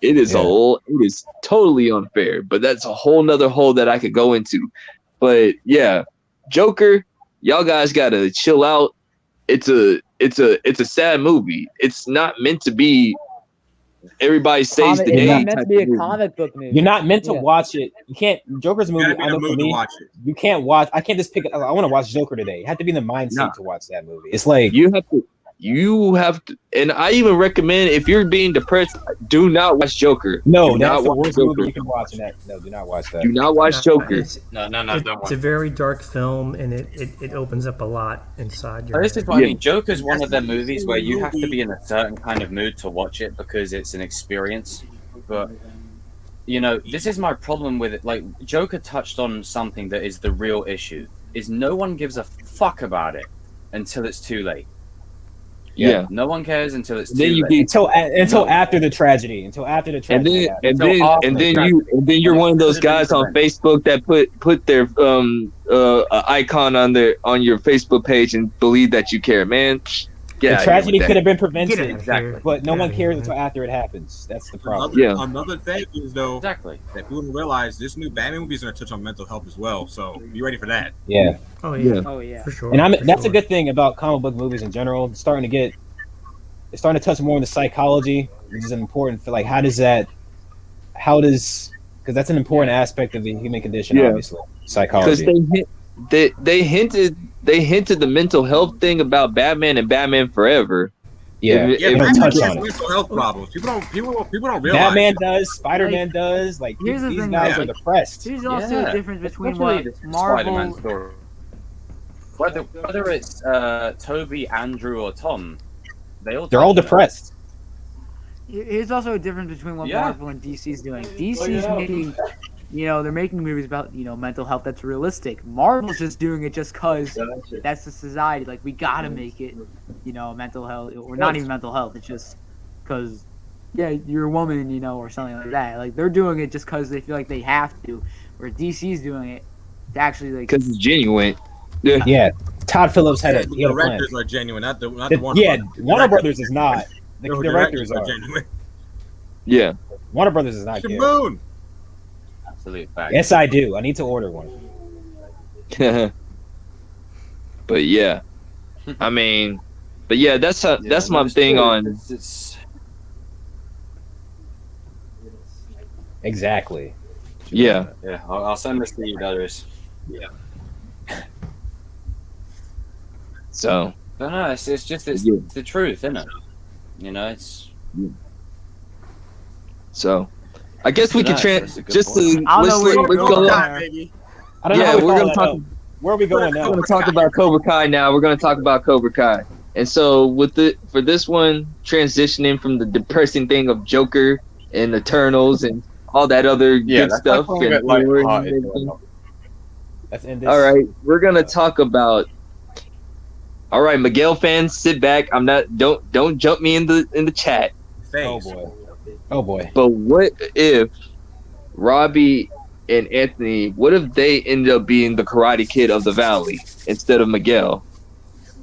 Speaker 2: It is it is totally unfair, but that's a whole nother hole that I could go into. But yeah, Joker, y'all guys gotta chill out. It's a sad movie. It's not meant to be everybody saves the
Speaker 6: It's
Speaker 2: day.
Speaker 6: not meant to
Speaker 2: type
Speaker 6: be
Speaker 2: of
Speaker 6: a
Speaker 2: movie.
Speaker 6: comic book movie.
Speaker 7: You're not meant to
Speaker 6: Yeah.
Speaker 7: watch it. You can't. Joker's
Speaker 3: You
Speaker 7: movie.
Speaker 3: gotta be
Speaker 7: I
Speaker 3: in
Speaker 7: know
Speaker 3: the
Speaker 7: for
Speaker 3: mood to
Speaker 7: me,
Speaker 3: watch it.
Speaker 7: you can't watch. I can't just pick it. I want to watch Joker today. You have to be in the mindset
Speaker 1: No.
Speaker 7: to watch that movie. It's like
Speaker 2: You have to, and I even recommend if you're being depressed, do not watch Joker.
Speaker 7: no,
Speaker 2: do
Speaker 7: that's
Speaker 2: not
Speaker 7: the
Speaker 2: watch
Speaker 7: worst
Speaker 2: Joker.
Speaker 7: movie you can watch. In that, no, do not watch that.
Speaker 2: Do not watch Joker.
Speaker 4: It's,
Speaker 1: No, don't
Speaker 4: it's
Speaker 1: watch.
Speaker 4: a very dark film, and it opens up a lot inside your
Speaker 1: This
Speaker 4: head.
Speaker 1: is what I
Speaker 2: Yeah.
Speaker 1: mean. Joker's one
Speaker 3: That's
Speaker 1: of them
Speaker 3: the
Speaker 1: movies where you have to
Speaker 3: movie.
Speaker 1: be in a certain kind of mood to watch it because it's an experience. But you know, this is my problem with it. Like Joker touched on something that is the real issue: is no one gives a fuck about it until it's too late.
Speaker 2: Yeah.
Speaker 1: No one cares until it's
Speaker 2: Then
Speaker 1: too
Speaker 2: you
Speaker 1: late.
Speaker 2: get
Speaker 7: until
Speaker 1: No.
Speaker 7: after the tragedy. Until after the
Speaker 2: and
Speaker 7: tragedy.
Speaker 2: then and
Speaker 1: Until
Speaker 2: then
Speaker 1: after
Speaker 2: and
Speaker 1: the
Speaker 2: then
Speaker 1: tragedy.
Speaker 2: you're one of those
Speaker 1: Could've been
Speaker 2: guys on
Speaker 1: prevented.
Speaker 2: Facebook that put their icon on your Facebook page and believe that you care, man.
Speaker 7: The tragedy could have been prevented,
Speaker 4: Get out of
Speaker 1: Exactly.
Speaker 4: here.
Speaker 7: but no
Speaker 4: Get
Speaker 7: one
Speaker 4: outta
Speaker 7: cares
Speaker 4: here,
Speaker 7: until
Speaker 4: man.
Speaker 7: after it happens. That's the problem.
Speaker 3: Another thing is though
Speaker 1: Exactly.
Speaker 3: that people don't realize this new Batman movie is going to touch on mental health as well. So be ready for that.
Speaker 7: Yeah,
Speaker 4: Oh yeah,
Speaker 6: Oh yeah.
Speaker 4: for sure.
Speaker 7: and
Speaker 4: for
Speaker 7: that's a
Speaker 4: sure.
Speaker 7: good thing about comic book movies in general. It's starting to touch more on the psychology, which is important for like how does because that's an important aspect of the human condition,
Speaker 2: Yeah.
Speaker 7: obviously.
Speaker 2: because
Speaker 7: Psychology.
Speaker 2: they hinted the mental health thing about Batman and Batman Forever.
Speaker 7: Yeah,
Speaker 2: If-
Speaker 3: Yeah,
Speaker 7: they
Speaker 2: if-
Speaker 7: don't
Speaker 3: Batman
Speaker 7: touch
Speaker 3: has
Speaker 7: on it.
Speaker 3: mental health problems. People don't realize.
Speaker 7: Batman does, Spider-Man does. Like
Speaker 6: here's the
Speaker 7: these
Speaker 6: thing,
Speaker 7: guys
Speaker 3: though.
Speaker 7: are depressed.
Speaker 6: There's also a difference between
Speaker 1: Especially
Speaker 6: what
Speaker 1: the Spider-Man
Speaker 6: Marvel.
Speaker 1: story. Whether it's Toby, Andrew, or Tom,
Speaker 7: They're all
Speaker 1: touch on it.
Speaker 7: depressed.
Speaker 6: Here's also a difference between what
Speaker 1: Yeah.
Speaker 6: Marvel and DC's doing. DC's making, they're making movies about, mental health that's realistic. Marvel's just doing it just because that's the society. Like, we gotta make it, mental health, or not even mental health. It's just because, yeah, you're a woman, or something like that. Like, they're doing it just because they feel like they have to, where DC's doing it to actually, like,
Speaker 2: because it's genuine.
Speaker 7: Yeah, Todd Phillips had
Speaker 3: The
Speaker 7: he had a plan.
Speaker 3: directors are genuine, not the Warner
Speaker 7: Yeah,
Speaker 3: Brothers. The
Speaker 7: Warner
Speaker 3: directors-
Speaker 7: Brothers is not. The
Speaker 3: the
Speaker 7: directors are.
Speaker 3: genuine.
Speaker 2: Yeah.
Speaker 7: Warner Brothers is not good.
Speaker 3: Shaboom!
Speaker 1: Absolute fact.
Speaker 7: Yes, I do. I need to order one.
Speaker 2: But yeah, I mean, that's
Speaker 1: Yeah,
Speaker 2: my
Speaker 1: it's
Speaker 2: thing
Speaker 1: true.
Speaker 2: on.
Speaker 1: It's
Speaker 7: Exactly.
Speaker 2: Yeah.
Speaker 1: yeah. I'll send this to you, Darius.
Speaker 2: So
Speaker 1: But no, it's just
Speaker 2: Yeah.
Speaker 1: it's the truth, isn't it? It's
Speaker 2: so, I guess we
Speaker 1: No,
Speaker 2: can
Speaker 1: that's a good
Speaker 2: just
Speaker 1: point.
Speaker 2: to
Speaker 6: I don't know
Speaker 2: let's
Speaker 6: where
Speaker 2: go.
Speaker 6: you're
Speaker 3: God,
Speaker 6: going.
Speaker 3: baby.
Speaker 7: I don't know
Speaker 2: Yeah,
Speaker 7: how we
Speaker 2: we're
Speaker 7: follow
Speaker 2: gonna
Speaker 7: that
Speaker 2: talk.
Speaker 7: up. Where are we going now?
Speaker 2: We're gonna talk about Cobra Kai now. We're gonna talk about Cobra Kai, and so for this one, transitioning from the depressing thing of Joker and Eternals and all that other good
Speaker 1: that's
Speaker 2: stuff.
Speaker 1: like a bit
Speaker 2: and horror and
Speaker 1: lighthearted.
Speaker 2: everything.
Speaker 7: Let's end this.
Speaker 2: All right, we're gonna talk about. All right, Miguel fans, sit back. I'm not. Don't jump me in the chat.
Speaker 7: Oh
Speaker 3: Thanks.
Speaker 7: boy. Oh boy.
Speaker 2: But what if Robbie and Anthony? What if they ended up being the Karate Kid of the Valley instead of Miguel?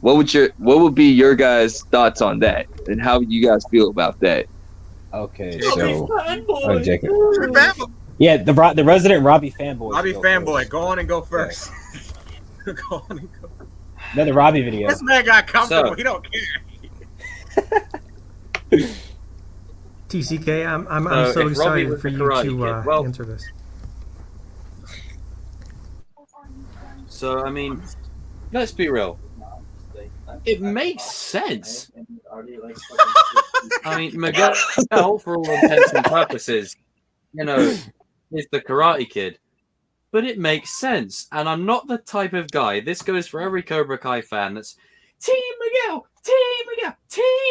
Speaker 2: What would be your guys' thoughts on that, and how you guys feel about that?
Speaker 7: Okay, so Jacob.
Speaker 3: Bam-
Speaker 7: Yeah, the resident Robbie fanboy.
Speaker 3: Robbie
Speaker 7: should go
Speaker 3: fanboy,
Speaker 7: first.
Speaker 3: go on and go first. Go on and go.
Speaker 7: Another Robbie video.
Speaker 3: This man got comfortable.
Speaker 1: So-
Speaker 3: He don't care.
Speaker 4: TCK, I'm
Speaker 1: So
Speaker 4: so
Speaker 1: if Robbie
Speaker 4: excited
Speaker 1: was
Speaker 4: for
Speaker 1: the
Speaker 4: you
Speaker 1: Karate
Speaker 4: to
Speaker 1: Kid, well-
Speaker 4: answer this.
Speaker 1: So I mean, let's be real. It makes sense. I mean, Miguel, for all intents and purposes, is the Karate Kid. But it makes sense. And I'm not the type of guy, this goes for every Cobra Kai fan, that's Team Miguel, Team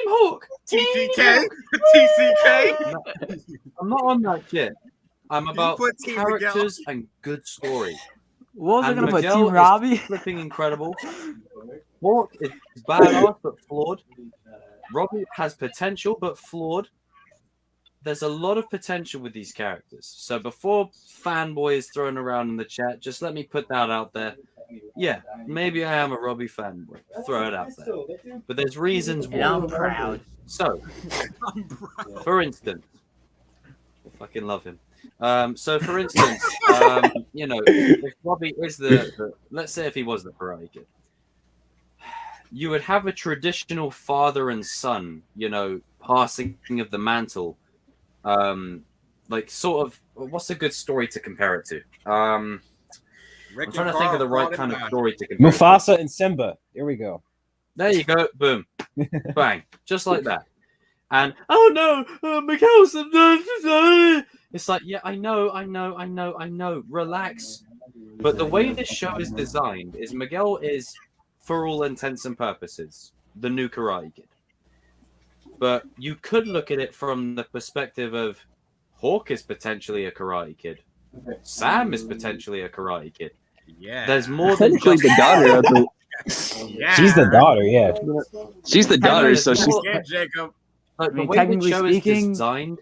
Speaker 1: Hook, Team
Speaker 3: TCK, TCK.
Speaker 1: I'm not on that shit. I'm
Speaker 3: You
Speaker 1: about
Speaker 3: put Team Miguel.
Speaker 1: characters and good story.
Speaker 6: What was I
Speaker 1: And
Speaker 6: gonna put?
Speaker 1: Miguel
Speaker 6: Team
Speaker 1: is
Speaker 6: Robbie?
Speaker 1: Flipping incredible. Hawk is badass but flawed. Robbie has potential but flawed. There's a lot of potential with these characters. So before fanboy is thrown around in the chat, just let me put that out there. Yeah, maybe I am a Robbie fanboy. Throw it out there. But there's reasons
Speaker 6: And I'm
Speaker 1: why.
Speaker 6: proud.
Speaker 1: So, for instance, I fucking love him. So, for instance, if Robbie is the let's say if he was the Karate Kid, you would have a traditional father and son, passing of the mantle like sort of what's a good story to compare it to? I'm trying to think of the right kind of story to compare.
Speaker 7: Mufasa and Simba. Here we go.
Speaker 1: There you go. Boom. Bang. Just like that. And oh no, Miguel's it's like, yeah, I know. Relax. But the way this show is designed is Miguel is, for all intents and purposes, the new Karate Kid. But you could look at it from the perspective of Hawk is potentially a Karate Kid. Sam is potentially a Karate Kid.
Speaker 3: Yeah.
Speaker 1: There's more than
Speaker 2: Technically,
Speaker 1: just
Speaker 2: the daughter of the.
Speaker 3: Yeah.
Speaker 7: She's the daughter, yeah.
Speaker 2: She's the daughter, so she's.
Speaker 3: Yeah, Jacob.
Speaker 1: Like,
Speaker 6: I mean,
Speaker 1: the way the
Speaker 6: technically
Speaker 1: show
Speaker 6: speaking-
Speaker 1: is designed.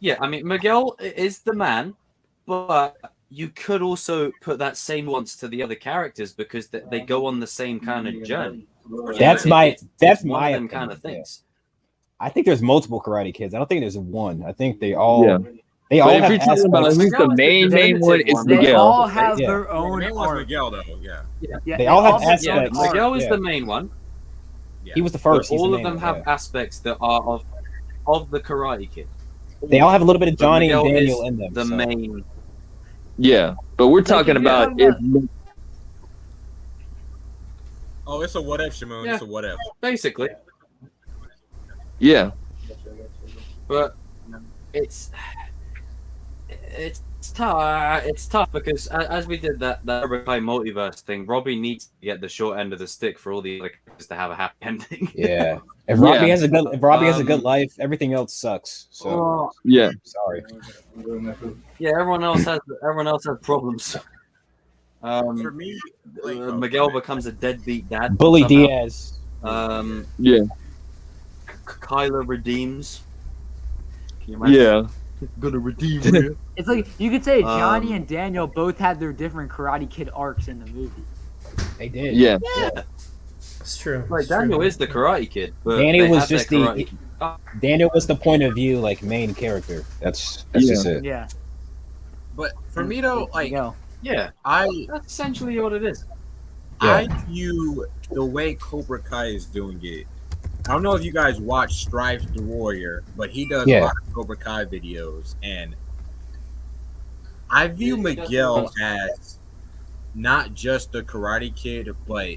Speaker 1: Yeah, I mean, Miguel is the man, but you could also put that same nuance to the other characters because they go on the same kind of journey.
Speaker 7: That's
Speaker 1: It's
Speaker 7: my
Speaker 1: one of them
Speaker 7: opinion,
Speaker 1: kind of
Speaker 7: yeah.
Speaker 1: things.
Speaker 7: I think there's multiple Karate Kids. I don't think there's one. I think they all
Speaker 2: Yeah.
Speaker 7: they
Speaker 2: But
Speaker 7: all
Speaker 2: if
Speaker 7: have
Speaker 2: you're talking about
Speaker 7: aspects.
Speaker 2: who's the
Speaker 1: Miguel is
Speaker 2: main
Speaker 1: the
Speaker 2: one,
Speaker 1: definitive
Speaker 2: it's
Speaker 1: one.
Speaker 6: They
Speaker 2: Miguel.
Speaker 6: all have
Speaker 7: Yeah.
Speaker 6: their
Speaker 3: The
Speaker 6: own
Speaker 3: main one's
Speaker 6: arc.
Speaker 3: Miguel, though. Yeah.
Speaker 6: Yeah,
Speaker 7: They all have
Speaker 6: their own
Speaker 7: aspects.
Speaker 6: arc.
Speaker 1: Miguel is
Speaker 7: Yeah.
Speaker 1: the main one.
Speaker 7: He was the
Speaker 1: But
Speaker 7: first. He's the
Speaker 1: all of
Speaker 7: main
Speaker 1: them
Speaker 7: one,
Speaker 1: have
Speaker 7: yeah.
Speaker 1: aspects that are of the Karate Kid.
Speaker 7: They all have a little bit of
Speaker 1: But
Speaker 7: Johnny and
Speaker 1: Miguel
Speaker 7: Daniel
Speaker 1: is
Speaker 7: in them.
Speaker 1: the
Speaker 7: so.
Speaker 1: main.
Speaker 2: Yeah, but we're talking
Speaker 6: you're
Speaker 2: about
Speaker 6: talking
Speaker 2: if.
Speaker 3: Oh, it's a what if, Shimon.
Speaker 1: Yeah.
Speaker 3: It's a what if.
Speaker 1: Basically,
Speaker 2: Yeah,
Speaker 1: but it's tough. It's tough because as we did that Cobra Kai multiverse thing, Robbie needs to get the short end of the stick for all the other characters to have a happy ending.
Speaker 7: Yeah. If Robbie
Speaker 2: Yeah.
Speaker 7: has a good life, everything else sucks. So
Speaker 1: Oh,
Speaker 2: yeah.
Speaker 7: sorry.
Speaker 1: yeah, everyone else has problems.
Speaker 3: For me, like,
Speaker 1: Miguel becomes a deadbeat dad.
Speaker 7: Bully
Speaker 1: somehow.
Speaker 7: Diaz.
Speaker 2: Yeah,
Speaker 1: Kyla redeems. Can you imagine?
Speaker 2: yeah,
Speaker 1: Gonna redeem you.
Speaker 6: It's like you could say Johnny
Speaker 1: Um,
Speaker 6: and Daniel both had their different Karate Kid arcs in the movie.
Speaker 7: They did.
Speaker 2: yeah.
Speaker 4: It's true.
Speaker 1: Like
Speaker 4: It's true.
Speaker 1: Daniel is the Karate Kid, but
Speaker 7: Danny
Speaker 1: they
Speaker 7: was
Speaker 1: have their
Speaker 7: just the-
Speaker 1: Karate Kid.
Speaker 7: Daniel was the point of view, like main character. That's
Speaker 2: Yeah.
Speaker 7: just it.
Speaker 6: Yeah.
Speaker 3: but for me though, like
Speaker 6: Miguel.
Speaker 1: Yeah,
Speaker 3: I
Speaker 1: that's essentially what it is.
Speaker 3: I view the way Cobra Kai is doing it. I don't know if you guys watch Strive the Warrior, but he does a lot of Cobra Kai videos, and I view Miguel as not just the Karate Kid, but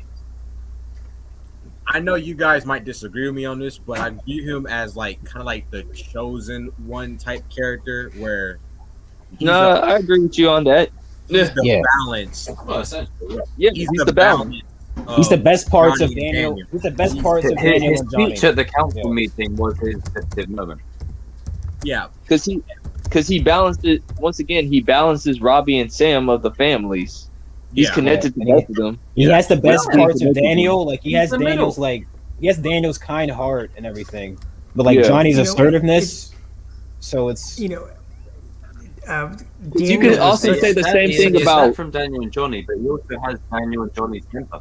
Speaker 3: I know you guys might disagree with me on this, but I view him as like kind of like the chosen one type character where he's
Speaker 2: No, I agree with you on that.
Speaker 3: the
Speaker 7: Yeah.
Speaker 3: balance.
Speaker 1: Well, essentially,
Speaker 2: Yeah,
Speaker 3: He's
Speaker 2: the balance.
Speaker 7: He's the best parts of
Speaker 3: Johnny and
Speaker 7: Daniel.
Speaker 3: Daniel.
Speaker 7: He's the best parts of Daniel
Speaker 1: his
Speaker 7: and Johnny.
Speaker 1: speech at the council
Speaker 7: Yeah.
Speaker 1: meeting was his definitive moment.
Speaker 3: Yeah,
Speaker 2: Because he balanced it once again. He balances Robbie and Sam of the families. He's
Speaker 3: yeah.
Speaker 2: connected to both of them.
Speaker 7: He has the best
Speaker 2: Yeah.
Speaker 7: parts of Daniel. Like he
Speaker 1: He's
Speaker 7: has
Speaker 1: the
Speaker 7: Daniel's
Speaker 1: middle.
Speaker 7: Daniel's kind heart and everything. But like
Speaker 2: Yeah.
Speaker 7: Johnny's
Speaker 4: You know,
Speaker 7: assertiveness. So it's
Speaker 4: You know,
Speaker 2: You
Speaker 4: Daniel
Speaker 2: could
Speaker 4: was
Speaker 2: also
Speaker 4: such-
Speaker 2: say the same thing
Speaker 1: It's
Speaker 2: about.
Speaker 1: that from Daniel and Johnny, but he also has Daniel and Johnny's temper.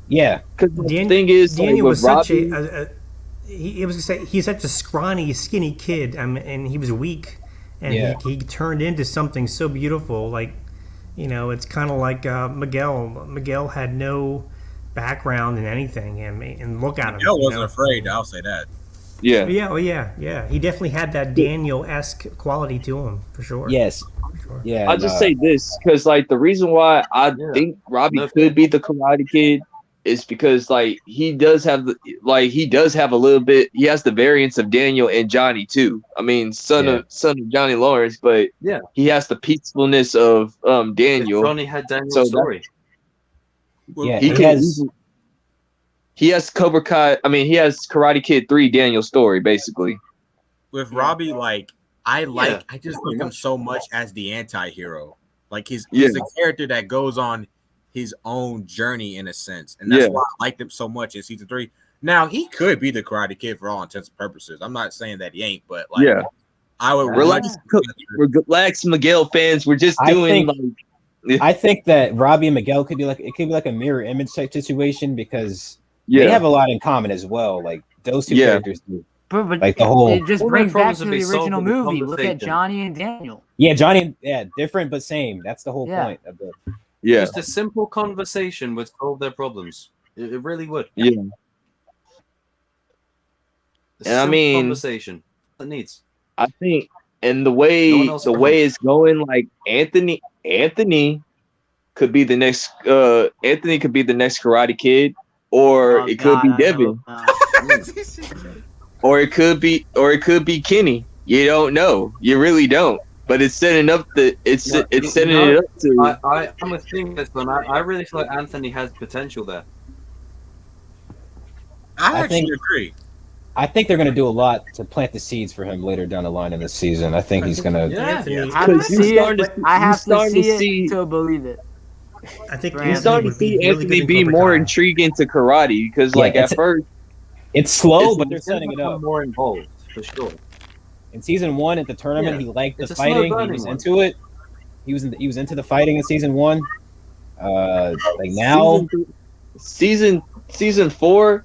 Speaker 7: yeah.
Speaker 2: Because the
Speaker 4: Dan-
Speaker 2: thing is,
Speaker 4: Daniel
Speaker 2: like,
Speaker 4: was
Speaker 2: with
Speaker 4: such
Speaker 2: Robbie,
Speaker 4: he was say he's such a scrawny, skinny kid, and he was weak, and
Speaker 7: Yeah.
Speaker 4: he turned into something so beautiful. Like, you know, it's kind of like Miguel. Miguel had no background in anything, and look at him.
Speaker 3: Miguel
Speaker 4: you
Speaker 3: wasn't
Speaker 4: know?
Speaker 3: afraid. I'll say that.
Speaker 2: yeah,
Speaker 4: Yeah. He definitely had that Daniel-esque quality to him, for sure.
Speaker 7: Yes.
Speaker 4: For sure.
Speaker 7: Yeah.
Speaker 2: I'll just say this because, like, the reason why I think Robbie
Speaker 1: No.
Speaker 2: could be the Karate Kid is because, like, he does have a little bit. He has the variance of Daniel and Johnny too. I mean, son of Johnny Lawrence, but
Speaker 1: Yeah.
Speaker 2: he has the peacefulness of Daniel.
Speaker 1: Johnny had Daniel's
Speaker 2: So
Speaker 1: story.
Speaker 7: Yeah.
Speaker 2: He
Speaker 7: He
Speaker 2: can.
Speaker 7: has.
Speaker 2: He has Cobra Kai. I mean, he has Karate Kid 3 Daniel's story basically.
Speaker 3: With Robbie, like I just like him so much as the anti-hero. Like he's a character that goes on his own journey in a sense, and that's why I liked him so much in season 3. Now he could be the Karate Kid for all intents and purposes. I'm not saying that he ain't, but like I would
Speaker 2: Relax, Miguel fans. We're just doing
Speaker 7: I think that Robbie and Miguel could be like a mirror image type situation because
Speaker 2: yeah.
Speaker 7: they have a lot in common as well. Like those two characters do.
Speaker 6: But
Speaker 7: Like the whole.
Speaker 6: it just
Speaker 1: All
Speaker 6: brings
Speaker 1: their
Speaker 6: back
Speaker 1: problems
Speaker 6: to
Speaker 1: would
Speaker 6: the
Speaker 1: be solved
Speaker 6: original
Speaker 1: with the
Speaker 6: movie. Look at
Speaker 1: conversation.
Speaker 6: Johnny and Daniel.
Speaker 7: Yeah, Johnny. Yeah, different but same. That's the whole
Speaker 6: Yeah.
Speaker 7: point of the.
Speaker 2: Yeah.
Speaker 1: Just a simple conversation would solve their problems. It really would.
Speaker 2: Yeah. And I mean,
Speaker 1: conversation that needs.
Speaker 2: I think, and
Speaker 1: No one else
Speaker 2: the
Speaker 1: around.
Speaker 2: way it's going, like Anthony could be the next Karate Kid, or
Speaker 6: Oh,
Speaker 2: it could be
Speaker 6: God, I
Speaker 2: Devin,
Speaker 6: hope not.
Speaker 2: or it could be Kenny. You don't know. You really don't. But it's setting up the it's
Speaker 1: Yeah,
Speaker 2: it's setting it up to.
Speaker 1: I'm with seeing this one. I really feel like Anthony has potential there.
Speaker 3: I
Speaker 7: think-
Speaker 3: actually agree.
Speaker 7: I think they're going to do a lot to plant the seeds for him later down the line in this season. I think he's going to.
Speaker 1: Yeah.
Speaker 4: Anthony,
Speaker 6: I have to
Speaker 2: Because you're
Speaker 6: see
Speaker 2: starting
Speaker 6: it.
Speaker 2: to-
Speaker 6: I
Speaker 2: you're
Speaker 6: have to
Speaker 2: starting to
Speaker 6: see
Speaker 2: see-
Speaker 6: it to believe it.
Speaker 4: I think
Speaker 6: You're
Speaker 2: You're
Speaker 4: Anthony
Speaker 2: starting to
Speaker 4: would be
Speaker 2: see
Speaker 4: really
Speaker 2: Anthony
Speaker 4: good in
Speaker 2: be
Speaker 4: Cobra
Speaker 2: more
Speaker 4: Kai.
Speaker 2: intriguing to karate because,
Speaker 7: Yeah,
Speaker 2: like, at
Speaker 7: it's-
Speaker 2: first,
Speaker 7: It's slow,
Speaker 2: It's-
Speaker 7: but they're
Speaker 1: He's gonna
Speaker 7: setting it
Speaker 1: become
Speaker 7: up.
Speaker 1: more involved for sure.
Speaker 7: In season 1 at the tournament,
Speaker 1: Yeah.
Speaker 7: he liked the
Speaker 1: It's a slow
Speaker 7: fighting. He
Speaker 1: burning
Speaker 7: was
Speaker 1: one.
Speaker 7: into it. He was into the fighting in season 1. Like now,
Speaker 2: season 4,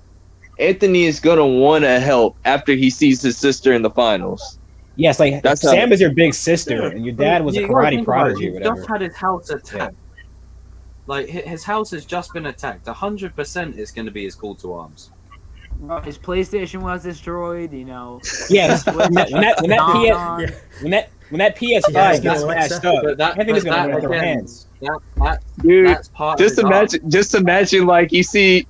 Speaker 2: Anthony is gonna want to help after he sees his sister in the finals.
Speaker 7: yes, like
Speaker 2: That's how-
Speaker 7: Sam is your big sister, and your dad was a
Speaker 1: You gotta
Speaker 7: karate
Speaker 1: think about it.
Speaker 7: prodigy or
Speaker 1: He
Speaker 7: whatever.
Speaker 1: just had his house attacked. Like his house has just been attacked. 100% is going to be his call to arms.
Speaker 6: His PlayStation was destroyed. You know.
Speaker 7: Yeah, when that
Speaker 6: Gone.
Speaker 7: when that PS5
Speaker 4: Yeah,
Speaker 7: gets
Speaker 4: Alexa.
Speaker 7: smashed up,
Speaker 1: But that-
Speaker 7: Anthony's
Speaker 1: but
Speaker 7: gonna
Speaker 1: that
Speaker 7: run with their
Speaker 1: again-
Speaker 7: hands.
Speaker 2: Dude,
Speaker 1: That's part of his art.
Speaker 2: just imagine, like you see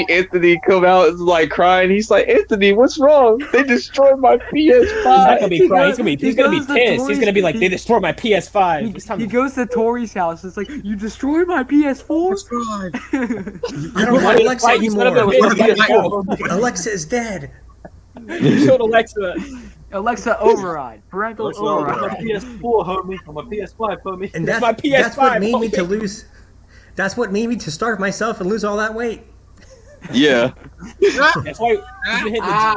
Speaker 2: Anthony come out like crying. He's like, Anthony, what's wrong? They destroyed my PS5.
Speaker 7: He's not gonna be crying. He's gonna be
Speaker 6: He goes to
Speaker 7: pissed. He's
Speaker 6: Tori's-
Speaker 7: gonna be like, they destroyed my PS5. It's time
Speaker 6: He
Speaker 7: to-
Speaker 6: goes to Tori's house. It's like, you destroyed my PS4.
Speaker 4: I don't want Alexa
Speaker 7: Fight, you son of a
Speaker 4: anymore.
Speaker 7: bitch.
Speaker 4: Alexa is dead.
Speaker 7: You showed Alexa.
Speaker 6: Alexa override. Parental
Speaker 3: Alexa
Speaker 6: override.
Speaker 1: PS4, homie, on my PS5, homie.
Speaker 4: And
Speaker 7: It's
Speaker 4: that's,
Speaker 7: my
Speaker 4: that's what
Speaker 7: PS5,
Speaker 4: made me to
Speaker 7: okay.
Speaker 4: lose. That's what made me to starve myself and lose all that weight.
Speaker 2: Yeah,
Speaker 7: That's why he's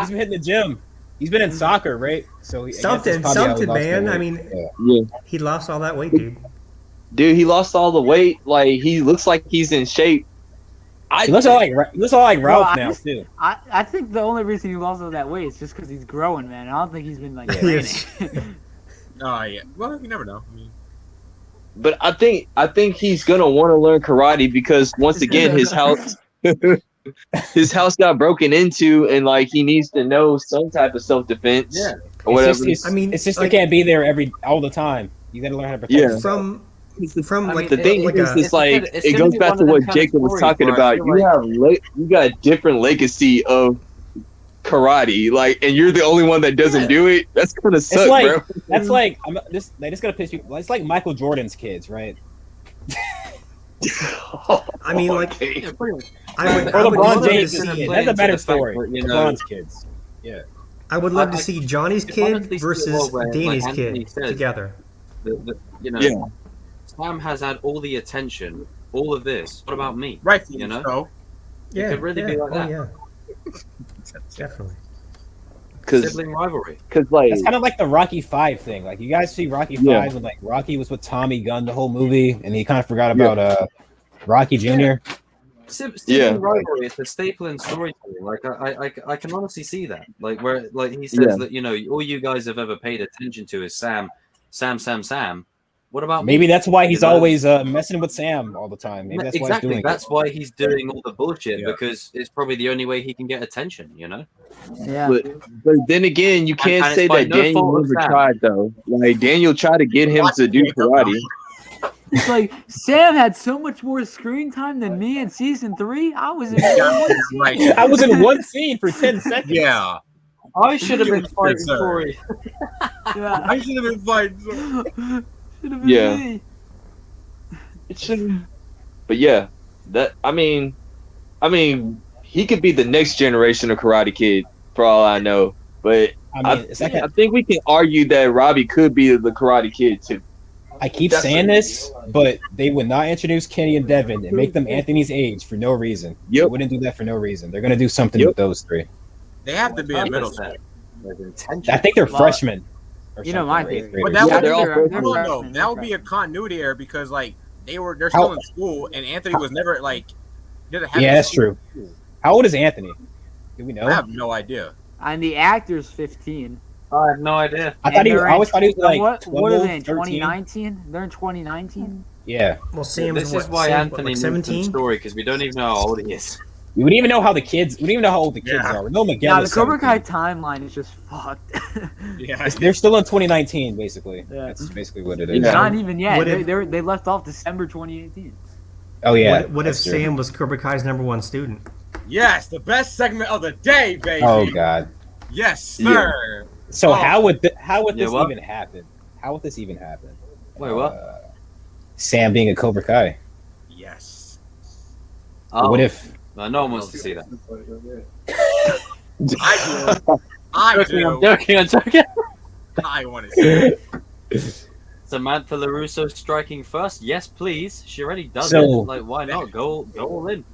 Speaker 7: been hitting the gym. He's been in soccer, right? So I guess that's
Speaker 4: Something,
Speaker 7: probably how he
Speaker 4: something,
Speaker 7: lost
Speaker 4: man.
Speaker 7: the
Speaker 4: I
Speaker 7: weight.
Speaker 4: mean,
Speaker 2: yeah,
Speaker 4: he lost all that weight, dude.
Speaker 2: dude, he lost all the weight. Like he looks like he's in shape.
Speaker 7: He looks all like Ralph
Speaker 6: I
Speaker 7: now
Speaker 6: just-
Speaker 7: too.
Speaker 6: I think the only reason he lost all that weight is just because he's growing, man. I don't think he's been like
Speaker 4: Yes.
Speaker 6: training.
Speaker 3: Oh yeah. Well, you never know. I mean,
Speaker 2: But I think he's gonna want to learn karate because once again his house got broken into and like he needs to know some type of self defense.
Speaker 1: Yeah.
Speaker 2: Or whatever.
Speaker 4: I mean,
Speaker 7: his sister
Speaker 4: like-
Speaker 7: can't be there all the time. You gotta learn how to protect
Speaker 2: Yeah.
Speaker 7: yourself.
Speaker 4: From
Speaker 1: I
Speaker 4: like
Speaker 1: mean,
Speaker 2: The thing
Speaker 4: like
Speaker 2: is,
Speaker 4: a-
Speaker 2: it's like
Speaker 1: it's
Speaker 2: it
Speaker 1: gonna
Speaker 2: goes
Speaker 1: be
Speaker 2: back
Speaker 1: one
Speaker 2: to
Speaker 1: of them
Speaker 2: what
Speaker 1: kind of
Speaker 2: Jacob was
Speaker 1: stories
Speaker 2: talking
Speaker 1: where I
Speaker 2: about.
Speaker 1: feel
Speaker 2: You got a different legacy of karate, like, and you're the only one that doesn't do it. That's gonna suck,
Speaker 7: like-
Speaker 2: bro.
Speaker 7: That's like this gonna piss you. It's like Michael Jordan's kids, right?
Speaker 4: I mean, like,
Speaker 2: Okay.
Speaker 1: Yeah, pretty much.
Speaker 4: I would,
Speaker 7: Or
Speaker 4: I would
Speaker 7: LeBron
Speaker 4: love to
Speaker 7: James'
Speaker 4: see
Speaker 7: kids.
Speaker 4: it.
Speaker 7: That's a better
Speaker 1: into the fact
Speaker 7: story.
Speaker 1: where, you know,
Speaker 7: LeBron's kids.
Speaker 4: I would love to
Speaker 1: I-
Speaker 4: see Johnny's
Speaker 1: I
Speaker 4: kid
Speaker 1: honestly see a
Speaker 4: versus
Speaker 1: world where, like
Speaker 4: Danny's
Speaker 1: Anthony
Speaker 4: kid
Speaker 1: says,
Speaker 4: together.
Speaker 1: You know,
Speaker 2: Yeah.
Speaker 1: Sam has had all the attention, all of this. What about me?
Speaker 3: rightfully
Speaker 1: You know?
Speaker 3: so.
Speaker 4: Yeah,
Speaker 1: could really be like
Speaker 4: oh,
Speaker 1: that.
Speaker 4: yeah. Definitely.
Speaker 2: Because
Speaker 1: Sibling rivalry.
Speaker 2: like
Speaker 7: It's kind of like the Rocky 5 thing. Like you guys see Rocky 5
Speaker 2: Yeah.
Speaker 7: when like Rocky was with Tommy Gunn the whole movie, and he kind of forgot about Rocky Jr.
Speaker 1: Sibling
Speaker 2: Yeah.
Speaker 1: rivalry is the staple in storytelling. Like I can honestly see that. Like where like he says
Speaker 2: Yeah.
Speaker 1: that, you know, all you guys have ever paid attention to is Sam. What about
Speaker 7: Maybe
Speaker 1: me?
Speaker 7: that's why he's
Speaker 1: You know?
Speaker 7: always messing with Sam all the time. Maybe that's why he's
Speaker 1: Exactly.
Speaker 7: doing
Speaker 1: That's why he's doing all the bullshit
Speaker 3: Yeah.
Speaker 1: because it's probably the only way he can get attention. You know.
Speaker 6: Yeah.
Speaker 2: but then again, you can't
Speaker 1: and
Speaker 2: say
Speaker 1: it's by
Speaker 2: that
Speaker 1: no
Speaker 2: Daniel
Speaker 1: fault of
Speaker 2: never
Speaker 1: Sam.
Speaker 2: tried though. Like Daniel tried to get him to do karate.
Speaker 6: It's like Sam had so much more screen time than me in season 3. I was in
Speaker 3: Right.
Speaker 7: it. I was in one scene for 10 seconds.
Speaker 3: Yeah.
Speaker 1: I should have been
Speaker 3: Yes,
Speaker 1: fighting
Speaker 3: sir.
Speaker 1: Tori.
Speaker 6: Yeah.
Speaker 3: I should have been fighting.
Speaker 6: Should have been
Speaker 2: Yeah.
Speaker 6: me.
Speaker 2: It shouldn't. But yeah, that I mean, he could be the next generation of Karate Kid for all I know. But
Speaker 7: I mean, it's like
Speaker 2: I think we can argue that Robbie could be the Karate Kid too.
Speaker 7: I keep saying this, but they would not introduce Kenny and Devin and make them Anthony's age for no reason.
Speaker 2: Yep.
Speaker 7: They wouldn't do that for no reason. They're gonna do something
Speaker 2: Yep.
Speaker 7: with those three.
Speaker 3: They have to be in middle school.
Speaker 7: I think they're
Speaker 6: Well,
Speaker 7: freshmen. or
Speaker 6: you know
Speaker 7: something,
Speaker 6: my
Speaker 7: or
Speaker 6: theory.
Speaker 7: eighth
Speaker 3: But
Speaker 7: graders.
Speaker 3: that
Speaker 2: Yeah,
Speaker 3: would
Speaker 2: they're all
Speaker 6: they're
Speaker 2: freshmen.
Speaker 3: no,
Speaker 6: freshmen,
Speaker 3: that would
Speaker 6: they're
Speaker 3: be a continuity error because like they're
Speaker 7: How-
Speaker 3: still in school and Anthony was never like. Didn't have
Speaker 7: Yeah,
Speaker 3: to-
Speaker 7: that's true. How old is Anthony? Do we know?
Speaker 3: I have no idea.
Speaker 6: And the actor's 15.
Speaker 1: I have no idea.
Speaker 7: I always thought he was like
Speaker 6: what
Speaker 7: 12,
Speaker 6: are they in
Speaker 7: 13.
Speaker 6: 2019? They're in 2019.
Speaker 7: Yeah.
Speaker 4: Well, Sam's
Speaker 1: This
Speaker 4: what,
Speaker 1: is why
Speaker 4: Sam,
Speaker 1: Anthony
Speaker 4: like
Speaker 1: needs some
Speaker 4: 17?
Speaker 1: story because we don't even know how old he is.
Speaker 7: We wouldn't even know how the kids. We wouldn't even know how old the kids are. We know Miguel.
Speaker 6: Yeah, the
Speaker 7: is
Speaker 6: Cobra Kai
Speaker 7: 17.
Speaker 6: timeline is just fucked.
Speaker 3: Yeah,
Speaker 7: They're still in 2019, basically.
Speaker 6: Yeah.
Speaker 7: That's basically what it is.
Speaker 2: Yeah.
Speaker 6: Not even yet.
Speaker 4: What if-
Speaker 6: They left off December 2018.
Speaker 7: Oh yeah.
Speaker 4: What if
Speaker 7: that's true.
Speaker 4: Sam was Cobra Kai's #1 student?
Speaker 3: yes, the best segment of the day, baby.
Speaker 7: Oh god.
Speaker 3: Yes, sir.
Speaker 7: So
Speaker 3: Oh.
Speaker 7: how would this
Speaker 1: what?
Speaker 7: even happen? How would this even happen?
Speaker 1: Wait, what?
Speaker 7: Sam being a Cobra Kai.
Speaker 3: Yes.
Speaker 1: Oh,
Speaker 7: What if?
Speaker 1: no one wants to see that.
Speaker 3: I do. I do.
Speaker 1: I'm joking.
Speaker 3: I want to see it.
Speaker 1: Samantha LaRusso striking first? Yes, please. She already does
Speaker 7: So-
Speaker 1: it. Like, why not? Go all in.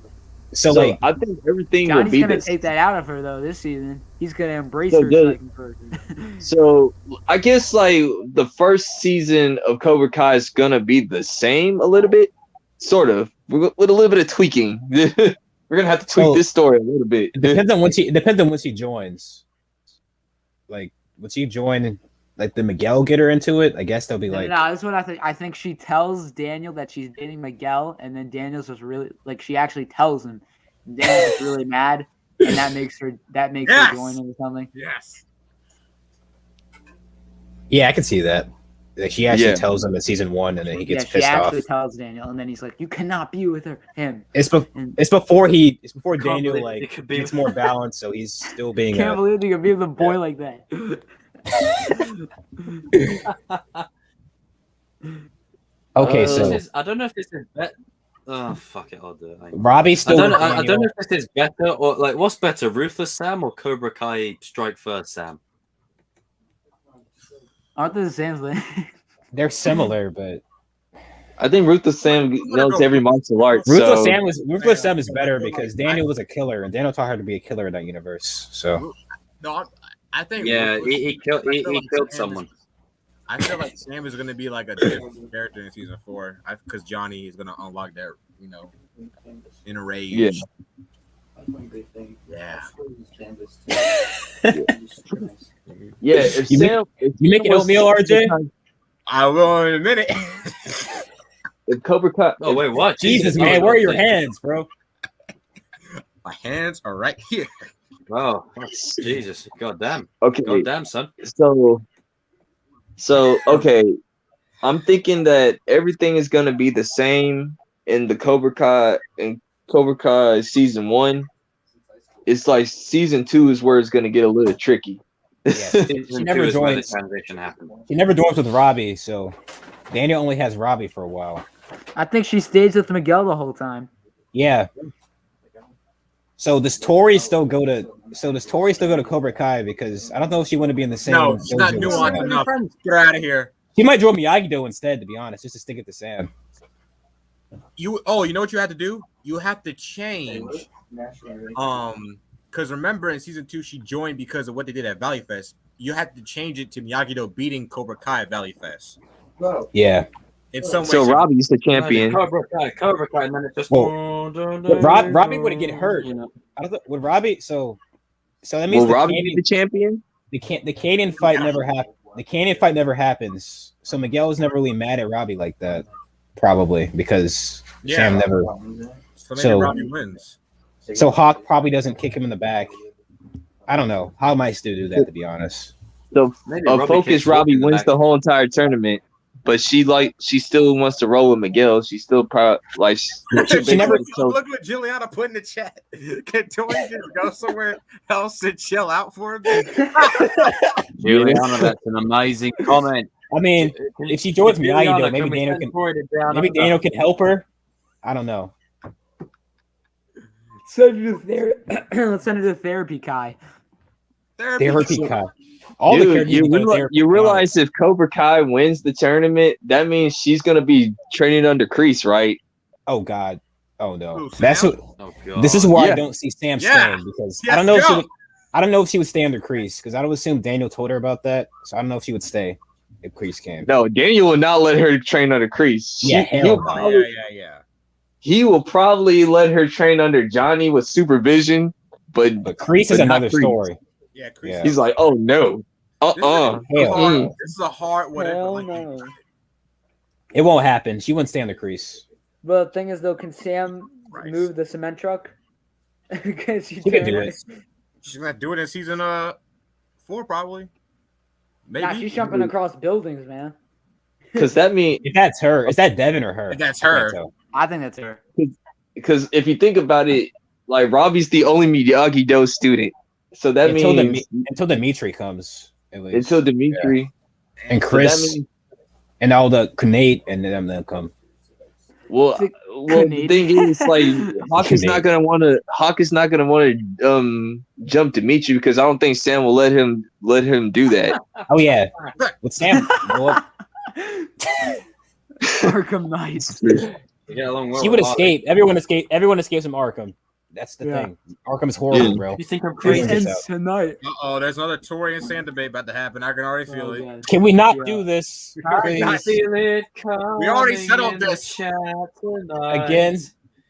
Speaker 7: So,
Speaker 2: So
Speaker 7: like,
Speaker 2: I think everything will
Speaker 6: Johnny's
Speaker 2: be
Speaker 6: gonna
Speaker 2: this.
Speaker 6: take that out of her though this season. He's gonna embrace
Speaker 2: So
Speaker 6: her
Speaker 2: good.
Speaker 6: striking first.
Speaker 2: So I guess like the first season of Cobra Kai is gonna be the same a little bit, sort of, with a little bit of tweaking. We're gonna have to tweak
Speaker 7: So-
Speaker 2: this story a little bit.
Speaker 7: it depends on when she joins. Like, would she join? Like the Miguel get her into it? I guess they'll be
Speaker 6: No,
Speaker 7: like,
Speaker 6: that's what I think. I think she tells Daniel that she's dating Miguel, and then Daniel's just really like she actually tells him. And Daniel's really mad, and that makes her
Speaker 3: Yes!
Speaker 6: join him or something.
Speaker 3: Yes.
Speaker 7: yeah, I can see that. Like, she actually
Speaker 2: Yeah.
Speaker 7: tells him in season 1, and then he gets
Speaker 6: she
Speaker 7: pissed off.
Speaker 6: actually tells Daniel, and then he's like, "You cannot be with him."
Speaker 7: It's
Speaker 6: And
Speaker 7: before
Speaker 1: Can't
Speaker 7: Daniel
Speaker 1: believe
Speaker 7: like
Speaker 1: it could be-
Speaker 7: gets more balanced, so he's still being.
Speaker 6: can't believe you could be with a boy like that.
Speaker 7: Okay, so
Speaker 1: I don't know if this is better. Oh, fuck it, I'll do it.
Speaker 7: Robbie's
Speaker 1: I
Speaker 7: still.
Speaker 1: don't,
Speaker 7: with
Speaker 1: I don't
Speaker 7: Daniel.
Speaker 1: know if this is better or like what's better, Ruthless Sam or Cobra Kai Strike First Sam?
Speaker 6: Aren't they the same thing?
Speaker 7: They're similar, but
Speaker 2: I think Ruthless Sam knows every martial art.
Speaker 7: Ruthless
Speaker 2: So
Speaker 7: Sam is better because Daniel was a killer, and Daniel taught her to be a killer in that universe. So
Speaker 3: No, I think.
Speaker 1: Yeah, he killed
Speaker 3: I feel like
Speaker 1: killed
Speaker 3: Sam
Speaker 1: someone.
Speaker 3: I feel like Sam is gonna be like a different character in season 4, because Johnny is gonna unlock that, inner rage.
Speaker 2: Yeah.
Speaker 3: Yeah.
Speaker 2: yeah, if
Speaker 7: You make-
Speaker 2: Sam, if
Speaker 7: you making
Speaker 2: Sam was-
Speaker 7: oatmeal, RJ?
Speaker 3: I will in a minute.
Speaker 2: If Cobra Kai,
Speaker 1: Oh wait, what?
Speaker 7: Jesus, man, where are your hands, bro?
Speaker 3: My hands are right here.
Speaker 1: Oh, Jesus, goddamn,
Speaker 2: okay,
Speaker 1: goddamn, son.
Speaker 2: So okay, I'm thinking that everything is gonna be the same in the Cobra Kai season 1. It's like season 2 is where it's gonna get a little tricky.
Speaker 1: Season
Speaker 7: never
Speaker 1: 2 is where the
Speaker 7: joins.
Speaker 1: transition happened.
Speaker 7: She never joins with Robbie, so Daniel only has Robbie for a while.
Speaker 6: I think she stays with Miguel the whole time.
Speaker 7: Yeah. So does Tori still go to Cobra Kai? Because I don't know if she want to be in the same.
Speaker 3: No, she's not
Speaker 7: dojo with
Speaker 3: nuanced
Speaker 7: Sam.
Speaker 3: enough. Get her out of here.
Speaker 7: She might join Miyagi-Do instead, to be honest, just to stick it to Sam.
Speaker 3: You know what you have to do? You have to change. Because remember in season 2 she joined because of what they did at Valley Fest. You have to change it to Miyagi-Do beating Cobra Kai at Valley Fest.
Speaker 7: Yeah.
Speaker 3: In some way.
Speaker 2: So Robbie's the champion.
Speaker 1: Cobra Kai, and then it just.
Speaker 7: But Robbie wouldn't get hurt.
Speaker 1: You know.
Speaker 7: I don't think would Robbie. So that means
Speaker 2: Will Robbie be the champion?
Speaker 7: the Canyon fight never happened. The Canyon fight never happens. So Miguel was never really mad at Robbie like that, probably because Sam never.
Speaker 3: So maybe
Speaker 7: so-
Speaker 3: Robbie wins.
Speaker 7: So Hawk probably doesn't kick him in the back. I don't know. How might Stu do that, to be honest?
Speaker 2: So
Speaker 1: Maybe Robbie
Speaker 2: Focus
Speaker 1: kicks
Speaker 2: Robbie
Speaker 1: Robbie in the
Speaker 2: wins
Speaker 1: back.
Speaker 2: the whole entire tournament, but she still wants to roll with Miguel. She still probably
Speaker 7: She never-
Speaker 3: Look what Juliana put in the chat. Can Tori just go somewhere else and chill out for a bit?
Speaker 1: Juliana, that's an amazing comment.
Speaker 7: I mean, if she joins
Speaker 1: Juliana,
Speaker 7: Miyagi-Do, maybe
Speaker 1: we
Speaker 7: Daniel
Speaker 1: send
Speaker 7: can.
Speaker 1: Tori to down
Speaker 7: Maybe
Speaker 1: under?
Speaker 7: Daniel can help her. I don't know.
Speaker 6: Send her to Let's send her to therapy, Kai.
Speaker 7: Therapy Kai. All the
Speaker 2: Dude,
Speaker 7: characters need to go to therapy.
Speaker 2: you realize if Cobra Kai wins the tournament, that means she's gonna be training under Kreese, right?
Speaker 7: Oh God. Oh no.
Speaker 3: Who,
Speaker 7: That's
Speaker 3: Sam?
Speaker 7: what.
Speaker 1: Oh, God.
Speaker 7: This is why
Speaker 2: Yeah.
Speaker 7: I don't see Sam
Speaker 3: Yeah.
Speaker 7: staying because
Speaker 3: Yes,
Speaker 7: I don't know if she
Speaker 3: go.
Speaker 7: would. I don't know if she would stay under Kreese because I would assume Daniel told her about that. So I don't know if she would stay if Kreese came.
Speaker 2: No, Daniel will not let her train under Kreese.
Speaker 7: Yeah, hell no.
Speaker 3: Oh, yeah.
Speaker 2: He will probably let her train under Johnny with supervision, but
Speaker 7: But Kreese is
Speaker 2: But not
Speaker 7: another
Speaker 2: Kreese.
Speaker 7: story.
Speaker 3: Yeah, Chris.
Speaker 7: Yeah.
Speaker 2: he's like, oh no,
Speaker 3: This is
Speaker 7: Hell
Speaker 3: hard. This is a hard whatever.
Speaker 6: Hell
Speaker 3: like,
Speaker 6: no.
Speaker 7: It won't happen. She wouldn't stay under Kreese.
Speaker 6: But the thing is, though, can Sam
Speaker 3: Christ.
Speaker 6: move the cement truck? Because
Speaker 7: She can do it.
Speaker 3: She's gonna do it in season 4 probably. Maybe.
Speaker 6: Nah, she's jumping across buildings, man.
Speaker 2: Because that means
Speaker 7: If that's her, is that Devin or her?
Speaker 3: If that's
Speaker 7: I can't
Speaker 3: her.
Speaker 7: tell.
Speaker 6: I think that's her.
Speaker 2: because if you think about it, like Robbie's the only Miyagi-Do student, so that means
Speaker 7: Until Dimitri comes, at least.
Speaker 2: until Dimitri
Speaker 7: And
Speaker 2: so
Speaker 7: Chris
Speaker 2: that means,
Speaker 7: and all the Knate and them they'll come.
Speaker 2: well,
Speaker 6: The
Speaker 2: the thing is, like, Hawk is not gonna want to jump Dimitri because I don't think Sam will let him do that.
Speaker 7: Oh yeah, with Sam. You know what?
Speaker 6: Arkham Knights.
Speaker 1: You get along well
Speaker 7: She
Speaker 1: with
Speaker 7: would
Speaker 1: Harley.
Speaker 7: escape. Everyone escapes from Arkham. That's the
Speaker 6: Yeah.
Speaker 7: thing. Arkham's horrible,
Speaker 2: Yeah.
Speaker 7: bro.
Speaker 1: You think I'm
Speaker 6: It
Speaker 1: crazy?
Speaker 7: Crazy.
Speaker 6: ends tonight.
Speaker 3: There's another Tory and Sam debate about to happen. I can already feel it.
Speaker 6: God.
Speaker 7: Can we not
Speaker 6: Yeah.
Speaker 7: do this?
Speaker 3: I
Speaker 7: Please?
Speaker 1: feel it coming.
Speaker 3: We already settled
Speaker 1: in the
Speaker 3: this.
Speaker 1: chat tonight.
Speaker 7: Again?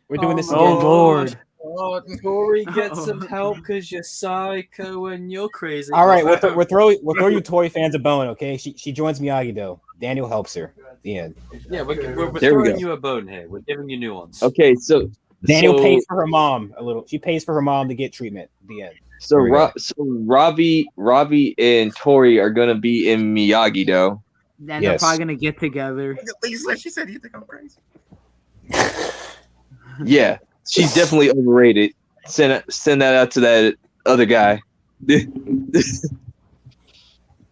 Speaker 7: We're doing this again.
Speaker 6: Oh Lord.
Speaker 1: Oh, Tori, get some help because you're psycho and you're crazy.
Speaker 7: All right, we'll throw you Tory fans a bone, okay? She joins Miyagi-Do. Daniel helps her. The end.
Speaker 1: Yeah, we're
Speaker 2: There we
Speaker 1: throwing
Speaker 2: go.
Speaker 1: you a bone here. We're giving you nuance.
Speaker 2: Okay, so
Speaker 7: Daniel
Speaker 2: so,
Speaker 7: pays for her mom a little. She pays for her mom to get treatment. The end.
Speaker 2: So,
Speaker 7: There we go.
Speaker 2: Robbie and Tori are gonna be in Miyagi-Do.
Speaker 6: Then
Speaker 7: Yes.
Speaker 6: they're probably gonna get together.
Speaker 3: Look at Lisa. She said, "You think I'm crazy?"
Speaker 2: Yeah, she's definitely overrated. Send that out to that other guy.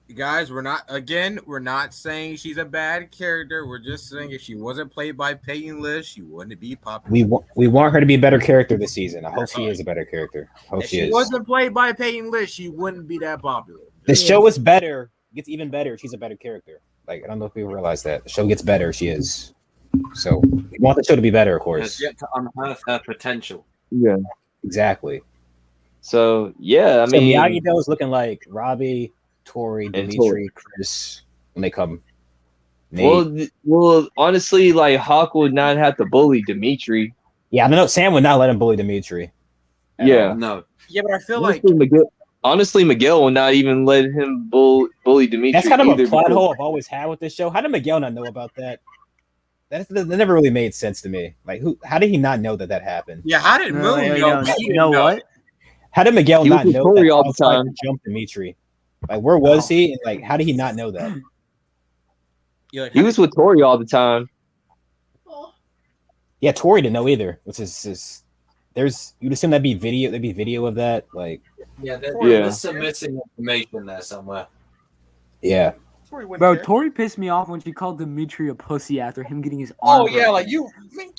Speaker 3: You guys, we're not saying she's a bad character. We're just saying if she wasn't played by Peyton List, she wouldn't be popular.
Speaker 7: We want her to be a better character this season. I hope she is a better character. I hope
Speaker 3: If
Speaker 7: she
Speaker 3: she
Speaker 7: is.
Speaker 3: wasn't played by Peyton List, she wouldn't be that popular.
Speaker 7: The show is better. Gets even better. She's a better character. Like, I don't know if people realize that. The show gets better. She is. So we want the show to be better, of
Speaker 1: Has
Speaker 7: course.
Speaker 1: yet to unearth her potential.
Speaker 2: Yeah.
Speaker 7: Exactly.
Speaker 2: So yeah, I
Speaker 7: So
Speaker 2: mean,
Speaker 7: Miyagi-Do is looking like Robbie, Tori,
Speaker 2: And
Speaker 7: Dimitri,
Speaker 2: Tori.
Speaker 7: Chris when they come. Nate.
Speaker 2: well, honestly, like Hawk would not have to bully Dimitri.
Speaker 7: Yeah, I don't know. Sam would not let him bully Dimitri. at
Speaker 2: Yeah.
Speaker 7: all.
Speaker 1: No.
Speaker 3: Yeah, but I feel like
Speaker 2: Honestly, Miguel will not even let him bully Dimitri.
Speaker 7: That's kind of
Speaker 2: either
Speaker 7: a plot
Speaker 2: because-
Speaker 7: hole I've always had with this show. How did Miguel not know about that? That never really made sense to me. Like, how did he not know that happened?
Speaker 3: yeah, how did Moon know? He
Speaker 6: You know
Speaker 3: didn't
Speaker 6: what?
Speaker 7: How did Miguel
Speaker 2: He was
Speaker 7: not
Speaker 2: with
Speaker 7: know
Speaker 2: Tori
Speaker 7: that
Speaker 2: all the
Speaker 7: Hawk tried to
Speaker 2: time.
Speaker 7: jump Dimitri? Like, where was he? And like, how did he not know that?
Speaker 2: He was with Tori all the time.
Speaker 7: Yeah, Tori didn't know either. Which is there's you'd assume that'd be video of that. Like,
Speaker 1: Yeah,
Speaker 2: Yeah.
Speaker 1: there's some missing information there somewhere.
Speaker 7: yeah.
Speaker 6: Bro, Tori pissed me off when she called Dimitri a pussy after him getting his
Speaker 3: Oh
Speaker 6: arm.
Speaker 3: yeah,
Speaker 6: broken.
Speaker 3: like you.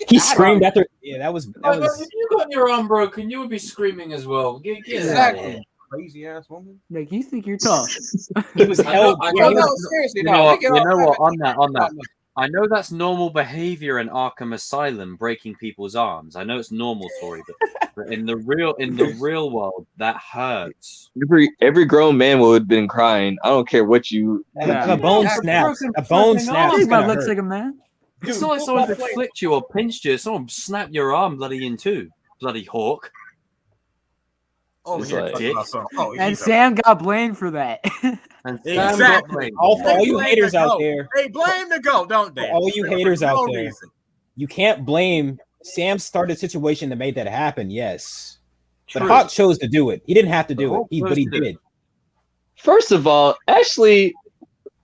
Speaker 7: He screamed after. Yeah, that was.
Speaker 1: If you got your arm broken, you would be screaming as well. Get out of here.
Speaker 3: Exactly. Crazy ass woman.
Speaker 6: Like, you think you're tough?
Speaker 7: He was held.
Speaker 1: I
Speaker 7: yeah,
Speaker 1: know
Speaker 7: he
Speaker 3: No,
Speaker 7: was-
Speaker 3: seriously,
Speaker 1: You know what?
Speaker 3: we
Speaker 1: You
Speaker 3: get
Speaker 1: know
Speaker 3: off
Speaker 1: what?
Speaker 3: that.
Speaker 1: On that. I know that's normal behavior in Arkham Asylum, breaking people's arms. I know it's normal, Tori, but in the real world, that hurts.
Speaker 2: Every grown man would have been crying. I don't care what you.
Speaker 6: Yeah.
Speaker 7: a bone
Speaker 1: Yeah,
Speaker 7: snaps.
Speaker 1: broken
Speaker 7: A bone
Speaker 1: fucking
Speaker 7: snaps.
Speaker 1: arm.
Speaker 6: This
Speaker 7: is
Speaker 6: man
Speaker 7: gonna
Speaker 6: looks
Speaker 7: hurt.
Speaker 6: like a man.
Speaker 1: It's not like someone that flicked you or pinched you. Someone snapped your arm bloody in two. Bloody hawk.
Speaker 3: Oh,
Speaker 2: It's
Speaker 3: here,
Speaker 2: like-
Speaker 3: talking about something. Oh,
Speaker 6: And
Speaker 3: he's a-
Speaker 6: Sam got blamed for that.
Speaker 1: And
Speaker 3: Exactly.
Speaker 1: Sam got blamed.
Speaker 7: All for all you
Speaker 3: Blame
Speaker 7: haters
Speaker 3: the
Speaker 7: out
Speaker 3: goat.
Speaker 7: there.
Speaker 3: Hey, blame the goat, don't they?
Speaker 7: For all you haters
Speaker 3: For
Speaker 7: out
Speaker 3: no
Speaker 7: there.
Speaker 3: reason.
Speaker 7: You can't blame Sam. Started a situation that made that happen. Yes, but
Speaker 1: True.
Speaker 7: Hawk chose to do it. He didn't have to do it.
Speaker 1: Hawk
Speaker 7: But
Speaker 1: chose
Speaker 7: he
Speaker 1: to do it.
Speaker 7: did.
Speaker 2: First of all, actually,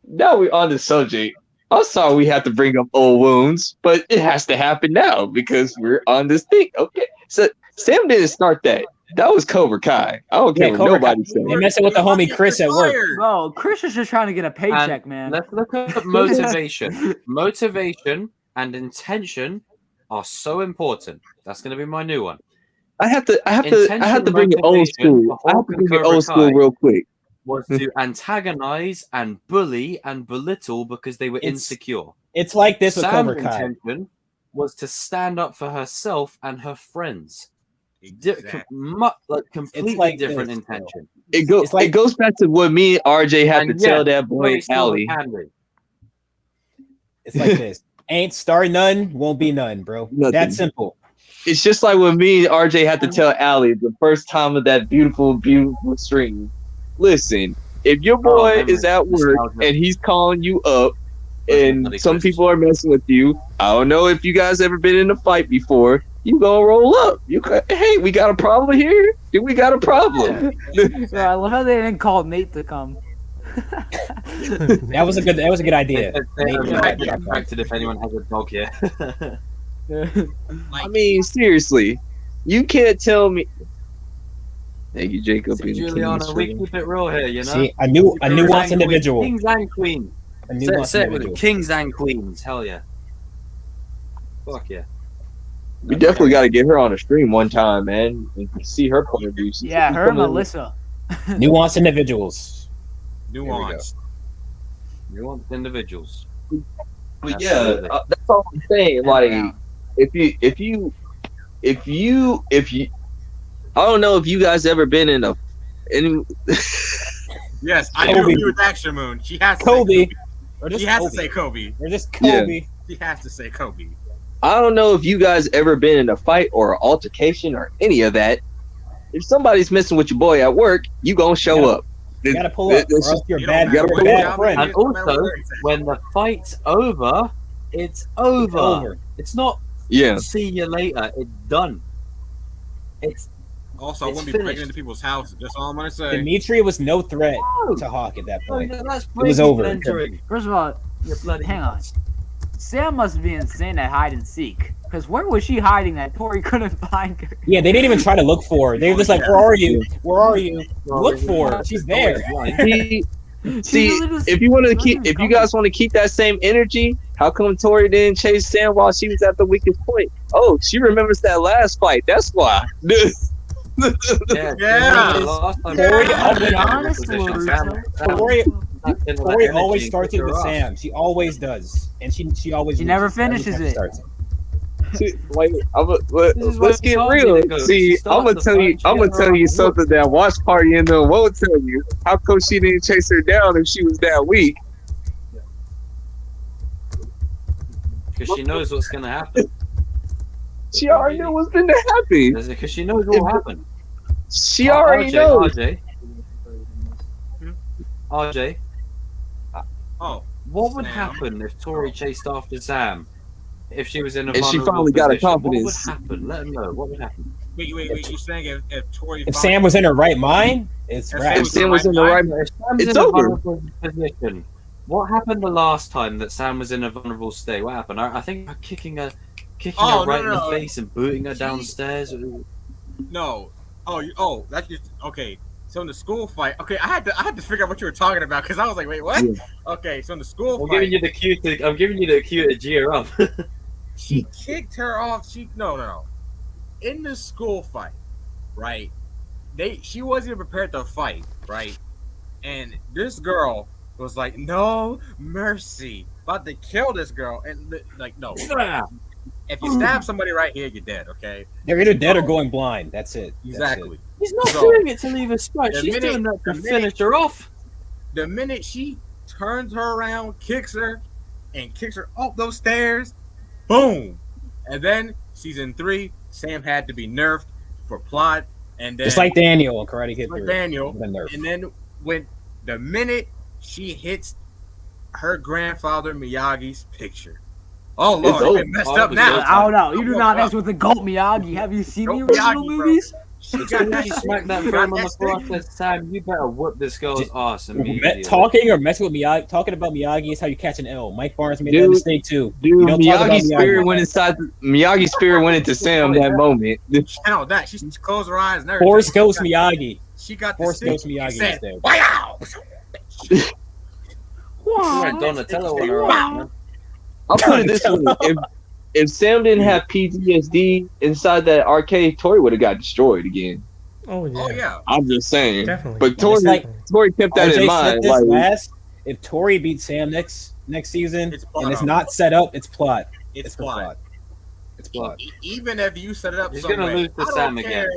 Speaker 2: now we're on the subject. I'm sorry we have to bring up old wounds, but it has to happen now because we're on this thing. Okay, so Sam didn't start that. That was Cobra Kai. I don't care
Speaker 7: Yeah,
Speaker 2: what
Speaker 7: Cobra
Speaker 2: nobody
Speaker 7: Kai.
Speaker 2: says.
Speaker 7: They messing with the homie Chris at work.
Speaker 6: Bro, Chris is just trying to get a paycheck, man.
Speaker 1: Let's look at motivation. Motivation and intention are so important. That's going to be my new one.
Speaker 2: I have to bring it old
Speaker 1: motivation
Speaker 2: school.
Speaker 1: for
Speaker 2: I have
Speaker 1: Hulk
Speaker 2: to
Speaker 1: and
Speaker 2: bring it
Speaker 1: Cobra
Speaker 2: old school
Speaker 1: Kai.
Speaker 2: real quick.
Speaker 1: Was to antagonize and bully and belittle because they were
Speaker 7: It's
Speaker 1: insecure.
Speaker 7: It's like this with
Speaker 1: Sam's
Speaker 7: Cobra Kai.
Speaker 1: intention was to stand up for herself and her friends.
Speaker 3: Exactly.
Speaker 1: Completely
Speaker 7: like
Speaker 1: different
Speaker 7: this, bro.
Speaker 1: intention.
Speaker 7: It's like-
Speaker 2: It goes back to what me and RJ had
Speaker 1: And
Speaker 2: to tell
Speaker 1: yeah,
Speaker 2: that boy
Speaker 1: Chloe Silver
Speaker 2: Allie.
Speaker 1: can be.
Speaker 7: It's like this. Ain't starting none, won't be none, bro.
Speaker 2: Nothing.
Speaker 7: That's simple.
Speaker 2: It's just like when me and RJ had to tell Allie the first time of that beautiful, beautiful stream. Listen, if your boy
Speaker 1: memory.
Speaker 2: is at work
Speaker 1: Nostalgia.
Speaker 2: and he's calling you up
Speaker 1: Bloody
Speaker 2: and some
Speaker 1: Christmas.
Speaker 2: people are messing with you, I don't know if you guys ever been in a fight before, you gonna roll up. Hey, we got a problem here? Do we got a problem?
Speaker 6: I love how they didn't call Nate to come.
Speaker 7: That was a good idea.
Speaker 1: They distracted if anyone has a dog here.
Speaker 2: I mean, seriously, you can't tell me. Thank you, Jacob.
Speaker 1: Juliana, we keep it real here, you know.
Speaker 7: See, a nuanced individual.
Speaker 1: Kings and queens. Say it with it. Kings and queens. Hell yeah. Fuck yeah.
Speaker 2: We definitely got to get her on a stream one time, man, and see her point of view.
Speaker 6: Yeah, her and Melissa.
Speaker 7: Nuanced individuals.
Speaker 3: Nuanced
Speaker 1: individuals.
Speaker 2: But yeah, that's all I'm saying. Like, if you, I don't know if you guys ever been in a,
Speaker 3: Yes, I do agree with Action Moon. She has to
Speaker 7: Kobe.
Speaker 3: She has to say Kobe.
Speaker 7: Or just Kobe.
Speaker 3: She has to say Kobe.
Speaker 2: I don't know if you guys ever been in a fight or an altercation or any of that. If somebody's messing with your boy at work, you gonna show up.
Speaker 7: You gotta pull up. Or else you're bad friend.
Speaker 1: And also, when the fight's over, it's over. It's not.
Speaker 2: Yeah.
Speaker 1: See you later. It's done.
Speaker 3: Also, I wouldn't be breaking into people's houses. That's all I'm gonna say.
Speaker 7: Dimitri was no threat to Hawk at that point.
Speaker 1: No, that's
Speaker 7: it was over.
Speaker 6: First of all, hang on. Sam must be insane at hide and seek. Because where was she hiding that Tori couldn't find her?
Speaker 7: Yeah, they didn't even try to look for her. They were just like, "Where are you? Where are you? Look for her. She's there."
Speaker 2: See, if you guys want to keep that same energy, how come Tori didn't chase Sam while she was at the weakest point? Oh, she remembers that last fight. That's why.
Speaker 7: Tori always starts it with Sam. She always does, and she always.
Speaker 6: She never finishes it.
Speaker 2: Let's get real. See, I'm gonna tell you something that Watch Party and them won't tell you. How come she didn't chase her down if she was that weak?
Speaker 1: Because she knows what's gonna happen.
Speaker 2: She already knew what's gonna happen.
Speaker 1: Because she knows what will happen.
Speaker 2: She already knows.
Speaker 1: RJ.
Speaker 3: Oh.
Speaker 1: What would happen if Tori chased after Sam? If she was in a
Speaker 2: and she
Speaker 1: position,
Speaker 2: finally got her confidence.
Speaker 1: What would happen? Let him know. What would happen?
Speaker 3: Wait. You're saying if Tori...
Speaker 7: If Sam was in her right mind, it's right.
Speaker 2: If Sam was in the right mind, it's over.
Speaker 1: Position. What happened the last time that Sam was in a vulnerable state? What happened? I think kicking her right in the face and booting her downstairs.
Speaker 3: No. That's just okay. So in the school fight, okay, I had to figure out what you were talking about because I was like, wait, what? Yeah. Okay, so in the school fight,
Speaker 1: I'm giving you the cue to G her up.
Speaker 3: She kicked her off. No. In the school fight, right? She wasn't even prepared to fight, right? And this girl was like, no mercy, about to kill this girl, and like, no. If you stab somebody right here, you're dead. Okay.
Speaker 7: They're either dead or going blind. That's it.
Speaker 3: Exactly.
Speaker 1: He's not doing it to leave a scratch. She's doing that to finish her off.
Speaker 3: The minute she turns her around, kicks her up those stairs, boom. And then season 3, Sam had to be nerfed for plot, and then
Speaker 7: just like Daniel in Karate Kid 3.
Speaker 3: And then when the minute she hits her grandfather Miyagi's picture. Oh Lord, I messed up now.
Speaker 6: I don't know. You do not mess with the GOAT Miyagi. Have you seen the original movies?
Speaker 1: She smacked that frame on the floor and said, Sam, you better whoop this girl's ass immediately.
Speaker 7: Talking or messing with Miyagi, talking about Miyagi is how you catch an L. Mike Barnes made that mistake too.
Speaker 2: Dude, Miyagi's spirit went inside. Miyagi's spirit went into Sam that moment.
Speaker 3: No, that she closed her eyes. And
Speaker 7: Force Ghost Miyagi.
Speaker 3: She got
Speaker 7: Force Ghost Miyagi instead.
Speaker 3: Wow!
Speaker 1: Donatello on her arm.
Speaker 2: I'll put it this way: if Sam didn't have PTSD inside that arcade, Tori would have got destroyed again.
Speaker 4: Oh yeah.
Speaker 2: I'm just saying.
Speaker 4: Definitely.
Speaker 2: But Tori kept that in mind. Like,
Speaker 7: if Tori beats Sam next season and it's not set up, it's plot.
Speaker 3: It's plot.
Speaker 7: It's plot.
Speaker 3: Even if you set it up,
Speaker 1: he's gonna lose to Sam again.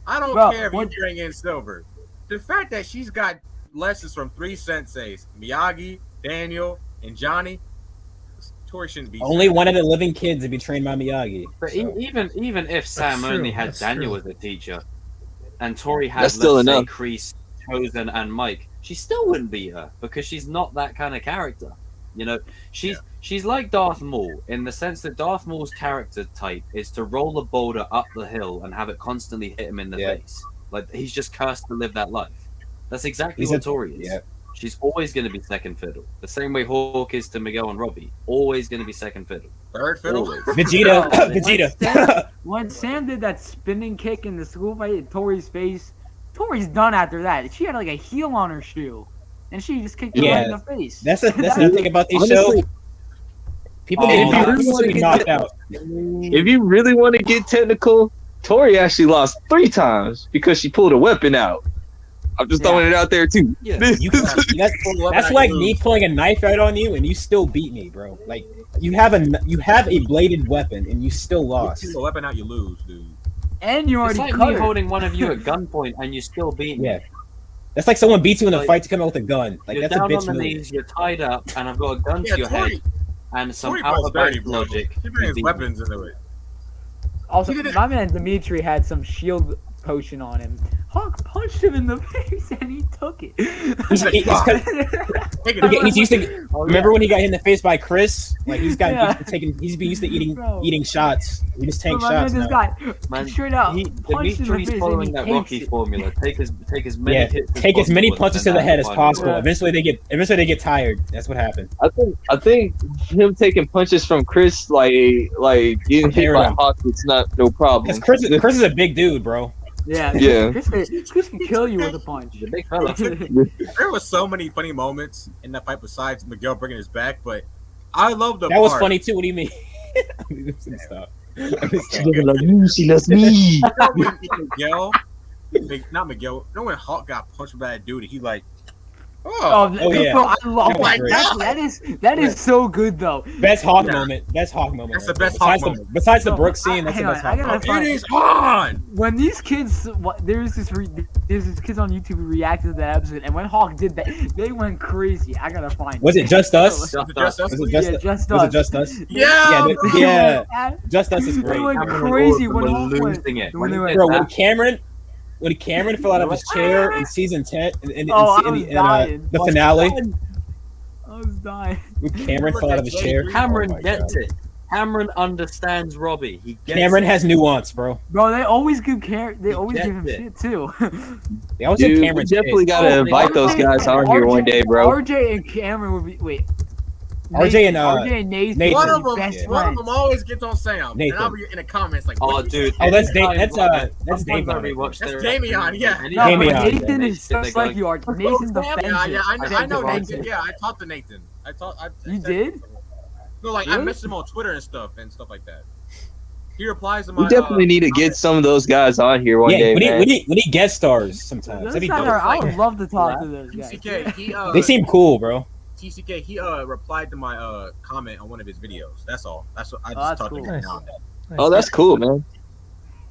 Speaker 3: I don't care if you bring in Silver. The fact that she's got lessons from 3 senseis, Miyagi, Daniel, and Johnny. Tori shouldn't be.
Speaker 7: Only one of the living kids to be trained by Miyagi.
Speaker 1: But even if Sam only had Daniel as a teacher, and Tori had
Speaker 2: let's say
Speaker 1: Kreese, Chosen, and Mike, she still wouldn't beat her because she's not that kind of character. You know, she's like Darth Maul in the sense that Darth Maul's character type is to roll a boulder up the hill and have it constantly hit him in the face. Like he's just cursed to live that life. That's exactly what Tori is. Yeah. She's always going to be second fiddle. The same way Hawk is to Miguel and Robbie. Always going to be second fiddle.
Speaker 3: Third fiddle.
Speaker 7: Vegeta. Vegeta.
Speaker 6: When Sam did that spinning kick in the school fight in Tori's face, Tori's done after that. She had like a heel on her shoe, and she just kicked her right in the face.
Speaker 7: That's the thing about these shows. People get knocked out.
Speaker 2: If you really want to get technical, Tori actually lost 3 times because she pulled a weapon out. I'm just throwing it out there too.
Speaker 7: Yeah. That's like me pulling a knife out on you and you still beat me, bro. Like you have a bladed weapon and you still lost.
Speaker 3: You pull a weapon out, you lose, dude.
Speaker 6: And you already
Speaker 1: it's like me holding one of you at gunpoint and you still beat me.
Speaker 7: Yeah. That's like someone beats you in a fight to come out with a gun. Like
Speaker 1: you're
Speaker 7: that's
Speaker 1: down
Speaker 7: a bitch
Speaker 1: on the
Speaker 7: move.
Speaker 1: knees, you're tied up, and I've got a gun to your head and some
Speaker 3: Tori
Speaker 1: out of
Speaker 3: dirty,
Speaker 1: logic.
Speaker 3: He brings weapons into it.
Speaker 6: Also, my man Dimitri had some shield potion on him. Hawk punched him in the face and he took it.
Speaker 7: He's used to. Remember when he got hit in the face by Chris? Like he's been used to eating shots. He just tank shots
Speaker 6: this
Speaker 7: now.
Speaker 6: guy straight out punched in the face
Speaker 1: following
Speaker 6: and
Speaker 1: that
Speaker 6: he
Speaker 1: Rocky formula. Take as many hits.
Speaker 7: Take as many punches to the head as possible. Eventually they get tired. That's what happened.
Speaker 2: I think him taking punches from Chris, like getting hit by Hawk, it's not no problem.
Speaker 7: Because Chris is a big dude, bro.
Speaker 6: Yeah. Chris can kill you with a punch.
Speaker 1: The big fella.
Speaker 3: There was so many funny moments in that fight besides Miguel bringing his back, but I love the
Speaker 7: that was funny too. What do you mean? Stop.
Speaker 2: She loves me.
Speaker 3: Miguel, not Miguel. You know when Hawk got punched by that dude, he like.
Speaker 7: Oh yeah!
Speaker 6: Bro, I love that is so good though.
Speaker 7: Best Hawk moment. Best Hawk moment.
Speaker 3: That's the best Hawk moment.
Speaker 7: Besides the Brooks scene, that's the best Hawk moment.
Speaker 3: It is on.
Speaker 6: When these kids, there's this kids on YouTube who reacted to that episode, and when Hawk did that, they went crazy. I gotta find.
Speaker 7: Was it just us?
Speaker 3: Was it just us?
Speaker 7: Was it just us?
Speaker 3: Yeah.
Speaker 7: Yeah. Just us is great.
Speaker 6: They went crazy when Hawk went.
Speaker 7: Bro, when Cameron fell out of his chair in season 10 in the finale.
Speaker 6: I was dying.
Speaker 7: When Cameron fell out of his chair.
Speaker 1: Cameron gets it. Cameron understands Robbie. He gets
Speaker 7: Cameron has nuance, bro.
Speaker 6: Bro, they always give him shit too.
Speaker 7: They always give Cameron
Speaker 2: definitely gotta invite those guys on here one day, bro.
Speaker 6: RJ and Cameron would be
Speaker 7: RJ and
Speaker 6: Nathan.
Speaker 3: One of them always gets on Sam,
Speaker 7: Nathan.
Speaker 3: and I'll be in the comments like,
Speaker 1: "Oh, dude,
Speaker 7: that's Dave. That's
Speaker 3: Damian. Yeah,
Speaker 6: Nathan is just like you are. Nathan defends
Speaker 3: Yeah, I know Nathan. Yeah, I talked to Nathan.
Speaker 6: You did?
Speaker 3: No, like really? I messaged him on Twitter and stuff like that. He replies to my.
Speaker 2: We definitely need to get some of those guys on here one day, man.
Speaker 7: We need guest stars sometimes.
Speaker 6: I would love to talk to those guys.
Speaker 3: TCK,
Speaker 7: they seem cool, bro.
Speaker 3: TCK, he replied to my comment on one of his videos. That's all. That's what I just talked to him now.
Speaker 2: Oh, that's cool, man.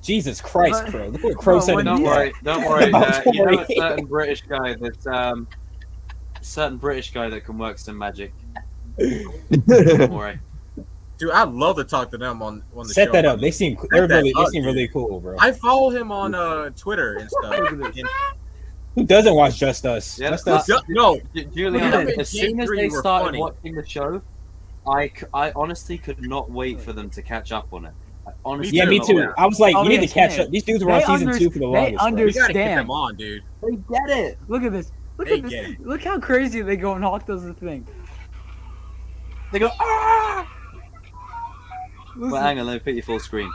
Speaker 7: Jesus Christ, Crow. Look what Crow said.
Speaker 1: Don't worry. You know a certain British guy that can work some magic. Don't worry.
Speaker 3: Dude, I'd love to talk to them on the show.
Speaker 7: Set that up. They seem really cool, bro.
Speaker 3: I follow him on Twitter and stuff.
Speaker 7: Who doesn't watch Just Us?
Speaker 1: Yeah,
Speaker 7: Just Us.
Speaker 3: No,
Speaker 1: Julian. As soon as they started watching the show, I honestly could not wait for them to catch up on it.
Speaker 7: Honestly, me too. I was like, you need to catch up. These dudes were on season 2 for the longest.
Speaker 6: They understand.
Speaker 3: You gotta get them on, dude.
Speaker 6: They get it. Look at this. Look how crazy they go and Hawk does the thing.
Speaker 1: They go, ah! Well, hang on, let me put you full screen.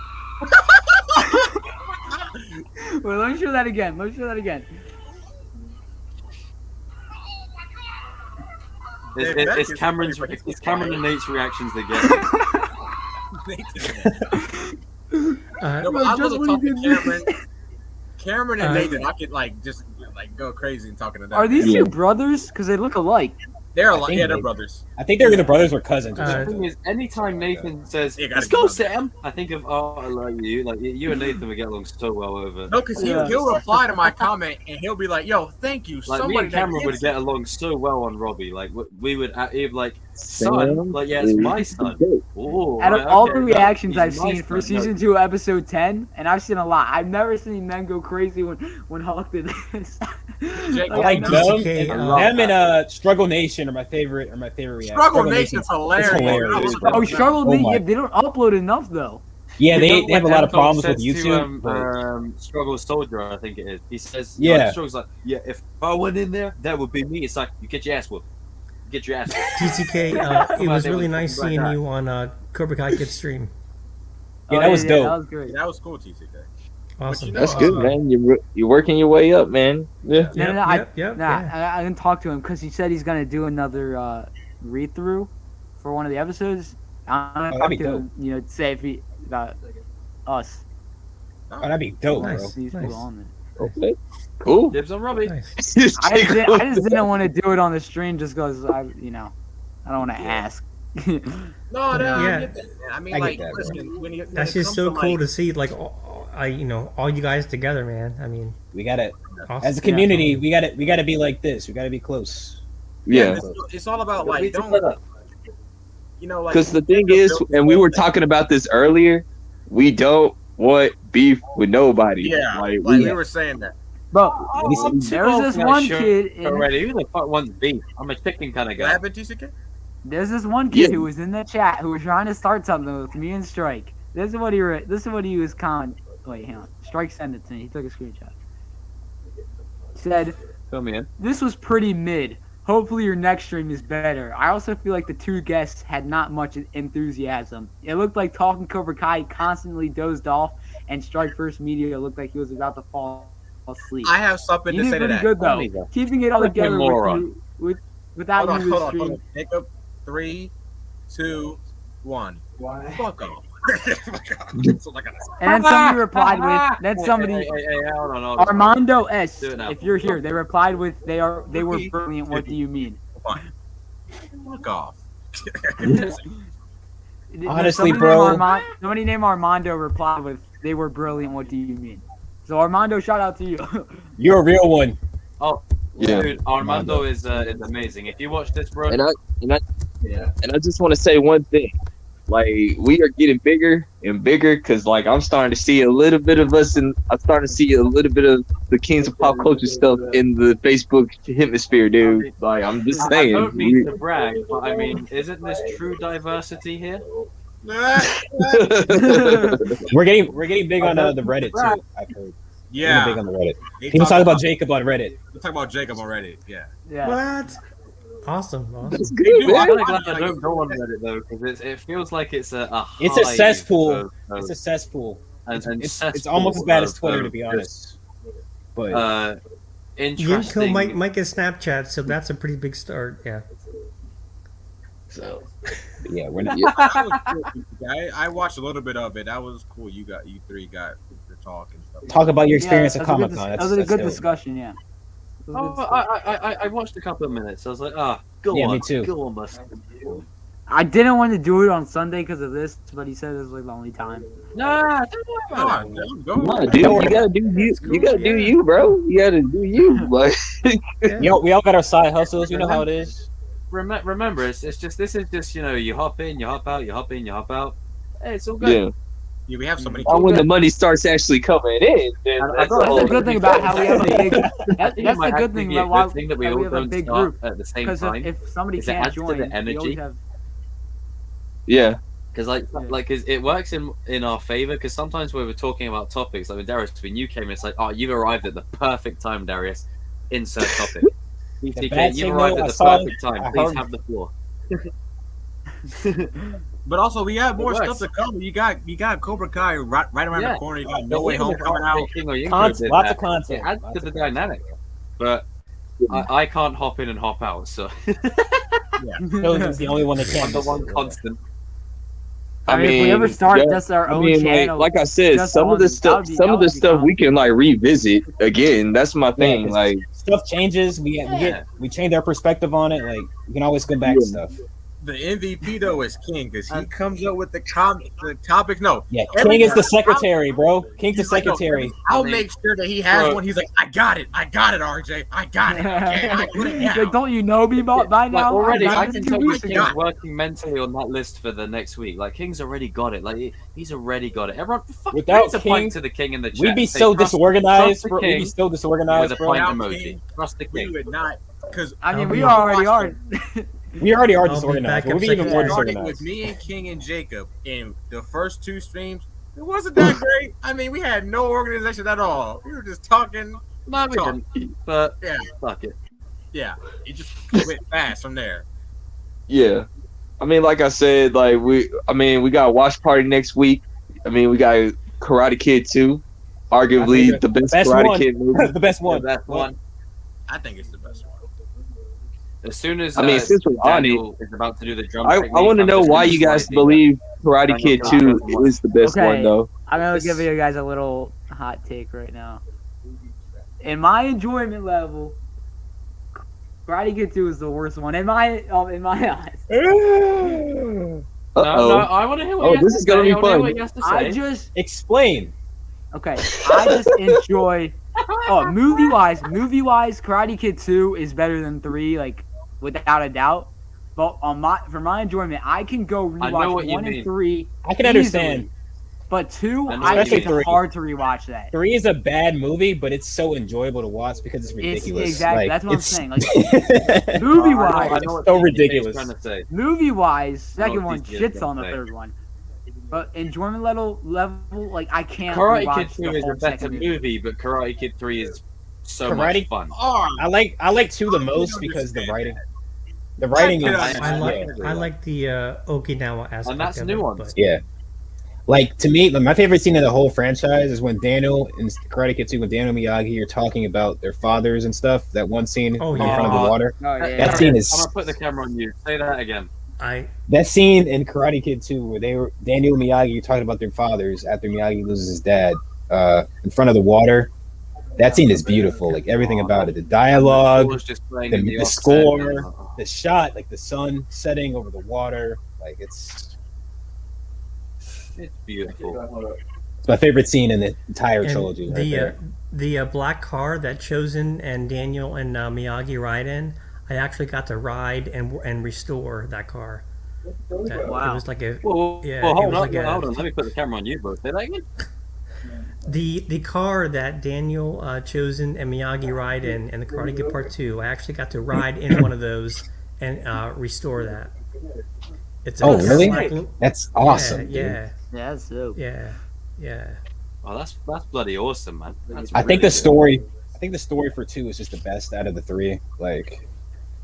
Speaker 6: Wait, let me show that again.
Speaker 1: It's Cameron and Nate's reactions they get.
Speaker 3: No, but I love talking to Cameron and Nathan. I could just go crazy and talking to them.
Speaker 6: Are these two brothers? Because they look alike.
Speaker 3: They're alike. Yeah, they're brothers.
Speaker 7: I think they're either brothers or cousins.
Speaker 1: The thing is, anytime Nathan says, "Let's go, Sam," I think of, "Oh, I love you." Like you and Nathan would get along so well over.
Speaker 3: No, because he'll reply to my comment and he'll be like, "Yo, thank you."
Speaker 1: Like me and Cameron would get along so well on Robbie. Like we would, son. Like, yeah, it's my son. Ooh,
Speaker 6: Out of
Speaker 1: right,
Speaker 6: all
Speaker 1: okay,
Speaker 6: the
Speaker 1: no,
Speaker 6: reactions
Speaker 1: he's
Speaker 6: I've
Speaker 1: my
Speaker 6: seen for
Speaker 1: son, no.
Speaker 6: season 2, episode 10, and I've seen a lot, I've never seen men go crazy when Hulk did this.
Speaker 3: Jake,
Speaker 7: I like
Speaker 6: I've
Speaker 7: them.
Speaker 6: never-
Speaker 4: TCK,
Speaker 7: Them and Struggle Nation are my favorite. reaction.
Speaker 3: Struggle Nation's hilarious.
Speaker 7: hilarious.
Speaker 6: Oh, Struggle
Speaker 7: Oh
Speaker 6: Nation,
Speaker 7: my-
Speaker 6: yeah, they don't upload enough though.
Speaker 7: Yeah, they
Speaker 1: You know
Speaker 7: have a
Speaker 1: when
Speaker 7: lot of
Speaker 1: Emco
Speaker 7: problems with
Speaker 1: says
Speaker 7: YouTube.
Speaker 1: To, Struggle Soldier, I think it is. He says,
Speaker 7: Yeah.
Speaker 1: Struggle's like, yeah, if I went in there, that would be me. It's like, you get your ass whooped. Get your ass whooped.
Speaker 4: TTK, it was
Speaker 1: there
Speaker 4: really
Speaker 1: with
Speaker 4: nice
Speaker 1: fucking
Speaker 4: seeing
Speaker 1: black
Speaker 4: you on Cobra Kai Kids stream.
Speaker 7: Yeah, that was dope.
Speaker 6: That was great.
Speaker 3: That was cool, TCK.
Speaker 4: Awesome.
Speaker 3: you know,
Speaker 2: That's good, man. You're working your way up, man. Yeah.
Speaker 6: I didn't talk to him because he said he's gonna do another read through for one of the episodes. I'm gonna talk
Speaker 7: that'd be
Speaker 6: to him, you know, say if he about us.
Speaker 7: Oh, that'd be dope,
Speaker 4: Nice.
Speaker 7: bro.
Speaker 6: These people on there.
Speaker 2: Okay. Cool.
Speaker 1: Dibs on Robbie.
Speaker 4: Nice.
Speaker 6: I just didn't want to do it on the stream just because I don't want to ask.
Speaker 3: No,
Speaker 4: Yeah.
Speaker 3: I get that, man. I mean,
Speaker 7: I get
Speaker 3: like,
Speaker 7: that, bro.
Speaker 3: listen, when
Speaker 4: That's
Speaker 3: it
Speaker 4: just
Speaker 3: comes
Speaker 4: so
Speaker 3: to,
Speaker 4: cool
Speaker 3: like,
Speaker 4: to see, like, all you guys together, man. I mean,
Speaker 7: We gotta,
Speaker 4: awesome.
Speaker 7: as a community, we gotta be like this. We gotta be close.
Speaker 2: Yeah.
Speaker 3: it's all about like, don't, like,
Speaker 2: Because the thing is, and we were talking about this earlier, we don't want beef with nobody.
Speaker 3: Yeah,
Speaker 2: Like,
Speaker 3: like
Speaker 2: we,
Speaker 3: we were saying that.
Speaker 6: But
Speaker 1: I'm
Speaker 6: there was this
Speaker 1: too old for that
Speaker 6: one
Speaker 1: shit
Speaker 6: kid in
Speaker 1: already. Who the fuck wants beef? I'm a chicken kind of
Speaker 3: What
Speaker 1: guy.
Speaker 3: happened, TCK?
Speaker 6: there's this one kid
Speaker 2: Yeah.
Speaker 6: who was in the chat who was trying to start something with me and Strike. This is what he was Wait, hang on. Strike sent it to me. He took a screenshot. He said,
Speaker 1: Fill me in.
Speaker 6: "This was pretty mid. Hopefully your next stream is better. I also feel like the two guests had not much enthusiasm. It looked like Talking Cobra Kai constantly dozed off, and Strike First Media looked like he was about to fall asleep.
Speaker 3: I have something
Speaker 6: You
Speaker 3: to
Speaker 6: did
Speaker 3: say to
Speaker 6: pretty
Speaker 3: that.
Speaker 6: good though.
Speaker 1: Funny, though.
Speaker 6: Keeping it all
Speaker 1: Fucking
Speaker 6: together
Speaker 1: moron.
Speaker 6: without
Speaker 3: Hold on,
Speaker 6: you
Speaker 3: hold
Speaker 6: to
Speaker 3: on,
Speaker 6: stream.
Speaker 3: hold on. Jacob, 3, 2, 1.
Speaker 8: Why?
Speaker 3: Fuck off. That's all I gotta say.
Speaker 6: And then somebody replied with, then somebody,
Speaker 1: Hey, hold on, hold on.
Speaker 6: Armando S.
Speaker 1: Do it now.
Speaker 6: If you're here, they replied with, they were brilliant. What do you mean?
Speaker 3: Fine. Fuck off.
Speaker 7: Honestly,
Speaker 6: Somebody named
Speaker 7: bro.
Speaker 6: somebody named Armando replied with, they were brilliant. What do you mean? So Armando, shout out to you.
Speaker 7: You're a real one.
Speaker 2: yeah.
Speaker 1: Dude, Armando is amazing. If you watch this, bro,
Speaker 2: And I just want to say one thing. Like, we are getting bigger and bigger because, like, I'm starting to see a little bit of us, and I'm starting to see a little bit of the Kings of Pop Culture stuff in the Facebook hemisphere, dude. Like, I'm just
Speaker 1: I
Speaker 2: saying.
Speaker 1: don't mean to brag, but I mean, isn't this true diversity here?
Speaker 7: We're getting big on the Reddit too. I've heard.
Speaker 3: Yeah.
Speaker 7: Getting big on the Reddit.
Speaker 3: They
Speaker 7: People talk
Speaker 3: talk
Speaker 7: about Jacob on Reddit.
Speaker 3: We talk about Jacob already. Yeah.
Speaker 6: Yeah.
Speaker 4: What? Awesome.
Speaker 2: That's
Speaker 3: They
Speaker 2: good,
Speaker 3: do.
Speaker 2: man.
Speaker 1: I'm really glad I don't go on Reddit though, because it feels like it's a
Speaker 7: It's a
Speaker 1: hive
Speaker 7: cesspool.
Speaker 1: of-
Speaker 7: It's a cesspool.
Speaker 1: and
Speaker 7: It's
Speaker 1: cesspool
Speaker 7: almost as bad as
Speaker 1: of-
Speaker 7: Twitter,
Speaker 1: of
Speaker 7: to be
Speaker 1: just,
Speaker 7: honest. But
Speaker 4: Yinko
Speaker 1: Interesting.
Speaker 4: might get Snapchat, so that's a pretty big start. Yeah.
Speaker 2: So,
Speaker 7: yeah, we're not.
Speaker 3: That was cool. I watched a little bit of it. That was cool. You three got the talk and stuff.
Speaker 7: Talk about your experience
Speaker 6: Yeah,
Speaker 7: at
Speaker 6: that was a
Speaker 7: Comic Con.
Speaker 6: That was a good discussion. Yeah. That was a
Speaker 1: Oh,
Speaker 6: good discussion.
Speaker 1: I watched a couple of minutes. I was like, go
Speaker 7: Yeah,
Speaker 1: on,
Speaker 7: me too.
Speaker 1: go on, Musk.
Speaker 6: I didn't want to do it on Sunday because of this, but he said it was like the only time.
Speaker 1: Nah, don't worry about it.
Speaker 3: Go.
Speaker 2: nah, dude, you gotta do you. You gotta do you, bro. You gotta do you. Like,
Speaker 7: We all got our side hustles. You know how it is.
Speaker 1: Remember, it's just this is just you hop in, you hop out, you hop in, you hop out. Hey, it's all good.
Speaker 2: yeah.
Speaker 3: Yeah, we have so many.
Speaker 2: Now, when the money starts actually coming in, then
Speaker 1: I
Speaker 2: that's
Speaker 1: thought
Speaker 6: That's
Speaker 2: all.
Speaker 6: the good thing about how we have a big. That's
Speaker 1: It
Speaker 6: the
Speaker 1: might
Speaker 6: good
Speaker 1: actually
Speaker 6: thing
Speaker 1: be a
Speaker 6: about why
Speaker 1: good thing that we
Speaker 6: why
Speaker 1: all
Speaker 6: we have a
Speaker 1: don't
Speaker 6: big
Speaker 1: start
Speaker 6: group.
Speaker 1: at the same
Speaker 6: Because
Speaker 1: time.
Speaker 6: if somebody
Speaker 1: Because it
Speaker 6: can't
Speaker 1: adds to
Speaker 6: join,
Speaker 1: the
Speaker 6: we
Speaker 1: energy.
Speaker 6: always have.
Speaker 2: Yeah.
Speaker 1: Because it works in our favor. Because sometimes when we're talking about topics, like with Darius, when you came, it's like, oh, you've arrived at the perfect time, Darius. Insert topic. BTK,
Speaker 7: bad
Speaker 1: you've
Speaker 7: signal,
Speaker 1: arrived
Speaker 7: I
Speaker 1: at the
Speaker 7: saw
Speaker 1: perfect
Speaker 7: it.
Speaker 1: time.
Speaker 7: I
Speaker 1: Please
Speaker 7: heard-
Speaker 1: have the floor.
Speaker 3: But also, we have more
Speaker 1: It
Speaker 3: stuff
Speaker 1: works.
Speaker 3: to come. You got Cobra Kai right around
Speaker 1: Yeah.
Speaker 3: the corner. You got No Way Home
Speaker 1: Even if
Speaker 3: coming out.
Speaker 1: King or Yinko
Speaker 7: Lots
Speaker 1: did
Speaker 7: of
Speaker 1: that,
Speaker 7: content.
Speaker 1: it adds
Speaker 7: Lots
Speaker 1: to the
Speaker 7: of
Speaker 1: dynamic. But I can't hop in and hop out, so
Speaker 7: He's the only one that
Speaker 1: I'm
Speaker 7: can.
Speaker 1: the one constant.
Speaker 6: I mean, if we ever start just our own channel,
Speaker 2: like I said,
Speaker 6: just
Speaker 2: some of
Speaker 6: on-
Speaker 2: the stuff,
Speaker 6: that would be-
Speaker 2: some
Speaker 6: that
Speaker 2: of the
Speaker 6: would be
Speaker 2: stuff
Speaker 6: fun.
Speaker 2: we can like revisit again. That's my thing.
Speaker 7: 'cause
Speaker 2: Like,
Speaker 7: stuff changes. We change our perspective on it. Like we can always go back to stuff.
Speaker 3: The MVP though is King because he comes up with the topics. No,
Speaker 7: Yeah, King is the secretary, bro. King's the
Speaker 3: like, no,
Speaker 7: secretary.
Speaker 3: I'll make sure that he has one. He's like, I got it, RJ, I got it. Okay, I put it down.
Speaker 6: Like, don't you know me by now?
Speaker 1: Already, I
Speaker 6: got it
Speaker 1: can
Speaker 6: 2
Speaker 1: tell you
Speaker 6: weeks
Speaker 1: King's
Speaker 6: ago.
Speaker 1: working mentally on that list for the next week. Like King's already got it. Like he's already got it. Everyone, fuck,
Speaker 7: Without
Speaker 1: raise a
Speaker 7: King,
Speaker 1: point to the King in the chat.
Speaker 7: We'd be
Speaker 1: Say,
Speaker 7: so
Speaker 1: trust
Speaker 7: disorganized,
Speaker 1: the
Speaker 7: bro. We'd be
Speaker 1: King
Speaker 7: so
Speaker 1: with
Speaker 7: disorganized,
Speaker 1: a
Speaker 7: bro.
Speaker 1: point
Speaker 3: Without
Speaker 1: emoji.
Speaker 3: King,
Speaker 1: Trust the
Speaker 3: We
Speaker 1: King.
Speaker 3: would not, because
Speaker 6: I mean,
Speaker 4: I'll
Speaker 6: we
Speaker 4: be-
Speaker 6: already are.
Speaker 7: We already are
Speaker 4: I'll be
Speaker 7: disorganized,
Speaker 4: back
Speaker 7: but we'd be
Speaker 4: up
Speaker 7: even more
Speaker 4: second.
Speaker 3: started with
Speaker 7: disorganized.
Speaker 3: me and King and Jacob in the first 2 streams. It wasn't that great. I mean, we had no organization at all. We were just talking.
Speaker 1: No, we
Speaker 3: Talk.
Speaker 1: didn't. But
Speaker 3: Yeah,
Speaker 1: fuck it.
Speaker 3: yeah. It just went fast from there.
Speaker 2: Yeah. I mean, like I said, like we got a watch party next week. I mean, we got Karate Kid 2, arguably the best Karate
Speaker 7: one.
Speaker 2: Kid movie.
Speaker 7: The best one.
Speaker 1: The best one.
Speaker 3: I think it's the best one.
Speaker 1: As soon as
Speaker 2: I mean, since we're on
Speaker 1: Daniel is about to do the drum
Speaker 2: I
Speaker 1: technique,
Speaker 2: want to
Speaker 1: I'm
Speaker 2: know
Speaker 1: just
Speaker 2: why
Speaker 1: gonna
Speaker 2: you guys
Speaker 1: slide
Speaker 2: believe Karate Kid
Speaker 1: Daniel
Speaker 2: 2 is the best
Speaker 6: Okay.
Speaker 2: one, though.
Speaker 6: I'm gonna give you guys a little hot take right now. In my enjoyment level, Karate Kid 2 is the worst one in my eyes.
Speaker 1: No,
Speaker 2: Uh-oh.
Speaker 1: I want to hear what
Speaker 2: Oh,
Speaker 1: he has
Speaker 2: this
Speaker 1: to
Speaker 2: is gonna
Speaker 1: say.
Speaker 2: be
Speaker 1: I wanna hear
Speaker 2: fun.
Speaker 1: what he has to
Speaker 6: I
Speaker 1: say.
Speaker 6: just
Speaker 7: Explain.
Speaker 6: I just enjoy. Oh, movie wise, Karate Kid 2 is better than 3, like without a doubt. But for my enjoyment, I can go
Speaker 1: I know what
Speaker 6: rewatch
Speaker 1: you
Speaker 6: 1
Speaker 1: mean.
Speaker 6: and 3.
Speaker 7: I can
Speaker 6: easily.
Speaker 7: understand.
Speaker 6: But 2,
Speaker 1: I know
Speaker 6: I
Speaker 1: what
Speaker 6: think
Speaker 1: you mean.
Speaker 6: it's hard to rewatch that.
Speaker 7: 3 is a bad movie, but it's so enjoyable to watch because it's ridiculous.
Speaker 6: exactly-
Speaker 7: Like,
Speaker 6: that's what I'm
Speaker 7: it's-
Speaker 6: saying, like, movie
Speaker 1: I
Speaker 6: wise,
Speaker 1: know what
Speaker 7: so
Speaker 1: TTK is
Speaker 7: ridiculous.
Speaker 1: trying to say.
Speaker 6: Movie wise,
Speaker 1: I know
Speaker 6: second
Speaker 1: what
Speaker 6: one
Speaker 1: these
Speaker 6: shits
Speaker 1: kids
Speaker 6: on the
Speaker 1: gonna say.
Speaker 6: third one. But enjoyment level, like I can't
Speaker 1: Karate
Speaker 6: rewatch
Speaker 1: Kid 2
Speaker 6: the
Speaker 1: is a
Speaker 6: whole
Speaker 1: better
Speaker 6: second
Speaker 1: movie, but Karate Kid 3 is so
Speaker 7: Karate-
Speaker 1: much fun.
Speaker 3: Oh,
Speaker 7: I like 2 the most because the writing. The writing is
Speaker 1: I like-
Speaker 4: I like the Okinawa aspect
Speaker 1: And that's
Speaker 4: of
Speaker 1: nuanced.
Speaker 4: it, but
Speaker 7: yeah. Like to me, my favorite scene of the whole franchise is when Daniel in Karate Kid 2, when Daniel and Miyagi are talking about their fathers and stuff. That one scene
Speaker 4: Oh,
Speaker 7: in
Speaker 4: yeah.
Speaker 7: front of the water.
Speaker 6: Oh yeah,
Speaker 7: That scene is
Speaker 1: I'm gonna put the camera on you. Say that again.
Speaker 7: that scene in Karate Kid 2 where Daniel and Miyagi are talking about their fathers after Miyagi loses his dad in front of the water. That scene is beautiful. Like everything about it, the dialogue,
Speaker 1: Was just playing in
Speaker 7: the
Speaker 1: offset
Speaker 7: score,
Speaker 1: and,
Speaker 7: the shot, like the sun setting over the water. Like it's
Speaker 1: beautiful.
Speaker 7: my favorite scene in the entire
Speaker 4: and
Speaker 7: trilogy. Right there.
Speaker 4: the black car that Chosen and Daniel and Miyagi ride in, I actually got to ride and restore that car.
Speaker 6: Wow.
Speaker 4: It was like a
Speaker 1: Well,
Speaker 4: yeah.
Speaker 1: well,
Speaker 4: it
Speaker 1: hold
Speaker 4: was
Speaker 1: on,
Speaker 4: like a,
Speaker 1: hold on. Let me put the camera on you, bro. Say that again.
Speaker 4: The car that Daniel, Chosen, and Miyagi ride in the Karate Kid Part 2, I actually got to ride in one of those and restore that. It's
Speaker 7: Oh,
Speaker 4: it's
Speaker 7: really?
Speaker 4: like-
Speaker 7: That's awesome.
Speaker 4: Yeah,
Speaker 6: Yeah, that's dope.
Speaker 4: yeah.
Speaker 1: Oh, that's bloody awesome, man. That's
Speaker 7: I think
Speaker 1: really
Speaker 7: the
Speaker 1: good.
Speaker 7: story. I think the story for 2 is just the best out of the 3. Like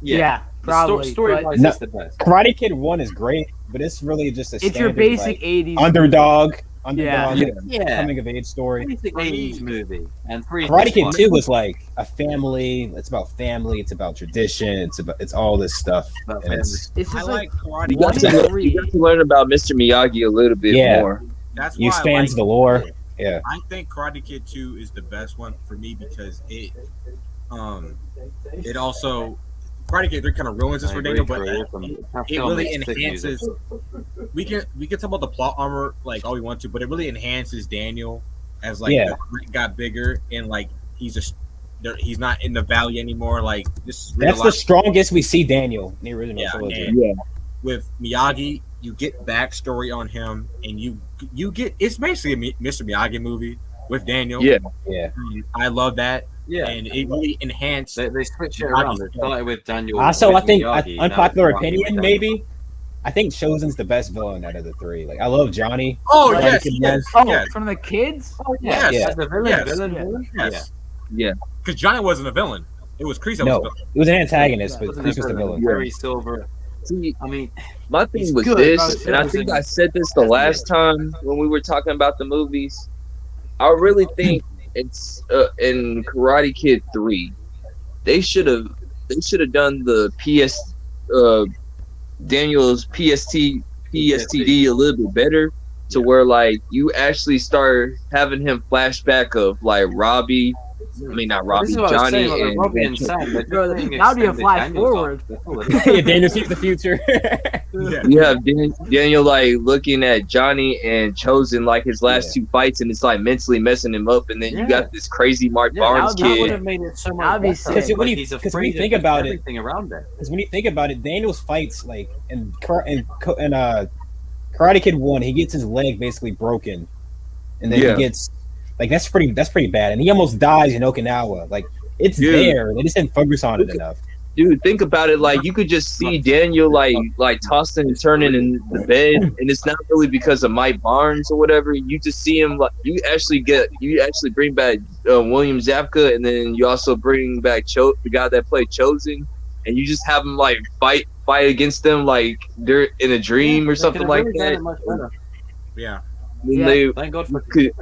Speaker 6: Yeah, probably.
Speaker 1: Story
Speaker 6: but
Speaker 1: wise,
Speaker 7: No.
Speaker 1: it's the best.
Speaker 7: Karate Kid 1 is great, but it's really just a
Speaker 6: it's your
Speaker 7: standard,
Speaker 6: basic
Speaker 7: like,
Speaker 6: 80s
Speaker 7: underdog
Speaker 6: Yeah.
Speaker 1: Yeah.
Speaker 7: coming of age story.
Speaker 1: Basic 80s movie. And 3 is
Speaker 7: Karate
Speaker 1: just
Speaker 7: Kid
Speaker 1: fun.
Speaker 7: 2 was like a family. It's about family. It's about tradition. It's all this stuff.
Speaker 1: About
Speaker 7: And it's,
Speaker 6: It's
Speaker 3: I
Speaker 6: just
Speaker 3: like
Speaker 6: like
Speaker 3: Karate
Speaker 2: You
Speaker 6: One
Speaker 2: got,
Speaker 3: Kid.
Speaker 6: and
Speaker 2: to,
Speaker 6: three.
Speaker 2: you got to learn about Mr. Miyagi a little bit
Speaker 7: Yeah.
Speaker 2: more.
Speaker 3: That's
Speaker 7: he
Speaker 3: why
Speaker 7: expands
Speaker 3: I
Speaker 7: the
Speaker 3: like,
Speaker 7: lore. Yeah.
Speaker 3: I think Karate Kid 2 is the best one for me because it also Karate Kid 3 kind of ruins this
Speaker 1: I
Speaker 3: for
Speaker 1: agree,
Speaker 3: Daniel, but
Speaker 1: Chris.
Speaker 3: it really enhances. We can talk about the plot armor like all we want to, but it really enhances Daniel as like
Speaker 7: Yeah.
Speaker 3: the threat got bigger and like he's not in the valley anymore. Like this is real
Speaker 7: That's the
Speaker 3: life.
Speaker 7: strongest we see Daniel in the original
Speaker 3: Yeah,
Speaker 7: trilogy.
Speaker 3: and-
Speaker 2: Yeah.
Speaker 3: With Miyagi, you get backstory on him, and you get it's basically a Mr. Miyagi movie with Daniel.
Speaker 2: Yeah.
Speaker 7: Yeah.
Speaker 3: I love that,
Speaker 1: Yeah.
Speaker 3: and it really enhanced.
Speaker 1: They switch it around. It started with Daniel.
Speaker 7: Also,
Speaker 1: with
Speaker 7: I think
Speaker 1: Miyagi, now
Speaker 7: unpopular
Speaker 1: it's Miyagi
Speaker 7: opinion,
Speaker 1: with Daniel.
Speaker 7: maybe. I think Chosen's the best villain out of the 3. Like I love Johnny.
Speaker 3: Oh
Speaker 7: Karate
Speaker 3: yes,
Speaker 7: Kid
Speaker 3: yes,
Speaker 6: oh,
Speaker 3: yes,
Speaker 6: from the kids.
Speaker 1: Oh, yeah.
Speaker 3: Yes.
Speaker 1: As the villain,
Speaker 3: Yes.
Speaker 1: villain.
Speaker 3: yes.
Speaker 2: Yeah.
Speaker 3: Because Johnny wasn't a villain; it was Kreese that
Speaker 7: No,
Speaker 3: was a villain.
Speaker 7: it was an antagonist, but
Speaker 1: Wasn't
Speaker 7: Kreese was the villain.
Speaker 1: Very Silver.
Speaker 2: See,
Speaker 1: I mean,
Speaker 2: my thing
Speaker 1: He's
Speaker 2: was
Speaker 1: good,
Speaker 2: this,
Speaker 1: bro.
Speaker 2: and I think I said this the last time when we were talking about the movies. I really think it's in Karate Kid 3. They should have done the Daniel's PSTD a little bit better to where like you actually start having him flashback of like Robbie I mean, not
Speaker 1: This
Speaker 2: Robbie,
Speaker 1: is what I was
Speaker 2: Johnny,
Speaker 1: saying, like,
Speaker 2: and
Speaker 1: Robbie and Sam. They're
Speaker 6: Bro,
Speaker 1: just
Speaker 6: that would be a
Speaker 1: extended
Speaker 6: flash
Speaker 1: Daniel's
Speaker 6: forward.
Speaker 1: arc. That's all it is.
Speaker 7: Yeah, Daniel sees the future.
Speaker 3: Yeah.
Speaker 2: you have Daniel like looking at Johnny and Chosen like his last two fights, and it's like mentally messing him up. And then you got this crazy Mark Barnes
Speaker 1: that would
Speaker 2: kid.
Speaker 1: have made it so much
Speaker 6: That'd be
Speaker 1: better.
Speaker 6: sick.
Speaker 7: Because when
Speaker 1: Like,
Speaker 7: you-
Speaker 1: he's
Speaker 7: because when
Speaker 1: afraid
Speaker 7: you think
Speaker 1: of
Speaker 7: about it-
Speaker 1: everything around it.
Speaker 7: Because when you think about it, Daniel's fights like in Karate Kid 1, he gets his leg basically broken, and then
Speaker 2: Yeah.
Speaker 7: he gets like that's pretty bad, and he almost dies in Okinawa. Like it's
Speaker 2: Dude.
Speaker 7: there, they just didn't focus on it enough.
Speaker 2: Dude, think about it. Like you could just see Daniel like tossing and turning in the bed, and it's not really because of Mike Barnes or whatever. You just see him like you actually bring back William Zabka, and then you also bring back the guy that played Chosen, and you just have him like fight against them like they're in a dream or something like that.
Speaker 3: Yeah.
Speaker 2: And they
Speaker 1: Thank God for
Speaker 2: could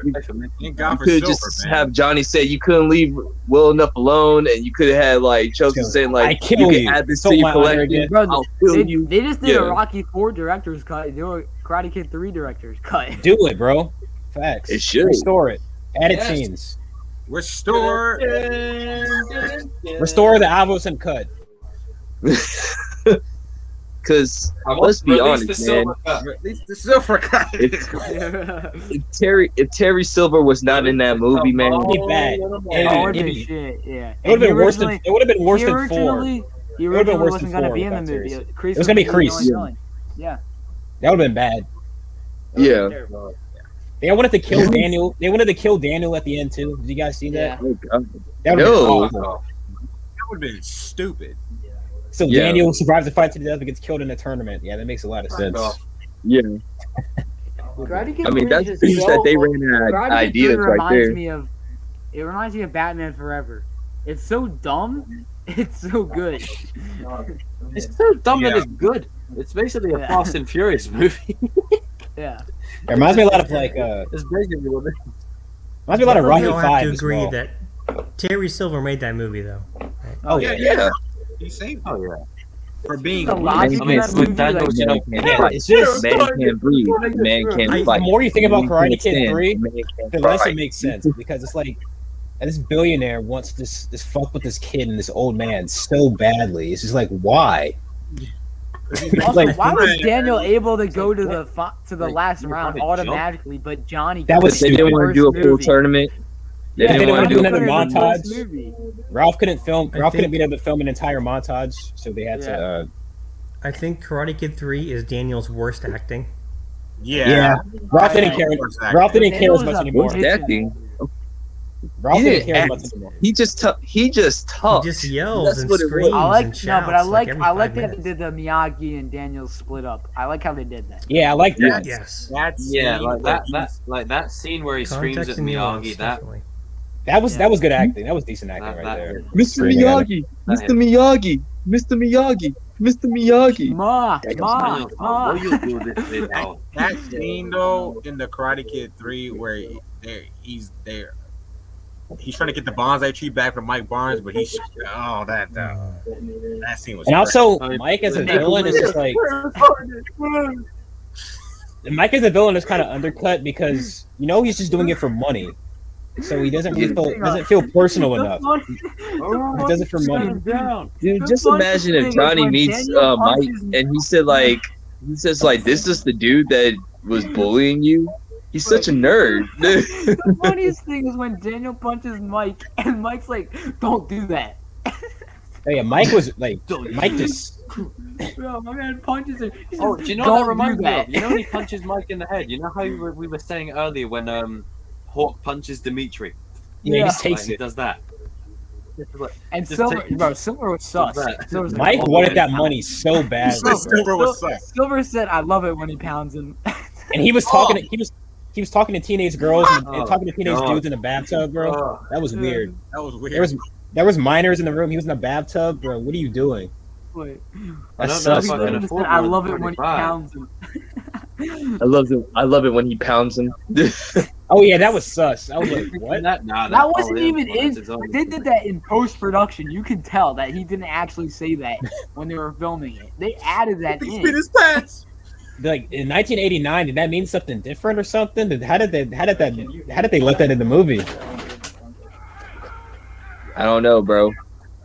Speaker 3: Thank God for
Speaker 2: could
Speaker 3: Silver,
Speaker 2: just
Speaker 3: man.
Speaker 2: have Johnny say you couldn't leave well enough alone, and you could have had like Chosen saying like
Speaker 7: I kill
Speaker 2: you
Speaker 7: you.
Speaker 2: can add this
Speaker 7: Stole
Speaker 2: to your
Speaker 7: my honor
Speaker 2: collection.
Speaker 7: again.
Speaker 6: Bro,
Speaker 2: I'll kill you.
Speaker 6: they just did
Speaker 2: Yeah.
Speaker 6: a Rocky 4 director's cut. They were Karate Kid 3 director's cut.
Speaker 7: Do it, bro. Facts.
Speaker 2: It should.
Speaker 7: Restore it. Edit
Speaker 1: Yes.
Speaker 7: scenes.
Speaker 3: Restore.
Speaker 7: Restore the Avos and cut.
Speaker 2: Because let's be honest, man.
Speaker 3: Release the Silver cut.
Speaker 2: If Terry Silver was not in that movie, man,
Speaker 7: It'd be bad.
Speaker 6: Oh, it
Speaker 7: It'd
Speaker 6: been
Speaker 7: be-
Speaker 6: shit, yeah.
Speaker 7: It would have been worse than. It would have been worse
Speaker 6: He
Speaker 7: than 4.
Speaker 6: originally, he
Speaker 7: would've been
Speaker 6: originally
Speaker 7: worse
Speaker 6: wasn't
Speaker 7: than
Speaker 6: gonna
Speaker 7: 4
Speaker 6: be in the
Speaker 7: without
Speaker 6: movie.
Speaker 7: Terry.
Speaker 6: Kreese
Speaker 7: It was gonna be
Speaker 6: the
Speaker 7: Kreese.
Speaker 6: only villain. Yeah.
Speaker 7: That would have been bad.
Speaker 2: yeah.
Speaker 7: They wanted to kill Daniel. They wanted to kill Daniel at the end too. Did you guys see that?
Speaker 2: Oh, God.
Speaker 7: That would have
Speaker 2: No.
Speaker 7: been awful.
Speaker 3: That would have been stupid.
Speaker 7: So
Speaker 2: Yeah.
Speaker 7: Daniel survives the fight to the death and gets killed in a tournament. Yeah, that makes a lot of sense.
Speaker 2: Yeah.
Speaker 6: Karate Kid
Speaker 2: I mean,
Speaker 6: 3
Speaker 2: that's
Speaker 6: is
Speaker 2: the
Speaker 6: so-
Speaker 2: that they ran out
Speaker 6: Karate
Speaker 2: of
Speaker 6: Kid
Speaker 2: ideas
Speaker 6: 3
Speaker 2: right
Speaker 6: reminds
Speaker 2: there.
Speaker 6: me of. It reminds me of Batman Forever. It's so dumb. It's so good.
Speaker 1: It's so dumb that
Speaker 3: Yeah.
Speaker 1: it's good. It's basically a
Speaker 6: Yeah.
Speaker 1: Fast and Furious movie.
Speaker 6: Yeah.
Speaker 7: It reminds me a lot of like
Speaker 1: It's basically what it is.
Speaker 7: reminds me a lot of
Speaker 4: We
Speaker 7: Rocky
Speaker 4: all have
Speaker 7: 5
Speaker 4: to
Speaker 7: as
Speaker 4: agree
Speaker 7: well.
Speaker 4: that Terry Silver made that movie, though.
Speaker 7: Oh yeah,
Speaker 2: Yeah.
Speaker 3: He saved
Speaker 1: Oh yeah.
Speaker 3: for being.
Speaker 6: The logic
Speaker 1: I
Speaker 6: in
Speaker 1: mean,
Speaker 6: that
Speaker 1: with
Speaker 6: movie,
Speaker 1: Daniel,
Speaker 6: like,
Speaker 1: you know,
Speaker 7: Yeah, it's just
Speaker 2: Man can't breathe. Man can't
Speaker 7: the
Speaker 2: fight.
Speaker 7: more you think about
Speaker 2: Man
Speaker 7: Karate
Speaker 2: can't
Speaker 7: Kid
Speaker 2: stand.
Speaker 7: 3,
Speaker 2: Man can't
Speaker 7: the less
Speaker 2: fight.
Speaker 7: it makes sense because it's like this billionaire wants this fuck with this kid and this old man so badly. It's just like why?
Speaker 6: Also,
Speaker 7: Like,
Speaker 6: why was Daniel able to go to the
Speaker 1: Like,
Speaker 6: last
Speaker 1: you
Speaker 6: round
Speaker 1: probably
Speaker 6: automatically, but Johnny?
Speaker 7: That was
Speaker 2: But they didn't want to do a full tournament. They
Speaker 7: Yeah,
Speaker 2: didn't
Speaker 7: they
Speaker 2: want to
Speaker 7: didn't
Speaker 2: do
Speaker 7: wanna do
Speaker 2: it.
Speaker 7: another montage. Ralph couldn't film.
Speaker 4: I
Speaker 7: Ralph
Speaker 4: think-
Speaker 7: couldn't be able to film an entire montage, so they had to.
Speaker 4: I think Karate Kid 3 is Daniel's worst acting.
Speaker 3: Yeah.
Speaker 7: Ralph didn't care. Ralph didn't care as much anymore.
Speaker 2: What's that thing?
Speaker 7: Ralph
Speaker 2: He
Speaker 7: didn't
Speaker 2: didn't
Speaker 7: care as
Speaker 2: act.
Speaker 7: much anymore.
Speaker 2: He just talks.
Speaker 4: He just yells
Speaker 2: That's
Speaker 4: and
Speaker 2: what it was.
Speaker 4: screams
Speaker 6: I like
Speaker 4: and
Speaker 6: no,
Speaker 4: shouts.
Speaker 6: but I like
Speaker 4: every
Speaker 6: I like
Speaker 4: 5
Speaker 6: that they
Speaker 4: minutes.
Speaker 6: did the Miyagi and Daniel split up. I like how they did that.
Speaker 7: Yeah, I like that.
Speaker 4: Yes.
Speaker 3: That's
Speaker 1: Yeah, like that scene where he screams
Speaker 4: Context
Speaker 1: at
Speaker 4: and nuance,
Speaker 1: Miyagi. That
Speaker 4: definitely.
Speaker 7: That was good acting. That was decent acting
Speaker 1: That-
Speaker 7: right
Speaker 1: that-
Speaker 7: there.
Speaker 2: Mr.
Speaker 7: Screaming at him.
Speaker 2: Miyagi, Mr. Miyagi, Mr. Miyagi, Mr. Miyagi.
Speaker 6: Ma,
Speaker 1: Daniel,
Speaker 6: ma.
Speaker 1: what you do this with now?
Speaker 3: that scene though in the Karate Kid 3 where he's there. He's trying to get the bonsai tree back from Mike Barnes, but he's that scene was.
Speaker 7: And also,
Speaker 1: great.
Speaker 7: Mike as a villain is just like Mike as a villain is kind of undercut because he's just doing it for money, so he doesn't feel personal enough. He does it for money.
Speaker 2: Dude, just imagine if Johnny meets Mike and he says like this is the dude that was bullying you. He's such a nerd.
Speaker 6: The funniest thing is when Daniel punches Mike, and Mike's like, "Don't do that."
Speaker 7: Oh, yeah, Mike was like Mike just.
Speaker 6: Bro, my man punches him. He
Speaker 1: Oh,
Speaker 6: says,
Speaker 1: do you know
Speaker 6: "Don't
Speaker 1: what that
Speaker 6: do
Speaker 1: reminds me
Speaker 6: that."
Speaker 1: of? You know when he punches Mike in the head? You know how we were saying earlier when Hawk punches Dimitri?
Speaker 7: Yeah, he just
Speaker 1: Like,
Speaker 7: takes
Speaker 1: he
Speaker 7: it.
Speaker 1: does that.
Speaker 6: And
Speaker 1: Just
Speaker 6: Silver,
Speaker 1: take-
Speaker 6: bro, Silver was sus.
Speaker 1: that.
Speaker 6: Silver's like,
Speaker 7: Mike
Speaker 6: "Oh,
Speaker 7: wanted
Speaker 6: man."
Speaker 7: that money so badly,
Speaker 3: Silver was sus.
Speaker 6: Silver said, "I love it when he pounds him."
Speaker 7: and he was talking. He was talking to teenage girls and
Speaker 1: Oh,
Speaker 7: talking to teenage
Speaker 1: God.
Speaker 7: dudes in the bathtub, bro.
Speaker 1: Oh,
Speaker 7: That was weird.
Speaker 3: That was weird.
Speaker 7: There was minors in the room. He was in the bathtub, bro. What are you doing?
Speaker 6: Wait.
Speaker 1: I
Speaker 7: That
Speaker 1: don't know
Speaker 7: sucks,
Speaker 1: if I
Speaker 7: bro.
Speaker 1: can
Speaker 6: He
Speaker 1: afford
Speaker 6: said, "I
Speaker 1: more
Speaker 6: love
Speaker 1: than
Speaker 6: it when he
Speaker 1: 25.
Speaker 6: pounds him."
Speaker 2: I love it when he pounds him.
Speaker 7: Oh yeah, that was sus. I was like, what?
Speaker 1: Nah,
Speaker 6: That
Speaker 1: that's
Speaker 6: wasn't
Speaker 1: all
Speaker 6: even
Speaker 1: That's
Speaker 6: in.
Speaker 1: his own-
Speaker 6: They did that in post production. You could tell that he didn't actually say that when they were filming it. They added that
Speaker 3: He
Speaker 6: in.
Speaker 3: spit his pants.
Speaker 7: Like in 1989, did that mean something different or something? How did they let that in the movie?
Speaker 2: I don't know, bro.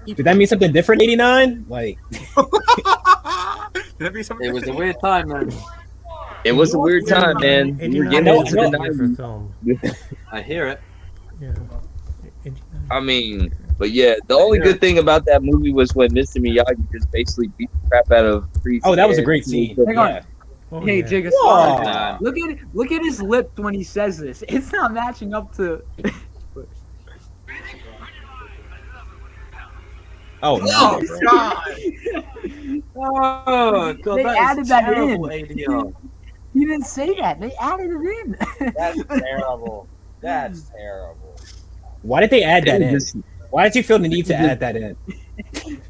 Speaker 7: Did that mean something different? 89? Like,
Speaker 3: Did that be something?
Speaker 1: It was a weird time, man.
Speaker 2: It was a weird time, man. We were getting into the
Speaker 4: for
Speaker 2: 90s.
Speaker 4: film.
Speaker 1: I hear it.
Speaker 4: Yeah.
Speaker 2: I mean, but yeah, the only good thing about that movie was when Mr. Miyagi just basically beat the crap out of Kreese.
Speaker 7: oh, that was a great scene.
Speaker 6: Hang on.
Speaker 7: Yeah.
Speaker 4: Oh,
Speaker 6: Hey,
Speaker 4: yeah.
Speaker 6: Jigga,
Speaker 7: Whoa.
Speaker 6: look at his lips when he says this. It's not matching up to.
Speaker 7: Oh, no,
Speaker 3: Oh
Speaker 7: bro.
Speaker 3: God!
Speaker 1: Oh, God,
Speaker 6: They
Speaker 1: that
Speaker 6: added
Speaker 1: is
Speaker 6: that
Speaker 1: terrible
Speaker 6: in.
Speaker 1: ADR.
Speaker 6: He didn't say that. They added it in.
Speaker 9: That's terrible. That's terrible.
Speaker 7: Why did they add that in?
Speaker 2: Just-
Speaker 7: Why did you feel the need to add that in?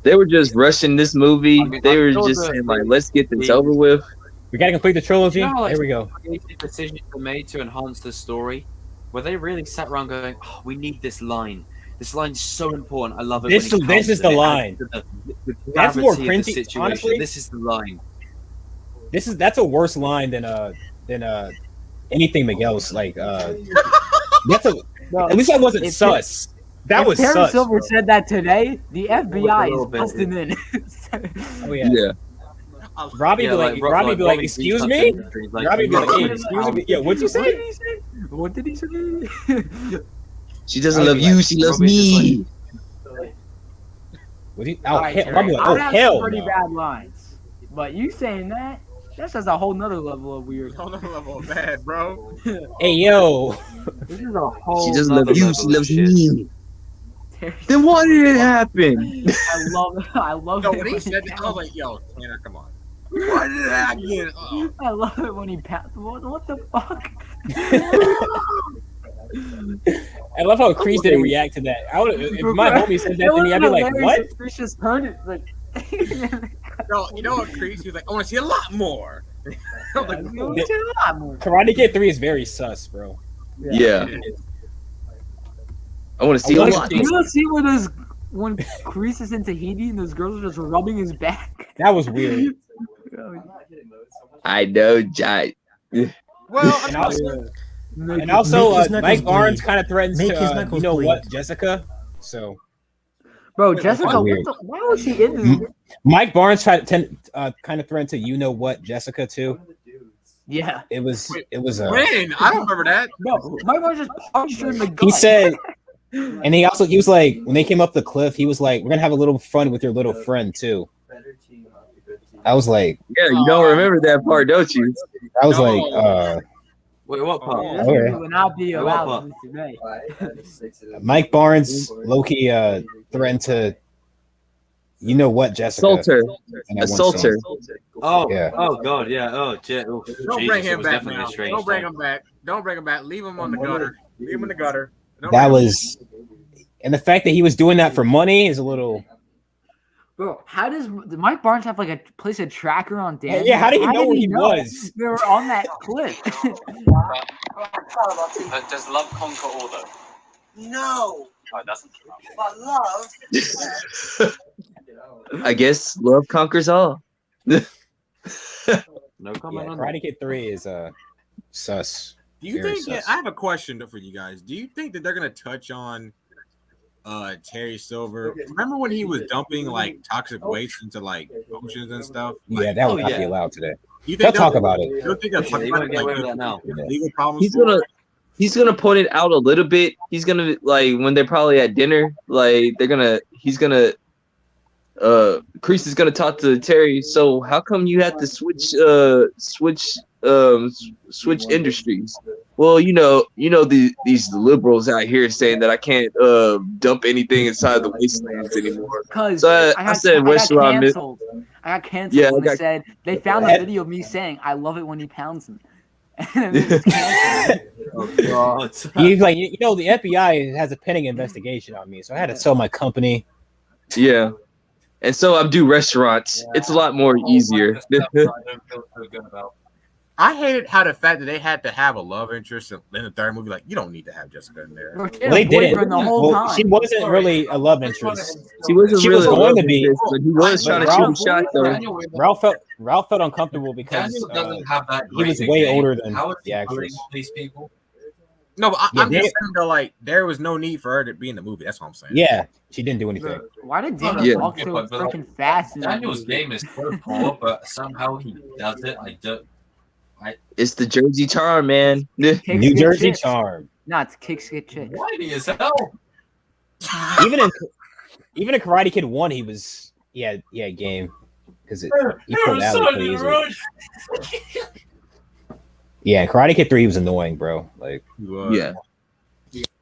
Speaker 2: They were just rushing this movie.
Speaker 1: I mean,
Speaker 2: They were
Speaker 1: I
Speaker 2: just
Speaker 1: saw
Speaker 2: saying, like, let's get this over with.
Speaker 7: We gotta complete the trilogy.
Speaker 1: You know, like,
Speaker 7: Here we go.
Speaker 1: creative decisions were made to enhance the story, where they really sat around going, "Oh, we need this line. This line's so important. I love it."
Speaker 7: This-
Speaker 1: when he
Speaker 7: this
Speaker 1: counts
Speaker 7: is
Speaker 1: it.
Speaker 7: the
Speaker 1: It adds
Speaker 7: line.
Speaker 1: to the
Speaker 7: That's more
Speaker 1: gravity of the
Speaker 7: cringy,
Speaker 1: situation.
Speaker 7: honestly.
Speaker 1: This is the line.
Speaker 7: That's a worse line than anything Miguel's like. That's a
Speaker 6: No,
Speaker 7: at least that wasn't
Speaker 6: if
Speaker 7: sus. That
Speaker 6: if
Speaker 7: was
Speaker 6: Terry
Speaker 7: sus.
Speaker 6: Silver
Speaker 7: bro.
Speaker 6: said that today, the FBI
Speaker 1: little
Speaker 6: is
Speaker 1: bit.
Speaker 6: busting in.
Speaker 7: Oh yeah.
Speaker 2: Yeah.
Speaker 7: Robbie be like, Robbie be like, excuse me. Robbie be like, hey, excuse me. Yeah, what'd you
Speaker 6: What
Speaker 7: say?
Speaker 6: did he say? What did he say?
Speaker 2: She doesn't love you. She loves
Speaker 1: Robbie's just
Speaker 2: me.
Speaker 7: What you?
Speaker 6: All
Speaker 7: Oh,
Speaker 6: right,
Speaker 7: hell,
Speaker 6: Terry,
Speaker 7: Robbie like,
Speaker 6: I
Speaker 7: oh
Speaker 6: have
Speaker 7: hell
Speaker 6: some pretty
Speaker 7: no.
Speaker 6: bad lines, but you saying that's just a whole nother level of weird.
Speaker 3: Whole nother level of bad, bro.
Speaker 7: Hey yo,
Speaker 6: This is a whole.
Speaker 2: She doesn't
Speaker 1: nother
Speaker 2: love you.
Speaker 1: level
Speaker 2: She
Speaker 1: of
Speaker 2: loves
Speaker 1: shit.
Speaker 2: me.
Speaker 6: Terry,
Speaker 2: Then why did it happen?
Speaker 6: I love
Speaker 3: Yo,
Speaker 6: it
Speaker 3: when he said that, I was like, yo, Tanner, come on. Why did that again? Oh.
Speaker 6: I love it when he pounds. What the fuck?
Speaker 7: I love how Kreese didn't react to that. I would if my homie said that to me, I'd be like, what?
Speaker 6: Chris just heard it like.
Speaker 3: Yo, you know what, Kreese? He was like, I want to see a lot more. I was like,
Speaker 6: "No, it's a lot more."
Speaker 7: Karate Kid 3 is very sus, bro.
Speaker 2: Yeah. I want to see a
Speaker 7: wanna
Speaker 2: lot.
Speaker 6: You don't see when Chris is in Tahiti and those girls are just rubbing his back.
Speaker 7: That was weird.
Speaker 2: I know, Jai.
Speaker 3: well,
Speaker 7: And also,
Speaker 4: Make
Speaker 7: and also
Speaker 4: his knuckles
Speaker 7: Mike Barnes
Speaker 4: bleed.
Speaker 7: kind of threatens
Speaker 4: Make
Speaker 7: to,
Speaker 4: his
Speaker 7: you
Speaker 4: knuckles
Speaker 7: know
Speaker 4: bleed.
Speaker 7: what, Jessica. So
Speaker 6: Bro, Jessica,
Speaker 7: weird.
Speaker 6: why was she in this?
Speaker 7: Mike Barnes tried to kind of threatened to, you know what, Jessica too.
Speaker 6: Yeah.
Speaker 7: It was
Speaker 3: when? I don't remember that.
Speaker 6: No, Mike Barnes just punched her in the gut.
Speaker 7: he said, and he was like, when they came up the cliff, he was like, we're gonna have a little fun with your little friend too. I was like,
Speaker 2: Yeah, you don't remember that part, don't you?
Speaker 7: I was
Speaker 3: No.
Speaker 7: like,
Speaker 1: Wait, what part?
Speaker 6: This
Speaker 7: Okay.
Speaker 6: movie would not be
Speaker 1: What
Speaker 6: allowed
Speaker 1: part?
Speaker 6: today.
Speaker 7: Mike Barnes, Loki threatened to, you know what, Jessica.
Speaker 2: Assault her.
Speaker 7: in that one
Speaker 2: Assault
Speaker 7: scene.
Speaker 2: her.
Speaker 1: Oh,
Speaker 7: Yeah.
Speaker 1: oh God, yeah. Oh,
Speaker 3: Don't
Speaker 1: Jesus,
Speaker 3: bring
Speaker 1: it
Speaker 3: him
Speaker 1: was
Speaker 3: back
Speaker 1: definitely
Speaker 3: now.
Speaker 1: a strange
Speaker 3: Don't bring
Speaker 1: time.
Speaker 3: him back. Don't bring him back. Leave him on the gutter. Leave him in the gutter. Don't
Speaker 7: That
Speaker 3: bring him
Speaker 7: was, and the fact that he was doing that for money is a little.
Speaker 6: Bro, how does Mike Barnes have like a place a tracker on Dan?
Speaker 7: Yeah, how did he know where he was?
Speaker 6: They were on that cliff.
Speaker 1: Does love conquer all, though?
Speaker 9: No,
Speaker 1: Oh, it doesn't.
Speaker 9: but love.
Speaker 2: I guess love conquers all.
Speaker 1: No
Speaker 7: Yeah,
Speaker 1: comment on that.
Speaker 7: Karate Kid 3 is sus.
Speaker 3: Do you
Speaker 7: Very
Speaker 3: think? Yeah,
Speaker 7: sus.
Speaker 3: I have a question for you guys. Do you think that they're gonna touch on Terry Silver? Remember when he was dumping like toxic waste into like oceans and stuff? Like,
Speaker 7: Yeah, that would
Speaker 1: Oh,
Speaker 7: not
Speaker 1: yeah.
Speaker 7: be allowed today.
Speaker 3: you
Speaker 7: They'll
Speaker 3: think
Speaker 7: talk about it.
Speaker 3: You don't think they'll talk
Speaker 1: They
Speaker 3: about
Speaker 1: won't get away with that now.
Speaker 3: legal problems?
Speaker 2: He's
Speaker 3: for
Speaker 2: gonna
Speaker 3: it?
Speaker 2: he's gonna point it out a little bit. He's gonna like when they're probably at dinner, like he's gonna Kreese is gonna talk to Terry. So how come you had to switch industries? Well, these liberals out here saying that I can't dump anything inside the wastelands anymore.
Speaker 6: Because
Speaker 2: So I said restaurant.
Speaker 6: canceled. I got canceled
Speaker 2: Yeah,
Speaker 6: when
Speaker 2: I
Speaker 6: they
Speaker 2: got-
Speaker 6: said they found a video of me saying I love it when he pounds him. And it was canceled.
Speaker 1: Oh God.
Speaker 7: He's like, you know, the FBI has a pending investigation on me, so I had to sell my company.
Speaker 2: Yeah, and so I'm do restaurants. It's a lot more easier.
Speaker 1: I don't feel so good about.
Speaker 3: I hated how the fact that they had to have a love interest in the third movie. Like, you don't need to have Jessica in there.
Speaker 6: Bro, she had
Speaker 7: Well, they
Speaker 6: a boyfriend
Speaker 7: didn't.
Speaker 6: the whole
Speaker 7: Well,
Speaker 6: time.
Speaker 7: she wasn't really a love interest.
Speaker 2: She wasn't
Speaker 7: She
Speaker 2: really
Speaker 7: was
Speaker 2: a
Speaker 7: going
Speaker 2: love
Speaker 7: to be.
Speaker 2: interest, but he was
Speaker 7: But
Speaker 2: trying to shoot a shot though.
Speaker 7: Ralph felt uncomfortable because
Speaker 1: Doesn't have that.
Speaker 7: he was
Speaker 1: great
Speaker 7: way
Speaker 1: game.
Speaker 7: older than
Speaker 1: How is
Speaker 7: the
Speaker 1: he bullying
Speaker 7: actress.
Speaker 1: all these people?
Speaker 3: No, but
Speaker 7: Yeah,
Speaker 3: I'm just saying though, like there was no need for her to be in the movie. That's what I'm saying.
Speaker 7: Yeah, she didn't do anything.
Speaker 6: Why did Daniel
Speaker 2: Yeah.
Speaker 6: talk so freaking fast? In that
Speaker 1: Daniel's
Speaker 6: movie?
Speaker 1: game is so poor, but somehow he does it. I don't.
Speaker 2: It's the Jersey charm, man.
Speaker 6: Kicks
Speaker 7: New
Speaker 6: get
Speaker 7: Jersey
Speaker 6: chicks.
Speaker 7: charm.
Speaker 6: Nah, it's kicks get chicks.
Speaker 1: Whitey as hell.
Speaker 7: Even in Karate Kid 1, he had game because he pulled out pretty easily. Yeah, Karate Kid 3 he was annoying, bro. Like,
Speaker 2: Yeah.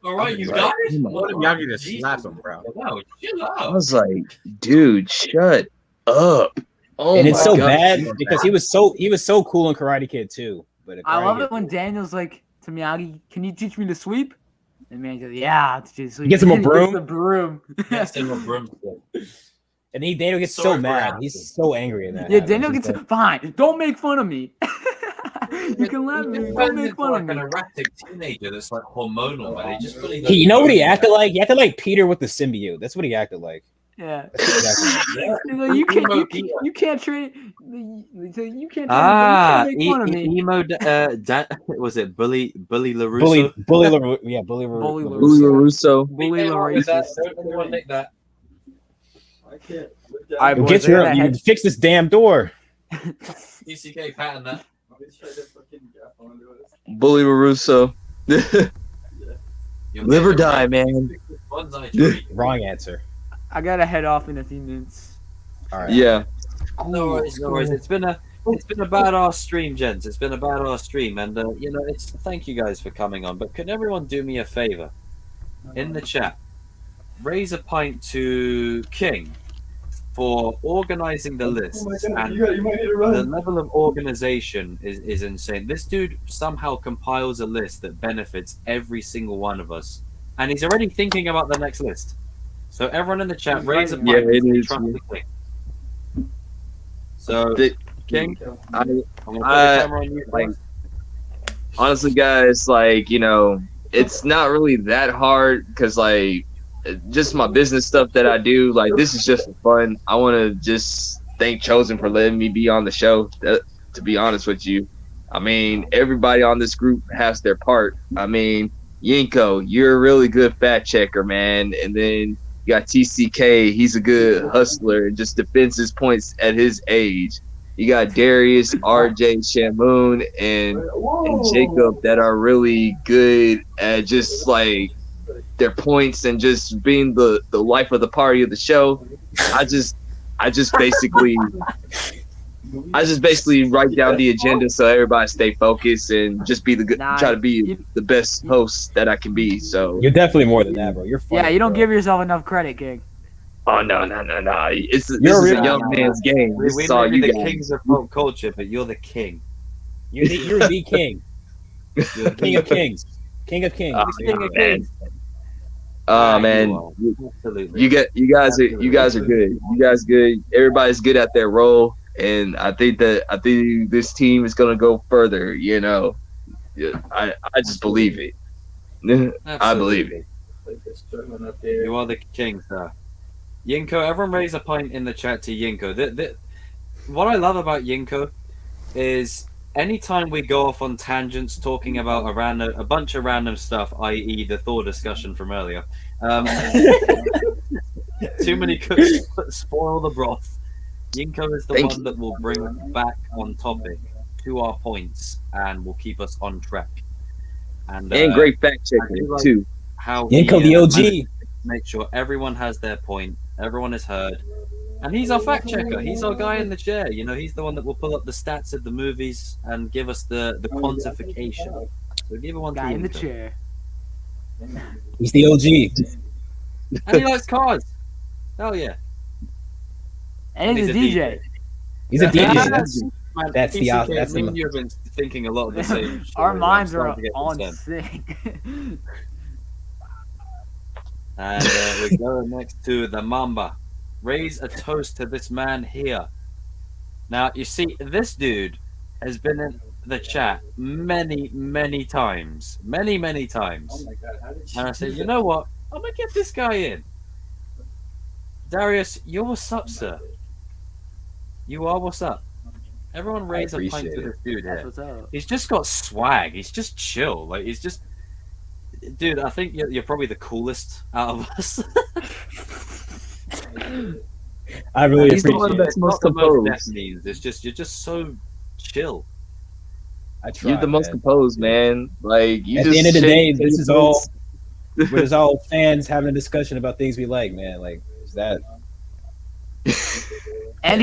Speaker 1: All right, you got it.
Speaker 3: What if Miyagi just slap him, bro?
Speaker 1: Wow, chill
Speaker 2: I
Speaker 1: out.
Speaker 2: was like, dude, shut up. Oh
Speaker 7: and it's
Speaker 2: my
Speaker 7: so
Speaker 2: God.
Speaker 7: bad because he was so cool in Karate Kid too. But in
Speaker 6: I
Speaker 7: Karate
Speaker 6: love
Speaker 7: Kid-
Speaker 6: it when Daniel's like to Miyagi, "Can you teach me to sweep?" And Miyagi goes, "Yeah, I'll teach you to sweep."
Speaker 7: He gets him a
Speaker 6: And
Speaker 7: broom?
Speaker 6: the broom.
Speaker 1: Yes, in a broomstick.
Speaker 7: And Daniel gets
Speaker 1: Sorry
Speaker 7: so
Speaker 1: for
Speaker 7: mad.
Speaker 1: asking.
Speaker 7: He's so angry in that.
Speaker 6: Yeah,
Speaker 7: happens.
Speaker 6: Daniel
Speaker 7: He's
Speaker 6: gets
Speaker 7: like,
Speaker 6: fine. Don't make fun of me. You can laugh at me. Don't make fun of
Speaker 1: like an
Speaker 6: me.
Speaker 1: erratic teenager that's like hormonal, man. He just really.
Speaker 7: you know what he acted like? He acted like Peter with the symbiote. That's what he acted like.
Speaker 6: Yeah.
Speaker 7: That's what he acted like.
Speaker 6: He's like, you can't train. You can't.
Speaker 1: Ah,
Speaker 6: make fun of me.
Speaker 1: emo. Was it Bully LaRusso?
Speaker 7: Bully LaRusso. Yeah, Bully
Speaker 6: Bully
Speaker 7: LaRusso.
Speaker 2: Louis LaRusso.
Speaker 6: Bully
Speaker 1: With that,
Speaker 6: LaRusso.
Speaker 1: don't anyone nick that.
Speaker 8: I can't.
Speaker 6: All right,
Speaker 7: Yo,
Speaker 6: boys,
Speaker 7: get
Speaker 6: I
Speaker 7: your,
Speaker 6: got a
Speaker 7: you
Speaker 6: head-
Speaker 7: fix this damn door.
Speaker 1: DCK pattern that.
Speaker 2: Bully LaRusso.
Speaker 1: You'll
Speaker 2: Live
Speaker 1: get
Speaker 2: or
Speaker 1: the
Speaker 2: die, man.
Speaker 1: bonsai tree.
Speaker 7: Wrong answer.
Speaker 6: I gotta head off in a few minutes.
Speaker 7: All right.
Speaker 2: Yeah.
Speaker 1: No worries, no worries. It's been a badass stream, gents. It's been a badass stream, and it's thank you guys for coming on. But can everyone do me a favor in the chat? Raise a pint to King for organizing the list, and the level of organization is insane. This dude somehow compiles a list that benefits every single one of us, and he's already thinking about the next list. So everyone in the chat, raise a pint.
Speaker 2: Yeah, it
Speaker 1: to
Speaker 2: is,
Speaker 1: trust
Speaker 2: yeah.
Speaker 1: the King. So King,
Speaker 2: I,
Speaker 1: I'm gonna put the camera on you.
Speaker 2: like, honestly, guys, like, it's not really that hard because, like, just my business stuff that I do, like, this is just for fun. I want to just thank Chosen for letting me be on the show, to be honest with you. I mean, everybody on this group has their part. I mean, Yinko, you're a really good fact checker, man. And then you got TCK, he's a good hustler and just defends his points at his age. You got Darius, RJ, Shamoon, and Jacob that are really good at just like their points and just being the life of the party of the show. I just basically write down the agenda so everybody stay focused and just be try to be the best host that I can be. So
Speaker 7: You're definitely more than that, bro. You're funny,
Speaker 6: Yeah, you don't
Speaker 7: bro.
Speaker 6: give yourself enough credit, King.
Speaker 2: oh no. This is
Speaker 7: You're
Speaker 2: a young man's game. This
Speaker 1: We
Speaker 2: is all
Speaker 1: may be
Speaker 2: you
Speaker 1: the
Speaker 2: guys.
Speaker 1: kings of pop culture, but you're the king.
Speaker 7: You're the king.
Speaker 1: You're the
Speaker 7: King of kings. King of kings.
Speaker 2: Oh,
Speaker 1: king of
Speaker 2: man.
Speaker 1: kings.
Speaker 2: Oh
Speaker 1: Yeah,
Speaker 2: man,
Speaker 1: you are. Absolutely.
Speaker 2: you guys are good. You guys good. Everybody's good at their role, and I think this team is gonna go further. Yeah, I just believe it. I believe it.
Speaker 1: You are the king, sir. Yinko, everyone raise a pint in the chat to Yinko. What I love about Yinko is anytime we go off on tangents talking about a bunch of random stuff, i.e. the Thor discussion from earlier, too many cooks spoil the broth. Yinko is the
Speaker 2: Thank
Speaker 1: one that will bring us back on topic to our points and will keep us on track. And
Speaker 2: Great fact
Speaker 1: I
Speaker 2: checking
Speaker 1: do like
Speaker 2: too.
Speaker 1: how
Speaker 7: Yinko the
Speaker 1: managed
Speaker 7: OG.
Speaker 1: to make sure everyone has their point, everyone is heard, and he's our fact checker. He's our guy in the chair. He's the one that will pull up the stats of the movies and give us the quantification. So give one to
Speaker 6: Guy in the
Speaker 1: Yinko.
Speaker 6: chair.
Speaker 7: He's the OG.
Speaker 1: And he likes cars. Hell yeah.
Speaker 6: And he's a DJ.
Speaker 7: He's a DJ.
Speaker 1: Yeah.
Speaker 7: That's,
Speaker 1: Man,
Speaker 7: That's the-
Speaker 1: PCK,
Speaker 7: that's
Speaker 1: me
Speaker 7: the-
Speaker 1: and you have been thinking a lot of the same. shit.
Speaker 6: Our
Speaker 1: I'm
Speaker 6: minds are
Speaker 1: starting to get
Speaker 6: on
Speaker 1: concerned.
Speaker 6: sync.
Speaker 1: And we go next to the Mamba. Raise a toast to this man here. Now, you see, this dude has been in the chat many, many times. Many, many times. And I said, you know what? I'm going to get this guy in. Darius, you're what's up, sir. You are what's up. Everyone raise a pint
Speaker 7: appreciate
Speaker 1: to
Speaker 7: it.
Speaker 1: this dude
Speaker 6: That's
Speaker 1: here.
Speaker 6: what's up.
Speaker 1: He's just got swag. He's just chill. Like, he's just Dude, I think you're probably the coolest out of us.
Speaker 7: I really
Speaker 2: He's the one
Speaker 7: appreciate
Speaker 2: that's
Speaker 7: it.
Speaker 2: most
Speaker 1: Not the most
Speaker 2: composed.
Speaker 1: Japanese. It's just you're just so chill.
Speaker 7: I try.
Speaker 2: You're the most
Speaker 7: man.
Speaker 2: composed, man. Like you
Speaker 7: At
Speaker 2: just
Speaker 7: the end of the
Speaker 2: shake
Speaker 7: day, this
Speaker 2: your
Speaker 7: is all.
Speaker 2: boots.
Speaker 7: We're just all fans having a discussion about things we like, man. Like, is that?
Speaker 6: And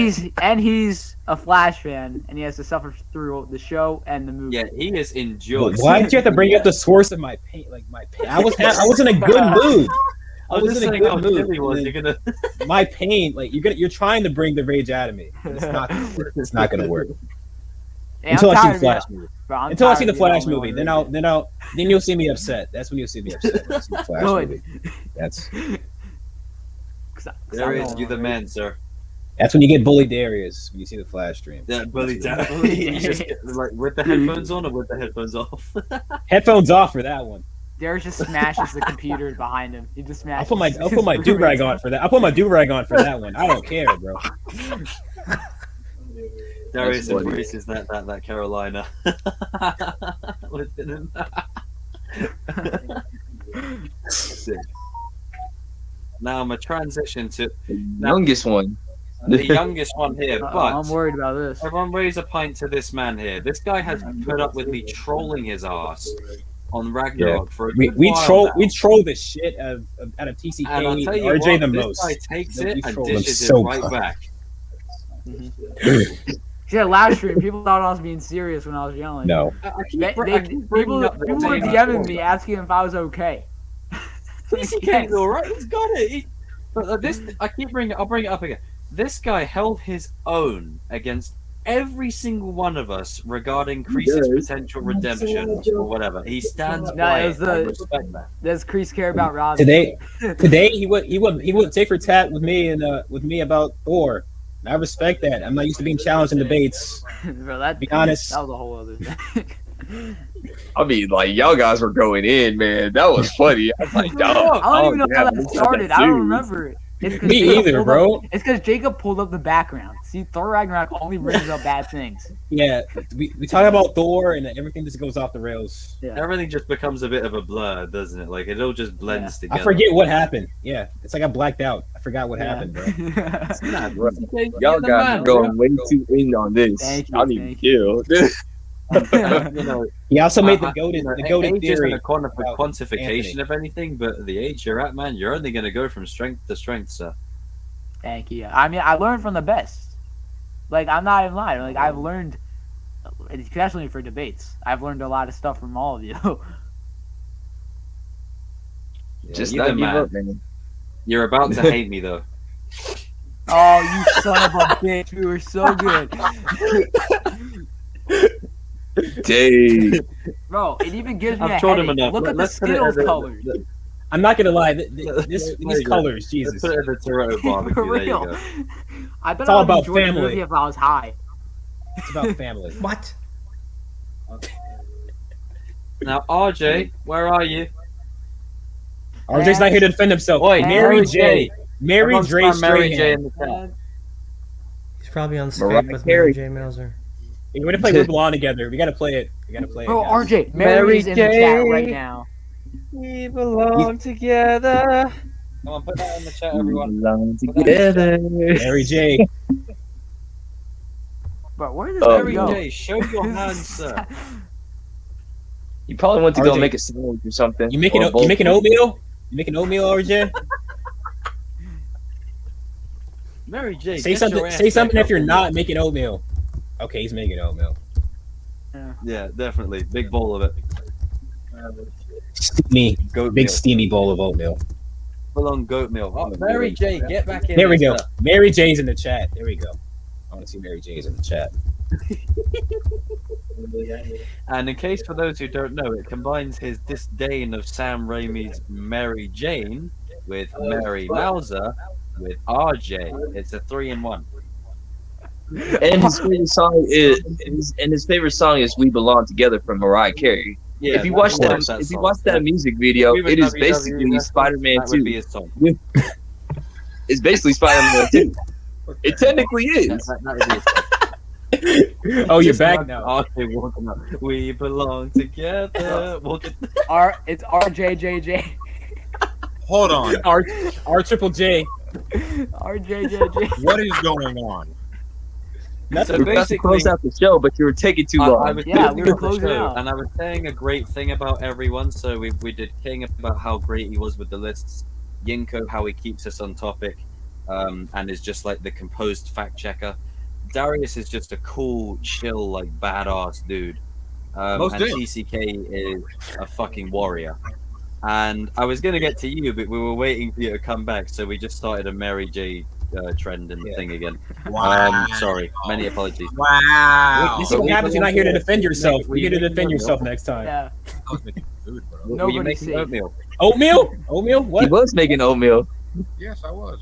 Speaker 6: he's a Flash fan, and he has to suffer through the show and the movie.
Speaker 1: Yeah, he is enjoying.
Speaker 7: Why did you have to bring up the source of my pain? Like my pain. I was in a good mood. I was in a good mood.
Speaker 1: Was. You're gonna...
Speaker 7: My pain, like you're trying to bring the rage out of me. But it's not gonna work. It's not gonna work.
Speaker 6: Hey,
Speaker 7: Until
Speaker 6: I'm
Speaker 7: I see
Speaker 6: tired
Speaker 7: the
Speaker 6: of
Speaker 7: Flash
Speaker 6: it.
Speaker 7: movie.
Speaker 6: Bro, I'm
Speaker 7: Until I
Speaker 6: tired
Speaker 7: see the
Speaker 6: of being
Speaker 7: Flash
Speaker 6: the
Speaker 7: movie,
Speaker 6: only
Speaker 7: then you'll see me upset. That's when you'll see me upset. When I see the Flash
Speaker 6: Good.
Speaker 7: movie. That's
Speaker 1: Darius, you're the man, sir.
Speaker 7: that's when you get bullied, Darius. When you see the Flash stream.
Speaker 1: Yeah, bully down. You just get, like with the headphones on or with the headphones off.
Speaker 7: Headphones off for that one.
Speaker 6: Darius just smashes the computer behind him. He just smashes.
Speaker 7: I'll put my do rag on for that. I'll put my do rag on for that one. I don't care, bro.
Speaker 1: Darius
Speaker 2: That's funny.
Speaker 1: embraces that Carolina within him. Sick. Now I'm a transition to
Speaker 2: Youngest one.
Speaker 1: the youngest one here, but
Speaker 6: I'm worried about this.
Speaker 1: everyone raise a pint to this man here. This guy has put up with me trolling his ass on Ragnarok for a
Speaker 7: We
Speaker 1: good while
Speaker 7: troll
Speaker 1: now.
Speaker 7: the shit out of TCK
Speaker 1: And I'll tell
Speaker 7: and
Speaker 1: you
Speaker 7: RJ
Speaker 1: what,
Speaker 7: the
Speaker 1: this
Speaker 7: most.
Speaker 1: guy takes
Speaker 7: We
Speaker 1: it and
Speaker 7: troll them
Speaker 1: dishes
Speaker 7: so
Speaker 1: it right
Speaker 7: much.
Speaker 1: back.
Speaker 6: Yeah, last stream, people thought I was being serious when I was yelling.
Speaker 7: No.
Speaker 1: I keep
Speaker 6: They,
Speaker 1: br- I keep
Speaker 6: people
Speaker 1: bringing up the
Speaker 6: people were
Speaker 1: name.
Speaker 6: DMing me asking if I was okay.
Speaker 1: TCK's alright, he's got it. But this, I'll bring it up again. This guy held his own against every single one of us regarding Crease's potential redemption or whatever. He stands
Speaker 6: No,
Speaker 1: by
Speaker 6: it was
Speaker 1: it. I
Speaker 6: the-
Speaker 1: respect that.
Speaker 6: Does Kreese care about Rob?
Speaker 7: Today he wouldn't take for tat with me and with me about Thor. And I respect that. I'm not used to being challenged in debates.
Speaker 6: Bro, that,
Speaker 7: Be honest.
Speaker 6: That was a whole other thing.
Speaker 2: I mean, like y'all guys were going in, man. That was funny. I was like, dog.
Speaker 6: I don't even know how
Speaker 2: have
Speaker 6: that
Speaker 2: this
Speaker 6: started.
Speaker 2: stuff
Speaker 6: I don't
Speaker 2: too.
Speaker 6: remember it. It's 'cause
Speaker 7: Me
Speaker 6: Jacob
Speaker 7: either,
Speaker 6: pulled
Speaker 7: bro.
Speaker 6: Up, it's because Jacob pulled up the background. See, Thor Ragnarok only brings up bad things.
Speaker 7: Yeah, we talk about Thor and everything just goes off the rails.
Speaker 6: Yeah.
Speaker 1: Everything just becomes a bit of a blur, doesn't it? Like it all just blends together.
Speaker 7: I forget what happened. Yeah, it's like I blacked out. I forgot what happened, bro.
Speaker 1: Nah,
Speaker 2: Bro,
Speaker 1: TCK,
Speaker 2: Y'all
Speaker 1: you're the
Speaker 2: got
Speaker 1: man,
Speaker 2: me going way too in on this.
Speaker 6: Thank you,
Speaker 2: I need to
Speaker 6: thank
Speaker 2: kill.
Speaker 1: bro. You know,
Speaker 7: He also made the
Speaker 1: you know,
Speaker 7: goated
Speaker 1: age isn't
Speaker 7: theory.
Speaker 1: a
Speaker 7: about
Speaker 1: quantification
Speaker 7: Anthony.
Speaker 1: of anything, but at the age you're at, man, you're only going to go from strength to strength, sir.
Speaker 6: Thank you. I mean, I learned from the best. Like, I'm not even lying. Like, I've learned, especially for debates, I've learned a lot of stuff from all of you.
Speaker 2: Just
Speaker 1: you're
Speaker 2: not
Speaker 1: the
Speaker 2: give
Speaker 1: man.
Speaker 2: up, man.
Speaker 1: You're about to hate me, though.
Speaker 6: Oh, you son of a bitch. We were so good.
Speaker 2: Dang.
Speaker 6: Bro, it even gives me
Speaker 1: I've
Speaker 6: a
Speaker 1: told him
Speaker 6: headache.
Speaker 1: enough.
Speaker 6: Look at the
Speaker 1: Let's put it
Speaker 6: Skittles
Speaker 1: as a-
Speaker 6: colors.
Speaker 7: I'm not gonna lie.
Speaker 1: There
Speaker 7: These
Speaker 1: you go.
Speaker 7: colors, Jesus.
Speaker 1: Let's put it at the Toronto barbecue.
Speaker 6: For
Speaker 1: There you
Speaker 6: real.
Speaker 1: go.
Speaker 6: I bet
Speaker 7: It's all
Speaker 6: I would
Speaker 7: about
Speaker 6: enjoy the
Speaker 7: family.
Speaker 6: movie if I was high.
Speaker 7: It's about family.
Speaker 4: What?
Speaker 1: Now, RJ, where are you?
Speaker 7: RJ's not here to defend himself.
Speaker 1: Oi,
Speaker 7: Mary J. Mary
Speaker 1: Everyone
Speaker 7: Dre
Speaker 1: spam Mary J
Speaker 7: Strahan.
Speaker 1: in the chat.
Speaker 4: He's probably on
Speaker 2: Mariah
Speaker 4: Skype with
Speaker 2: Carey.
Speaker 4: Mary J. Mauser.
Speaker 7: We're gonna play We Belong Together. We gotta play it.
Speaker 6: Bro,
Speaker 7: guys.
Speaker 6: RJ,
Speaker 1: Mary
Speaker 6: Mary's in the
Speaker 1: J.
Speaker 6: chat right now.
Speaker 1: We belong together. Come on, put that in the chat, everyone.
Speaker 2: Belong together.
Speaker 7: Mary J.
Speaker 6: Bro, where did
Speaker 2: Oh,
Speaker 6: Mary
Speaker 1: Mary
Speaker 6: go?
Speaker 1: J, show your hands, sir.
Speaker 2: You probably went to go
Speaker 7: RJ.
Speaker 2: make a sandwich or something.
Speaker 7: You making
Speaker 2: Or both.
Speaker 7: oatmeal? You making oatmeal, RJ?
Speaker 1: Mary J,
Speaker 7: Say
Speaker 1: get
Speaker 7: something.
Speaker 1: your ass
Speaker 7: Say something
Speaker 1: back
Speaker 7: if
Speaker 1: up
Speaker 7: you're
Speaker 1: in
Speaker 7: not making oatmeal. Okay, he's making oatmeal.
Speaker 1: there. Yeah, definitely. Big bowl of it.
Speaker 7: Steamy,
Speaker 1: Goat
Speaker 7: big
Speaker 1: milk.
Speaker 7: steamy bowl of oatmeal.
Speaker 1: Full on goat milk. Oh, Mary J, get back in.
Speaker 7: There we go.
Speaker 1: sir.
Speaker 7: Mary J's in the chat. There we go. I want to see Mary J's in the chat.
Speaker 1: And in case for those who don't know, it combines his disdain of Sam Raimi's Mary Jane with Mary Mauser with RJ. It's a 3-in-1.
Speaker 2: And his favorite song his favorite song is "We Belong Together" from Mariah Carey.
Speaker 1: Yeah,
Speaker 2: if you watch
Speaker 1: of
Speaker 2: that,
Speaker 1: course,
Speaker 2: if you
Speaker 1: song.
Speaker 2: watch that music video,
Speaker 1: We were
Speaker 2: it is
Speaker 1: WWF,
Speaker 2: basically
Speaker 1: that's-
Speaker 2: Spider-Man
Speaker 1: that would
Speaker 2: 2.
Speaker 1: be his song.
Speaker 2: It's basically Spider-Man 2. It technically
Speaker 1: That,
Speaker 2: is.
Speaker 1: that would be his song.
Speaker 7: Oh, you're back now.
Speaker 1: RJ walking up. We belong together. Walking.
Speaker 6: It's RJJJ.
Speaker 3: Hold on.
Speaker 7: R triple J.
Speaker 6: RJJJ.
Speaker 3: What is going on?
Speaker 7: Nothing.
Speaker 1: So
Speaker 2: We're about to close
Speaker 1: basically,
Speaker 2: out the show, but you were taking too long.
Speaker 1: I was
Speaker 6: Yeah,
Speaker 1: talking
Speaker 6: we were
Speaker 1: about the
Speaker 6: closing
Speaker 1: show,
Speaker 6: out.
Speaker 1: and I was saying a great thing about everyone. So we did King about how great he was with the lists. Yinko, how he keeps us on topic, and is just like the composed fact checker. Darius is just a cool, chill, like badass dude. And
Speaker 3: Most did.
Speaker 1: TCK is a fucking warrior. And I was gonna get to you, but we were waiting for you to come back, so we just started a Mary J trend and thing again.
Speaker 3: Wow.
Speaker 1: Sorry, many apologies.
Speaker 3: Wow.
Speaker 7: This is what happens. You're not here to defend yourself. You're here to defend yourself next time.
Speaker 6: Yeah.
Speaker 3: I was making food, bro.
Speaker 1: Were you
Speaker 6: Nobody's
Speaker 1: making
Speaker 6: safe.
Speaker 1: oatmeal?
Speaker 7: Oatmeal? Oatmeal?
Speaker 2: He
Speaker 7: What?
Speaker 2: was making oatmeal.
Speaker 3: Yes, I was.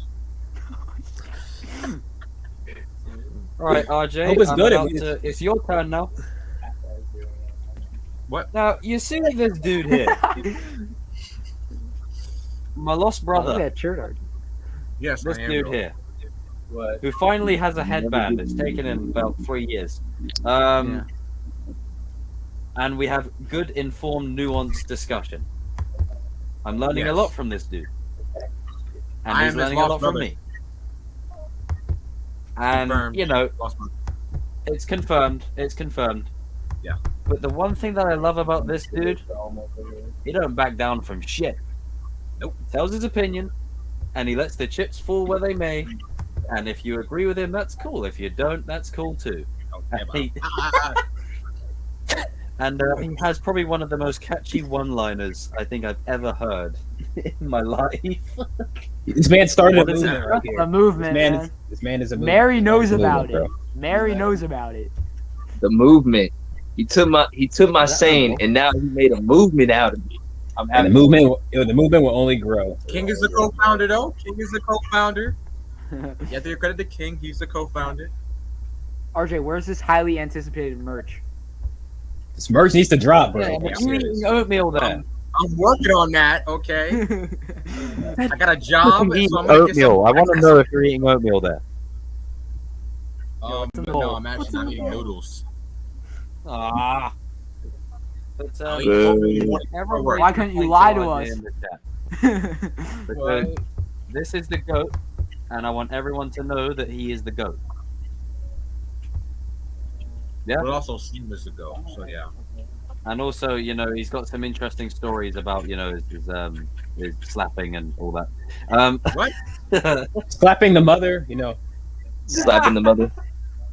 Speaker 1: All right, RJ.
Speaker 7: Hope it's
Speaker 1: I'm
Speaker 7: good at
Speaker 1: about
Speaker 7: least.
Speaker 1: it's your turn now.
Speaker 3: What?
Speaker 1: Now you see this dude here, my lost
Speaker 6: Look at
Speaker 1: brother.
Speaker 6: that shirt, RJ.
Speaker 3: Yes,
Speaker 1: This
Speaker 3: I am.
Speaker 1: dude
Speaker 3: bro.
Speaker 1: here, who finally has a headband. It's taken him about 3 years. And we have good, informed, nuanced discussion. I'm learning a
Speaker 3: Yes.
Speaker 1: lot from this dude, and
Speaker 3: I
Speaker 1: he's
Speaker 3: am his
Speaker 1: learning a
Speaker 3: lost
Speaker 1: lot from
Speaker 3: brother.
Speaker 1: me. And
Speaker 3: Confirmed.
Speaker 1: you know,
Speaker 3: Lost my-
Speaker 1: it's confirmed. It's confirmed.
Speaker 3: Yeah.
Speaker 1: But the one thing that I love about this dude, he don't back down from shit.
Speaker 3: Nope.
Speaker 1: He tells his opinion, and he lets the chips fall where they may. And if you agree with him, that's cool. If you don't, that's cool too.
Speaker 3: Oh,
Speaker 1: And
Speaker 3: damn,
Speaker 1: he, and he has probably one of the most catchy one-liners I think I've ever heard in my life.
Speaker 7: This man started a
Speaker 1: What is
Speaker 7: movement
Speaker 1: it?
Speaker 7: right
Speaker 6: The
Speaker 7: here.
Speaker 6: movement, man.
Speaker 7: This man is a movement.
Speaker 6: Mary knows
Speaker 7: Movement,
Speaker 6: about
Speaker 7: bro.
Speaker 6: it. Mary knows about it.
Speaker 2: The movement. He took my saying, and now he made a movement out of it. I'm
Speaker 7: And
Speaker 2: happy.
Speaker 7: the movement will only grow.
Speaker 3: King is the co-founder, though. King is the co-founder. You have to give credit to King. He's the co-founder.
Speaker 6: RJ, where's this highly anticipated merch?
Speaker 7: This merch needs to drop, bro.
Speaker 1: Yeah,
Speaker 3: Yeah.
Speaker 1: you're eating oatmeal there.
Speaker 3: I'm working on that. Okay. I got a job.
Speaker 1: Eat
Speaker 3: So I'm gonna get some-
Speaker 1: oatmeal. I want to know if you're eating oatmeal there.
Speaker 3: No, I'm actually not eating noodles.
Speaker 1: Ah. But
Speaker 3: I'll eat
Speaker 2: Boo.
Speaker 3: oatmeal.
Speaker 1: everybody
Speaker 6: Why couldn't you lie to
Speaker 1: complains
Speaker 6: us?
Speaker 1: in the chat. Because this is the GOAT, and I want everyone to know that he is the GOAT. Yeah.
Speaker 3: But also seemed as a go. So yeah.
Speaker 1: And also, you know, he's got some interesting stories about, you know, his slapping and all that.
Speaker 3: What?
Speaker 7: Slapping the mother, you know.
Speaker 2: Slapping the mother.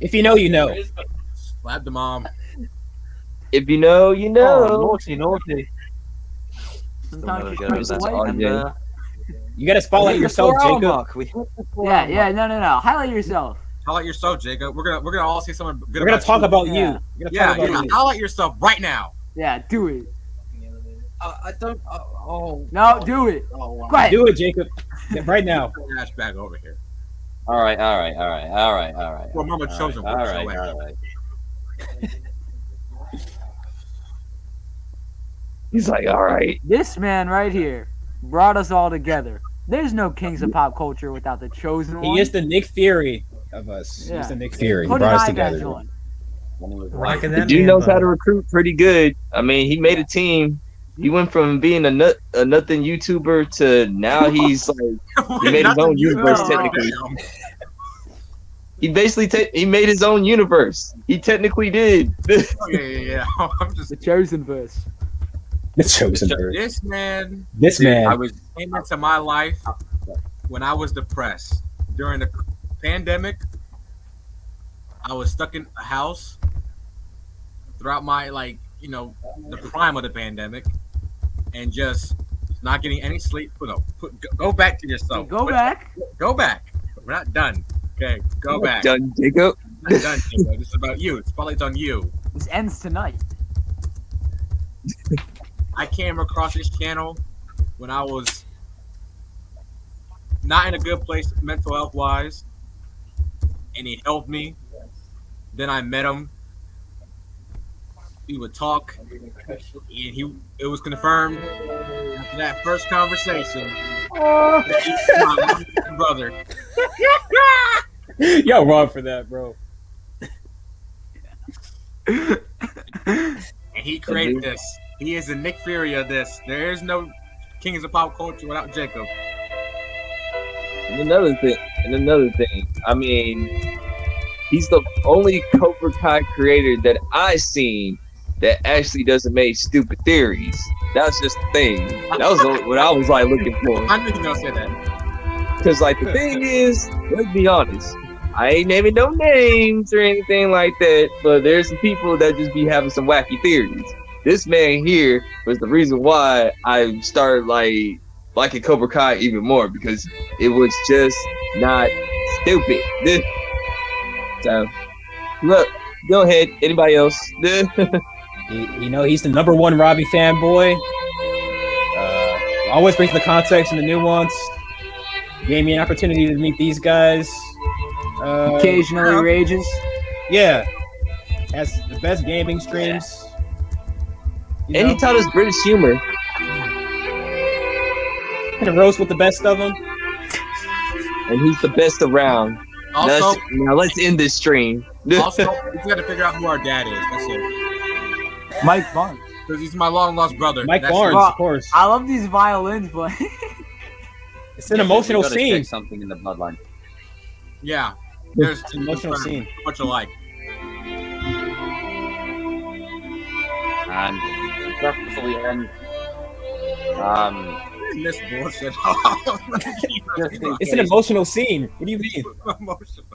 Speaker 7: If you know, you know.
Speaker 3: Slap the mom.
Speaker 2: If you know, you know.
Speaker 1: Oh, naughty.
Speaker 6: Sometimes you
Speaker 1: Still
Speaker 6: strike
Speaker 2: This
Speaker 6: the
Speaker 2: is
Speaker 6: white.
Speaker 2: all
Speaker 1: And,
Speaker 2: day.
Speaker 7: You gotta spotlight yourself, Jacob.
Speaker 1: We hit the 4-hour
Speaker 6: Yeah,
Speaker 1: mark.
Speaker 6: no. Highlight yourself.
Speaker 3: Highlight yourself, Jacob. We're gonna all say something good.
Speaker 7: We're gonna
Speaker 3: about
Speaker 7: talk
Speaker 3: you.
Speaker 7: about
Speaker 6: Yeah.
Speaker 7: you. We're gonna
Speaker 3: Yeah,
Speaker 7: talk about
Speaker 3: yeah.
Speaker 7: you.
Speaker 3: Highlight yourself right now.
Speaker 6: Yeah, do it.
Speaker 1: I don't.
Speaker 6: No, do it.
Speaker 1: Oh, wow.
Speaker 6: Go ahead.
Speaker 7: Do it, Jacob. Yeah, right now.
Speaker 3: Ash back over here.
Speaker 1: All right.
Speaker 3: Well, Mama Chosen
Speaker 1: All
Speaker 3: works,
Speaker 1: right.
Speaker 3: so
Speaker 1: All right.
Speaker 2: He's like, all right.
Speaker 6: This man right here brought us all together. There's no kings of pop culture without the chosen one.
Speaker 7: He is the Nick Fury of us.
Speaker 6: Yeah.
Speaker 7: He's the Nick Fury. He
Speaker 6: Put
Speaker 7: brought us
Speaker 6: an eye patch
Speaker 7: together.
Speaker 6: on.
Speaker 4: Rocking
Speaker 2: The
Speaker 4: that
Speaker 2: dude
Speaker 4: man
Speaker 2: knows how
Speaker 4: bun.
Speaker 2: to recruit pretty good. I mean, he made a team. He went from being a nothing YouTuber to now he's like he made his own universe
Speaker 6: Oh.
Speaker 2: technically. He basically he made his own universe. He technically did.
Speaker 3: Yeah. I'm just
Speaker 6: The chosen verse.
Speaker 7: The chosen bird.
Speaker 3: this man
Speaker 7: This man.
Speaker 1: I was.
Speaker 3: came into my life when I was depressed during the pandemic. I was stuck in a house throughout my the prime of the pandemic, and just not getting any sleep. Go back to yourself.
Speaker 6: Go back.
Speaker 3: Go back. We're not done. Okay, go back.
Speaker 2: Done, Jacob.
Speaker 3: We're not done, Jacob. This is about you. The spotlight's on you.
Speaker 6: This ends tonight.
Speaker 3: I came across this channel when I was not in a good place mental health wise, and he helped me. Then I met him. We would talk, and it was confirmed after that first conversation. that he's my brother.
Speaker 7: Y'all wrong for that, bro.
Speaker 3: And he created this. He is the Nick Fury of this. There is no Kings of Pop Culture without Jacob.
Speaker 2: And another thing. I mean, he's the only Cobra Kai creator that I've seen that actually doesn't make stupid theories. That's just the thing. That was what I was like looking for.
Speaker 3: I knew you were gonna say that.
Speaker 2: Because like the thing is, let's be honest, I ain't naming no names or anything like that, but there's some people that just be having some wacky theories. This man here was the reason why I started liking Cobra Kai even more, because it was just not stupid. So, look, go ahead. Anybody else?
Speaker 7: He's the number one Robbie fanboy. Always brings the context and the nuance. Gave me an opportunity to meet these guys.
Speaker 6: Occasionally rages.
Speaker 7: Yeah, has the best gaming streams.
Speaker 2: And he taught us British humor.
Speaker 7: And roast with the best of them.
Speaker 2: And he's the best around.
Speaker 3: Also,
Speaker 2: now let's end this stream.
Speaker 3: also, we got to figure out who our dad is. That's it.
Speaker 6: Mike Barnes.
Speaker 3: Because he's my long lost brother.
Speaker 7: Mike
Speaker 3: That's
Speaker 7: Barnes,
Speaker 3: it.
Speaker 7: of course.
Speaker 6: I love these violins, but
Speaker 7: It's an emotional
Speaker 1: We gotta
Speaker 7: scene.
Speaker 1: check something in the bloodline.
Speaker 3: Yeah. There's
Speaker 7: It's an emotional scene.
Speaker 3: much alike.
Speaker 1: And just before we end,
Speaker 3: This bullshit.
Speaker 1: just in
Speaker 7: It's an
Speaker 1: case,
Speaker 7: emotional scene. What do you mean?
Speaker 1: in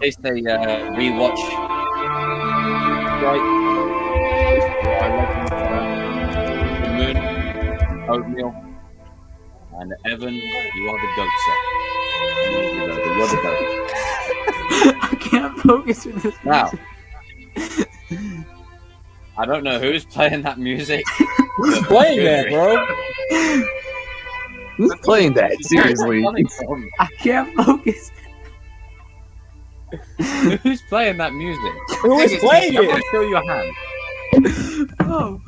Speaker 1: case they rewatch, right? The Moon, Oatmeal, and Evan, you are the goat, sir. You are the goat.
Speaker 6: I can't focus with this.
Speaker 1: Now, I don't know who's playing that music.
Speaker 7: Who's playing that, bro?
Speaker 2: Who's playing that? Seriously.
Speaker 6: I can't focus.
Speaker 1: Who's playing that music?
Speaker 7: Who is playing
Speaker 1: Everyone
Speaker 7: it?
Speaker 1: show your hand.
Speaker 6: Oh,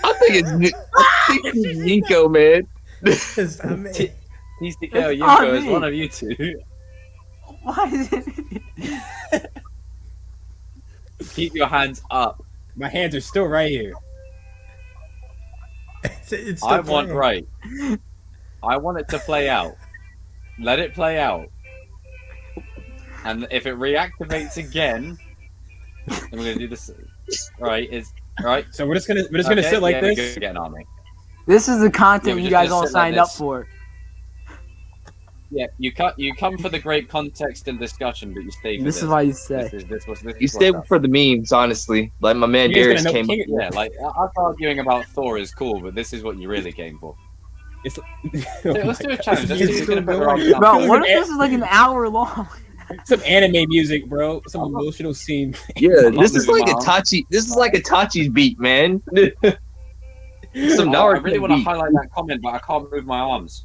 Speaker 2: I think it's Nico, man.
Speaker 4: It's not me.
Speaker 1: TCK
Speaker 6: It's
Speaker 1: Yuko
Speaker 6: not
Speaker 1: is
Speaker 6: me.
Speaker 1: one of you two.
Speaker 6: why is it?
Speaker 1: Keep your hands up.
Speaker 7: My hands are still right here.
Speaker 4: It's
Speaker 1: I
Speaker 4: still
Speaker 1: want
Speaker 4: playing.
Speaker 1: right. I want it to play out. Let it play out. And if it reactivates again, then we're gonna do this. Right? Right?
Speaker 7: So we're just gonna sit like
Speaker 1: we
Speaker 7: this.
Speaker 1: go get an army.
Speaker 6: This is the
Speaker 1: Yeah,
Speaker 6: content
Speaker 1: we're
Speaker 6: you
Speaker 1: just
Speaker 6: guys
Speaker 1: gonna
Speaker 6: all
Speaker 1: sit like
Speaker 6: signed up
Speaker 1: this.
Speaker 6: for.
Speaker 1: Yeah, you come for the great context and discussion, but you stay for
Speaker 6: This
Speaker 1: this.
Speaker 6: is why you say.
Speaker 1: This was
Speaker 2: You stay for the memes, honestly. Like my man
Speaker 7: You guys
Speaker 2: Darius
Speaker 7: gonna know
Speaker 2: came.
Speaker 7: King-
Speaker 1: Yeah, like us arguing about Thor is cool, but this is what you really came for.
Speaker 7: It's,
Speaker 1: Let's do a challenge. Let's
Speaker 7: Music
Speaker 1: see who's gonna
Speaker 7: is
Speaker 1: put
Speaker 7: going.
Speaker 1: her arms
Speaker 6: Bro,
Speaker 1: down.
Speaker 6: what if this is like an hour long?
Speaker 7: Some anime music, bro. Some emotional scene.
Speaker 2: Yeah,
Speaker 1: I'm
Speaker 2: this
Speaker 1: not
Speaker 2: is like
Speaker 1: moving my arm.
Speaker 2: Itachi. This is like Itachi's beat, man. Some
Speaker 1: I
Speaker 2: Naruto
Speaker 1: really want to
Speaker 2: beat.
Speaker 1: highlight that comment, but I can't move my arms.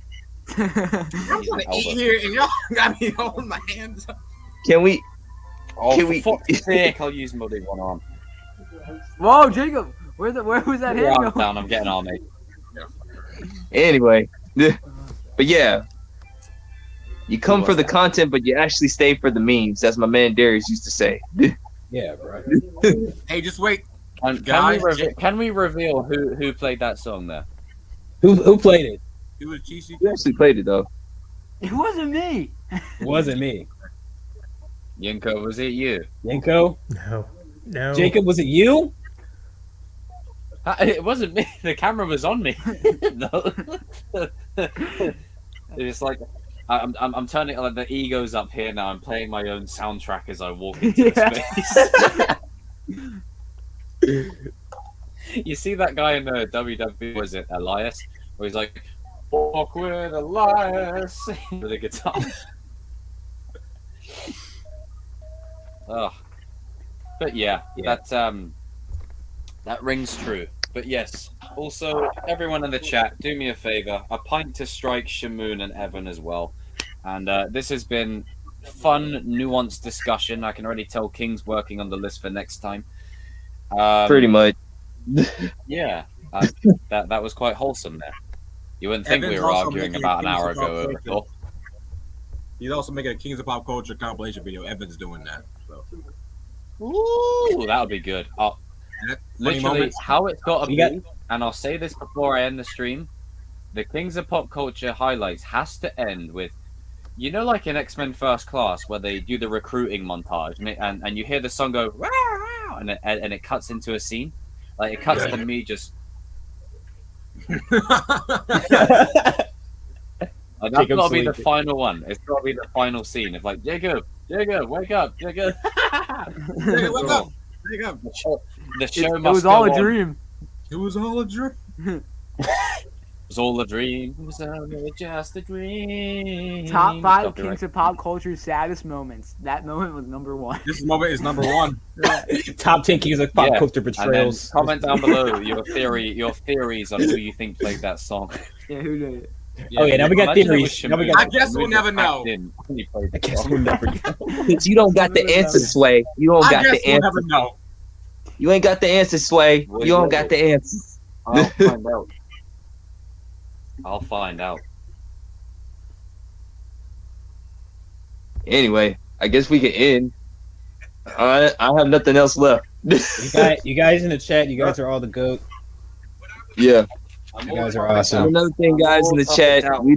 Speaker 3: I'm trying to eat here, and y'all got me holding my hands up.
Speaker 2: Can we?
Speaker 1: Oh,
Speaker 2: Can
Speaker 1: for
Speaker 2: we-
Speaker 1: fuck's sake, I'll use muddy one arm.
Speaker 6: Whoa, Jacob, where was that
Speaker 1: Put your
Speaker 6: hand
Speaker 1: arms
Speaker 6: going?
Speaker 1: down, I'm getting army.
Speaker 2: Anyway, but yeah, you come for the content, but you actually stay for the memes. That's my man Darius used to say.
Speaker 7: Yeah, bro.
Speaker 3: Hey, just wait.
Speaker 1: And
Speaker 3: Guys,
Speaker 1: can we reveal who played that song there?
Speaker 7: Who played it?
Speaker 3: It was TC.
Speaker 2: You actually played it though.
Speaker 6: It wasn't me.
Speaker 7: It wasn't me.
Speaker 1: Yinko, was it you?
Speaker 7: Yanko?
Speaker 4: No.
Speaker 7: Jacob, was it you?
Speaker 1: It wasn't me. The camera was on me. No. It's like I'm turning like the ego's up here now. I'm playing my own soundtrack as I walk into the space. You see that guy in the WWE? Was it Elias? Where he's like, "Walk with Elias" with a guitar. Oh, but yeah, that rings true. But yes, also everyone in the chat, do me a favor, a pint to strike Shamoon and Evan as well. And this has been fun, nuanced discussion. I can already tell King's working on the list for next time.
Speaker 2: Pretty much.
Speaker 1: Yeah, that was quite wholesome there. You wouldn't think we
Speaker 3: Evan's
Speaker 1: were
Speaker 3: also
Speaker 1: arguing
Speaker 3: making
Speaker 1: about an
Speaker 3: Kings
Speaker 1: hour
Speaker 3: of
Speaker 1: ago
Speaker 3: Pop
Speaker 1: over
Speaker 3: Culture.
Speaker 1: Thor.
Speaker 3: He's also making a Kings of Pop Culture compilation video. Evan's doing that. So.
Speaker 1: Ooh, that would be good.
Speaker 3: Funny
Speaker 1: Literally,
Speaker 3: moments.
Speaker 1: how it's got to
Speaker 7: You
Speaker 1: be,
Speaker 7: got-
Speaker 1: and I'll say this before I end the stream, the Kings of Pop Culture highlights has to end with, you know, like in X-Men First Class, where they do the recruiting montage, and you hear the song go, "Wow, wow," and it cuts into a scene. Like, it cuts to me just... Like, that's
Speaker 7: Jacob
Speaker 1: got to be the
Speaker 7: sleeping.
Speaker 1: final one. It's got to be the final scene. It's like, Jacob, wake up, Jacob.
Speaker 3: Hey, wake up. Wake up.
Speaker 1: The show
Speaker 6: It
Speaker 1: must
Speaker 6: was all
Speaker 1: go
Speaker 6: a
Speaker 1: on.
Speaker 6: dream.
Speaker 3: It was all a dream.
Speaker 1: It was all a dream. It was only just a dream.
Speaker 6: Top 5
Speaker 1: Copyright.
Speaker 6: Kings of Pop Culture's saddest moments. That moment was number 1.
Speaker 3: This moment is number 1.
Speaker 7: Top 10 Kings of Pop
Speaker 1: Yeah,
Speaker 7: Culture
Speaker 1: And then
Speaker 7: betrayals.
Speaker 1: comment down below your theories on who you think played that song.
Speaker 6: Yeah, who did it?
Speaker 7: Oh, yeah, now we got
Speaker 1: Imagine it was
Speaker 7: theories. Now we
Speaker 1: Shamoon.
Speaker 7: got-
Speaker 3: I guess we'll
Speaker 1: Shamoon
Speaker 3: never
Speaker 1: just
Speaker 3: know.
Speaker 1: packed in when he played
Speaker 7: I
Speaker 1: the
Speaker 7: guess
Speaker 1: song.
Speaker 7: we'll never know.
Speaker 2: Because you don't got the answer, Sway. You don't
Speaker 3: I
Speaker 2: got
Speaker 3: guess
Speaker 2: the
Speaker 3: we'll never
Speaker 2: answer.
Speaker 3: know.
Speaker 2: You ain't got the answer, Sway.
Speaker 1: We
Speaker 2: You don't
Speaker 1: will.
Speaker 2: got the answers.
Speaker 1: I'll find out. I'll find out.
Speaker 2: Anyway, I guess we can end. I have nothing else left.
Speaker 7: You guys in the chat, you guys are all the GOAT.
Speaker 2: Yeah.
Speaker 7: You guys are awesome.
Speaker 2: Another thing, guys, in the chat, we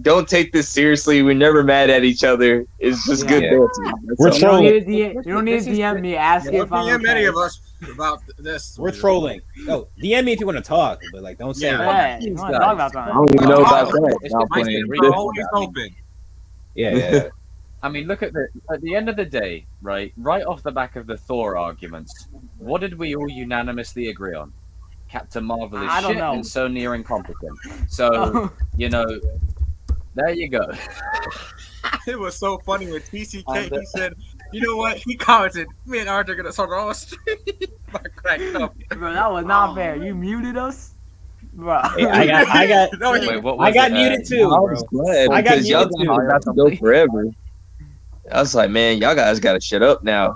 Speaker 2: don't take this seriously. We're never mad at each other. It's just good
Speaker 7: Yeah.
Speaker 2: banter. That's
Speaker 7: We're
Speaker 2: all.
Speaker 6: You don't
Speaker 7: trolling.
Speaker 6: need to you don't need to DM me asking
Speaker 3: Don't
Speaker 6: if I'm
Speaker 3: DM any
Speaker 6: okay.
Speaker 3: of us about this.
Speaker 7: We're trolling. No, DM me if you want to talk, but like, don't say.
Speaker 3: Yeah.
Speaker 6: Yeah, you want to talk about
Speaker 2: I
Speaker 6: that?
Speaker 2: don't even know about that.
Speaker 1: It's
Speaker 2: Nah, I'm
Speaker 1: just
Speaker 2: playing.
Speaker 1: nice to
Speaker 3: Always open.
Speaker 7: Yeah.
Speaker 1: I mean, look at the end of the day, right off the back of the Thor arguments, what did we all unanimously agree on? Captain Marvel is
Speaker 6: I don't
Speaker 1: shit
Speaker 6: know.
Speaker 1: and so near incompetent. So, you know, there you go.
Speaker 3: It was so funny with TCK. He said, "You know what?" He commented, "Me and Arthur are gonna start on the street." I cracked up.
Speaker 6: Bro, that was not fair. You muted us? Bro.
Speaker 7: Hey, I got.
Speaker 3: No,
Speaker 1: Wait, what was
Speaker 7: I got
Speaker 1: it?
Speaker 7: muted too,
Speaker 2: I
Speaker 7: bro.
Speaker 2: was glad
Speaker 7: I got
Speaker 2: because y'all
Speaker 7: muted
Speaker 2: guys
Speaker 7: too.
Speaker 2: about to go forever. I was like, man, y'all guys got to shut up now.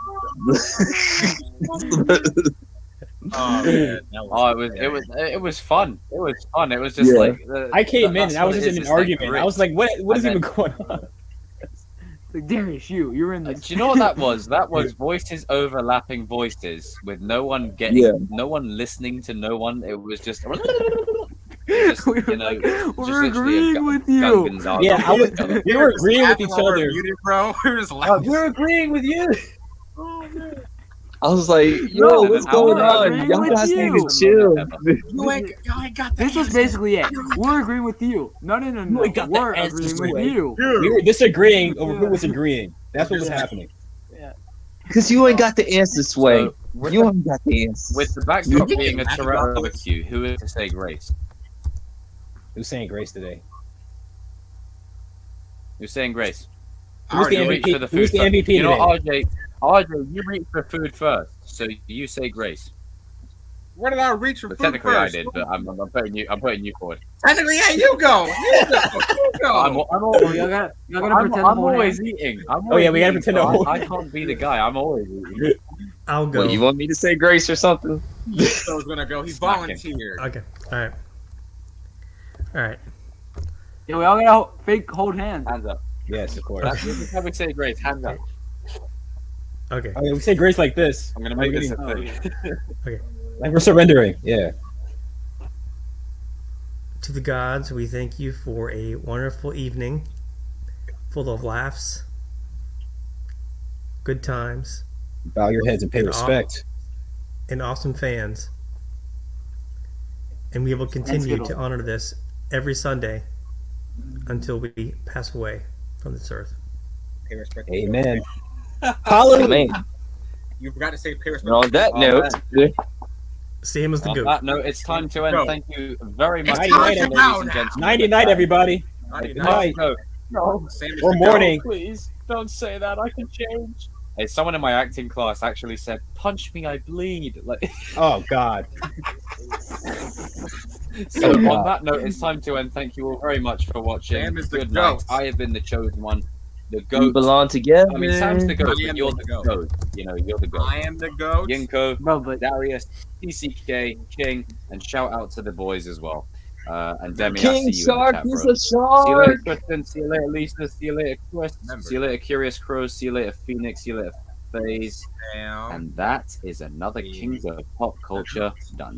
Speaker 3: Oh man,
Speaker 1: It was fun. It was fun. It was just
Speaker 2: Yeah.
Speaker 1: like
Speaker 7: I came in
Speaker 1: that's
Speaker 7: and I was
Speaker 1: what
Speaker 7: just
Speaker 1: it
Speaker 7: in
Speaker 1: is,
Speaker 7: an
Speaker 1: it's like
Speaker 7: argument.
Speaker 1: grit.
Speaker 7: I was like, what is
Speaker 1: And
Speaker 7: even going on?
Speaker 6: Like, Darius, you're in
Speaker 1: Do
Speaker 6: this.
Speaker 1: you know what that was? That was voices overlapping voices with no one getting,
Speaker 2: Yeah.
Speaker 1: no one listening to no one. It was just, you know,
Speaker 6: We're agreeing with you.
Speaker 7: Yeah, I was. We were agreeing with each other.
Speaker 3: Muted, bro. We were just laughing.
Speaker 1: We're agreeing with you.
Speaker 2: I was like, yo,
Speaker 1: No,
Speaker 2: what's
Speaker 1: I
Speaker 2: going
Speaker 1: was
Speaker 2: on?
Speaker 6: agreeing
Speaker 2: Y'all
Speaker 6: with
Speaker 2: guys need
Speaker 6: you.
Speaker 2: to chill.
Speaker 3: You ain't got that.
Speaker 6: This was basically it. We're agreeing with you. No.
Speaker 7: You ain't got the
Speaker 6: We're
Speaker 7: answers
Speaker 6: agreeing with
Speaker 7: to it.
Speaker 6: you.
Speaker 7: We were disagreeing over who was agreeing. That's what was happening.
Speaker 2: Because you ain't got the answer, Sway.
Speaker 1: So, with,
Speaker 2: You
Speaker 1: the,
Speaker 2: ain't got the answer.
Speaker 1: with the backdrop being a Toretto barbecue, who is to say grace?
Speaker 7: Who's saying grace today?
Speaker 1: Who's saying grace?
Speaker 7: Who's the
Speaker 1: You reach
Speaker 7: MVP?
Speaker 1: for the food
Speaker 7: Who's the
Speaker 1: first.
Speaker 7: MVP
Speaker 1: You know,
Speaker 7: today?
Speaker 1: RJ, you reach for food first, so you say grace.
Speaker 3: Where did I reach for
Speaker 1: But
Speaker 3: food
Speaker 1: technically,
Speaker 3: first?
Speaker 1: I did, but I'm putting you forward.
Speaker 3: Technically, yeah, you go. You go. You go.
Speaker 1: I'm
Speaker 6: Oh, y'all gotta pretend
Speaker 1: I'm
Speaker 6: to hold
Speaker 1: always
Speaker 6: hands.
Speaker 1: eating.
Speaker 7: Oh, yeah, we gotta pretend to hold
Speaker 1: I can't be the guy. I'm always eating.
Speaker 4: I'll go.
Speaker 2: What, you want me to say grace or something?
Speaker 3: So was gonna go. He's
Speaker 1: Smacking.
Speaker 3: volunteered.
Speaker 4: Okay. All right. All right.
Speaker 6: Yeah, we all gotta fake hold hands.
Speaker 1: Hands up.
Speaker 7: Yes, of course.
Speaker 1: That's how we say grace. Hands up.
Speaker 4: Okay.
Speaker 7: Okay, we say grace like this.
Speaker 1: I'm gonna make this a
Speaker 6: Oh,
Speaker 1: thing.
Speaker 7: Like we're surrendering. Yeah.
Speaker 4: To the gods, we thank you for a wonderful evening, full of laughs, good times,
Speaker 7: Bow your heads and pay respect.
Speaker 4: and awesome fans. And we will continue to honor this every Sunday until we pass away from this earth.
Speaker 3: Pay respect.
Speaker 7: Amen. Hallelujah.
Speaker 2: Man,
Speaker 3: You forgot to say pay respect.
Speaker 2: and on that note,
Speaker 4: Same as the
Speaker 1: On
Speaker 4: goat.
Speaker 1: that note, it's time to end.
Speaker 3: Go.
Speaker 1: Thank you very much,
Speaker 7: Night,
Speaker 1: ladies
Speaker 7: night,
Speaker 1: and
Speaker 3: now.
Speaker 1: gentlemen.
Speaker 7: Nighty night, everybody.
Speaker 3: Night,
Speaker 7: Good
Speaker 3: night.
Speaker 7: night.
Speaker 1: No,
Speaker 3: Same as
Speaker 7: Or
Speaker 3: you
Speaker 7: morning.
Speaker 1: please don't say that. I can change. Hey, someone in my acting class actually said, "Punch me, I bleed." Like,
Speaker 7: Oh God.
Speaker 1: so
Speaker 7: Oh,
Speaker 1: on
Speaker 7: God.
Speaker 1: that note, it's time to end. Thank you all very much for watching.
Speaker 3: Sam is the
Speaker 1: Good night.
Speaker 3: goat.
Speaker 1: I have been the chosen one, the
Speaker 2: we
Speaker 1: goat.
Speaker 2: belong together.
Speaker 1: I mean, Sam's the goat,
Speaker 3: I am
Speaker 1: but you're
Speaker 3: the
Speaker 1: the
Speaker 3: goat.
Speaker 1: goat. You know, you're the goat.
Speaker 3: I am the goat.
Speaker 1: Yinko,
Speaker 6: Bro, but
Speaker 1: Darius, TCK, King, and shout out to the boys as well. And Demi, I
Speaker 2: King
Speaker 1: see you
Speaker 2: Shark
Speaker 1: in the
Speaker 2: is
Speaker 1: chat, bro.
Speaker 2: a
Speaker 1: See you later,
Speaker 2: shark.
Speaker 1: Tristan. See you later, Lisa. See you later, Chris.
Speaker 3: Remember.
Speaker 1: See you later, Curious Crows. See you later, Phoenix. See you later, phase.
Speaker 3: Down.
Speaker 1: And that is another Kings of Pop Culture done.